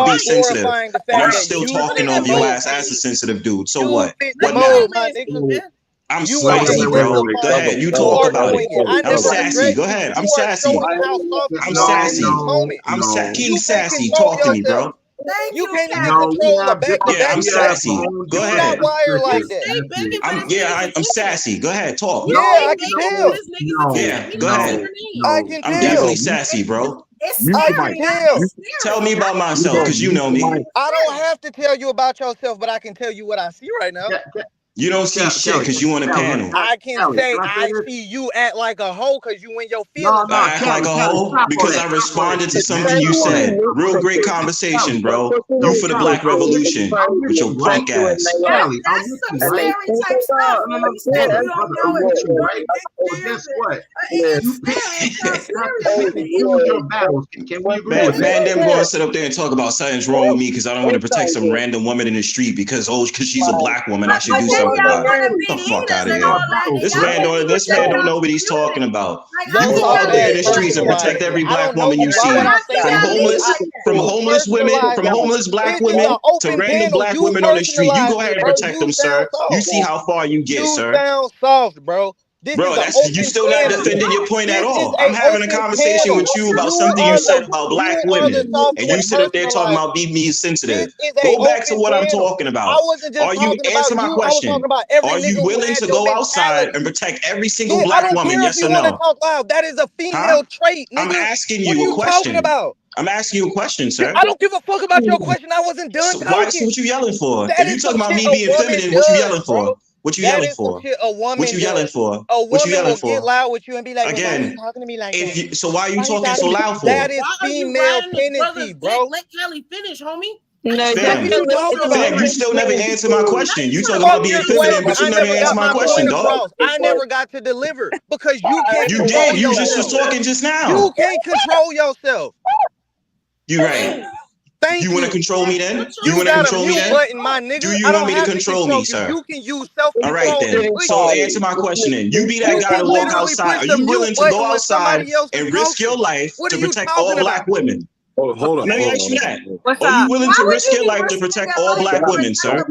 be sensitive. glorifying the And fact I'm that still you talking fit the of your mold. ass as a sensitive dude. So You what? fit the What now? mold, my nigga. I'm You are spicy, bro. Go exemplifying ahead. it. You You talk are about it. doing it. I I'm never sassy. addressed Go you. ahead. I'm You are sassy. showing how soft I'm you are in sassy. this moment. I'm King You can't Sassy. control Talk to me, yourself. bro. You can't even control a Yeah, I'm sassy. Go You ahead. not wired like that. I'm sassy. Go ahead. Talk. Yeah, I can tell. Yeah, go ahead. I can I'm tell. definitely sassy, bro. I can tell. Tell me about myself, because you know me. I don't have to tell you about yourself, but I can tell you what I see right now. You don't see shit because you on a panel. I can say I see you act like a hoe because you in your feelings. I act like a hoe because I responded to something you said. Real great conversation, bro. You for the Black Revolution with your punk ass. That's some scary type stuff. When we said you don't know if you're going Man, them going to sit up there and talk about something's wrong with me because I don't want to protect some random woman in the street because she's a black woman. I should do something about it. Get the fuck out of here. This man don't know what he's talking about. You go out there in the streets and protect every black woman you see. From homeless women, from homeless black women to random black women on the street. You go ahead and protect them, sir. You see how far you get, sir. You sound soft, bro. Bro, you still not defending your point at all. I'm having a conversation with you about something you said about black women, and you sit up there talking about me sensitive. Go back to what I'm talking about. Are you answer my question? Are you willing to go outside and protect every single black woman? Yes or no? That is a female trait, nigga. I'm asking What are you a you question. talking about? I'm asking you a question, sir. I don't give a fuck about your question. I wasn't done talking. So what you yelling for? That If you talking about me being feminine, what you yelling for? What you yelling for? What you yelling for? A What you woman yelling will get for? loud with you and be like, well, why are you Again, talking to me like that? so why are you talking so loud for? That is female tendency, bro. Let Kelly finish, homie. Fam, you still never answer my question. You talking about being feminine, but you never answer my question, dog. I never got to deliver because you can't You control did. You yourself. just was talking just now. You can't control yourself. You right. Thank you want to control me then? You want to got control a me mute then? button, my nigga. Do you want me to control me, sir? You can use self-control. All right then. So answer my question then. You be that guy to walk outside. Are you willing to go outside and risk your life to protect all black women? Hold on. Let me ask you that. What's Are you up? willing to risk your life to protect all black women, sir?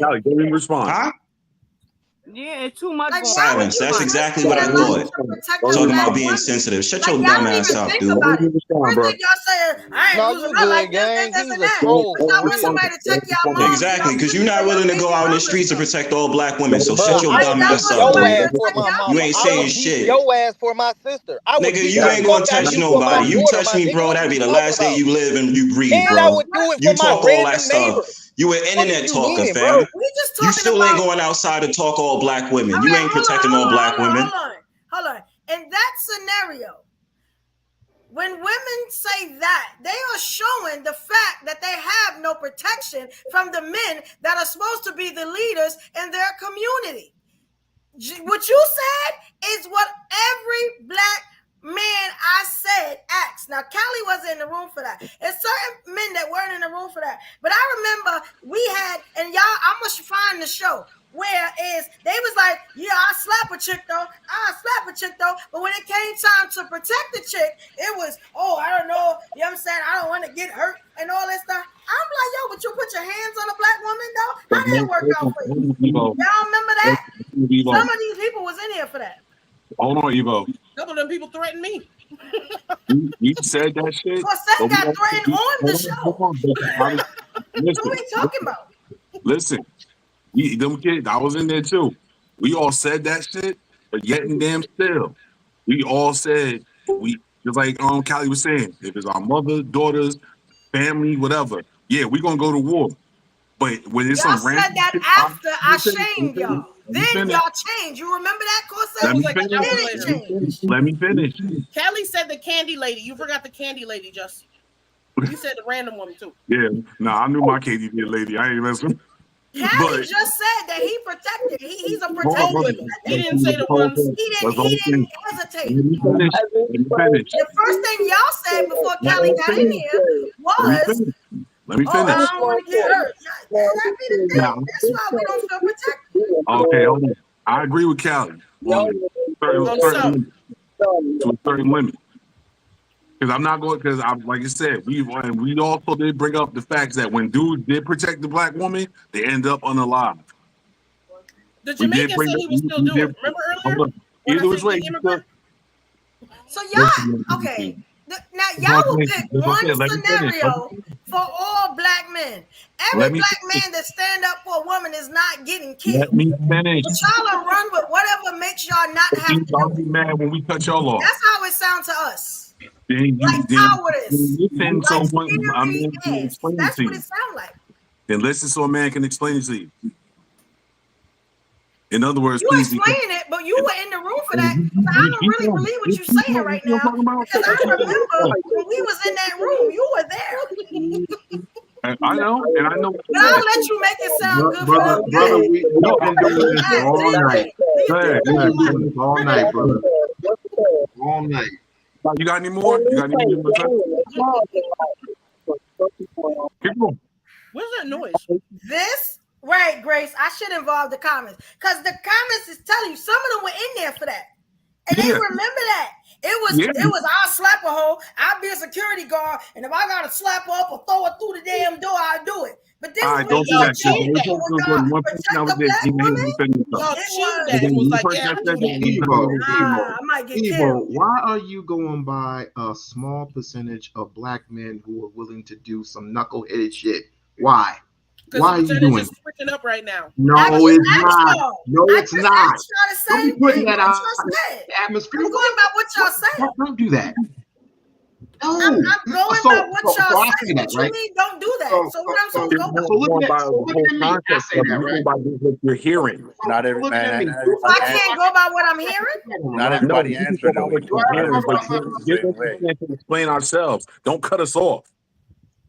Callie, don't even respond. Huh? Yeah, it's too much. Silence. That's exactly what I thought. Talking about being sensitive. Shut your dumb ass up, dude. Y'all saying I ain't losing my life. Exactly, because you're not willing to go out in the streets to protect all black women. So shut your dumb ass up, dude. You ain't saying shit. Your ass for my sister. Nigga, you ain't gonna touch nobody. You touch me, bro, that'd be the last day you live and you breathe, bro. You talk all that stuff. You an internet talker, fam. You still ain't going outside to talk all black women. You ain't protecting all black women. Hold on. In that scenario, when women say that, they are showing the fact that they have no protection from the men that are supposed to be the leaders in their community. What you said is what every black man I said acts. Now, Callie wasn't in the room for that. There's certain men that weren't in the room for that. But I remember we had, and y'all, I must find the show, where they was like, yeah, I'll slap a chick though. But when it came time to protect the chick, it was, oh, I don't know. You know what I'm saying? I don't want to get hurt and all that stuff. like, yo, but you put your hands on a black woman, though? How did it work out for you? Y'all remember that? Some of these people was in here for that. Hold on, Evo. A couple of them people threatened me. You said that shit. Cosette got threatened on the show. What are we talking about? Listen, them kids, I was in there too. We all said that shit, but yet and damn still, we all said just like Callie was saying, if it's our mother, daughters, family, whatever, yeah, we gonna go to war. But when it's y'all some said random that shit, after I shamed y'all. Then y'all changed. You remember that, Cosette? Let me finish. Callie said the candy lady. You forgot the candy lady, Justin. You said the random woman too. Yeah, I knew my KD lady. I ain't messing. Callie just said that he protected. He's a protector. He didn't say the ones. He didn't hesitate. Let me finish. The first thing y'all said before Callie got in here was, let me finish. I don't want to get hurt. That's why we don't feel protected. Okay, hold on. I agree with Callie to a certain limit. Because I'm not going, because like I said, we also did bring up the facts that when dudes did protect the black woman, they end up unalive. The Jamaican said he was still doing it. Remember earlier? Either was way. So y'all, okay. Now y'all will pick one scenario for all black men. Every black man that stand up for a woman is not getting killed. Let me finish. But y'all will run with whatever makes y'all not have to be mad when we cut y'all off. That's how it sounds to us. Like cowardice. That's what it sounds like. Then listen so a man can explain it to you. In other words, you explaining it, but you were in the room for that. So I don't really believe what you're saying right now. Because I remember when we was in that room, you were there. I know, and I know. But I'll let you make it sound good. Brother, we've been doing this all night. We've been doing this all night, brother. All night. You got any more? Keep going. What's that noise? This? Right, Grace. I should involve the comments because the comments is telling you some of them were in there for that, and they remember that it was I'll slap a hoe, I'll be a security guard, and if I gotta slap her up or throw her through the damn door, I'll do it. But then when don't do that. I might get killed. Why are you going by a small percentage of black men who are willing to do some knuckleheaded shit? Why? Why are you doing it? Freaking up right now. No, it's not. No, it's not. Don't be putting that out in the atmosphere. I'm going by what y'all say. Don't do that. No. I'm going by what y'all say. What you mean? Don't do that. So what I'm supposed to go by? So look at me. I say that, right? By what you're hearing. Not every man. I can't go by what I'm hearing. Not everybody answered what you're hearing, but give us a chance to explain ourselves. Don't cut us off.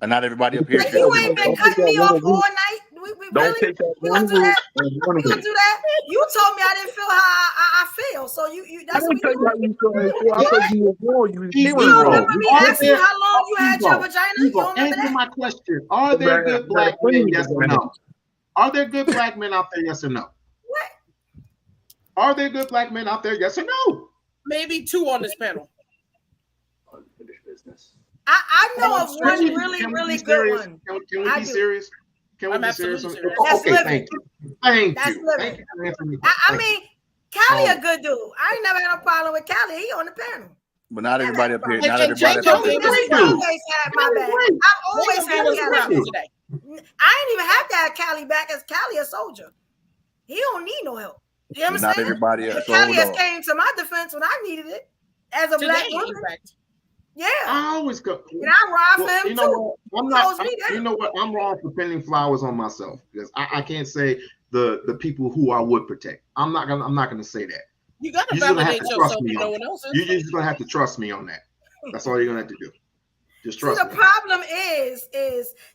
And not everybody up here. You ain't been cutting me off all night. We don't really, take that we gonna do that. We gonna do that. You told me I didn't feel how I feel, so you. That's what you. I said you were you remember me asking you how long you had your vagina? You don't remember answer that? my question. Are there good black men? Yes or no? Are there good black men out there? Yes or no? What? Are there good black men out there? Yes or no? Maybe two on this panel. Unfinished business. I know of one really good one. Can we be serious? Can we be serious? Okay, thank you. Thank you. I mean, Callie a good dude. I ain't never had a problem with Callie. He on the panel. But not everybody up here. Not everybody. everybody up here. I've always had my back. I've always had Callie today. I ain't even have to have Callie back as Callie a soldier. He don't need no help. You understand? Not everybody else. Callie has came to my defense when I needed it as a black woman. Yeah, I always go. And I ride for him too. You know what? I'm wrong for pinning flowers on myself because I can't say the people who I would protect. I'm not gonna say that. You gotta validate yourself. No one else is. You're just gonna have to trust me on that. That's all you're gonna have to do. Just trust me. The problem is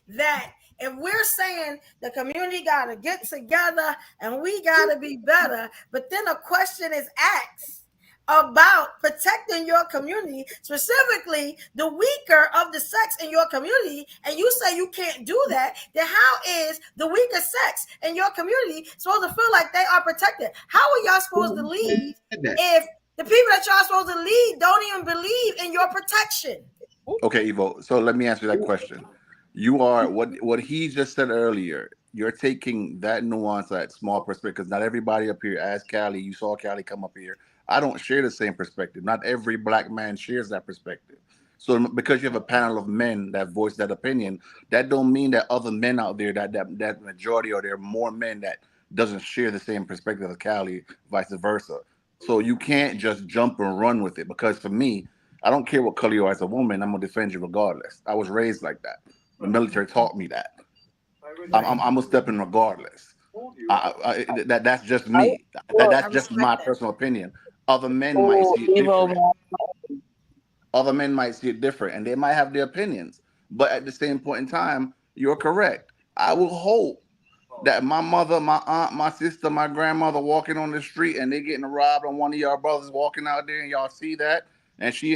that if we're saying the community gotta get together and we gotta be better, but then a question is asked about protecting your community, specifically the weaker of the sex in your community, and you say you can't do that, then how is the weaker sex in your community supposed to feel like they are protected? How are y'all supposed to lead if the people that y'all supposed to lead don't even believe in your protection? Okay, Evo. So let me answer that question. You are what he just said earlier. You're taking that nuance, that small perspective, because not everybody up here, as Callie, you saw Callie come up here. I don't share the same perspective. Not every black man shares that perspective. So because you have a panel of men that voice that opinion, that don't mean that other men out there, that majority, or there are more men that doesn't share the same perspective as Callie, vice versa. So you can't just jump and run with it, because for me, I don't care what color you are as a woman, I'm gonna defend you regardless. I was raised like that. The military taught me that. I'm gonna step in regardless. That's just me. That's just my personal opinion. Other men might see it different. Other men might see it different, and they might have their opinions. But at the same point in time, you're correct. I will hope that my mother, my aunt, my sister, my grandmother walking on the street and they getting robbed, and one of y'all brothers walking out there and y'all see that, and she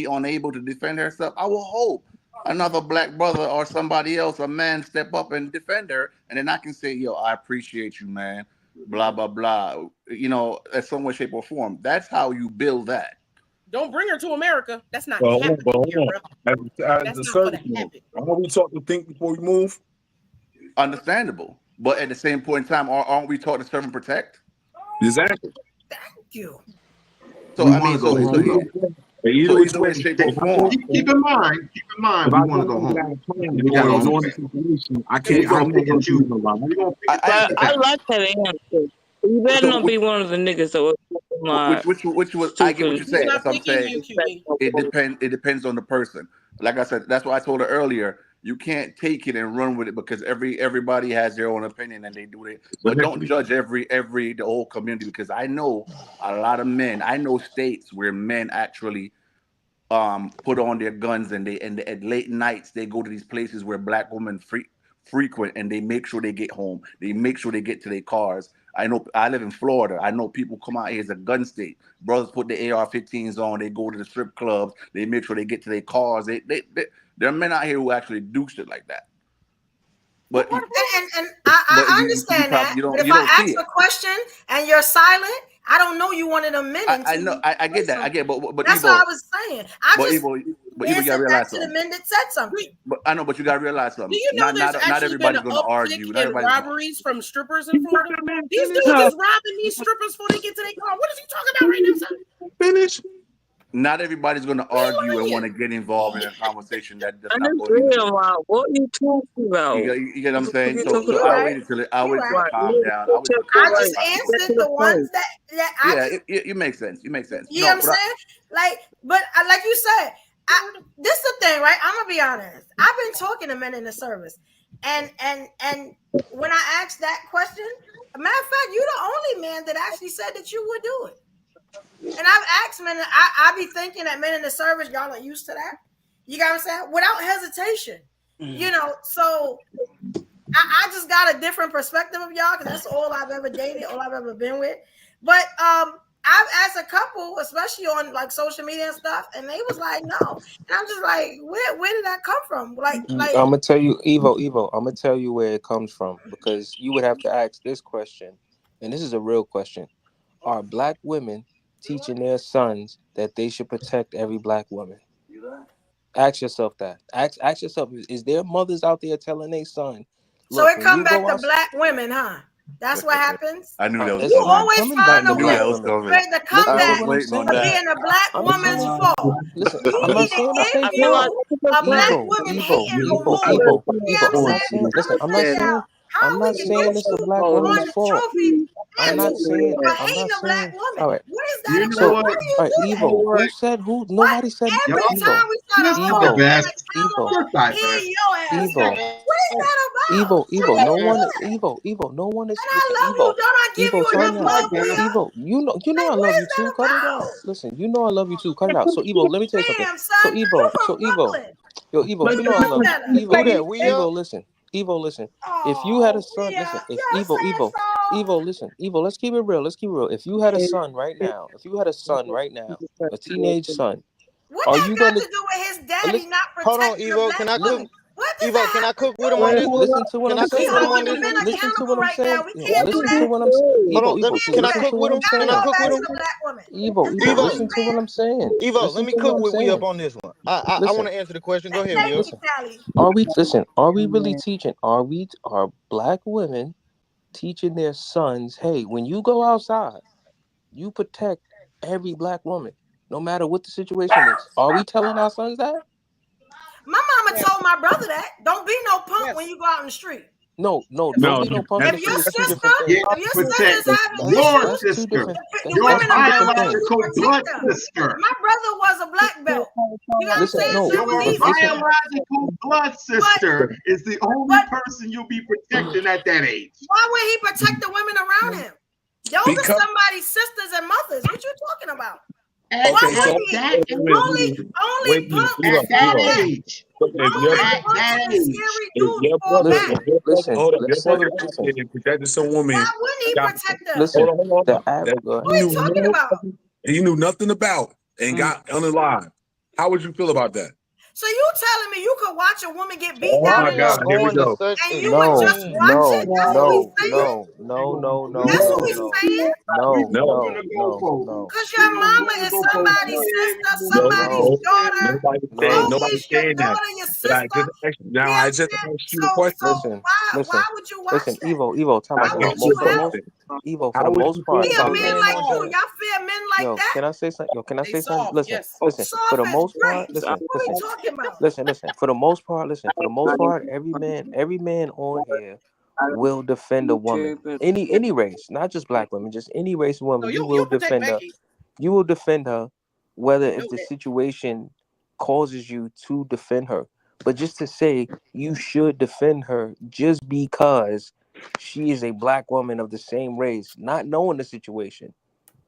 unable to defend herself. I will hope another black brother or somebody else, a man, step up and defend her, and then I can say, yo, I appreciate you, man. Blah blah blah. You know, in some way, shape, or form. That's how you build that. Don't bring her to America. That's not happening here, bro. As the serviceman, I know we talk to think before we move. Understandable. But at the same point in time, aren't we taught to serve and protect? Exactly. Thank you. So I mean, so either way, shape, or form. Keep in mind, we want to go home. I can't. I like that answer. You better not be one of the niggas that which was I get what you're saying. That's what I'm saying. It depends on the person. Like I said, that's why I told her earlier. You can't take it and run with it, because everybody has their own opinion and they do it. But don't judge the whole community, because I know a lot of men. I know states where men actually put on their guns, and at late nights they go to these places where black women frequent, and they make sure they get home. They make sure they get to their cars. I know. I live in Florida. I know people come out here as a gun state. Brothers put the AR-15s on. They go to the strip clubs. They make sure they get to their cars. There are men out here who actually do shit like that. But I understand that. But if I ask a question and you're silent, I don't know you one of them men. I know. I get that. I get. But that's what I was saying. I just gotta realize to the men that said something. But I know. But you gotta realize something. Do you know not everybody's going to argue. In robberies from strippers in Florida? These dudes is robbing these strippers before they get to their car. What is he talking about right now, son? Finish. Not everybody's going to argue and want to get involved in a conversation that does not go to. What are you talking about? You get what I'm saying? So I'll wait until it calm down. I just answered the ones that you make sense. You make sense. You know what I'm saying? Like you said, this is the thing, right? I'm gonna be honest. I've been talking to men in the service, and when I asked that question, a matter of fact, you're the only man that actually said that you would do it. And I've asked men, I be thinking that men in the service, y'all are used to that. You got what I'm saying? Without hesitation. You know, so I just got a different perspective of y'all, because that's all I've ever dated, all I've ever been with. But I've asked a couple, especially on like social media and stuff, and they was like, no. And I'm just like, where did that come from? Like I'm gonna tell you, Evo, I'm gonna tell you where it comes from, because you would have to ask this question, and this is a real question. Are black women teaching their sons that they should protect every black woman? Ask yourself that. Ask yourself, is there mothers out there telling their son? So it come back to black women, huh? That's what happens. I knew that was you always find a way to come back for being a black woman's fault. Listen, I'm not saying it's their fault. A black woman hating Listen, I'm not saying it's a black woman's fault. I'm not saying. All right. What is that about? All right, Evo. Who said who? Nobody said Every time we start Evo. No one is. And I love you. Don't I give you enough love? Evo, you know I love you too. Cut it out. Listen, you know I love you too. Cut it out. So Evo, let me tell you something. So Evo, yo, Evo, you know I love you. Evo, listen. If you had a son, listen. If Evo, listen. Evo, let's keep it real. If you had a son right now, a teenage son, what are you going to do with his daddy not protecting? Hold on, Evo. Can I what Evo, can I cook with him on this one? Listen to what Can I'm I cook saying. with him on this one? Listen to what I'm saying. Can't do Listen that. to what I'm saying. Hold on, Evo, can I listen cook to with what I'm him? Can I saying. cook with him? Evo, listen to what I'm saying. Evo, let Listen me to what cook I'm with we up saying. on this one. I Listen. want to answer the question. Go ahead, Will. Listen. Are we really teaching? Are black women teaching their sons, hey, when you go outside, you protect every black woman, no matter what the situation is? Are we telling our sons that? My mama told my brother that. Don't be no punk when you go out in the street. No, don't be no punk in the street. It's two different things. Yeah, protect your sister, your biological blood sister. My brother was a black belt. You know what I'm saying? Your biological blood sister is the only person you'll be protecting at that age. Why would he protect the women around him? Those are somebody's sisters and mothers. What you talking about? At that age. Listen. Protected some woman. Why wouldn't he protect them? Listen, what are you talking about? He knew nothing about and got unalive. How would you feel about that? So you telling me you could watch a woman get beat Oh down my God, here we go. and you would just watch it? That's what he's saying? That's what he's saying? No. Because your mama is somebody's sister, somebody's daughter. Nobody's saying that. Your sister. I just asked you a question. Why would you watch Listen, that? Evo, time out. Evo, for the most part. Be a man like you. Y'all fear men like that? Can I say something? Can I say something? Listen, for the most part, listen. For the most part, every man on here will defend a woman. Any race, not just black women, just any race of woman. You will defend her. You will defend her, whether if the situation causes you to defend her. But just to say you should defend her just because she is a black woman of the same race, not knowing the situation.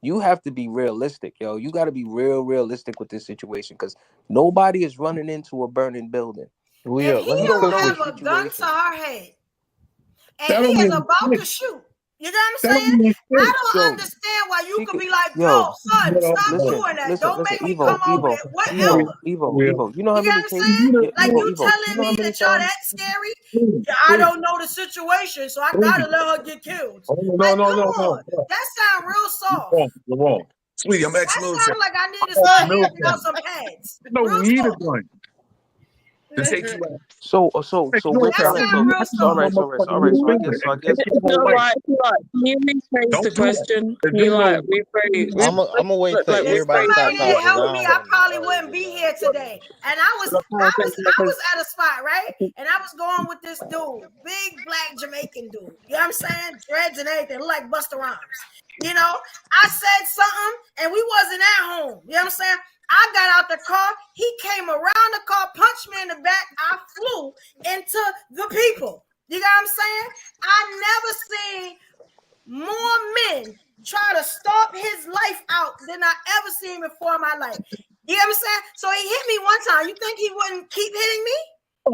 You have to be realistic, yo. You got to be realistic with this situation because nobody is running into a burning building. If he don't have a gun to our head and he is about to shoot, you know what I'm saying? I don't understand why you could be like, yo, son, stop doing that. Don't make me come over here. Whatever. Evo. You know how many cases? Like you telling me that y'all that scary? I don't know the situation, so I gotta let her get killed. No. That sound real soft. You're wrong. Sweetie, I'm ex-military. That sound like I need to start handing out some pads. You don't need a gun. To take you out. So what kind of all right. So I guess Can you rephrase the question? Can you rephrase? I'm gonna wait till everybody stop talking. If help me, I probably wouldn't be here today. And I was at a spot, right? And I was going with this dude, big black Jamaican dude. You know what I'm saying? Dreads and everything, look like Busta Rhymes. You know, I said something and we wasn't at home. You know what I'm saying? I got out the car. He came around the car, punched me in the back. I flew into the people. You know what I'm saying? I never seen more men try to stomp his life out than I ever seen before in my life. You know what I'm saying? So he hit me one time. You think he wouldn't keep hitting me?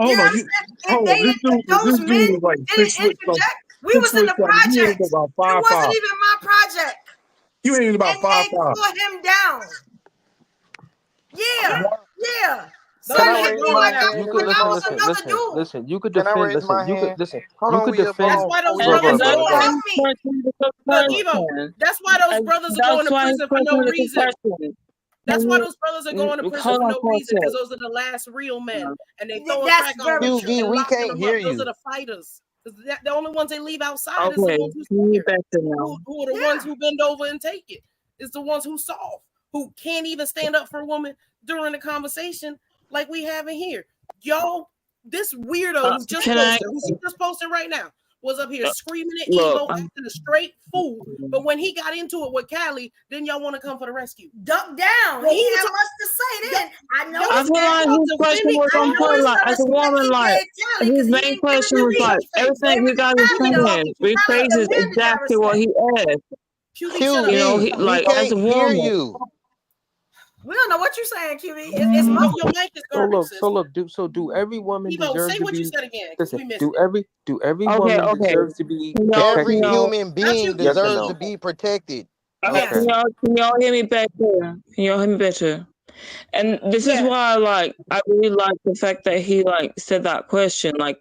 You know what I'm saying? Those men didn't interject. We was in the project. It wasn't even my project. You ain't even about 5'5". They put him down. Yeah. So listen. You could defend. Listen. Hold on, that's why those brothers are going. Look, Evo, that's why those brothers are going to prison for no reason. That's why those brothers are going to prison for no reason, because those are the last real men, and they throw it back on them. We can't hear you. Those are the fighters. The only ones they leave outside is the ones who are the ones who bend over and take it. It's the ones who soft, who can't even stand up for a woman during the conversation like we have in here. Yo, this weirdo who just posted right now was up here screaming at Evo, acting a straight fool. But when he got into it with Callie, then y'all want to come for the rescue. Duck down. Well, he had much to say then. I know. I feel like his question was on point. Like, as a woman, like, his main question was like, everything you guys are saying, rephrases exactly what he asked. QB, like, as a woman. We don't know what you're saying, QB. It's your mic is garbage. So do every woman deserve say to what be? you said again. Listen, do every woman deserves to be protected? Every human being deserves to be protected. Can y'all hear me better? Can y'all hear me better? And this is why, like, I really like the fact that he like said that question, like,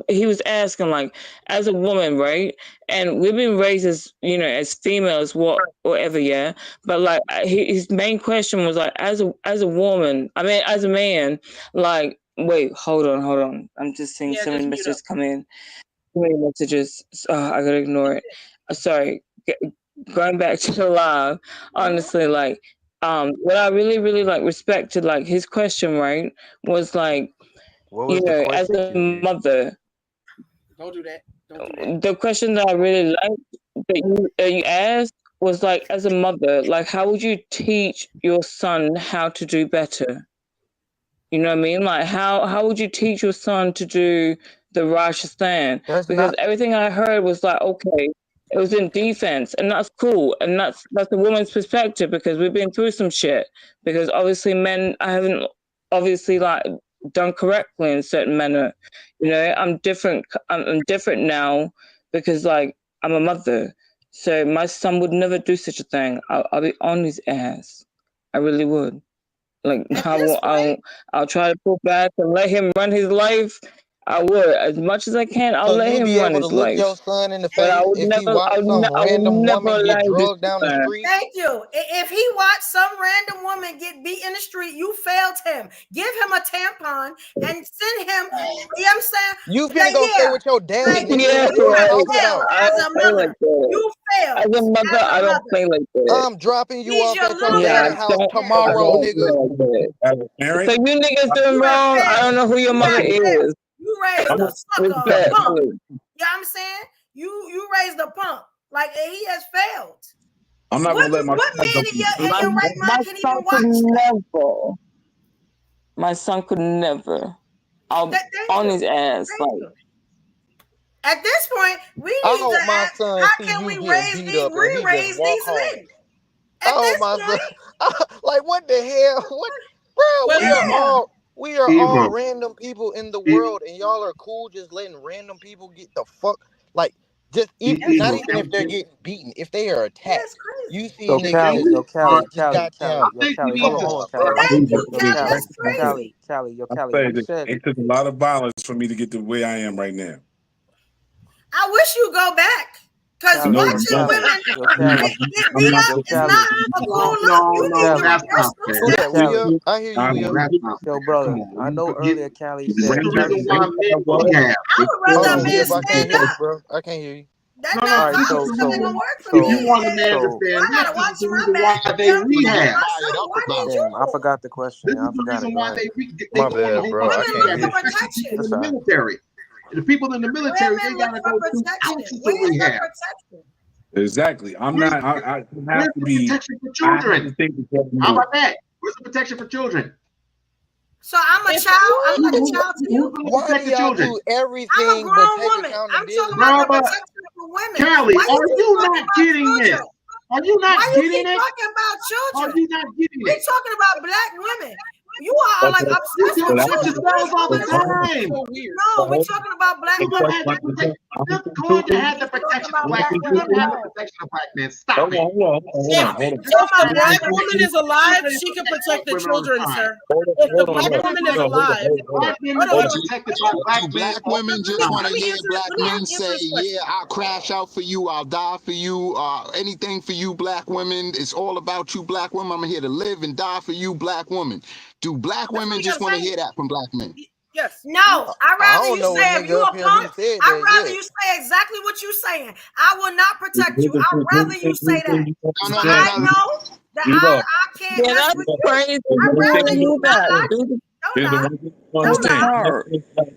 he was asking, like, as a woman, right? And we've been raised as, you know, as females, whatever, yeah. But like, his main question was like, as a woman, I mean, as a man, like, wait, hold on, I'm just seeing so many messages come in, so many messages. I gotta ignore it. Sorry. Going back to the live, honestly, like, what I really like respected, like, his question, right, was like, you know, as a mother. Don't do that. The question that I really liked that you asked was like, as a mother, like, how would you teach your son how to do better? You know what I mean? Like, how would you teach your son to do the righteous thing? Because everything I heard was like, okay, it was in defense, and that's cool, and that's a woman's perspective, because we've been through some shit. Because obviously, men, I haven't obviously like done correctly in certain manner. You know, I'm different. I'm different now because like I'm a mother, so my son would never do such a thing. I'll be on his ass. I really would. Like, I'll try to pull back and let him run his life. I would, as much as I can. I'll let him run his life. Your son in the But face I would if he never. watched some random woman get drugged down the street. Thank you. If he watched some random woman get beat in the street, you failed him. Give him a tampon and send him. You know what I'm saying? You finna go stay with your daddy, nigga. Yeah, you right. failed as a mother. You failed. As a mother, I don't play like that. I'm dropping you He's off your at your little dad's house tomorrow, nigga. So you niggas doing wrong. I don't know who your mother is. You raised a sucker, a punk. You know what I'm saying? You raised a punk. Like, he has failed. I'm not gonna let my what man in your right mind can even watch that? My son could never. I'll on his ass. Like, at this point, we need to ask, how can we raise these men? At this point, like, what the hell? What, bro? We are all random people in the world, and y'all are cool just letting random people get the fuck, like, just not even if they're getting beaten, if they are attacked. You see Callie, Callie, hold on, Callie. It took a lot of violence for me to get to where I am right now. I wish you go back. Because watching women get beat up is not a cool look. You need to reverse those steps. I hear you. Yo, brother, I know earlier Callie said. I would rather a man stand up. Bro, I can't hear you. That ain't gonna work for If me. you want a man to stand up, this is the reason why they rehab. I forgot the question. This is the reason why they My bad, bro. I can't hear you. In the military. The people in the military, they gotta go through ounces of rehab. Exactly. I'm not. I have to be. Protection for children. How about that? Where's the protection for children? So I'm a child. I'm like a child to you. Why do y'all do everything? I'm a grown woman. I'm talking about the protection for women. Callie, are you not getting this? Are you not getting it? Why you keep talking about children? Are you not getting it? We're talking about black women. You are like obsessed with children. All the time. No, we're talking about black women. Georgia had the protection of black women. Had the protection of black men. Stop it. Hold on. If a black woman is alive, she can protect the children, sir. If the black woman is alive, black women are protected by black women just want to hear black men say, "Yeah, I'll crash out for you. I'll die for you. Anything for you, black women. It's all about you, black women. I'm here to live and die for you, black women." Do black women just want to hear that from black men? Yes. No, I'd rather you say if you a punk, I'd rather you say exactly what you're saying. I will not protect you. I'd rather you say that. I know that I can't. Yeah, that's crazy. I'd rather you not.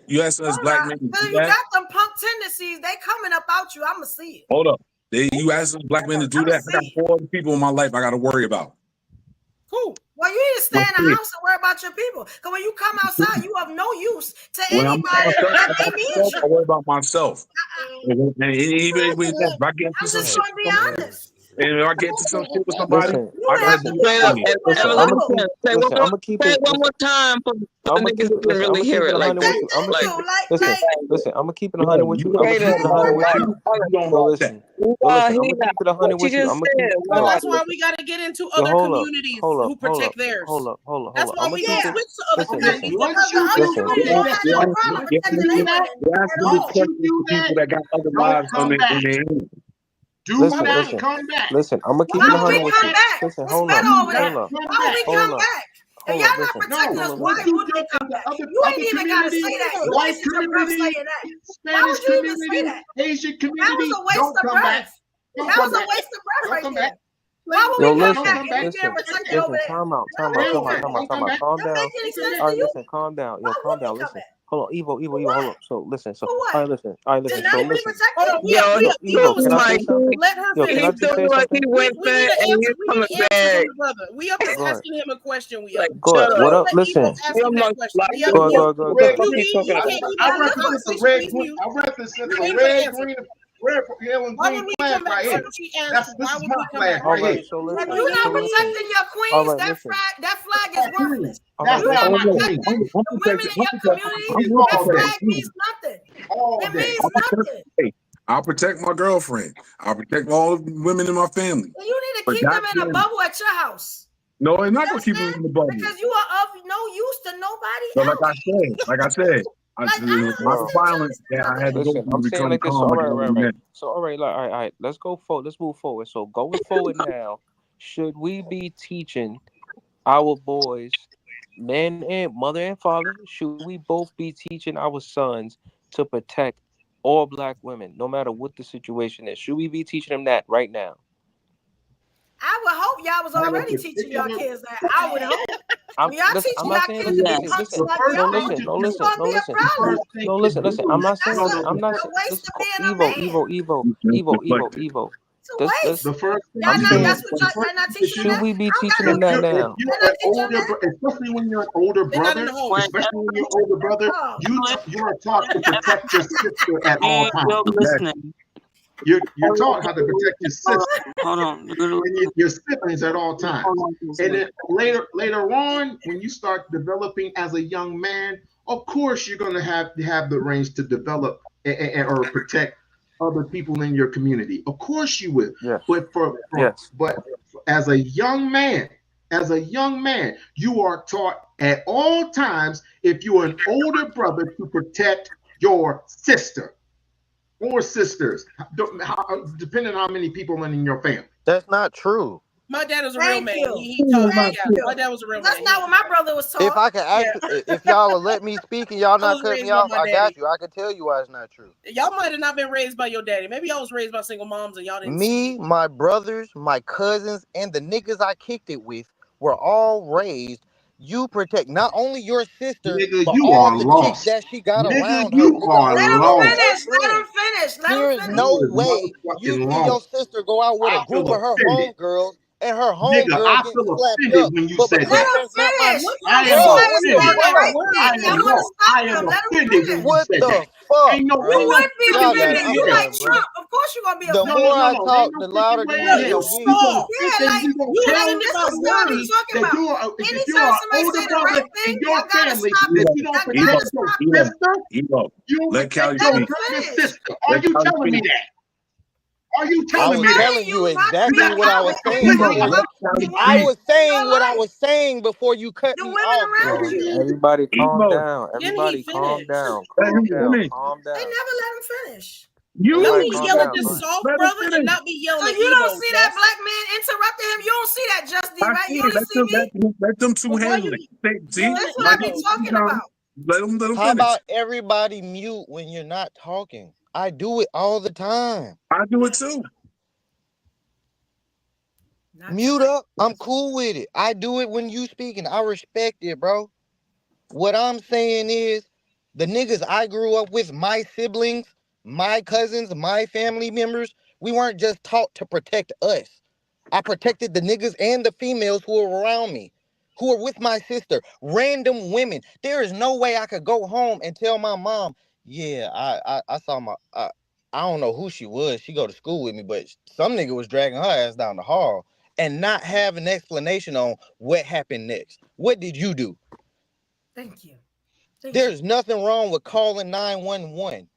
You ask us black men. Because you got them punk tendencies. They coming up out you. I'ma see it. Hold up. You ask us black men to do that. I got 4 people in my life I got to worry about. Cool. Well, you need to stay in the house and worry about your people. Because when you come outside, you have no use to anybody. They need you. I worry about myself. And even if I get I'm just trying to be honest. And if I get into some shit with somebody, Listen, I gotta do listen, I'm gonna keep it. one more time for the niggas who can really hear it. Like, Listen, I'm gonna keep it 100 with you. I'm gonna keep it 100 with you. So listen, I'm gonna keep it 100 with you. I'm gonna keep. Well, that's why we got to get into other communities who protect theirs. Hold up. That's why we can switch to other communities. Once you do that, people that got other lives on their hands. Come back. Listen, I'm gonna keep it 100 with you. Listen, hold up. If y'all not protecting us, why would we come back? You ain't even got to say that. You wasted your breath saying that. Why would you even say that? Asian community, that was a waste of breath. That was a waste of breath right there. Why would we come back if we can't protect it over there? Time out. Calm down. All right, listen, calm down. Yo, calm down. Listen. Hold on, Evo, hold on. So listen. All right, listen. So listen. Evo, can I say something? Let her Yo, can I just say something? We need to answer him, brother. We up here asking him a question. Go ahead. What up? Listen. Go. I represent the red, green, yellow, and green flag right here. This is my flag right here. You're not protecting your queens. That flag is worthless. That's You're not not my protecting queen. the women in your community. That flag means nothing. It means nothing. I'll protect my girlfriend. I'll protect all the women in my family. You need to keep them in a bubble at your house. No, they're not gonna keep them in the bubble. Because you are of no use to nobody else. Like I said, my violence that I had to go through to become calm. Right. So all right. Let's go forward. Let's move forward. So going forward now, should we be teaching our boys, men and mother and father, should we both be teaching our sons to protect all black women, no matter what the situation is? Should we be teaching them that right now? I would hope y'all was already teaching your kids that. I would hope. Y'all teaching your kids to be punks like y'all. No, listen. I'm not saying. Evo. The first thing should we be teaching them that now? Especially when you're an older brother, you are taught to protect your sister at all times. You're taught how to protect your sister. Hold on. And your siblings at all times. And then later on, when you start developing as a young man, of course you're going to have the range to develop or protect other people in your community. Of course you will. Yes. But as a young man, you are taught at all times, if you're an older brother, to protect your sister or sisters, depending on how many people are in your family. That's not true. My dad was a real man. He told me. My dad was a real man. That's not what my brother was told. If I can if y'all will let me speak and y'all not cut me off, I got you. I can tell you why it's not true. Y'all might have not been raised by your daddy. Maybe y'all was raised by single moms and y'all didn't. Me, my brothers, my cousins, and the niggas I kicked it with were all raised. You protect not only your sister, nigga, but you all are the lost. chicks that she got around you her. Are Let lost. him finish. There is no way you see your sister go out with a group of her homegirls and her homegirl get slapped up. When you but said because that. that's not my I am offended. What the fuck? You would be offended. You like Trump. Of course you're gonna be offended. The more I talk, the louder the you soft. Yeah, like you like this is what I'm talking about. Anytime somebody say the right thing, y'all gotta stop it. Let Callie speak. Are you telling me that? Are you telling me that? I was telling you exactly what I was saying. I was saying what I was saying before you cut me off. Everybody calm down. Everybody calm down. They never let him finish. You need to yell at this soft brother and not be yelling at you don't see that black man interrupting him. You don't see that, Just D, right? You don't see me. Let them two handle it. That's what I be talking about. Let them finish. How about everybody mute when you're not talking? I do it all the time. I do it too. Mute up. I'm cool with it. I do it when you speaking. I respect it, bro. What I'm saying is the niggas I grew up with, my siblings, my cousins, my family members, we weren't just taught to protect us. I protected the niggas and the females who were around me, who were with my sister, random women. There is no way I could go home and tell my mom, yeah, I saw my I don't know who she was. She go to school with me, but some nigga was dragging her ass down the hall and not have an explanation on what happened next. What did you do? Thank you. There's nothing wrong with calling 911.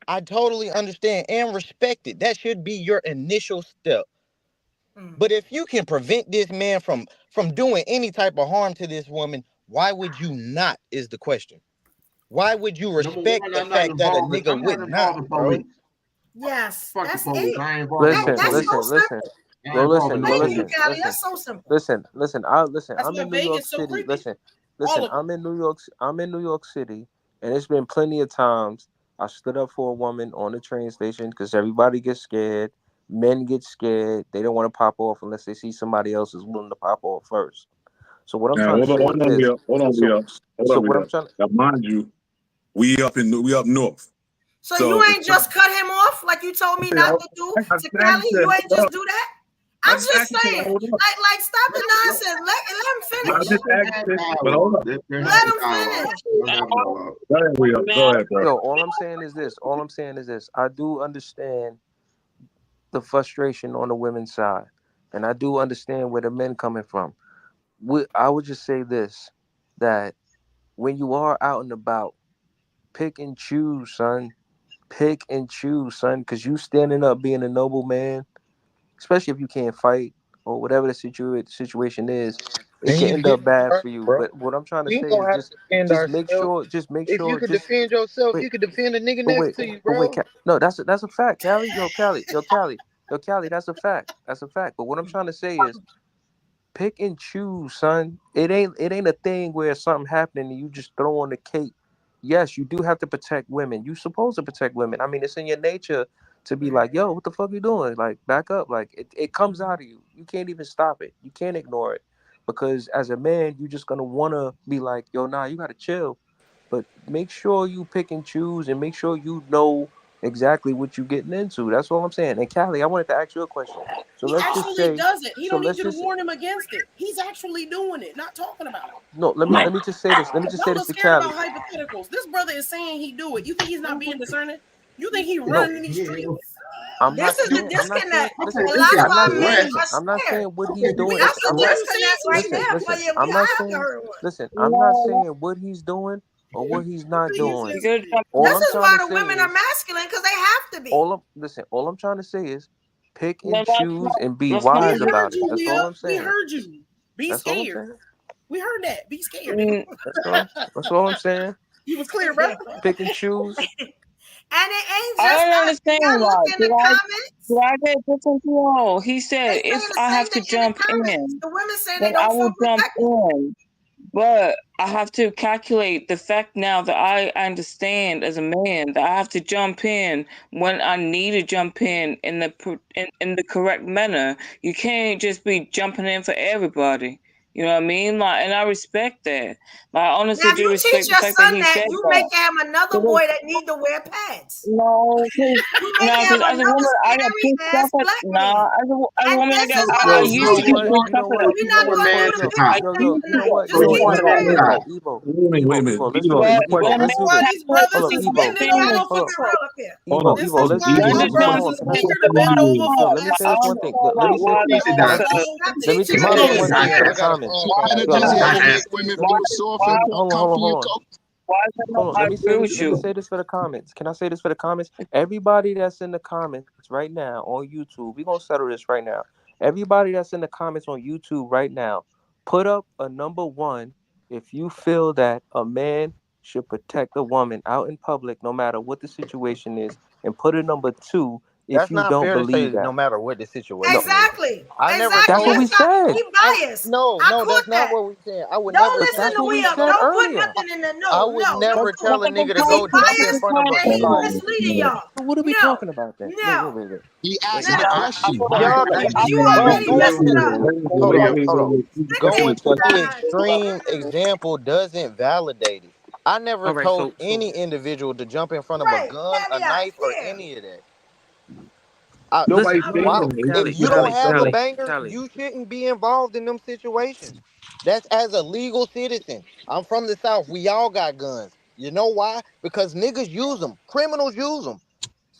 I totally understand and respect it. That should be your initial step. But if you can prevent this man from doing any type of harm to this woman, why would you not is the question. Why would you respect the fact that a nigga would not, bro? Yes, Fuck that's the police. it. I ain't involved in no That's police. so simple. Well, listen, Thank listen, you, Callie. listen, That's so simple. listen. That's I'm why in New York Vegas so City. creepy. Listen. All of I'm in New York. I'm in New York City, and it's been plenty of times I stood up for a woman on the train station because everybody gets scared. Men get scared. They don't want to pop off unless they see somebody else is willing to pop off first. So what I'm Now, trying to say is hold on, this. hold on, So what I'm trying to. Now, mind you, we up north. So you ain't just cut him off like you told me not to do to Cali? You ain't just do that? I'm just saying, like stop the nonsense. Let him finish. Let him finish. Go ahead, bro. Yo, all I'm saying is this. I do understand the frustration on the women's side, and I do understand where the men coming from. I would just say this, that when you are out and about, pick and choose, son. Pick and choose, son, because you standing up being a noble man, especially if you can't fight or whatever the situation is, it can end up bad for you. But what I'm trying to say is just make sure, If you could defend yourself, you could defend the nigga next to you, bro. No, that's a fact, Callie. Callie, that's a fact. That's a fact. But what I'm trying to say is, pick and choose, son. It ain't a thing where something happening and you just throw on the cape. Yes, you do have to protect women. You supposed to protect women. I mean, it's in your nature to be like, yo, what the fuck you doing? Like, back up. Like, it comes out of you. You can't even stop it. You can't ignore it. Because as a man, you're just gonna wanna be like, yo, nah, you gotta chill. But make sure you pick and choose and make sure you know exactly what you're getting into. That's all I'm saying. And Callie, I wanted to ask you a question. So he let's actually just say, does it. He don't need you to warn him against it. He's actually doing it, not talking about it. No, let me just say this. Let me just say this to scared Callie. about hypotheticals. This brother is saying he do it. You think he's not being discerning? You think he running in these streets? This is the disconnect. A lot of our men are scared. I'm not saying what he's doing. That's the disconnect right there for you. I'm not saying. Listen, I'm not saying what he's doing or what he's not doing. This is why the women are masculine, because they have to be. All I'm trying to say is pick and choose and be wise about it. That's all I'm saying. We heard you. Be scared. We heard that. Be scared. That's all I'm saying. You was clear, bro. Pick and choose. And it ain't just I don't understand why. Did I get different role? He said if I have to jump in, the women say then I will jump in. But I have to calculate the fact now that I understand as a man that I have to jump in when I need to jump in the correct manner. You can't just be jumping in for everybody. You know what I mean? Like, and I respect that. Like, I honestly do respect the fact that he said you that. make him another boy that need to wear pads. No, because as a woman, I got pissed off at. Nah, as a woman, I used to get pissed off at. You're not going to do the picture. You know what? Just keep it real. Evo. Wait a minute. Let's do this. That's why these brothers is bending over for Evo, This is why these brothers is eager to bend over for. Let me say this one thing. Let me say this one thing for the comments. Hold on. Let me say this for the comments. Can I say this for the comments? Everybody that's in the comments right now on YouTube, we're gonna settle this right now. Everybody that's in the comments on YouTube right now, put up a number 1 if you feel that a man should protect a woman out in public, no matter what the situation is, and put a number 2 if you don't believe that. No matter what the situation. Exactly. That's what we said. He biased. No, that's not what we said. I would don't never. Listen to Will. Don't put nothing in the note. I would never tell a nigga to go jump in front of a gun. Misleading y'all. What are we talking about then? No. Wait. He asked the question. You already messed it up. Hold on. Going to the extreme example doesn't validate it. I never told any individual to jump in front of a gun, a knife, or any of that. If you don't have a banger, you shouldn't be involved in them situations. That's as a legal citizen. I'm from the South. We all got guns. You know why? Because niggas use them. Criminals use them.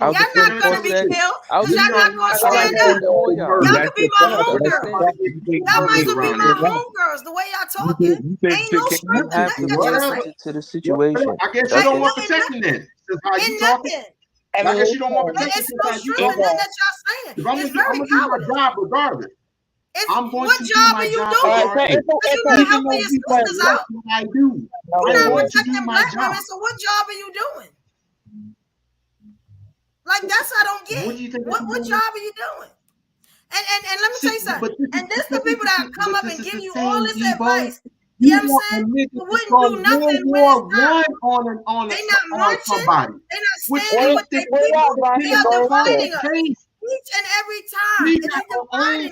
I'll y'all not gonna be killed because y'all not gonna stand up. Y'all could be my homegirls. Y'all might as well be my homegirls. The way y'all talking, ain't no strength in nothing that y'all say. to the situation. I guess you don't want protection then. How you talking? I guess you don't want protection. It's no strength in nothing that y'all saying. It's very do my job regardless. What job are you doing? Because you're not helping your sisters out. I do. You're not protecting black women, so what job are you doing? Like, that's I don't get. What job are you doing? And let me tell you something. And this the people that come up and give you all this Debo. advice. You You know what I'm saying? But wouldn't do nothing when it's time. They not marching. Somebody. They not standing with their people. They are dividing us each and every time.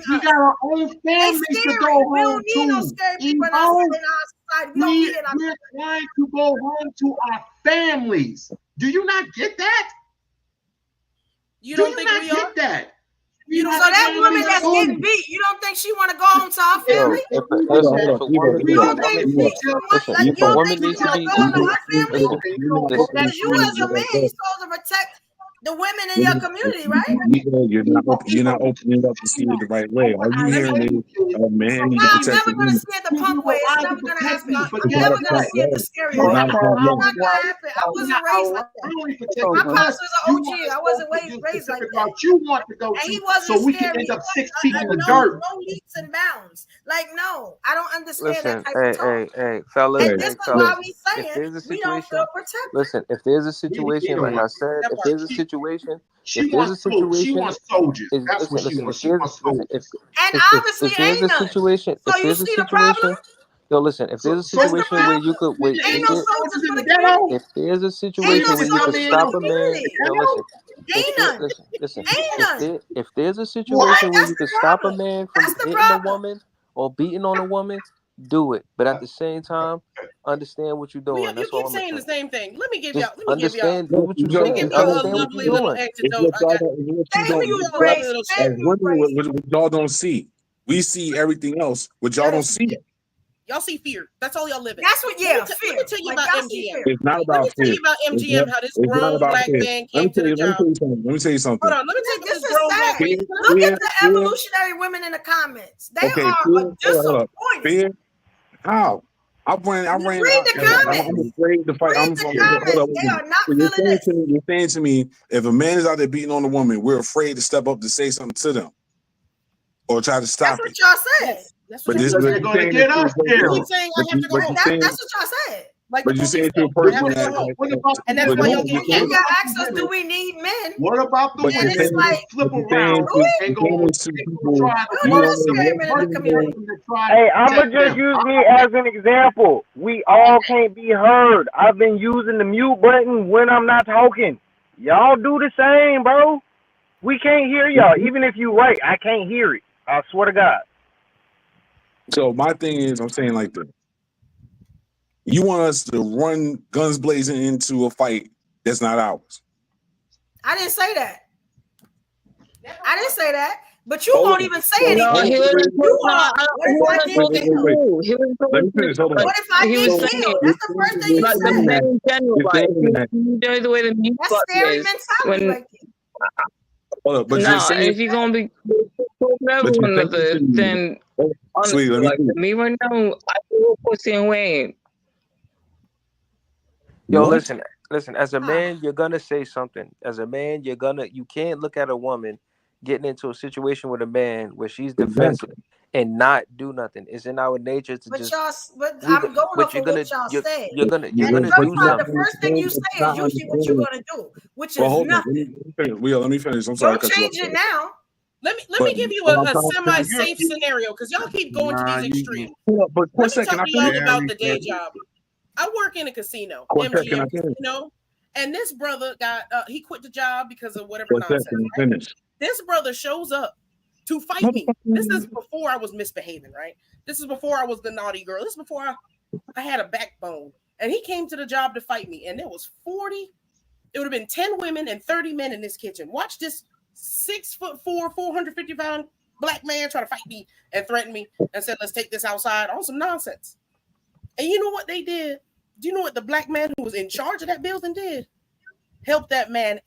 We got our own families to go home. We don't need no scary people in our society. We don't need it. We're trying to go home to our families. Do you not get that? You don't think we are? That? So that woman that's getting beat, you don't think she want to go home to her family? You don't think she want to go home to her family? Because you as a man, you're supposed to protect the women in your community, right? You're not opening up to see it the right way. All you hearing is, oh man, you I'm protect never the going to women. see it the punk way. It's never going to happen. I'm never going to see it the scary way. It's not going to happen. I wasn't raised like that. My pops was an OG. I wasn't raised like that. You want to go and he wasn't so we scary. can end up 6 feet in the dirt. No leaps and bounds. Like, no, I don't understand that type of talk. Hey, fellas. And this is why we saying we don't feel protected. Listen, if there's a situation, like I said, if there's a situation, she wants soldiers. That's what she wants. She wants soldiers. And obviously ain't none. So you see the problem? Yo, listen. If there's a situation where you could wait, ain't no soldiers for the community. if there's a situation where you could stop a man, yo, listen. Ain't none. Listen. Ain't none. If there's a situation where you could stop a man from hitting a woman or beating on a woman, do it. But at the same time, understand what you're doing. You That's keep all saying the same thing. Let me give y'all. Understand what you're saying. Understand what lovely little antidote. What y'all don't see. We see everything else. What y'all don't see. Y'all see fear. That's all y'all live in. That's what, fear. Let me tell you about MGM. It's not about fear. Let me tell you about MGM, how this grown black man came to the job. Let me tell you something. Hold on. Let me tell you this is sad. Look at the evolutionary women in the comments. They are disappointed. Fear? How? I ran. Read the comments. I'm afraid to fight. They are not feeling it. You're saying to me, if a man is out there beating on a woman, we're afraid to step up to say something to them or try to stop it. That's what y'all said. But this is they're going to get us there. Keep saying I have to go home. That's what y'all said. But you say it to a person and that's why y'all get killed. You got asked us, do we need men? What about the women? And it's like, flip around and go Hey, I'ma just use me as an example. We all can't be heard. I've been using the mute button when I'm not talking. Y'all do the same, bro. We can't hear y'all. Even if you right, I can't hear it. I swear to God. So my thing is, I'm saying like this. You want us to run guns blazing into a fight that's not ours. I didn't say that. But you won't even say anything. Let me finish. Hold on. What if I get killed? That's the first thing you said. The way the mute that's scary mentality right there. But no, if you're gonna be one another, then sweet, me right now, I feel pussy and Wayne. Yo, listen. As a man, you're gonna say something. As a man, you can't look at a woman getting into a situation with a man where she's defensive and not do nothing. It's in our nature to I'm going off of what y'all said. You're gonna do something. The first thing you say is usually what you're gonna do, which is nothing. Let me finish. I'm sorry. Don't change it now. Let me give you a semi-safe scenario because y'all keep going to these extremes. But let me talk to y'all about the day job. I work in a casino, MGM casino, and this brother he quit the job because of whatever nonsense. Right? This brother shows up to fight me. This is before I was misbehaving, right? This is before I was the naughty girl. This is before I had a backbone. And he came to the job to fight me. And there was 40, it would have been 10 women and 30 men in this kitchen. Watch this 6'4", 450-pound black man try to fight me and threaten me and said, let's take this outside on some nonsense. And you know what they did? Do you know what the black man who was in charge of that building did? Helped that man,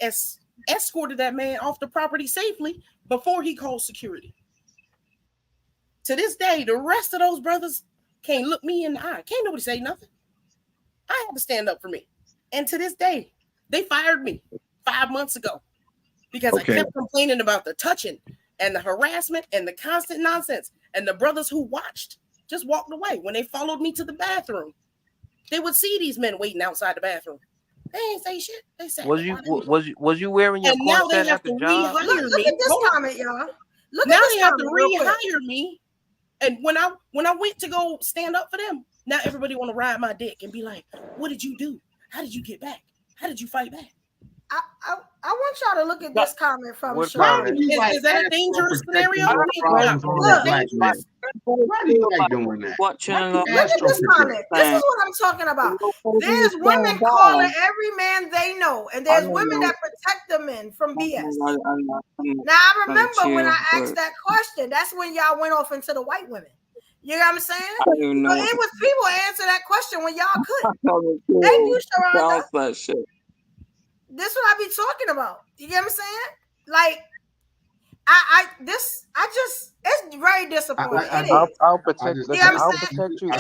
escorted that man off the property safely before he called security. To this day, the rest of those brothers can't look me in the eye. Can't nobody say nothing. I had to stand up for me. And to this day, they fired me 5 months ago because I kept complaining about the touching and the harassment and the constant nonsense. And the brothers who watched just walked away. When they followed me to the bathroom, they would see these men waiting outside the bathroom. They ain't say shit. They said, was you wearing your and now they corset have at the to job? rehire me. Look at this comment, y'all. Now they have to rehire me. And when I went to go stand up for them, now everybody want to ride my dick and be like, "What did you do? How did you get back? How did you fight back?" I want y'all to look at this comment from Sean. Sean. Is that a dangerous scenario? Why do you like doing that? Look at this comment. This is what I'm talking about. There's women calling every man they know, and there's women that protect the men from BS. Now I remember when I asked that question, that's when y'all went off into the white women. You know what I'm saying? So it was people answer that question when y'all couldn't. Thank you, Sharonda. This is what I be talking about. You get what I'm saying? Like, it's very disappointing. I'll protect you. I'll protect you.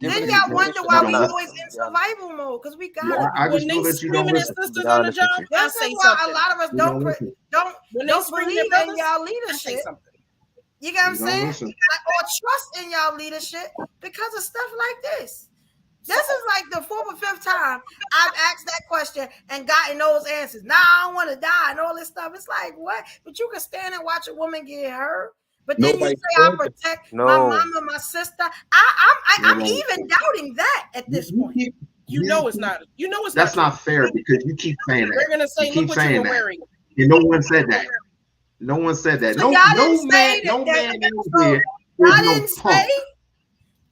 Then y'all wonder why we always in survival mode, because we got when they screaming at sisters on the job. This is why a lot of us don't believe in y'all leadership. You get what I'm saying? Or trust in y'all leadership because of stuff like this. This is like the 4th or 5th time I've asked that question and gotten those answers. Nah, I don't want to die and all this stuff. It's like, what? But you can stand and watch a woman get hurt. But then you say I protect my mama, my sister. I'm even doubting that at this point. You know it's not. You know it's That's not fair because you keep saying that. They're gonna say, you look what you were wearing. And no one said that. No one said that. So no man didn't say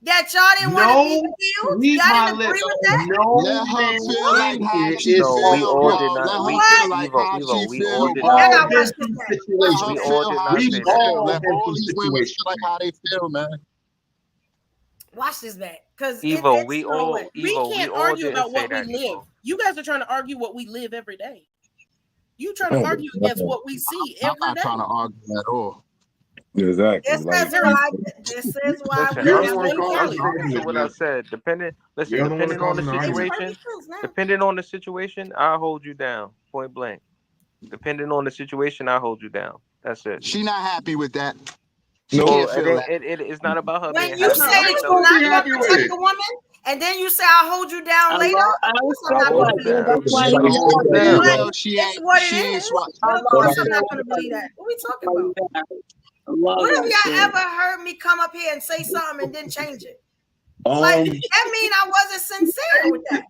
that y'all didn't want to be killed. Y'all didn't agree with that. Let her feel like how she feel. We all did not. We all did not. Let all these women feel like how they feel, man. Watch this back, because we can't argue about what we live. You guys are trying to argue what we live every day. You trying to argue against what we see every day. I'm not trying to argue at all. Exactly. This is why what I said. Depending on the situation, I'll hold you down. Point blank. Depending on the situation, I'll hold you down. That's it. She not happy with that. No, it's not about her. When you say that you're not going to protect the woman, and then you say I'll hold you down later, it's what it is. Of course, I'm not going to believe that. What are we talking about? What if y'all ever heard me come up here and say something and then change it? Like, that mean I wasn't sincere with that.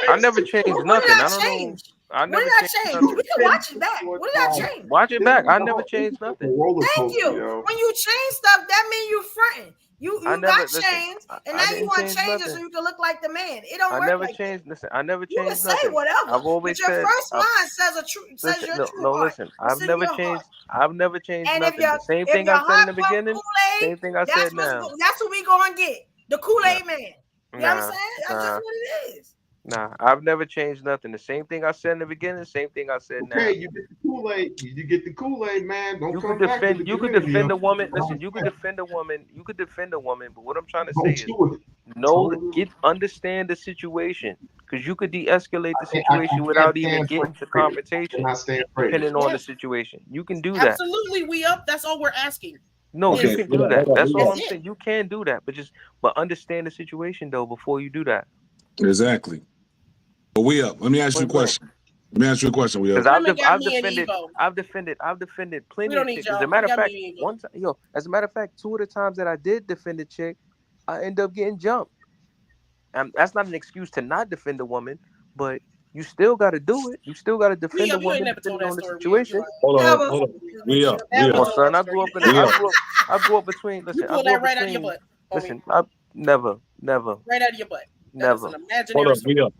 I never changed nothing. What did I change? What did I change? We can watch it back. What did I change? Watch it back. I never changed nothing. Thank you. When you change stuff, that means you fronting. You got changed, and now you want to change it so you can look like the man. It don't work like that. Listen, I never changed nothing. You can say whatever. I've always but your first line says you're a true heart. Listen, I've never changed nothing. The same thing I said in the beginning, same thing I said now. That's what we gonna get. The Kool-Aid man. You know what I'm saying? That's just what it is. Nah, I've never changed nothing. The same thing I said in the beginning, same thing I said now. Okay, you get the Kool-Aid. You get the Kool-Aid, man. Don't come back to the You could defend a woman. Listen, you could defend a woman. You could defend a woman. But what I'm trying to say is, understand the situation, because you could de-escalate the situation without even getting to confrontation. Depending on the situation, you can do that. Absolutely, that's all we're asking. No, you can do that. That's all I'm saying. You can do that, but understand the situation though before you do that. Exactly. But we up. Let me ask you a question. Because I've defended plenty of chicks. As a matter of fact, as a matter of fact, 2 of the times that I did defend a chick, I end up getting jumped. That's not an excuse to not defend a woman, but you still got to do it. You still got to defend a woman depending on the situation. Hold on. We up. Son, I grew up between. Listen, you pull that right out of your butt. Listen, I never. Right out of your butt. Never. Hold up. We up.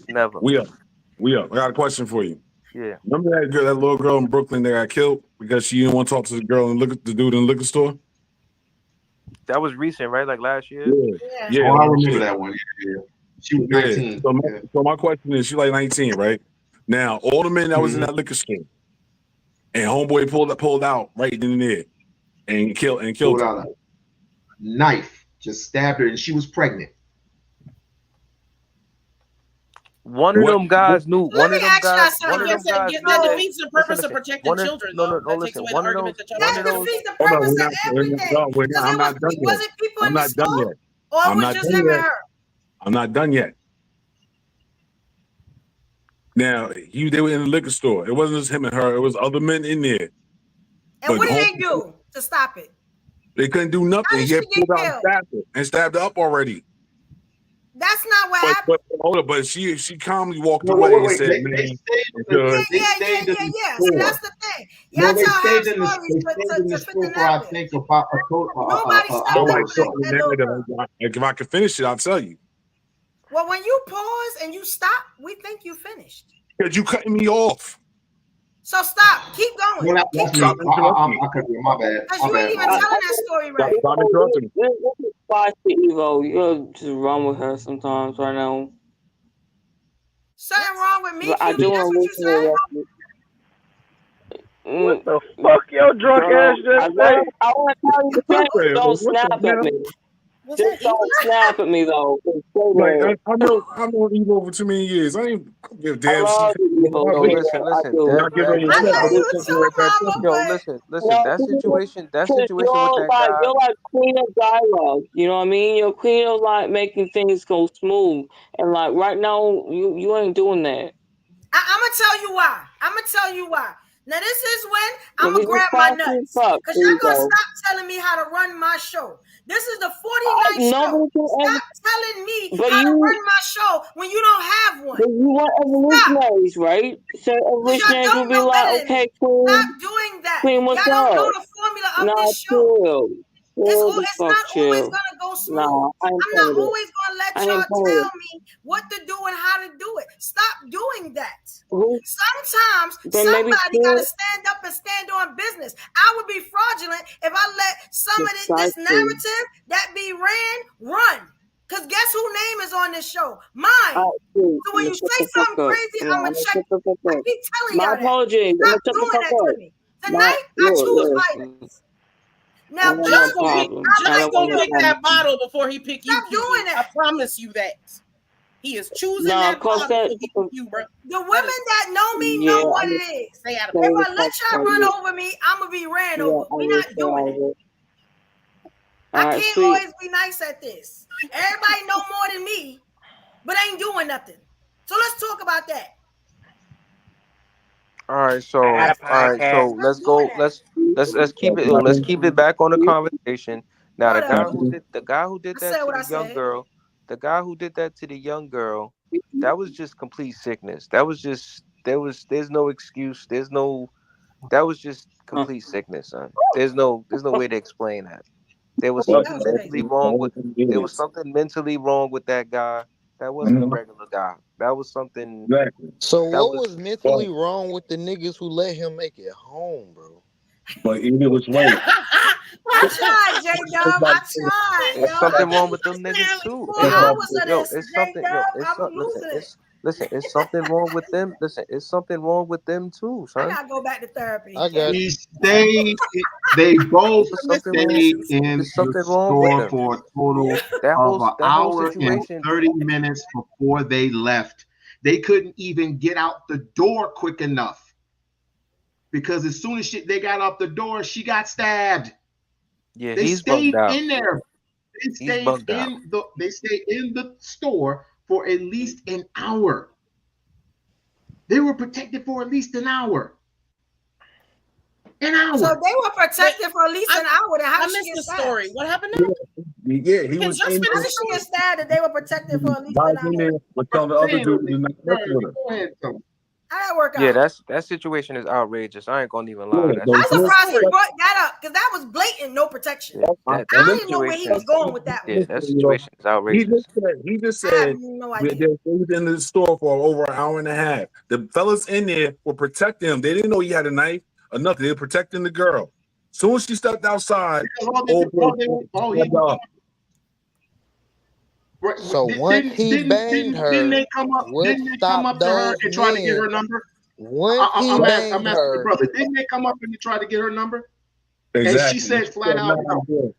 Never. We up. I got a question for you. Yeah. Remember that little girl in Brooklyn that got killed because she didn't want to talk to the girl and the dude in the liquor store? That was recent, right? Like last year? Yeah. I remember that one. Yeah. She was 19. So my question is, she like 19, right? Now, all the men that was in that liquor store, and homeboy pulled out right in there and killed her. Out a knife, just stabbed her, and she was pregnant. One of them guys knew. Let me ask you something. That defeats the purpose of protecting children. No, listen. That defeats the purpose of everything. I'm not done yet. Was it people in the store? Or it was just him and her? I'm not done yet. Now, they were in the liquor store. It wasn't just him and her. It was other men in there. And what did they do to stop it? They couldn't do nothing. He had pulled out and stabbed her up already. That's not what happened. But she calmly walked away and said, "Man, yeah. So that's the thing. Y'all tell half stories to fit the narrative. I think about Nobody if I could finish it, I'll tell you. Well, when you pause and you stop, we think you finished. Because you cutting me off. So stop. Keep going. Well, stop interrupting me. My bad. Because you ain't even telling that story right. Stop interrupting me. Evo, you just run with her sometimes right now. Something wrong with me? I do want to listen. What the fuck, your drunk ass just say? I want to tell you, don't snap at me. Just don't snap at me though. Like, I know Evo for too many years. I ain't give a damn. Listen. That situation with that guy. You're like queen of dialogue. You know what I mean? You're queen of like making things go smooth. And like right now, you ain't doing that. I'm gonna tell you why. Now this is when I'm gonna grab my nuts because you're gonna stop telling me how to run my show. This is the 49th show. Stop telling me how to run my show when you don't have one. But you want evolutionaries, right? So evolutionaries will be like, okay, queen. Stop doing that. Queen, what's y'all don't up? know the formula of this show. It's not always gonna go smooth. I'm not always gonna let y'all tell me what to do and how to do it. Stop doing that. Sometimes somebody gotta stand up and stand on business. I would be fraudulent if I let some of this narrative that be run. Because guess whose name is on this show? Mine. So when you say something crazy, I'm gonna check. I keep telling y'all apology. Stop doing that to me. Tonight, I choose violence. Now, just gonna pick that bottle before he pick you. Stop doing it. I promise you that. He is choosing that bottle for you, bro. The women that know me know what it is. If I let y'all run over me, I'm gonna be ran over. We're not doing it. I can't always be nice at this. Everybody know more than me, but ain't doing nothing. So let's talk about that. All right, so let's go. Let's keep it. Let's keep it back on the conversation. Now, the guy who did that to the young girl, that was just complete sickness. That was just there's no excuse. That was just complete sickness, son. There's no way to explain that. There was something mentally wrong with that guy. That wasn't a regular guy. That was something. So what was mentally wrong with the niggas who let him make it home, bro? But it was right. I tried, J-Dub. I tried. There's something wrong with them niggas too. It's something wrong with them. Listen, it's something wrong with them too, son. I gotta go back to therapy. I got They both stayed in the store for a total of an hour and 30 minutes before they left. They couldn't even get out the door quick enough because as soon as they got out the door, she got stabbed. Yeah, they stayed in there. They stayed in the store for at least an hour. They were protected for at least an hour. An hour. So they were protected for at least an hour. Then how did she get the story? What happened now? Yeah, he was. How did she get stabbed that they were protected for at least an hour? But tell the other dude to not mess with her. How that work out? Yeah, that situation is outrageous. I ain't gonna even lie. I'm surprised he brought that up because that was blatant, no protection. I didn't know where he was going with that. Yeah, that situation is outrageous. He just said they was in the store for over an hour and a half. The fellas in there were protecting him. They didn't know he had a knife or nothing. They were protecting the girl. Soon as she stepped outside, so once he banged her, didn't they come up to her and try to get her number? I'm asking the brother. Didn't they come up and try to get her number? Exactly. And she said flat out no.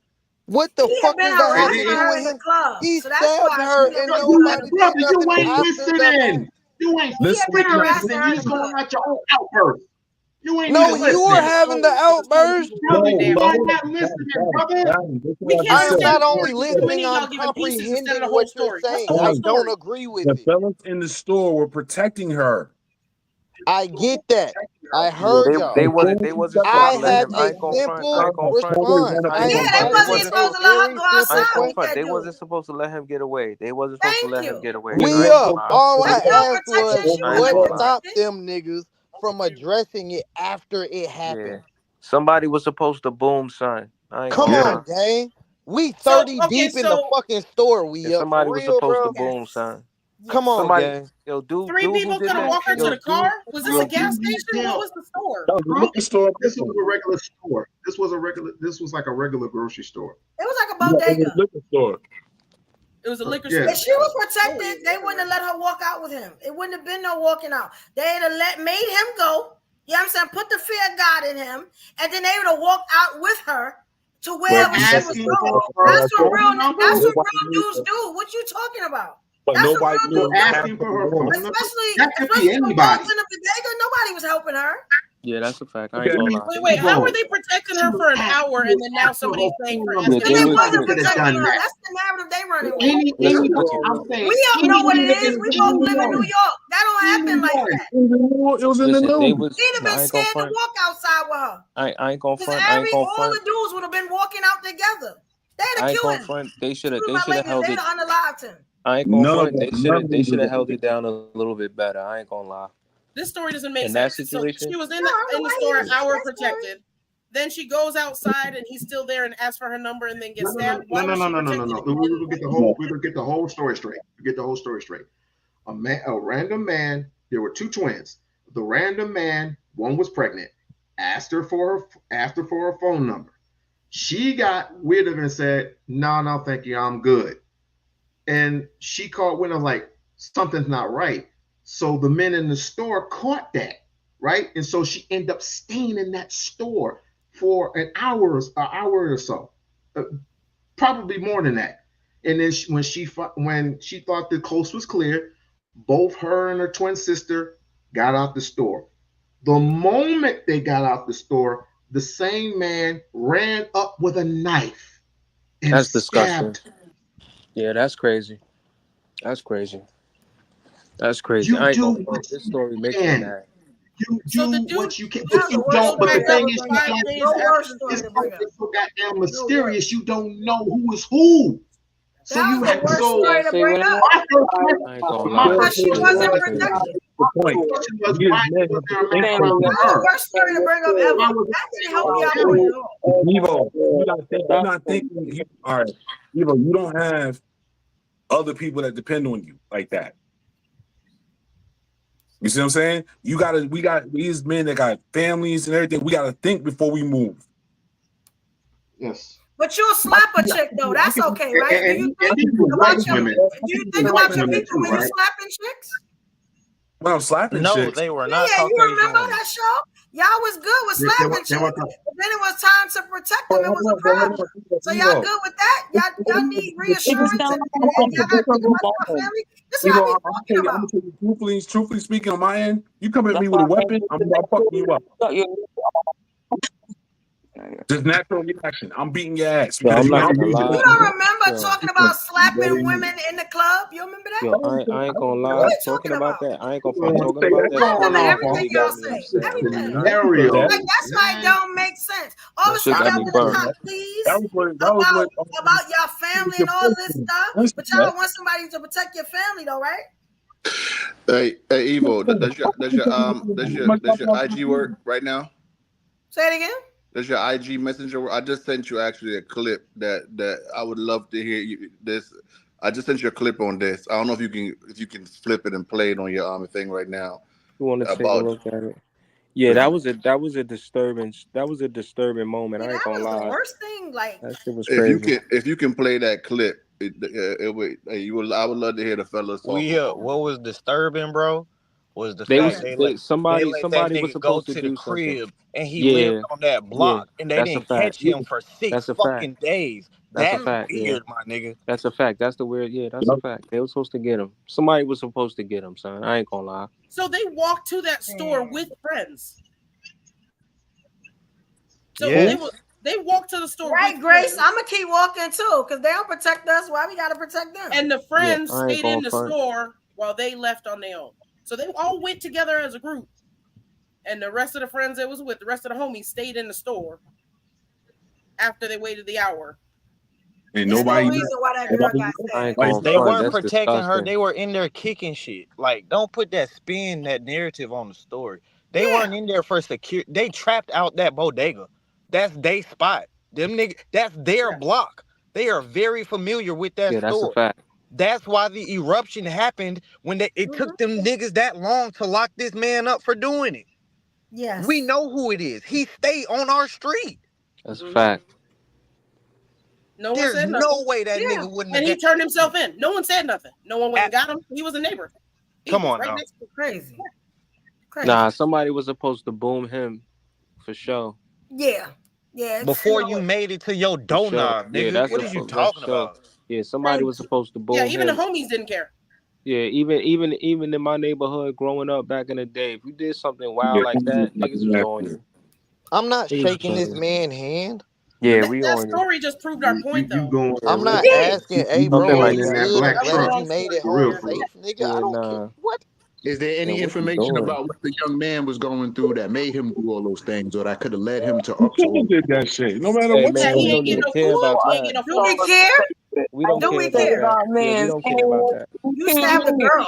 What the fuck is that having to do with him? He stabbed her and nobody did nothing. You ain't listening. You ain't listening. You just going out your own outburst. You ain't you were having the outburst. You are not listening, brother. I am not only listening, I'm comprehending what you're saying. I don't agree with it. The fellas in the store were protecting her. I get that. I heard y'all. They wasn't supposed I to let have him. a simple response. I Yeah, they asked wasn't a supposed to let her very go simple outside question. with that They dude. wasn't supposed to let him get away. They wasn't supposed to let him get away. We up. All I That's not asked protection. was She was what protected. stopped them niggas from addressing it after it happened. Somebody was supposed to boom, son. I ain't Come gonna on, lie. gang. We 30 deep in the fucking store. We up Somebody for was real, supposed to bro. boom, son. Come on, Somebody, gang. dude 3 who people did couldn't that? walk her to the car. Was this a gas station? What was the store? No, this was a regular store. This was like a regular grocery store. It was like a bodega. Liquor store. It was a liquor Yeah. store. If she was protected, they wouldn't have let her walk out with him. It wouldn't have been no walking out. They'd have made him go. You know what I'm saying? Put the fear of God in him, and then they would have walked out with her to wherever she was going. That's what real dudes do. What you talking about? But That's nobody what real dudes asking for her phone number. Especially That could be the anybody. folks in the bodega, nobody was helping her. Yeah, that's a fact. I ain't gonna lie. Wait, how were they protecting her for an hour and then now somebody's saying for asking? Because they wasn't protecting her. That's the narrative they running with. We all know what it is. We both live in New York. That don't happen like that. It was in the news. He'd have been scared to walk outside with her. I ain't gonna front. All the dudes would have been walking out together. They'd have killed him. They should have held it. They'd have unalived him. I ain't gonna front. They should have held it down a little bit better. I ain't gonna lie. This story doesn't make In that sense. situation? So she was in the store an hour protected. Then she goes outside and he's still there and asks for her number and then gets stabbed. No. We'll get the whole story straight. A random man. There were two twins. The random man, one was pregnant, asked her for her phone number. She got weird and said, "No, thank you, I'm good." And she called when I was like, something's not right. So the men in the store caught that, right? And so she ended up staying in that store for an hour or so, probably more than that. And then when she thought the coast was clear, both her and her twin sister got out the store. The moment they got out the store, the same man ran up with a knife. And that's disgusting. stabbed. Yeah, that's crazy. That's crazy. I ain't gonna front. This story makes me mad. You do what you can, but you don't. But the thing is, you don't. It's so goddamn mysterious. You don't know who is who. So you have to go. She wasn't protected. The point. Worst story to bring up ever. That didn't help you out with it all. Evo, you're not thinking. All right, Evo, you don't have other people that depend on you like that. You see what I'm saying? We got these men that got families and everything. We gotta think before we move. Yes. But you'll slap a chick though. That's okay, right? Do you think about your people when you're slapping chicks? When I'm slapping chicks. No, they were not. Yeah, you remember that show? Y'all was good with slapping chicks, but then it was time to protect them. It was a problem. So y'all good with that? Y'all need reassurance. And y'all got to think about your family. This is what I'm talking about. I'm gonna tell you truthfully speaking, on my end, you come at me with a weapon, I'm fucking you up. Just natural reaction. I'm beating your ass. Yo, I'm not gonna You lie. don't remember talking about slapping women in the club? You remember that? Yo, I ain't gonna lie. Talking about that, I ain't gonna front. Talking about that. I remember everything y'all say. Everything. Like that's why it don't make sense. All the stuff y'all want to talk, please, about your family and all this stuff. But y'all want somebody to protect your family, though, right? Hey, Evo, does your IG work right now? Say it again. Does your IG messenger work? I just sent you actually a clip that I would love to hear you this. I just sent you a clip on this. I don't know if you can flip it and play it on your thing right now. You want to take a look at it? Yeah, that was a disturbing moment. I ain't gonna lie. The worst thing, like that shit was crazy. If you can play that clip, I would love to hear the fellas talk. What was disturbing, bro, was the fact somebody was supposed to do the crib something. and he lived on that block and they didn't catch him for 6 fucking days. That's weird, my nigga. That's a fact. That's the weird. Yeah, that's a fact. They were supposed to get him. Somebody was supposed to get him, son. I ain't gonna lie. So they walked to that store with friends. So they walked to the store. Right, Grace. I'm gonna keep walking too, because they don't protect us. Why we gotta protect them? And the friends stayed in the store while they left on their own. So they all went together as a group. and the rest of the friends it was with, the rest of the homies stayed in the store after they waited the hour. And nobody. No reason why that girl got sad. They weren't protecting her. They were in there kicking shit. Like, don't put that spin, that narrative on the story. They weren't in there for security. They trapped out that bodega. That's their spot. Them niggas, that's their block. They are very familiar with that store. That's a fact. That's why the eruption happened when it took them niggas that long to lock this man up for doing it. Yes. We know who it is. He stayed on our street. That's a fact. No one There's said nothing. no way that nigga wouldn't And have he turned himself in. No one said nothing. No one went and got him. He was a neighbor. Come on now. Next to Crazy. Nah, somebody was supposed to boom him for sure. Yeah. Before you made it to your doorknob, nigga. What are you talking about? Yeah, somebody was supposed to boom him. Yeah, even the homies didn't care. Yeah, even in my neighborhood growing up back in the day, if you did something wild like that, niggas was on you. I'm not shaking this man's hand. Yeah, that story just proved our point, though. I'm not asking, hey, bro, like good. that. I'm glad you made it home safe, nigga. I don't care. What? Is there any information about what the young man was going through that made him do all those things, or that could have led him to up to did that shit? No matter what. Man, we don't even care about that. Do we care? We don't care about that. Yeah, we don't care about that. You stabbed a girl.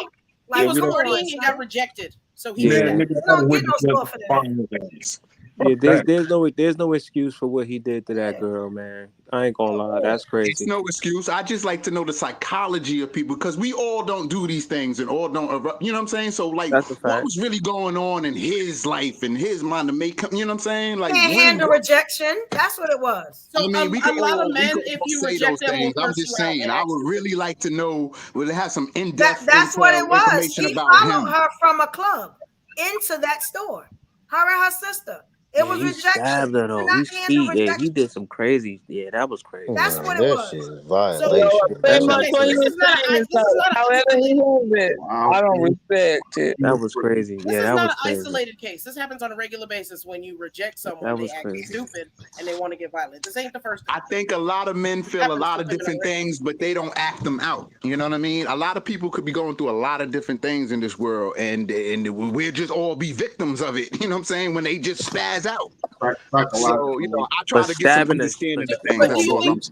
He was partying and got rejected, so he Yeah. don't get no score for that. Yeah, there's no excuse for what he did to that girl, man. I ain't gonna lie, that's crazy. It's no excuse. I just like to know the psychology of people, because we all don't do these things and all don't erupt. You know what I'm saying? So like, what was really going on in his life and his mind to make him? You know what I'm saying? Like, can't handle rejection. That's what it was. So I mean, we a lot of men, if you say reject those them, things. will I'm curse just you out saying, and I ask would you. really like to know. Will it have some in-depth That's what it was. information He about followed him? her from a club into that store. Her and her sister. It was he rejection. stabbed her though. He did some crazy. Yeah, that was crazy. That's what it was. Shit is So, violation. this is not however he holds it, I don't respect it. That was crazy. This Yeah, is that not was an crazy. isolated case. This happens on a regular basis when you reject someone. That They was act crazy. stupid and they want to get violent. This ain't the first time. I think a lot of men feel a lot of different things, but they don't act them out. You know what I mean? A lot of people could be going through a lot of different things in this world, and we'll just all be victims of it. You know what I'm saying? When they just spaz out. So, you know, I try to get some understanding of things. But do you think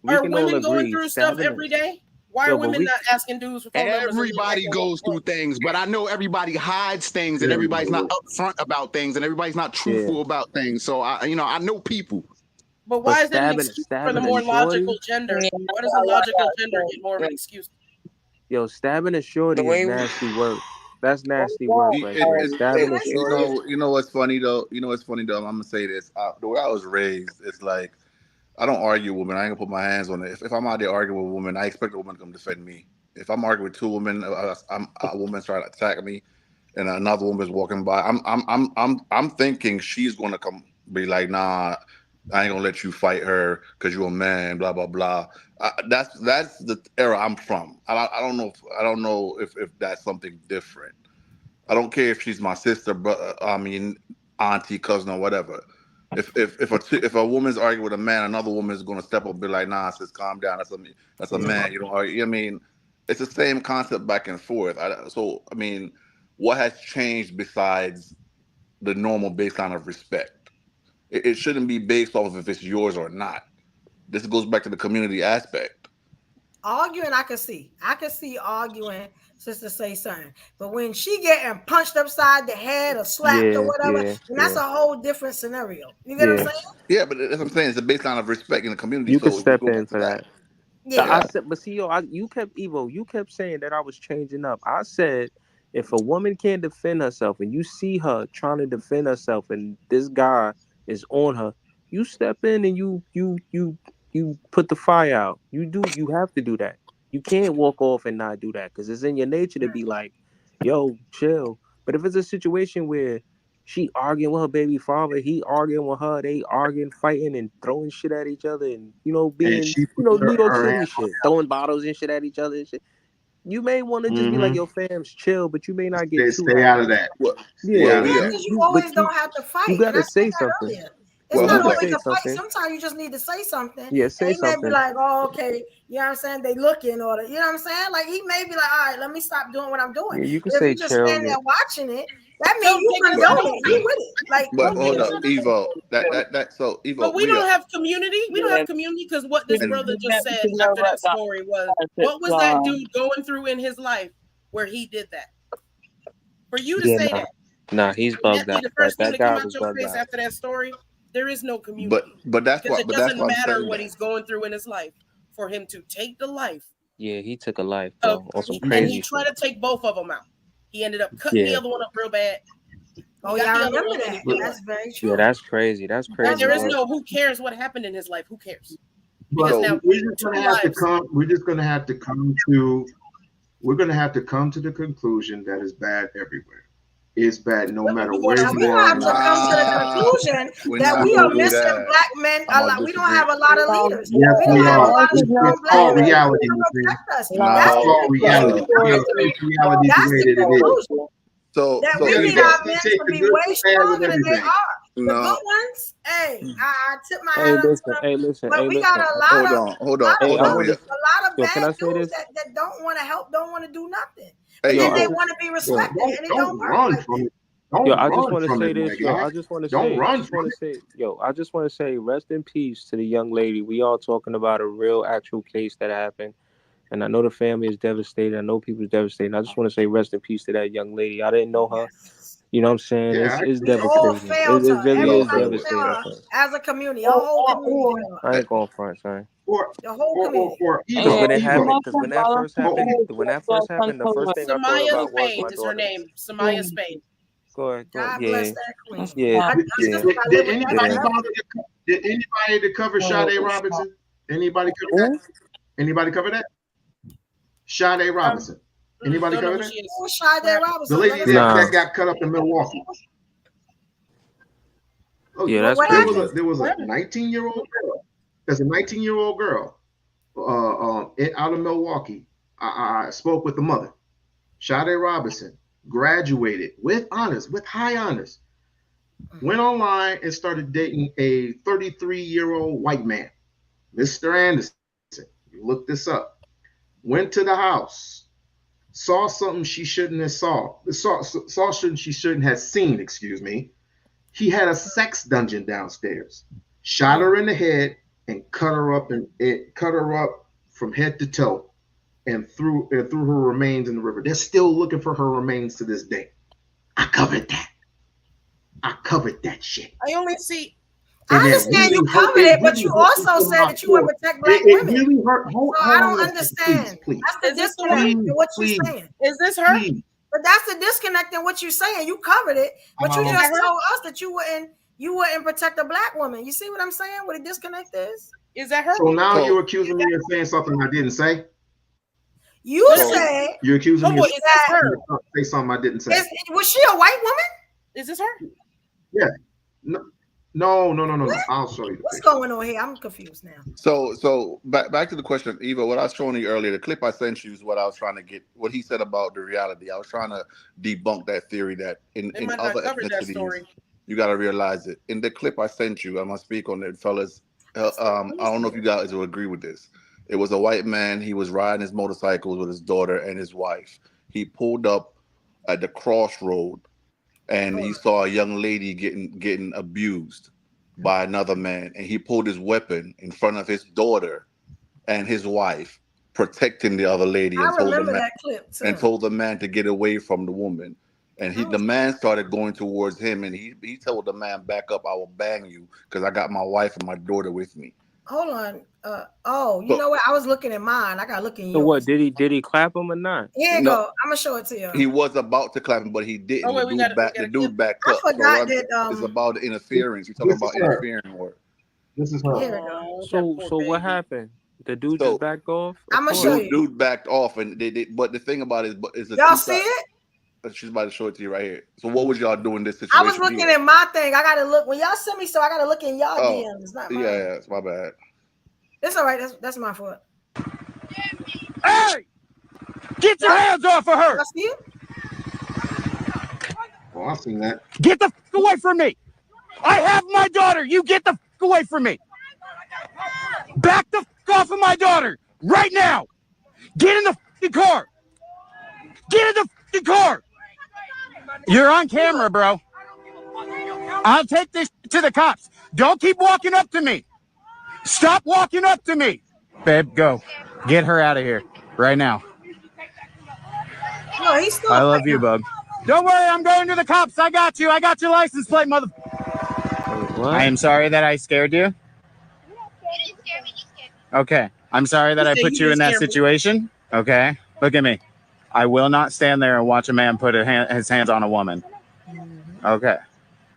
We are can all women going agree, through stuff stabbing every day? Why are women not asking dudes for phone numbers? Everybody goes through things, but I know everybody hides things, and everybody's not upfront about things, and everybody's not truthful about things. So I know people. But why is that an excuse for the more logical gender? Why does the logical gender get more of an excuse? Yo, stabbing a shorty is nasty work. That's nasty work right there. Stabbing a shorty. You know what's funny though? I'm gonna say this. The way I was raised, it's like I don't argue with women. I ain't gonna put my hands on it. If I'm out there arguing with a woman, I expect a woman to come defend me. If I'm arguing with two women, a woman's trying to attack me, and another woman's walking by, I'm thinking she's gonna come be like, nah, I ain't gonna let you fight her because you're a man, blah blah blah. That's the era I'm from. I don't know if that's something different. I don't care if she's my sister, but auntie, cousin, or whatever. If a woman's arguing with a man, another woman is gonna step up and be like, nah, sis, calm down. That's a man. You don't argue. I mean, it's the same concept back and forth. What has changed besides the normal baseline of respect? It shouldn't be based off of if it's yours or not. This goes back to the community aspect. Arguing, I can see arguing just to say something. But when she getting punched upside the head or slapped or whatever, then that's a whole different scenario. You get what I'm saying? Yeah, but that's what I'm saying. It's a baseline of respect in the community. You can step in for that. Yeah. But see, you kept saying that I was changing up. I said, if a woman can't defend herself and you see her trying to defend herself and this guy is on her, you step in and you put the fire out. You have to do that. You can't walk off and not do that because it's in your nature to be like, yo, chill. But if it's a situation where she arguing with her baby father, he arguing with her, they arguing, fighting, and throwing shit at each other, and being New York City shit, throwing bottles and shit at each other and shit. You may want to just be like, yo, fams, chill, but you may not get stay out of that. Because you always don't have to fight. You gotta say something. It's not always a fight. Sometimes you just need to say something. Yeah, say and he something. may be like, oh, okay, you know what I'm saying? They looking or you know what I'm saying? Like he may be like, all right, let me stop doing what I'm doing. Yeah, you can if say you just chill. stand there watching it, That means you condone it. You with it. Like, but hold up, Evo. So Evo. But we don't have community. We don't have community because what this brother just said after that story was, what was that dude going through in his life where he did that? For you to say that. Nah, he's bugged out. The first thing to come out your face after that story, there is no community. But that's why. It doesn't matter what he's going through in his life. For him to take the life. Yeah, he took a life, bro. On some crazy. And he tried to take both of them out. He ended up cutting the other one up real bad. Oh, yeah, I remember that. That's very true. Yeah, that's crazy. That's crazy. There is no who cares what happened in his life. Who cares? Because now we're just gonna have to come. We're just gonna have to come to. We're gonna have to come to the conclusion that it's bad everywhere. It's bad no matter where you are. We have to come to the conclusion that we are missing black men a lot. We don't have a lot of leaders. Yes, we don't have a lot of strong black men. Reality. That's called reality. Reality is the way it is. So we need our men to be way stronger than they are. The No. good ones, I tip my hat up to them. Listen. But we got a lot of hold on. a lot of bad dudes that don't want to help, don't want to do nothing. And then they want to be respected, and it don't work. I just want to say this. I just want to say, rest in peace to the young lady. We all talking about a real, actual case that happened, and I know the family is devastated. I know people is devastated. I just want to say, rest in peace to that young lady. I didn't know her. You know what I'm saying? It's devastating. It really is devastating. As a community, a whole community. I ain't going front, son. The whole community. Because when that first happened, the first thing I thought about was my daughter. Is her name Samaya Spain. Go ahead. God bless that queen. Did anybody cover Sade Robinson? Anybody cover that? Anybody cover that? Sade Robinson. Anybody cover that? Sade Robinson. The lady that got cut up in Milwaukee. Yeah, that's crazy. There was a 19-year-old girl. There's a 19-year-old girl out of Milwaukee. I spoke with the mother. Sade Robinson graduated with honors, with high honors. Went online and started dating a 33-year-old white man, Mr. Anderson. You look this up. Went to the house, saw something she shouldn't have saw something she shouldn't have seen, excuse me. He had a sex dungeon downstairs, shot her in the head and cut her up from head to toe and threw her remains in the river. They're still looking for her remains to this day. I covered that shit. I only see. I understand you covered it, but you also said that you would protect black women. It really hurt. I don't understand. Please. That's the disconnect in what you're saying. Is this her? But that's the disconnect in what you're saying. You covered it, but you just told us that you wouldn't protect a black woman. You see what I'm saying? What a disconnect is? Is that her? So now you're accusing me of saying something I didn't say? You said you're accusing me of say something I didn't say. Was she a white woman? Is this her? Yeah. No. I'll show you. What's going on here? I'm confused now. So back to the question, Eva. What I was showing you earlier, the clip I sent you is what I was trying to get. What he said about the reality. I was trying to debunk that theory that in other ethnicities, you got to realize it. In the clip I sent you, I'm gonna speak on it, fellas. I don't know if you guys will agree with this. It was a white man. He was riding his motorcycle with his daughter and his wife. He pulled up at the crossroad. And he saw a young lady getting abused by another man, and he pulled his weapon in front of his daughter and his wife, protecting the other lady, and told the man to get away from the woman. And the man started going towards him, and he told the man, "Back up! I will bang you because I got my wife and my daughter with me." Hold on. You know what? I was looking at mine. I got to look in yours. So what? Did he clap him or not? Here you go. I'm gonna show it to you. He was about to clap him, but he didn't. The dude backed up. I forgot that. It's about interference. You're talking about interfering work. This is her. So what happened? The dude just backed off. I'm gonna show you. Dude backed off, and they did. But the thing about it is y'all see it? She's about to show it to you right here. So what was y'all doing in this situation? I was looking at my thing. I gotta look when y'all send me, so I gotta look in y'all DMs. Not mine. Yeah, it's my bad. It's all right. That's my fault. Hey! Get your hands off of her! I see it? Oh, I've seen that. Get the fuck away from me! I have my daughter! You get the fuck away from me! Back the fuck off of my daughter! Right now! Get in the fucking car! Get in the fucking car! You're on camera, bro. I'll take this to the cops. Don't keep walking up to me. Stop walking up to me. Babe, go. Get her out of here right now. No, he's still. I love you, bub. Don't worry, I'm going to the cops. I got you. I got your license plate, mother. What? I am sorry that I scared you. Okay. I'm sorry that I put you in that situation. Okay. Look at me. I will not stand there and watch a man put his hands on a woman. Okay.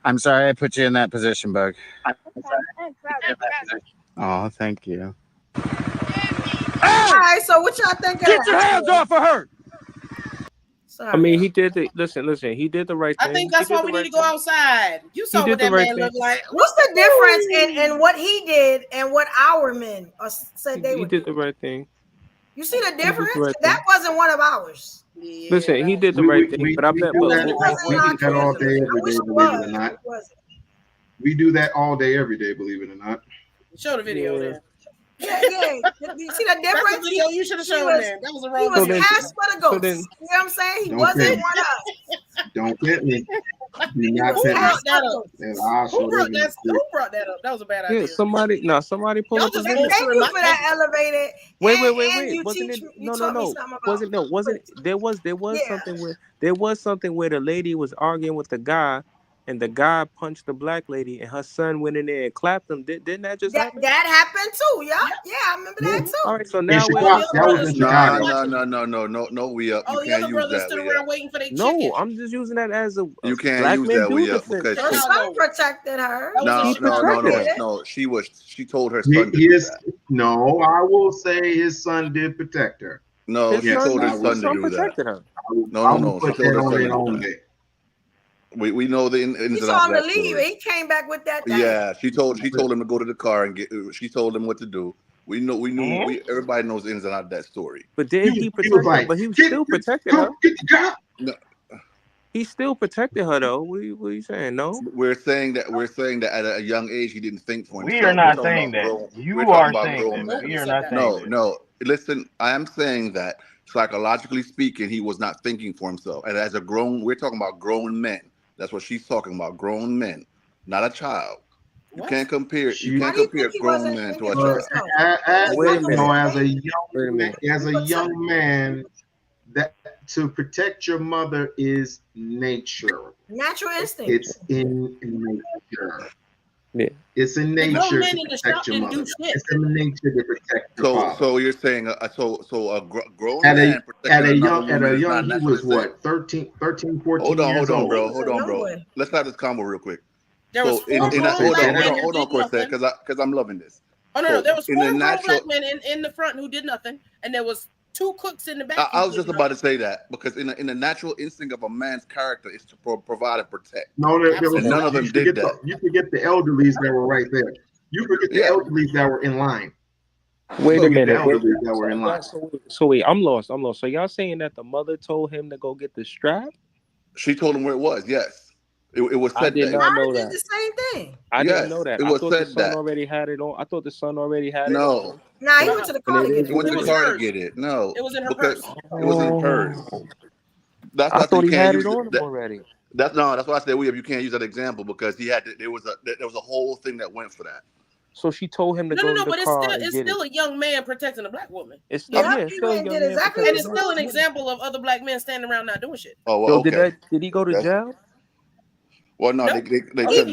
I'm sorry I put you in that position, Bug. Oh, thank you. All right, so what y'all think? Get your hands off of her! Sorry. I mean, he did the listen. He did the right thing. I think that's why we need to go outside. You saw what that man looked like. What's the difference in what he did and what our men said they would do? He did the right thing. You see the difference? That wasn't one of ours. Yeah. Listen, he did the right thing, but I bet we do that all day, every day, believe it or not. We do that all day, every day, believe it or not. Show the video there. Yeah. You see the difference? That's the video you should have shown there. That was a wrong. He was passed for the ghost. You know what I'm saying? He wasn't one of us. Don't get me. Do not Who brought that up? Who brought that up? That was a bad idea. Yeah, somebody pull up. Thank you for that elevated. Wait. Wasn't it? No. There was something where the lady was arguing with the guy, and the guy punched the black lady, and her son went in there and clapped him. Didn't that just happen? That happened too. Yeah, I remember that too. All right, so now No. We up. Oh, you the other can't use brothers that. stood around waiting for their chicken. No, I'm just using that as a You can't black use men that. do We up defense. because Her son protected her. No. She told her son to do that. No, I will say his son did protect her. No, she told her son to do that. Her. No. She told her son to do that. We know the ins and outs. He saw him to leave. He came back with that thing. Yeah, she told him to go to the car and get. She told him what to do. We knew. Everybody knows the ins and outs of that story. But did he protect her? But he still protected her. No. He still protected her though. What are you saying? No. We're saying that at a young age he didn't think for himself. We are not saying that. You are saying that. We are not saying that. No. Listen, I am saying that psychologically speaking, he was not thinking for himself. And as we're talking about grown men. That's what she's talking about. Grown men, not a child. You can't compare. You can't compare grown men to a child. As a young man, that to protect your mother is nature. Natural instinct. It's in nature. Yeah. It's in nature to protect your mother. It's in nature to protect your father. So you're saying a grown at man a young he was what 13, 14 Hold on, bro. Let's have this combo real quick. Hold on, Corset, because I'm loving this. Oh no, there was 4 black men in the front who did nothing, and there was 2 cooks in the back. I was just about to say that because in the natural instinct of a man's character is to provide and protect. No, none of them did that. You forget the elderlies that were right there. You forget the elderlies that were in line. Wait a minute. That were in line. So wait, I'm lost. So y'all saying that the mother told him to go get the strap? She told him where it was. Yes. It was said I did not know that. The same thing. I didn't know that. It was I thought said the son that. already had it on. I thought the son already had it. No. Nah, he went to the car to get it. He went to the car to get it. No. It was in her purse. It was in her purse. I thought he had it on him already. That's why I said you can't use that example because he had there was a whole thing that went for that. So she told him to go to the car. No, but it's still a young man protecting a black woman. It's still and it's still an example of other black men standing around not doing shit. Oh, well, okay. Did he go to jail? Well, no, they couldn't. Nah, he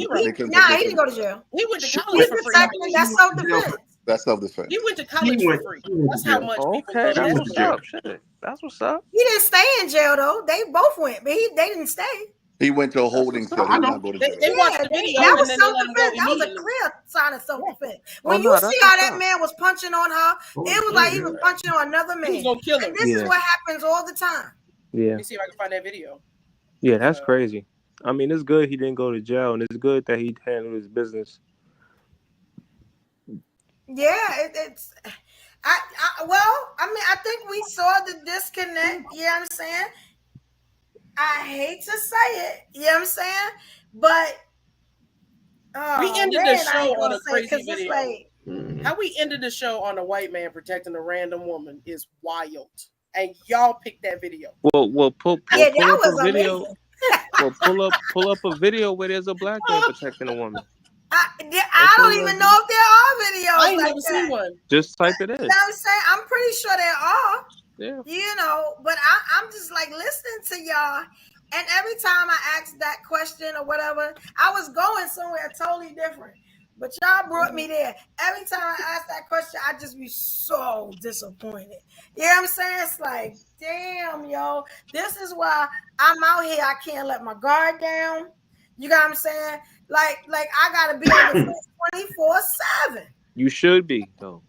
didn't go to jail. He went to college for free. That's self-defense. That's self-defense. He went to college for free. That's how much. Okay, that's what's up. Shit. That's what's up. He didn't stay in jail though. They both went, but they didn't stay. He went to a holding cell. They watched the video. That was self-defense. That was a clear sign of self-defense. When you see how that man was punching on her, it was like he was punching on another man. He was gonna kill him. And this is what happens all the time. Yeah. Let me see if I can find that video. Yeah, that's crazy. I mean, it's good he didn't go to jail, and it's good that he handled his business. Yeah, it's. I think we saw the disconnect. You know what I'm saying? I hate to say it. You know what I'm saying? But we ended the show on a crazy video. How we ended the show on a white man protecting a random woman is wild, and y'all picked that video. Well, pull that up was a video. Well, pull up a video where there's a black man protecting a woman. I don't even know if there are videos. I ain't never seen one. Just type it in. You know what I'm saying? I'm pretty sure there are. Yeah. You know, but I'm just like listening to y'all. And every time I asked that question or whatever, I was going somewhere totally different. But y'all brought me there. Every time I ask that question, I just be so disappointed. You know what I'm saying? It's like, damn, yo, this is why I'm out here. I can't let my guard down. You know what I'm saying? Like I gotta be on the 24/7. You should be, though.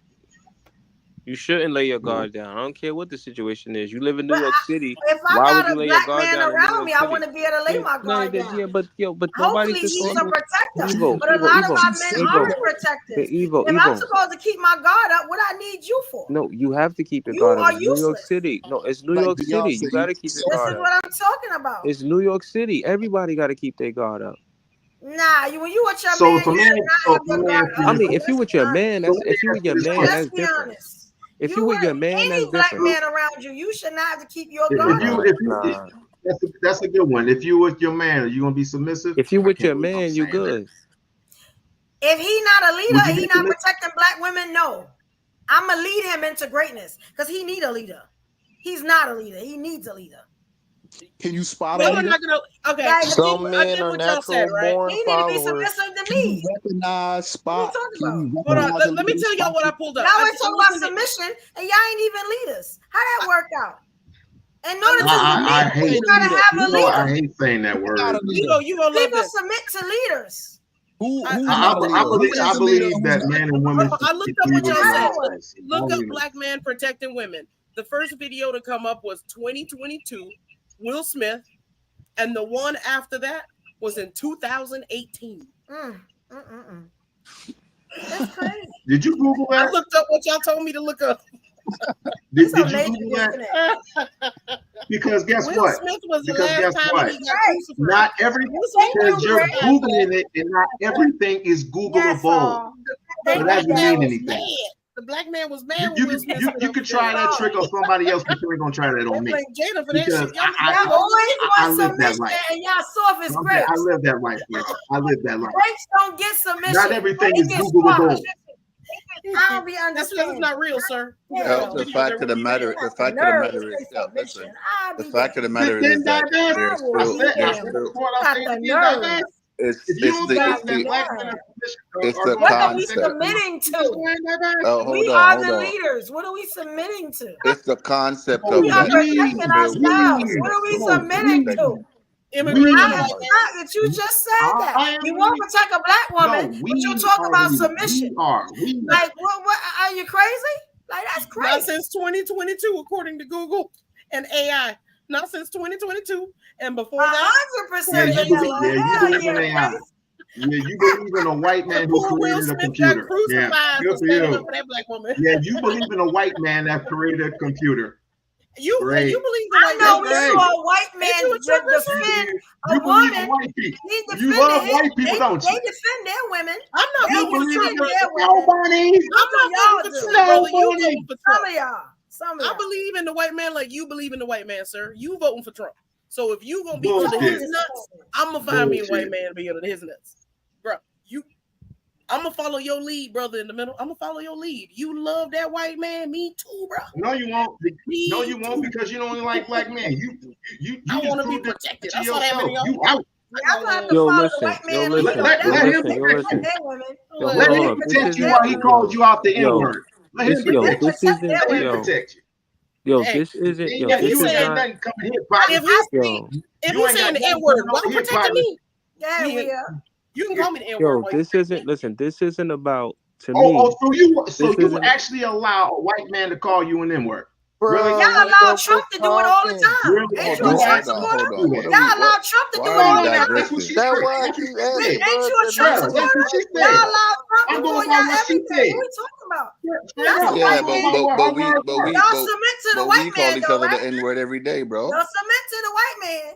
You shouldn't lay your guard down. I don't care what the situation is. You live in New York City. If I got a black man around me, I want to be able to lay my guard down. Yeah, but hopefully he's a protector. But a lot of my men aren't protectors. If I'm supposed to keep my guard up, what I need you for? No, you have to keep your guard up. It's New York City. No, it's New York City. You got to keep your guard up. This is what I'm talking about. It's New York City. Everybody got to keep their guard up. Nah, when you with your man, you should not have your guard up. I mean, if you with your man, that's different. If you with your man, that's black different. man around you, you should not have to keep your guard up. That's a good one. If you with your man, are you gonna be submissive? If you with your man, you good. If he not a leader, he not protecting black women. No, I'm gonna lead him into greatness because he need a leader. He's not a leader. He needs a leader. Can you spot a leader? Okay. Some men are natural born He need followers. to be submissive to me. Recognize spot. Hold on, let me tell y'all what I pulled up. Now we're talking about submission, and y'all ain't even leaders. How that work out? In order to submit, you gotta have a leader. I hate saying that word. People submit to leaders. I believe that man and woman. I looked up what y'all said. Look up black man protecting women. The first video to come up was 2022, Will Smith, and the one after that was in 2018. That's crazy. Did you Google that? I looked up what y'all told me to look up. Did you Google that? Because guess Will what? Smith was the Because last guess time what? he got crucified. Not everything, because you're Googling it, and not everything is Googleable. So that doesn't mean anything. The black man was mad with Will Smith. You could try that trick on somebody else, but you ain't gonna try that on me. Jada for that Because shit. I live that life. And y'all soft as grapes. I live that life. I live that life. Grapes don't get submission. Not everything is Googleable. I don't be understanding. That's not real, sir. The fact of the matter is, the fact of the matter is that there's the what are we concept. submitting to? Hold we on, are hold the on. leaders. What are we submitting to? It's the concept of we are protecting ourselves. What are we submitting to? That you just said that you won't protect a black woman, but you talk about submission. Like, what? Are you crazy? Like, that's crazy. Not since 2022, according to Google and AI. Not since 2022, and before that, 100%. Yeah, you believe in AI. Yeah, you believe in a white man who created a computer. Yeah, good for you. For that black woman. Yeah, you believe in a white man that created a computer. You believe in I know we saw a white man defend a woman. You love white people, don't you? They defend their women. I'm not defending their women. Some of y'all. I believe in the white man like you believe in the white man, sir. You voting for Trump. So if you gonna be under his nuts, I'm gonna find me a white man to be under his nuts. Bro, I'm gonna follow your lead, brother, in the middle. I'm gonna follow your lead. You love that white man, me too, bro. No, you won't. No, you won't, because you don't like black men. You I want to be protected. I saw that video. You out. Let him protect you while he calls you out the N-word. Let him protect you. This isn't. If he's saying the N-word, why protecting me? Yeah, we are. You can call me the N-word. This isn't about, to me. So you actually allow a white man to call you an N-word? Really? Y'all allow Trump to do it all the time. Ain't you a Trump supporter? Y'all allow Trump to do it all the time. Ain't you a Trump supporter? Y'all allow Trump to do everything. What are we talking about? Yeah, but we submit to the white man. We call each other the N-word every day, bro. Y'all submit to the white man.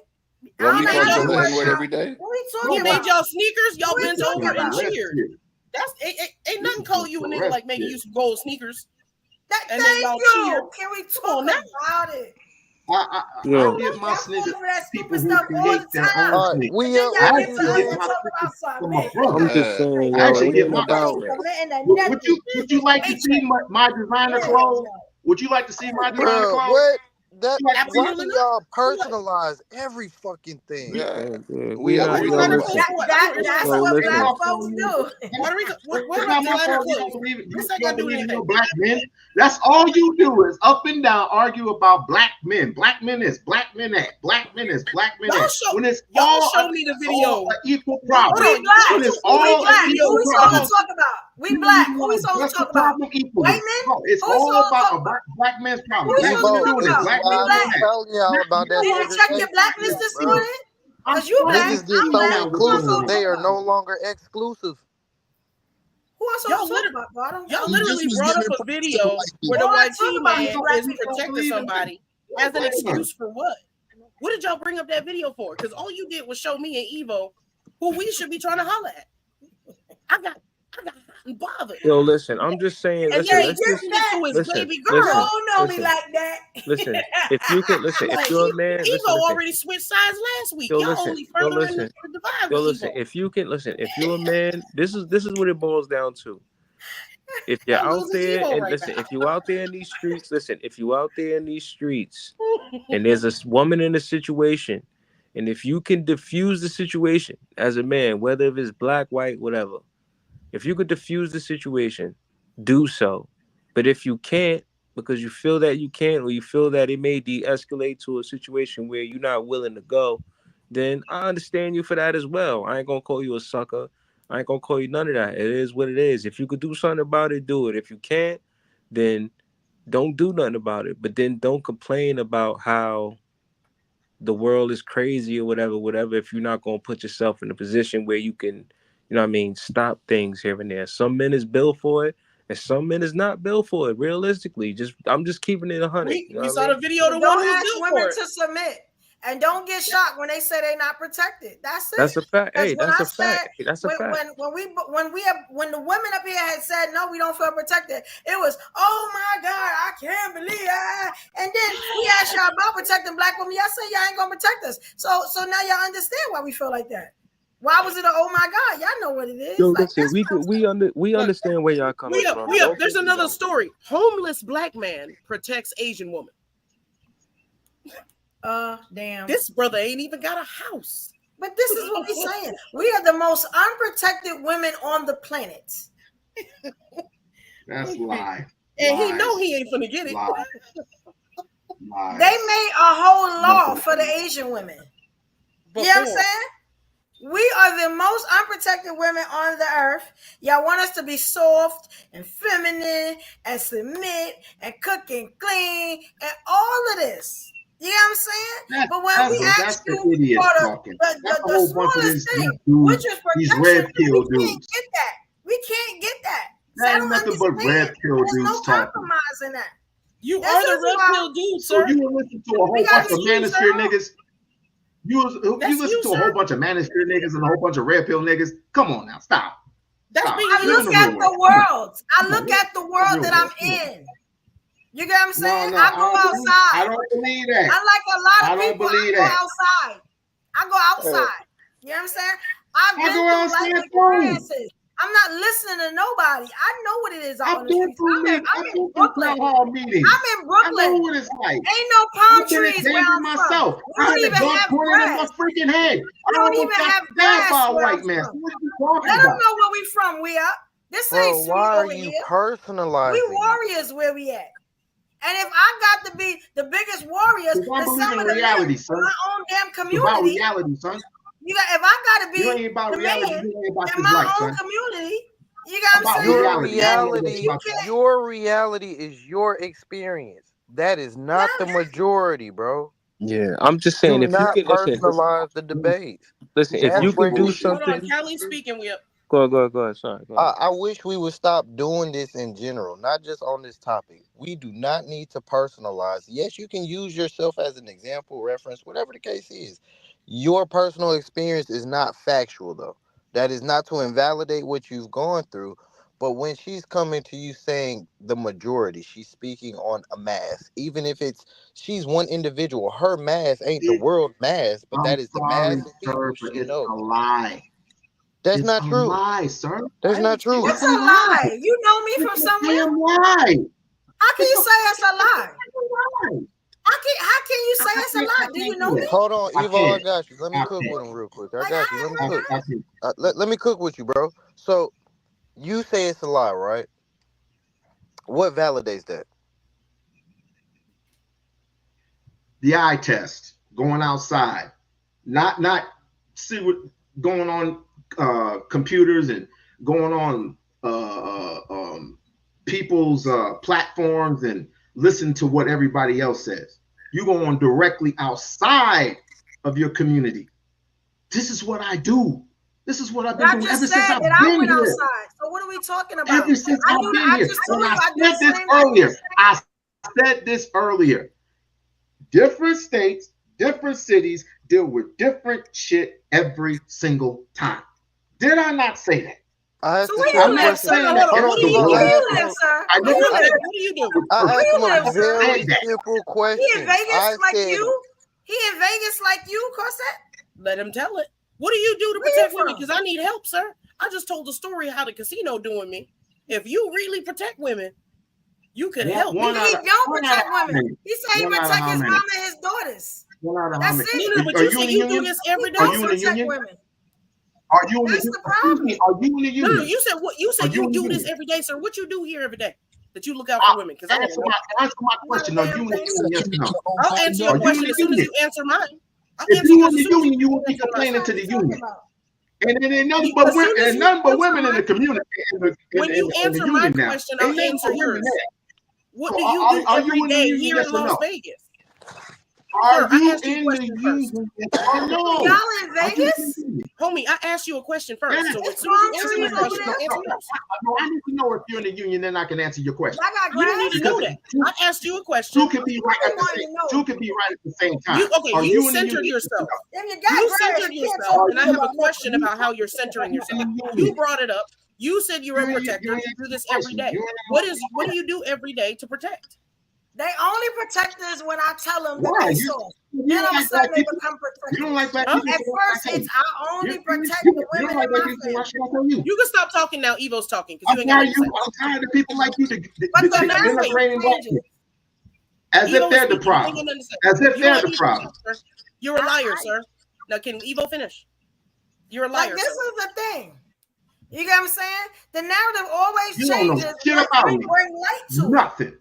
Don't we call each other the N-word every day? What are we talking about? He made y'all sneakers. Y'all bent over and cheered. That's ain't nothing call you a nigga like making you some gold sneakers. Thank you. Can we talk about it? I give my niggas people who create their own shit. We I actually give my niggas from a brother. I'm just saying, I yo, actually it give ain't my. about. Would you like to see my designer clothes? Would you like to see my designer Bro, clothes? what? That why Absolutely do not. y'all personalize every fucking thing? We not, yo, listen. That's Yo, what listen. black folks do. What It's about not my designer fault you clothes? don't believe it. What's You that got don't to do believe in anything? no black men. That's all you do is up and down argue about black men. Black men is black men at. Black men is black men at. When it's all show me the video. an equal problem. We black. When it's We all black. an Who equal we supposed problem. to talk about? We black. Who we supposed to talk about? White men? No, it's Who we all supposed to about talk a about? black man's problem. Who we Black supposed to men talk do this. about? Black We men black. do that. Telling y'all about that Did you check your blackness segregation, this bro. morning? Because you black. Niggas get I'm so black. Who I'm inclusive, supposed to they talk are about? no longer exclusive. Who I'm supposed to talk about, bro? Y'all literally brought up a video where the white tea man is protecting somebody as an excuse for what? What did y'all bring up that video for? Because all you did was show me and Evo who we should be trying to holler at. I got hot and bothered. Yo, listen. I'm just saying. And Listen. then Let's he just did it to his listen. baby girl. Listen. Don't know me Listen. like that. Listen. If you can listen, if you're a man, Evo listen. already switched sides last week. Yo, Y'all listen. only Yo, further in listen. the divide Yo, with listen. Evo. If you can listen, if you're a man, this is what it boils down to. If you're Y'all out losing there Evo and right listen, now. if you out there in these streets, listen, if you out there in these streets and there's a woman in a situation, and if you can diffuse the situation as a man, whether if it's black, white, whatever, if you could diffuse the situation, do so. But if you can't, because you feel that you can't, or you feel that it may de-escalate to a situation where you're not willing to go, then I understand you for that as well. I ain't gonna call you a sucker. I ain't gonna call you none of that. It is what it is. If you could do something about it, do it. If you can't, then don't do nothing about it. But then don't complain about how the world is crazy or whatever, if you're not gonna put yourself in a position where you can, you know what I mean, stop things here and there. Some men is built for it, and some men is not built for it. Realistically, I'm just keeping it 100. We saw the video of the Don't one who's ask built women for it. to submit. And don't get shocked when they say they're not protected. That's it. That's a fact. Hey, when that's I a fact. said, Hey, that's a fact. When the women up here had said no, we don't feel protected, it was, oh my God, I can't believe it. And then we asked y'all about protecting black women. Y'all say y'all ain't gonna protect us. So now y'all understand why we feel like that. Why was it a oh my God? Y'all know what it is. Yo, like, listen, we understand where y'all coming from. We up. There's another story. Homeless black man protects Asian woman. Damn. This brother ain't even got a house. But this is what we're saying. We are the most unprotected women on the planet. That's lie. And he know he ain't finna get it. Lies. They made a whole law for the Asian women. You know what I'm saying? We are the most unprotected women on the earth. Y'all want us to be soft and feminine and submit and cook and clean and all of this. You know what I'm saying? But when we ask you for the smallest thing, which is protection, we can't get that. We can't get that. That ain't nothing but red pill dudes no talking. compromise in that. You are the red pill dude, sir. So you will listen to a whole bunch of manosphere niggas. You listen to a whole bunch of manosphere niggas and a whole bunch of red pill niggas. Come on now, stop. I look at the world. I look at the world that I'm in. You get what I'm saying? I go outside. I don't believe that. Unlike a lot of people, I go outside. I go outside. You know what I'm saying? I've been through life experiences. I'm not listening to nobody. I know what it is out on the streets. I'm in Brooklyn. I'm in Brooklyn. I know what it's like. Ain't no palm trees where I'm myself. from. We don't even have grass. My freaking head. We don't even have grass where I'm from. Let them know where we from. We up. This ain't sweet over here. Personalizing? We warriors where we at. And if I got to be the biggest warriors in some of the reality, son. My own damn community. It's about reality, son. If I gotta be the man in my own community, you got what I'm saying? Your reality is your experience. That is not the majority, bro. Yeah, I'm just saying, if you can personalize the debate. Listen, if you can do something. Hold on, Kelly speaking. We up. Go ahead. Sorry. Go ahead. I wish we would stop doing this in general, not just on this topic. We do not need to personalize. Yes, you can use yourself as an example, reference, whatever the case is. Your personal experience is not factual, though. That is not to invalidate what you've gone through, But when she's coming to you saying the majority, she's speaking on a mass. Even if she's one individual, her mass ain't the world mass, but that is the mass of people she knows. A lie. That's not true. Lie, sir. That's not true. What's a lie? You know me from somewhere. Lie. How can you say it's a lie? How can you say it's a lie? Do you know me? Hold on, Evo, I got you. Let me cook with him real quick. I got you. Let me cook. Let me cook with you, bro. So you say it's a lie, right? What validates that? The eye test. Going outside. Not see what going on computers and going on people's platforms and listen to what everybody else says. You go on directly outside of your community. This is what I do. This is what I've been doing ever since I've been I went here. outside. So what are we talking about? Ever since I've been here. I said this earlier. Different states, different cities deal with different shit every single time. Did I not say that? So where you live, sir? Where do you live, sir? Where do you live? I asked him a very simple question. He in Vegas like you? He in Vegas like you, Corset? Let him tell it. What do you do to protect women? Because I need help, sir. I just told the story how the casino doing me. If you really protect women, you could help. He don't protect women. He said he protect his mama and his daughters. That's it. No, but you say you do this every day. Don't protect women. Are you in That's the the problem. Are you in the union? No, you said what? You said you do this every day, sir. What you do here every day that you look out for women? Because answer my question. Are you in the union? Yes or no? I'll answer your question as soon as you answer mine. If you in the union, you will be complaining to the union. And then nothing but women in the community. When you answer my question, I'll answer yours. What do you do every day here in Las Vegas? Are you in the union? Y'all in Vegas? Homie, I asked you a question first. Yeah. So as soon as you answer my question, I'll answer yours. I need to know if you're in the union, then I can answer your question. You don't need to know that. I asked you a question. Two can be right at the same time. You centered yourself. You centered yourself, and I have a question about how you're centering yourself. You brought it up. You said you're a protector. You do this every day. What do you do every day to protect? They only protect us when I tell them that they saw. Then all of a sudden they become protectors. At first, it's I only protect the women in my family. You can stop talking now. Evo's talking. I'm tired of people like you denigrating black people. As if they're the problem. As if they're the problem. You're a liar, sir. Now, can Evo finish? You're a liar. This is the thing. You get what I'm saying? The narrative always changes. We bring light to nothing.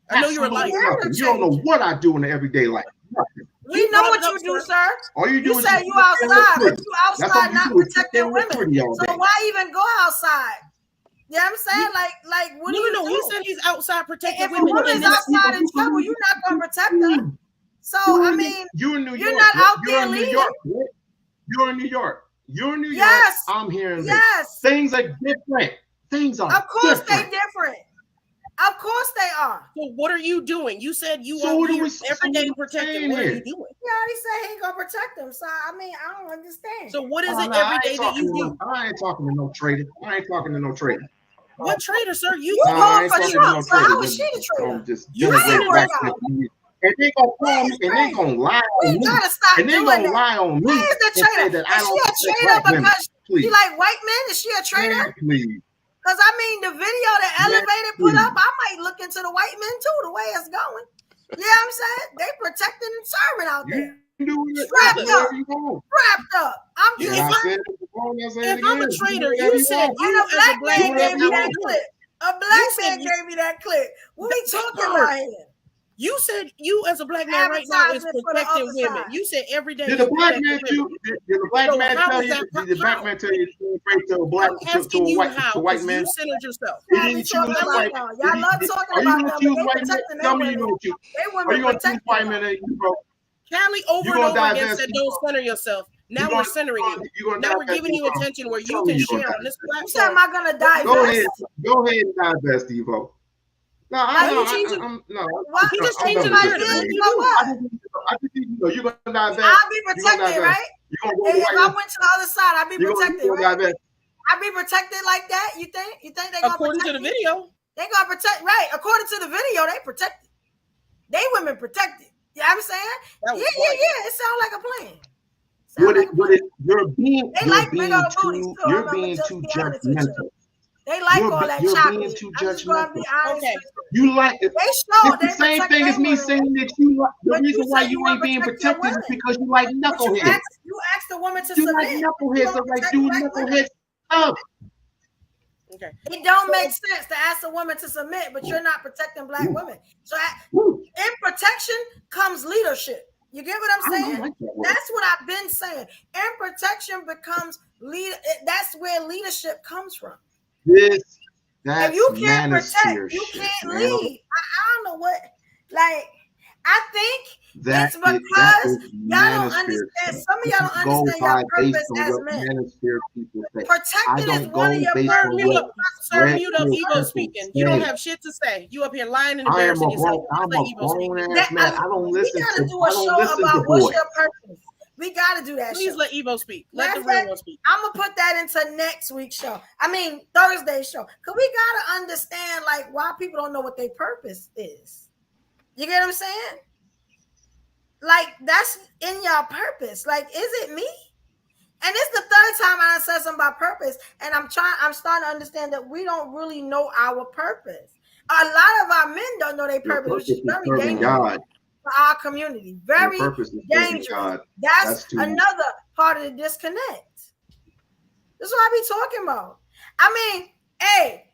I know you're a liar. You don't know what I do in the everyday life. Nothing. We know what you do, sir. All you do you is say you outside, but you outside not protecting women. So why even go outside? You know what I'm saying? Like what do you do? He said he's outside protecting women. If a woman's outside in trouble, you're not going to protect her. So, I mean, you're in New York. You're not out there leading. You're in New York. You're in New York. Yes. I'm here in Yes. Things are different. Things are Of course different. they're different. Of course they are. So what are you doing? You said you are here every day protecting. What are you doing? He already said he ain't gonna protect them. So I mean, I don't understand. So what is it every day that you do? I ain't talking to no trader. What trader, sir? You going for Trump? So how was she the trader? You and they gonna call me and they gonna lie on me. And they gonna lie on me. Why is the trader? Is she a trader because she like white men? Is she a trader? Please. Because I mean, the video that Elevated put up, I might look into the white men too, the way it's going. You know what I'm saying? They protecting and serving out there. Strapped up. I'm just if I'm a trader, you said you as a black man gave me that clip. A black man gave me that clip. What we talking about here? You said you as a black man right now is protecting women. You said every day. Did the black man tell you? Did the black man tell you? Did the black man tell you to break to a black to a white man? You centered yourself. Y'all love talking about them. They protecting their women. They women protecting white men, bro. Callie over and over again said, "Don't center yourself." Now we're centering you. Now we're giving you attention where you can share on this platform. You said, "Am I gonna divest?" Go ahead and divest, Evo. No, he just changed my mind. You know what? I just think you're gonna divest. I'll be protected, right? If I went to the other side, I'll be protected, right? I be protected like that? You think they gonna according to the video? They gonna protect, right? According to the video, they protected. They women protected. You know what I'm saying? Yeah. It sounds like a plan. You're being too judgmental. They like all that chocolate. You're being too judgmental. Okay. You like it. It's the same thing as me saying that the reason why you ain't being protected is because you like knuckleheads. You asked the woman to you submit. Like knuckleheads that like do knucklehead stuff. Okay. It don't make sense to ask a woman to submit, but you're not protecting black women. So in protection comes leadership. You get what I'm saying? That's what I've been saying. In protection becomes lead. That's where leadership comes from. If you can't protect, you can't lead. I don't know what. Like, I think it's because y'all don't understand. Some of y'all don't understand your purpose as men. Protecting is one of your purpose. Sir, mute up. Evo speaking. You don't have shit to say. You up here lying and embarrassing yourself. I'm a grown-ass man. I don't listen to. We gotta do a show about what's your purpose. We got to do that. Please let Evo speak. Let the real one speak. I'm going to put that into next week's show. Thursday's show. Because we got to understand, like, why people don't know what their purpose is. You get what I'm saying? Like, that's in your purpose. Like, is it me? And it's the third time I said something about purpose. And I'm starting to understand that we don't really know our purpose. A lot of our men don't know their purpose, which is very dangerous. For our community, very dangerous. That's another part of the disconnect. This is what I be talking about. Hey,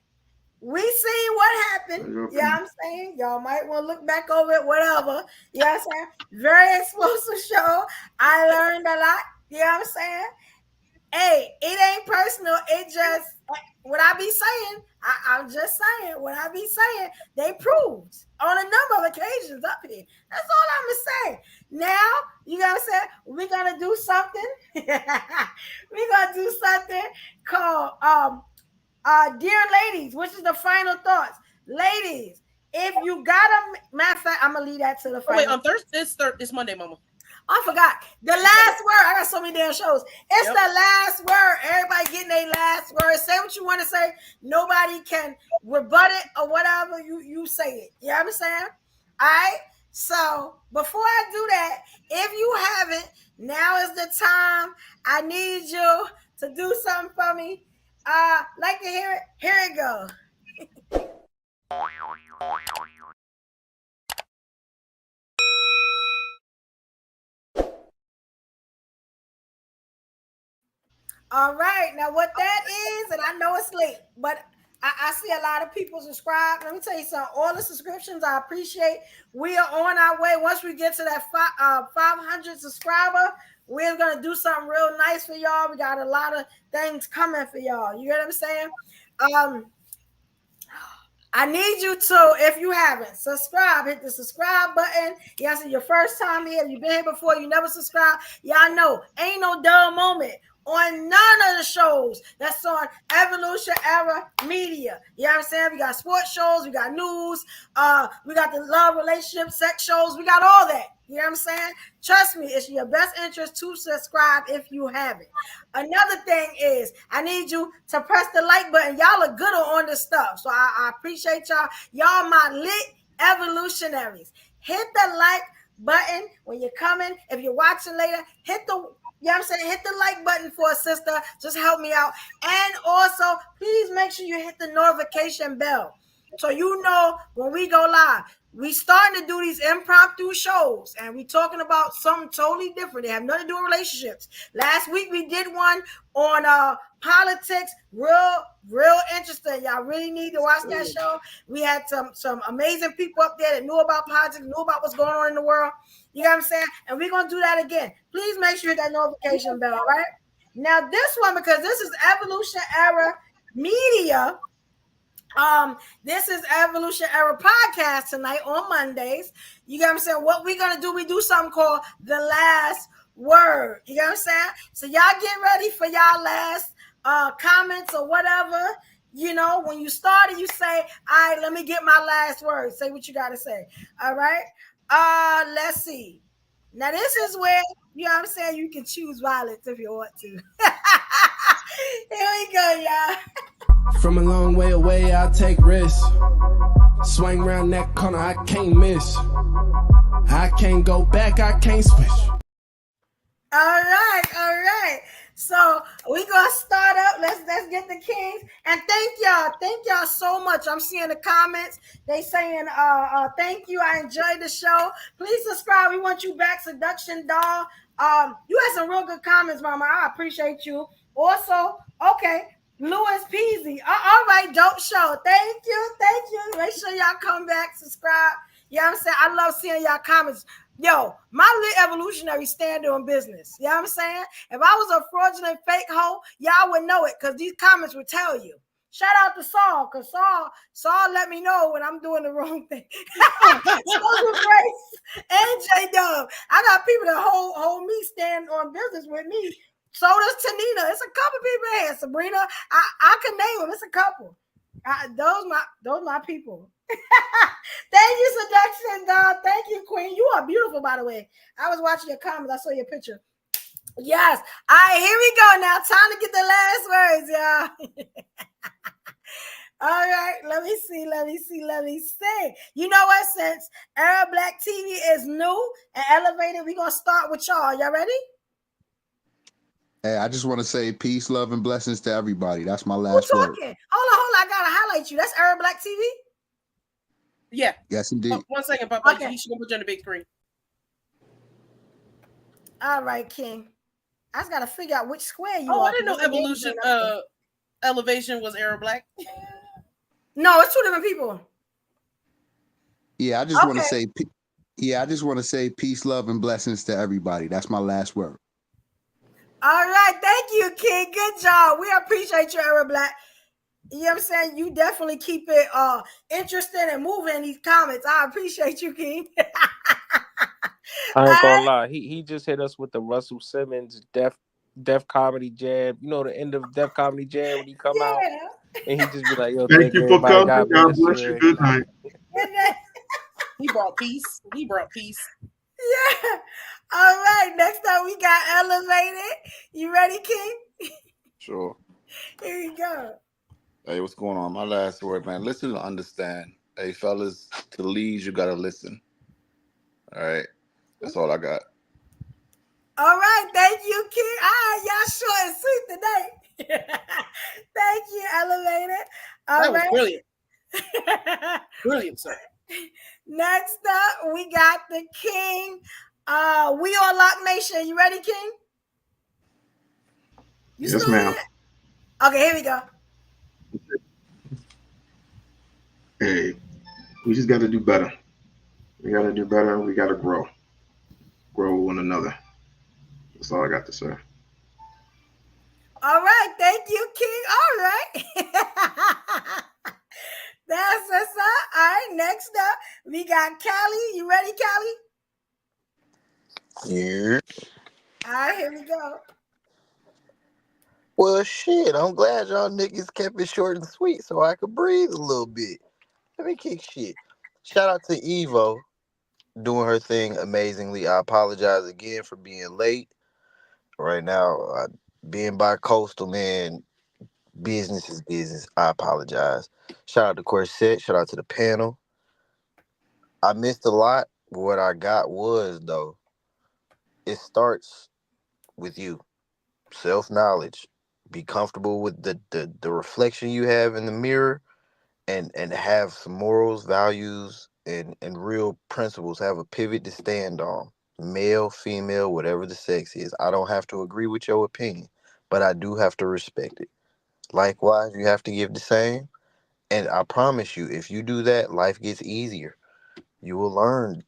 we seen what happened. Yeah, I'm saying y'all might want to look back over it, whatever. Yeah, I'm saying very explosive show. I learned a lot. Yeah, I'm saying. Hey, it ain't personal. It just what I be saying. I'm just saying what I be saying. They proved on a number of occasions up here. That's all I'm gonna say. Now you gotta say we're gonna do something. We're gonna do something called Dear Ladies, which is the final thoughts. Ladies, if you got a matter of fact, I'm gonna leave that to the final. Wait, on Thursday, it's Monday, Mama. I forgot. The last word. I got so many damn shows. It's the last word. Everybody getting their last word. Say what you want to say. Nobody can rebut it or whatever. You say it. You know what I'm saying? All right. So before I do that, if you haven't, now is the time. I need you to do something for me. Like to hear it? Here it goes. All right, now what that is, and I know it's late, but I see a lot of people subscribe. Let me tell you something. All the subscriptions I appreciate. We are on our way. Once we get to that 500 subscriber, we're gonna do something real nice for y'all. We got a lot of things coming for y'all. You get what I'm saying? I need you to, if you haven't, subscribe. Hit the subscribe button. Yes, it's your first time here. You've been here before. You never subscribed. Y'all know, ain't no dull moment on none of the shows that's on Evolution Era Media. You know what I'm saying? We got sports shows. We got news. We got the love, relationship, sex shows. We got all that. You know what I'm saying? Trust me, it's your best interest to subscribe if you haven't. Another thing is, I need you to press the like button. Y'all are good on this stuff. So I appreciate y'all. Y'all my lit evolutionaries. Hit the like button when you're coming. If you're watching later, hit the, you know what I'm saying? Hit the like button for a sister. Just help me out. And also, please make sure you hit the notification bell so you know when we go live. We starting to do these impromptu shows, and we talking about something totally different. They have nothing to do with relationships. Last week we did one on politics, real interesting. Y'all really need to watch that show. We had some amazing people up there that knew about politics, knew about what's going on in the world. You know what I'm saying? And we're gonna do that again. Please make sure you hit that notification bell. All right. Now this one, because this is Evolution Era Media. This is Evolution Era Podcast tonight on Mondays. You know what I'm saying? What we're gonna do, we do something called the last word. You know what I'm saying? So y'all get ready for y'all last comments or whatever. You know, when you start it, you say, all right, let me get my last word. Say what you gotta say. All right. Let's see. Now this is where, you know what I'm saying, you can choose violence if you want to. Here we go, From a long way away, I take risks. Swing round that corner, I can't miss. I can't go back, I can't switch. All right. So we gonna start up. Let's get the Kings. And thank y'all so much. I'm seeing the comments. They saying thank you. I enjoyed the show. Please subscribe. We want you back, Seduction Doll. You had some real good comments, Mama. I appreciate you. Also, okay, Louis Peasy. All right, dope show. Thank you. Make sure y'all come back, subscribe. You know what I'm saying? I love seeing y'all comments. Yo, my lit evolutionary stand doing business. You know what I'm saying? If I was a fraudulent fake hoe, y'all would know it because these comments would tell you. Shout out to Saul, because Saul let me know when I'm doing the wrong thing. So Grace and J-Dub. I got people that hold me, stand on business with me. So does Tanina. It's a couple people here. Sabrina, I can name them. It's a couple. Those my people. Thank you, Seduction Doll. Thank you, Queen. You are beautiful, by the way. I was watching your comments. I saw your picture. Yes. All right, here we go now. Time to get the last words, y'all. All right, let me see. You know what? Since Arab Black TV is new and elevated, we're going to start with y'all. Y'all ready? Hey, I just want to say peace, love, and blessings to everybody. That's my last word. Hold on. I got to highlight you. That's Arab Black TV? Yeah. Yes, indeed. 1 second, Papa. Okay. He should put you on the big screen. All right, King. I just got to figure out which square you are. I didn't know Elevation was Arab Black. No, it's two different people. Yeah, I just want to say. Yeah, I just want to say peace, love, and blessings to everybody. That's my last word. All right, thank you, King. Good job. We appreciate you, Arab Black. You know what I'm saying? You definitely keep it interesting and moving in these comments. I appreciate you, King. I ain't gonna lie. He just hit us with the Russell Simmons Def Comedy Jam. You know the end of Def Comedy Jam when he come out and he just be like, "Yo, thank you for coming. God bless you. Good night." He brought peace. Yeah. All right. Next up, we got Elevated. You ready, King? Sure. Here you go. Hey, what's going on? My last word, man. Listen to understand. Hey, fellas, to the leads, you gotta listen. All right. That's all I got. All right. Thank you, King. All right, y'all short and sweet today. Thank you, Elevated. That was brilliant. Brilliant, sir. Next up, we got the King. We on Lock Nation. You ready, King? Yes, ma'am. Okay, here we go. Hey, we just got to do better. We got to do better. We got to grow one another. That's all I got to say. All right. Thank you, King. All right. That's what's up. All right. Next up, we got Callie. You ready, Callie? Yeah. All right. Here we go. Well, shit. I'm glad y'all niggas kept it short and sweet so I could breathe a little bit. Let me kick shit. Shout out to Evo doing her thing amazingly. I apologize again for being late. Right now, being bi-coastal, man, business is business. I apologize. Shout out to Corset. Shout out to the panel. I missed a lot. But what I got was, though, it starts with you. Self-knowledge. Be comfortable with the reflection you have in the mirror and have some morals, values, and real principles. Have a pivot to stand on. Male, female, whatever the sex is. I don't have to agree with your opinion, but I do have to respect it. Likewise, you have to give the same. And I promise you, if you do that, life gets easier. You will learn.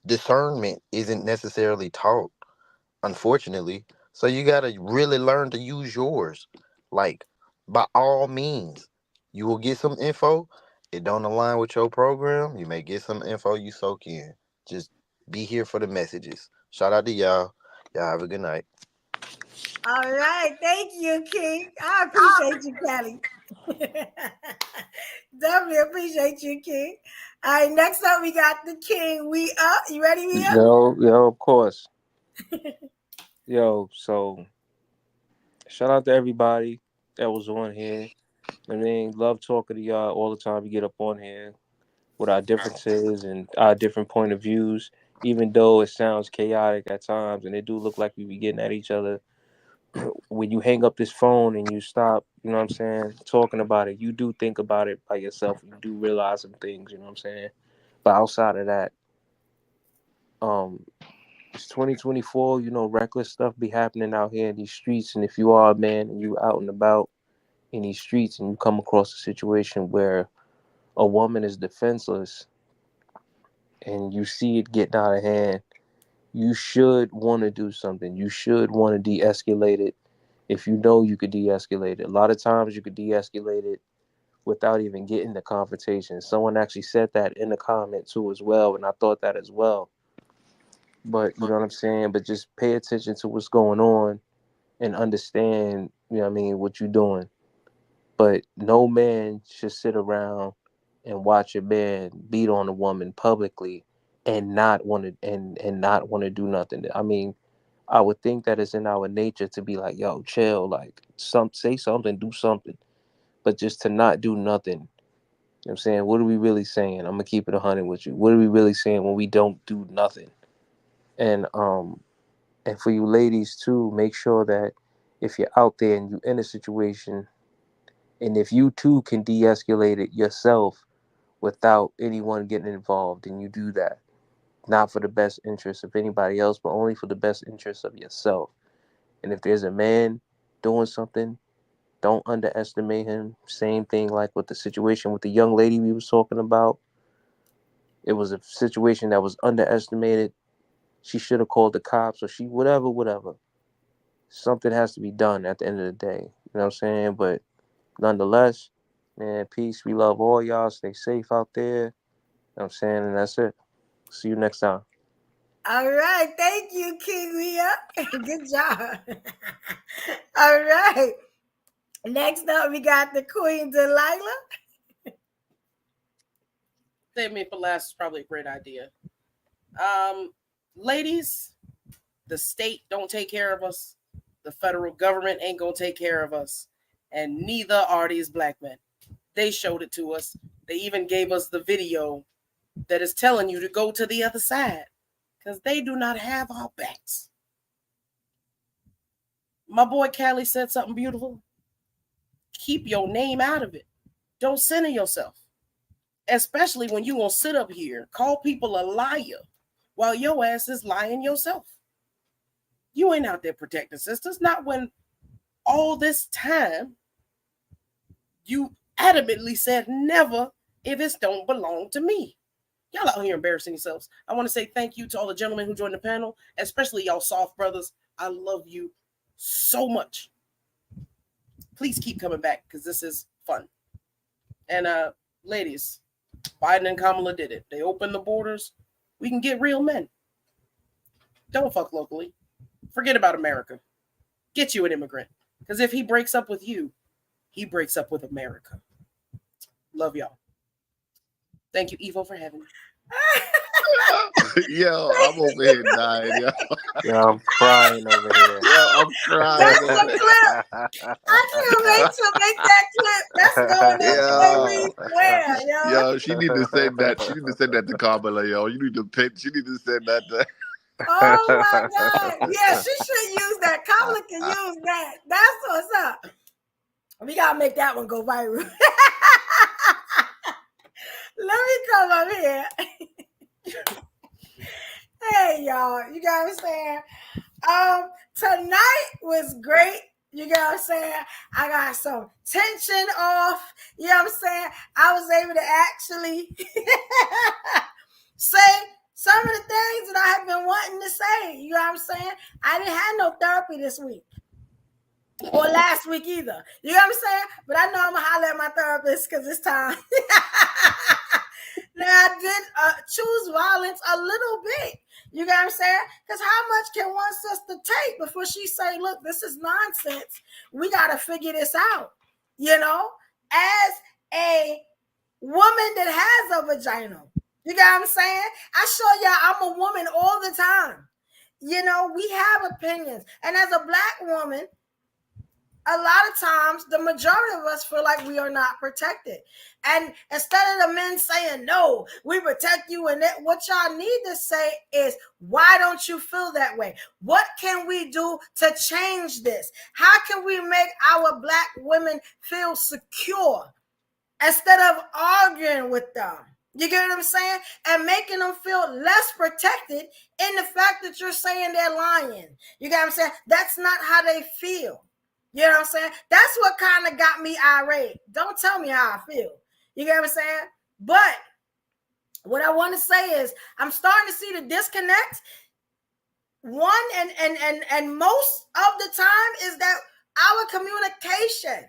Discernment isn't necessarily taught, unfortunately. So you got to really learn to use yours. Like, by all means, you will get some info. It don't align with your program. You may get some info you soak in. Just be here for the messages. Shout out to y'all. Y'all have a good night. All right. Thank you, King. I appreciate you, Callie. Definitely appreciate you, King. All right. Next up, we got the King. We up. You ready, we up? Yo, of course. Yo, so shout out to everybody that was on here. I mean, love talking to y'all all the time. We get up on here with our differences and our different point of views, even though it sounds chaotic at times and it do look like we be getting at each other. When you hang up this phone and you stop, you know what I'm saying, talking about it, you do think about it by yourself. You do realize some things, you know what I'm saying? But outside of that, it's 2024, you know, reckless stuff be happening out here in these streets. And if you are a man and you out and about in these streets and you come across a situation where a woman is defenseless and you see it getting out of hand, you should want to do something. You should want to de-escalate it if you know you could de-escalate it. A lot of times you could de-escalate it without even getting the confrontation. Someone actually said that in the comment too as well, and I thought that as well. But you know what I'm saying? But just pay attention to what's going on and understand, you know what I mean, what you're doing. But no man should sit around and watch a man beat on a woman publicly and not want to and not want to do nothing. I mean, I would think that it's in our nature to be like, yo, chill, like say something, do something. But just to not do nothing, you know what I'm saying? What are we really saying? I'm gonna keep it 100 with you. What are we really saying when we don't do nothing? And for you ladies too, make sure that if you're out there and you're in a situation, and if you too can de-escalate it yourself without anyone getting involved, and you do that, not for the best interest of anybody else, but only for the best interest of yourself. And if there's a man doing something, don't underestimate him. Same thing like with the situation with the young lady we was talking about. It was a situation that was underestimated. She should have called the cops, or she whatever. Something has to be done at the end of the day. You know what I'm saying? But nonetheless, man, peace. We love all y'all. Stay safe out there. You know what I'm saying? And that's it. See you next time. All right. Thank you, King Leah. Good job. All right. Next up, we got the Queen Delilah. Save me for last is probably a great idea. Ladies, the state don't take care of us. The federal government ain't gonna take care of us. And neither are these black men. They showed it to us. They even gave us the video that is telling you to go to the other side because they do not have our backs. My boy Callie said something beautiful. Keep your name out of it. Don't center yourself. Especially when you gonna sit up here, call people a liar while your ass is lying yourself. You ain't out there protecting sisters, not when all this time you adamantly said never if it don't belong to me. Y'all out here embarrassing yourselves. I want to say thank you to all the gentlemen who joined the panel, especially y'all soft brothers. I love you so much. Please keep coming back because this is fun. And ladies, Biden and Kamala did it. They opened the borders. We can get real men. Don't fuck locally. Forget about America. Get you an immigrant. Because if he breaks up with you, he breaks up with America. Love y'all. Thank you, Evo, for having me. Yo, I'm over here dying, yo. Yo, I'm crying over here. Yo, I'm crying. That's the clip. I can't wait to make that clip. That's going up everywhere, yo. Yo, she need to send that. She need to send that to Kamala, yo. You need to pick. She need to send that to. Oh my God. Yeah, she should use that. Kamala can use that. That's what's up. We gotta make that one go viral. Let me come up here. Hey y'all, you know what I'm saying? Tonight was great. You know what I'm saying? I got some tension off. You know what I'm saying? I was able to actually say some of the things that I have been wanting to say. You know what I'm saying? I didn't have no therapy this week. Or last week either. You know what I'm saying? But I know I'm going to holler at my therapist because it's time. Now, I did choose violence a little bit. You know what I'm saying? Because how much can one sister take before she say, look, this is nonsense. We got to figure this out. You know? As a woman that has a vagina. You know what I'm saying? I show y'all I'm a woman all the time. You know, we have opinions. And as a black woman, a lot of times the majority of us feel like we are not protected. And instead of the men saying, no, we protect you, and that, what y'all need to say is, why don't you feel that way? What can we do to change this? How can we make our Black women feel secure instead of arguing with them? You get what I'm saying? And making them feel less protected in the fact that you're saying they're lying. You get what I'm saying? That's not how they feel. You know what I'm saying? That's what kind of got me irate. Don't tell me how I feel. You get what I'm saying? But what I want to say is I'm starting to see the disconnect. One and most of the time is that our communication.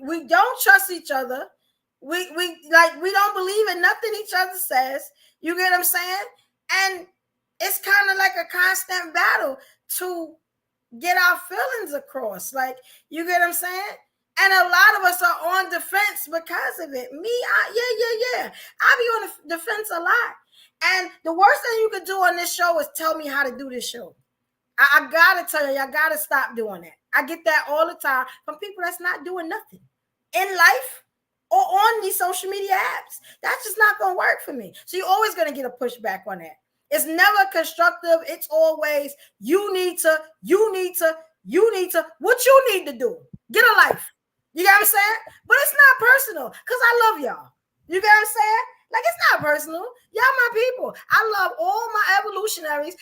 We don't trust each other. We don't believe in nothing each other says. You get what I'm saying? And it's kind of like a constant battle to get our feelings across. Like, you get what I'm saying? And a lot of us are on defense because of it. Me, I be on the defense a lot. And the worst thing you could do on this show is tell me how to do this show. I gotta tell you, I gotta stop doing that. I get that all the time from people that's not doing nothing in life or on these social media apps. That's just not gonna work for me. So you're always gonna get a pushback on that. It's never constructive. It's always you need to, what you need to do. Get a life. You get what I'm saying? But it's not personal because I love y'all. You get what I'm saying? Like, it's not personal. Y'all my people. I love all my evolutionaries.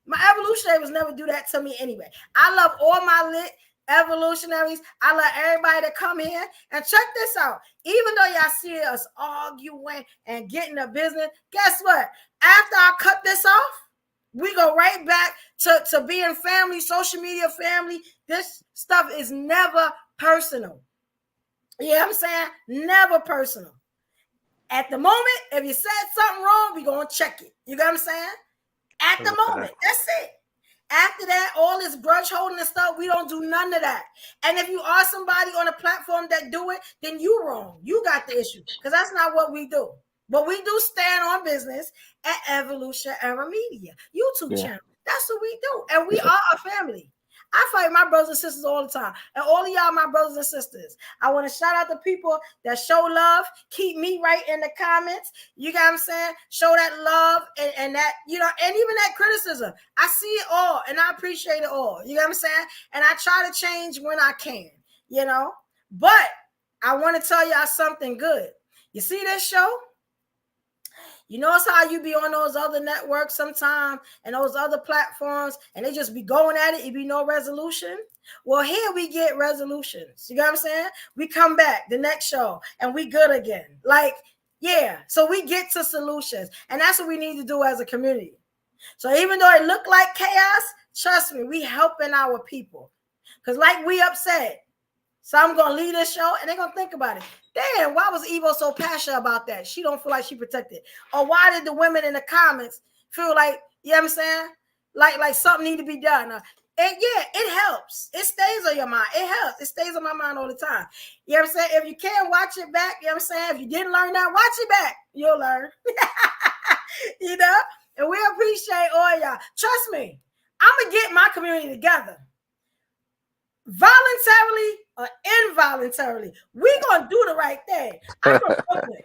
My evolutionaries never do that to me anyway. I love all my lit evolutionaries. I love everybody to come here and check this out. Even though y'all see us arguing and getting a business, guess what? After I cut this off, we go right back to being family, social media family. This stuff is never personal. You know what I'm saying? Never personal. At the moment, if you said something wrong, we gonna check it. You know what I'm saying? At the moment, that's it. After that, all this grudge holding and stuff, we don't do none of that. And if you are somebody on a platform that do it, then you wrong. You got the issue because that's not what we do. But we do stand on business at Evolution Era Media YouTube channel. That's what we do. And we are a family. I fight my brothers and sisters all the time. And all of y'all, my brothers and sisters. I want to shout out the people that show love. Keep me right in the comments. You got what I'm saying? Show that love and that, you know, and even that criticism. I see it all and I appreciate it all. You know what I'm saying? And I try to change when I can, you know. But I want to tell y'all something good. You see this show? You notice how you be on those other networks sometimes and those other platforms and they just be going at it. It be no resolution. Well, here we get resolutions. You know what I'm saying? We come back the next show and we good again. Like, yeah. So we get to solutions and that's what we need to do as a community. So even though it look like chaos, trust me, we helping our people. Because like we upset. So I'm going to leave this show and they're going to think about it. Damn, why was Evo so passionate about that? She don't feel like she protected. Or why did the women in the comments feel like, you know what I'm saying? Like something need to be done. And yeah, it helps. It stays on your mind. It helps. It stays on my mind all the time. You know what I'm saying? If you can watch it back, you know what I'm saying? If you didn't learn that, watch it back. You'll learn. You know? And we appreciate all y'all. Trust me, I'm going to get my community together. Voluntarily or involuntarily, we're gonna do the right thing. I'm from Brooklyn.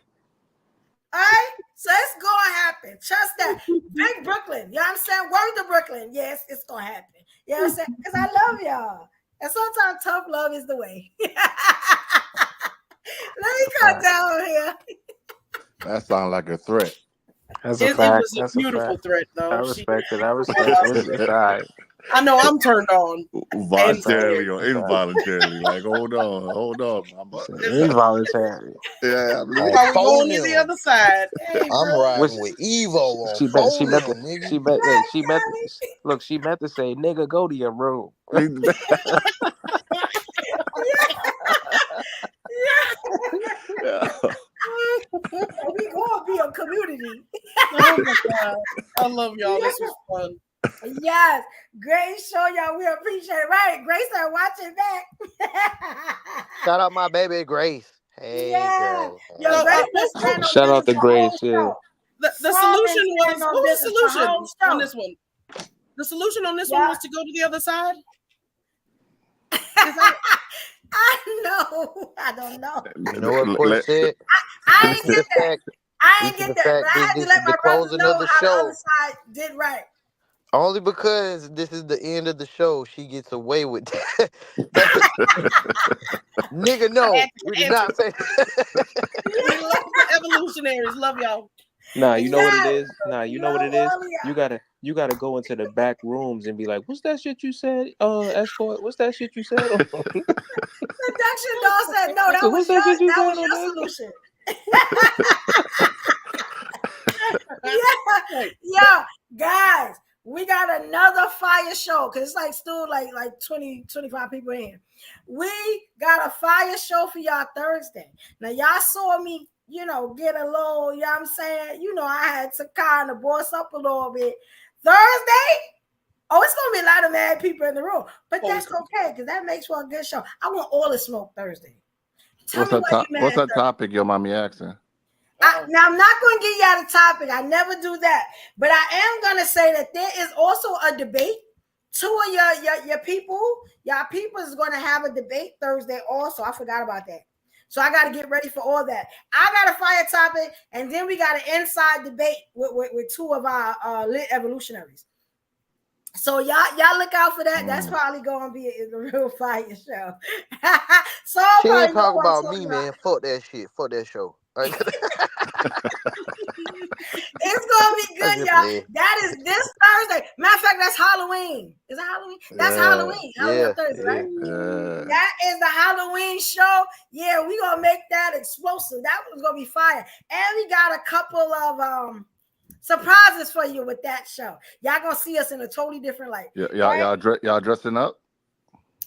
All right, so it's gonna happen. Trust that. Big Brooklyn, you know what I'm saying? Word to Brooklyn. Yes, it's gonna happen. You know what I'm saying? Because I love y'all. And sometimes tough love is the way. Let me cut down here. That sounds like a threat. That's a fact. It was a beautiful threat, though. I respect it. I respect it. It's all right. I know I'm turned on. Voluntarily or involuntarily. Like, hold on. Involuntary. Yeah, I'm going to the other side. Hey, I'm riding with Evo on. She meant to say, nigga, go to your room. We gonna be a community. Oh my God. I love y'all. This was fun. Yes, great show, y'all. We appreciate it. Right, Grace, are watching back. Shout out my baby Grace. Hey, girl. Yo, Grace, shout out to Grace. Yeah. The solution was what was the solution on this one? The solution on this one was to go to the other side. I know. I don't know. You know what Court said? I Due ain't to get the that. fact, I due ain't to get the that. fact But I that had to this let is my the brothers closing know of the how the other show, side did right. only because this is the end of the show, she gets away with that. Nigga, no, we did not say We love the evolutionaries. Love y'all. Nah, you know what it is? Nah, you know what it is? Earlier. You gotta go into the back rooms and be like, what's that shit you said? Escort, what's that shit you said? Seduction doll said no, that was your solution. Yeah, guys, we got another fire show because it's like still like 20, 25 people in. We got a fire show for y'all Thursday. Now, y'all saw me, get a little, I'm saying, I had to kind of boss up a little bit. Thursday, it's going to be a lot of mad people in the room, but that's okay because that makes for a good show. I want all the smoke Thursday. Tell me why you mad. What's that topic, your mommy asking? Now, I'm not going to give y'all the topic. I never do that. But I am going to say that there is also a debate. Two of your people, y'all people is going to have a debate Thursday also. I forgot about that. So I got to get ready for all that. I got a fire topic, and then we got an inside debate with two of our lit evolutionaries. So y'all look out for that. That's probably going to be a real fire show. So she ain't talking about me, man. Fuck that shit. Fuck that show. It's gonna be good, y'all. That is this Thursday. Matter of fact, that's Halloween. Is it Halloween? That's Halloween. Halloween on Thursday, right? That is the Halloween show. Yeah, we gonna make that explosive. That one's gonna be fire. And we got a couple of surprises for you with that show. Y'all gonna see us in a totally different light. Y'all dressing up?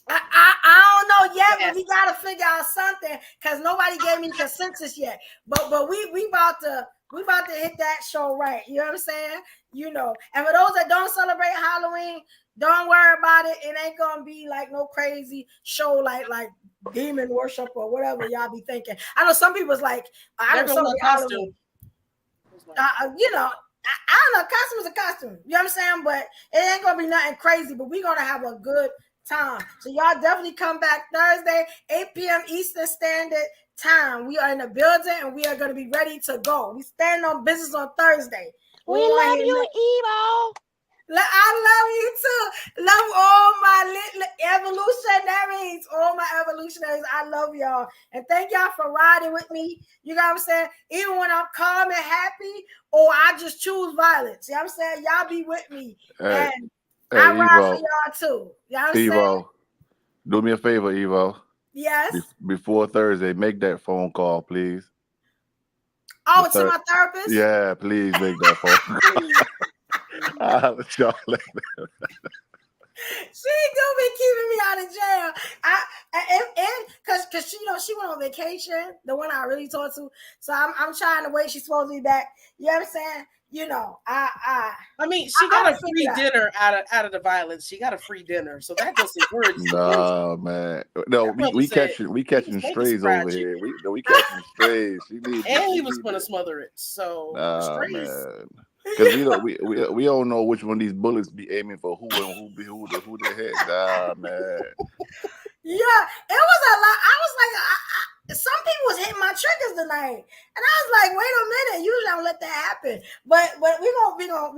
I don't know yet, but we gotta figure out something because nobody gave me consensus yet. But we about to hit that show right. You know what I'm saying? And for those that don't celebrate Halloween, don't worry about it. It ain't gonna be like no crazy show like demon worship or whatever y'all be thinking. I know some people's like, I don't celebrate Halloween. I don't know. Costume is a costume. You know what I'm saying? But it ain't gonna be nothing crazy. But we're gonna have a good time. So y'all definitely come back Thursday, 8 p.m. Eastern Standard Time. We are in the building and we are going to be ready to go. We stand on business on Thursday. We love you, Evo. I love you too. Love all my evolutionaries. All my evolutionaries. I love y'all. And thank y'all for riding with me. You know what I'm saying? Even when I'm calm and happy or I just choose violence. You know what I'm saying? Y'all be with me. Hey. And I ride Evo, for y'all too. You know what I'm Evo, saying? do me a favor, Evo. Yes. Before Thursday, make that phone call, please. Oh, to my therapist? Yeah, please make that phone call. I'll let y'all later. She do be keeping me out of jail. And because she went on vacation, the one I really talked to. So I'm trying to wait. She's supposed to be back. You know what I'm saying? I mean, she got a free dinner out of the violence. She got a free dinner, so that just encourages. No, man. No, we catching strays over here. We catching strays. And he was gonna smother it. So strays. Man. Because we don't know which one of these bullets be aiming for who they hit. Nah, man. Yeah, it was a lot. I was like, some people was hitting my triggers tonight, and I was like, wait a minute. Usually I don't let that happen, but we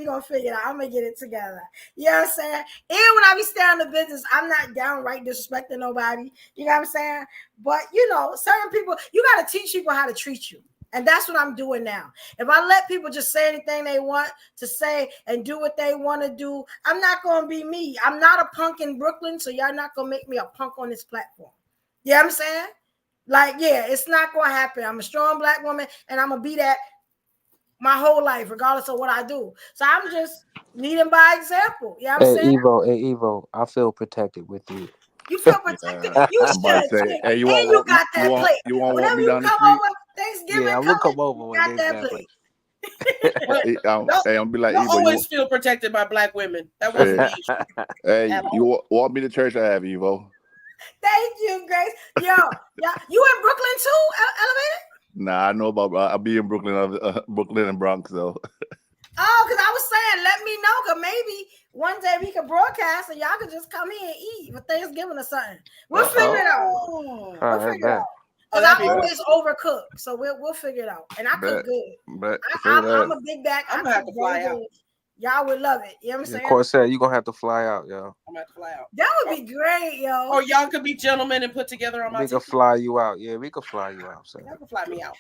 gonna figure it out. I'm gonna get it together. You know what I'm saying? And when I be staying in the business, I'm not downright disrespecting nobody. You know what I'm saying? But certain people, you got to teach people how to treat you. And that's what I'm doing now. If I let people just say anything they want to say and do what they want to do, I'm not going to be me. I'm not a punk in Brooklyn, so y'all not going to make me a punk on this platform. You know what I'm saying? It's not going to happen. I'm a strong Black woman, and I'm going to be that my whole life, regardless of what I do. So I'm just leading by example. You know what I'm saying? Evo, I feel protected with you. You feel protected? You should. Hey, you got that plate. You won't Whenever want me you down the come street? over, Thanksgiving I'm gonna come over you got that plate. Hey, I'm be like, you always feel protected by Black women. That wasn't the issue. Hey, you walk me to church? I have Evo. Thank you, Grace. Yo, you in Brooklyn too, Elevated? Nah, I know about. I'll be in Brooklyn and Bronx though. Oh, because I was saying, let me know, because maybe one day we could broadcast and y'all could just come here and eat for Thanksgiving or something. We'll figure it out. We'll figure it out. Because I always overcook, so we'll figure it out. And I cook good. But I'm a big back. I'm gonna have to fly out. Y'all would love it. You know what I'm saying? Of course, you're gonna have to fly out, yo. I'm gonna have to fly out. That would be great, yo. Or y'all could be gentlemen and put together on my We can fly you out. Yeah, we can fly you out. So. Y'all can fly me out.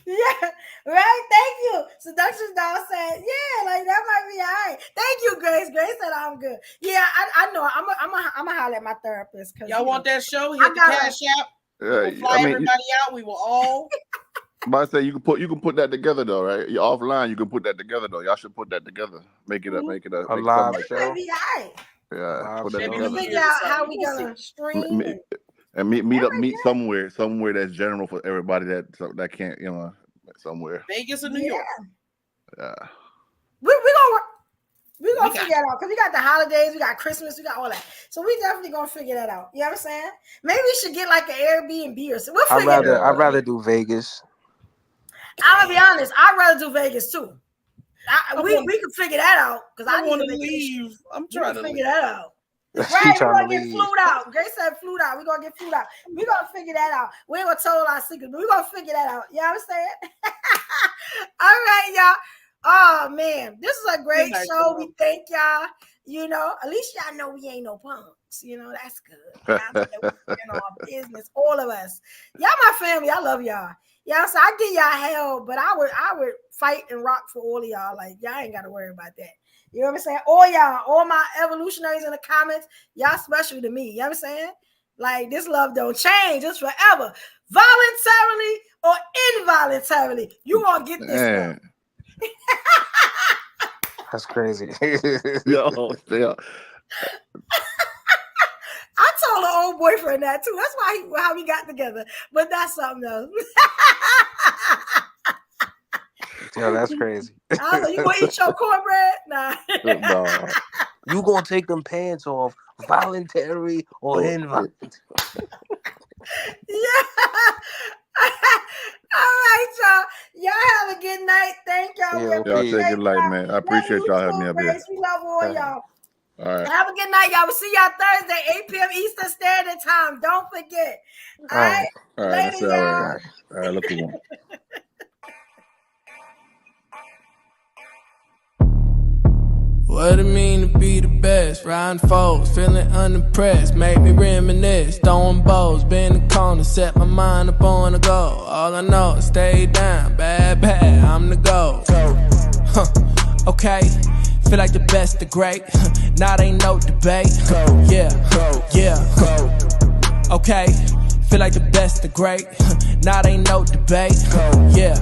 Yeah, right. Thank you. Seduction Doll said, yeah, like that might be all right. Thank you, Grace. Grace said I'm good. Yeah, I know. I'm gonna holler at my therapist. Y'all want that show? Hit the Cash App. We'll fly everybody out. We will all. But I say you can put that together though, right? You're offline. You can put that together though. Y'all should put that together. Make it a live show. Yeah, put that Maybe together. figure out how we gonna stream and meet somewhere that's general for everybody that can't, somewhere. Vegas or New York. Yeah. We're gonna figure it out because we got the holidays, we got Christmas, we got all that. So we definitely gonna figure that out. You know what I'm saying? Maybe we should get like an Airbnb or something. We'll figure it out. I'd rather do Vegas. I'm gonna be honest, I'd rather do Vegas too. We can figure that out because I want to leave. I'm trying to figure that out. Right, we're gonna get flued out. Grace said flued out. We're gonna get flued out. We're gonna figure that out. We ain't gonna tell our secrets, but we're gonna figure that out. You know what I'm saying? All right, y'all. Oh man, this is a great show. We thank y'all. At least y'all know we ain't no punks. That's good. Y'all know we're in our business, all of us. Y'all my family. I love y'all. Yeah, so I give y'all hell, but I would fight and rock for all of y'all. Like, y'all ain't got to worry about that. You know what I'm saying? All y'all, all my evolutionaries in the comments, y'all special to me. You know what I'm saying? Like, this love don't change. It's forever. Voluntarily or involuntarily, you gonna get this love. That's crazy. Yo. I told her old boyfriend that too. That's how we got together. But that's something else. Yo, that's crazy. I was like, you gonna eat your cornbread? Nah. No. You gonna take them pants off, voluntary or involuntary? Yeah. All right, y'all. Y'all have a good night. Thank y'all. Y'all take good night, man. I appreciate y'all having me up here. We love all y'all. All right. Have a good night, y'all. We'll see y'all Thursday, 8 p.m. Eastern Standard Time. Don't forget. All right. Later, y'all. All right. Look at one. What it mean to be the best? Riding foes, feeling unimpressed. Make me reminisce, throwing bows, been in the corner, set my mind up on the goal. All I know is stay down, bad, I'm the goal. Okay, feel like the best, the great. Now there ain't no debate. Yeah. Okay, feel like the best, the great. Now there ain't no debate. Yeah.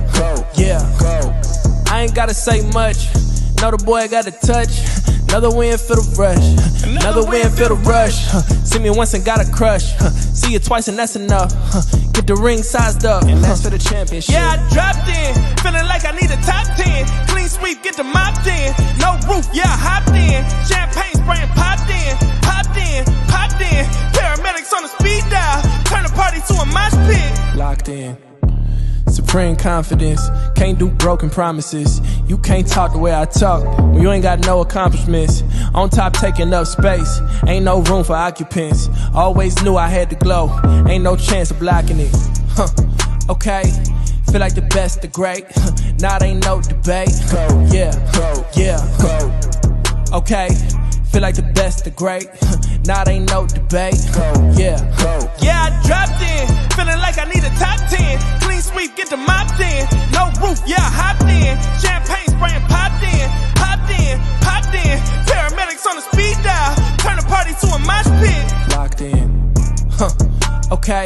I ain't gotta say much. Know the boy got a touch. Another win for the rush. Another win for the rush. See me once and got a crush. See you twice and that's enough. Get the ring sized up. And that's for the championship. Yeah, I dropped in. Feeling like I need a top 10. Clean sweep, get the mop in. No roof, yeah, I hopped in. Champagne spraying, popped in. Paramedics on the speed dial. Turn the party to a mosh pit. Locked in. Supreme confidence, can't do broken promises. You can't talk the way I talk when you ain't got no accomplishments. On top taking up space, ain't no room for occupants. Always knew I had to glow, ain't no chance of blocking it. Okay, feel like the best, the great. Now there ain't no debate. Yeah. Okay, feel like the best, the great. Now there ain't no debate. Yeah, I dropped in. Feeling like I need a top 10. Clean sweep, get the mop in. No roof, yeah, I hopped in. Champagne spraying, popped in. Paramedics on the speed dial. Turn the party to a mosh pit. Locked in. Okay,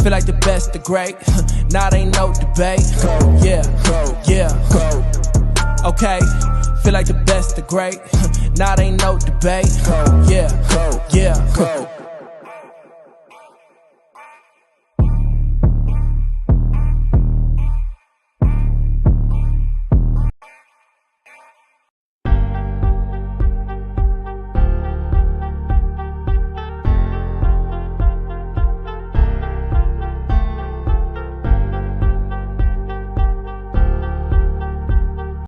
feel like the best, the great. Now there ain't no debate. Yeah. Okay, feel like the best, the great. Now there ain't no debate. Yeah.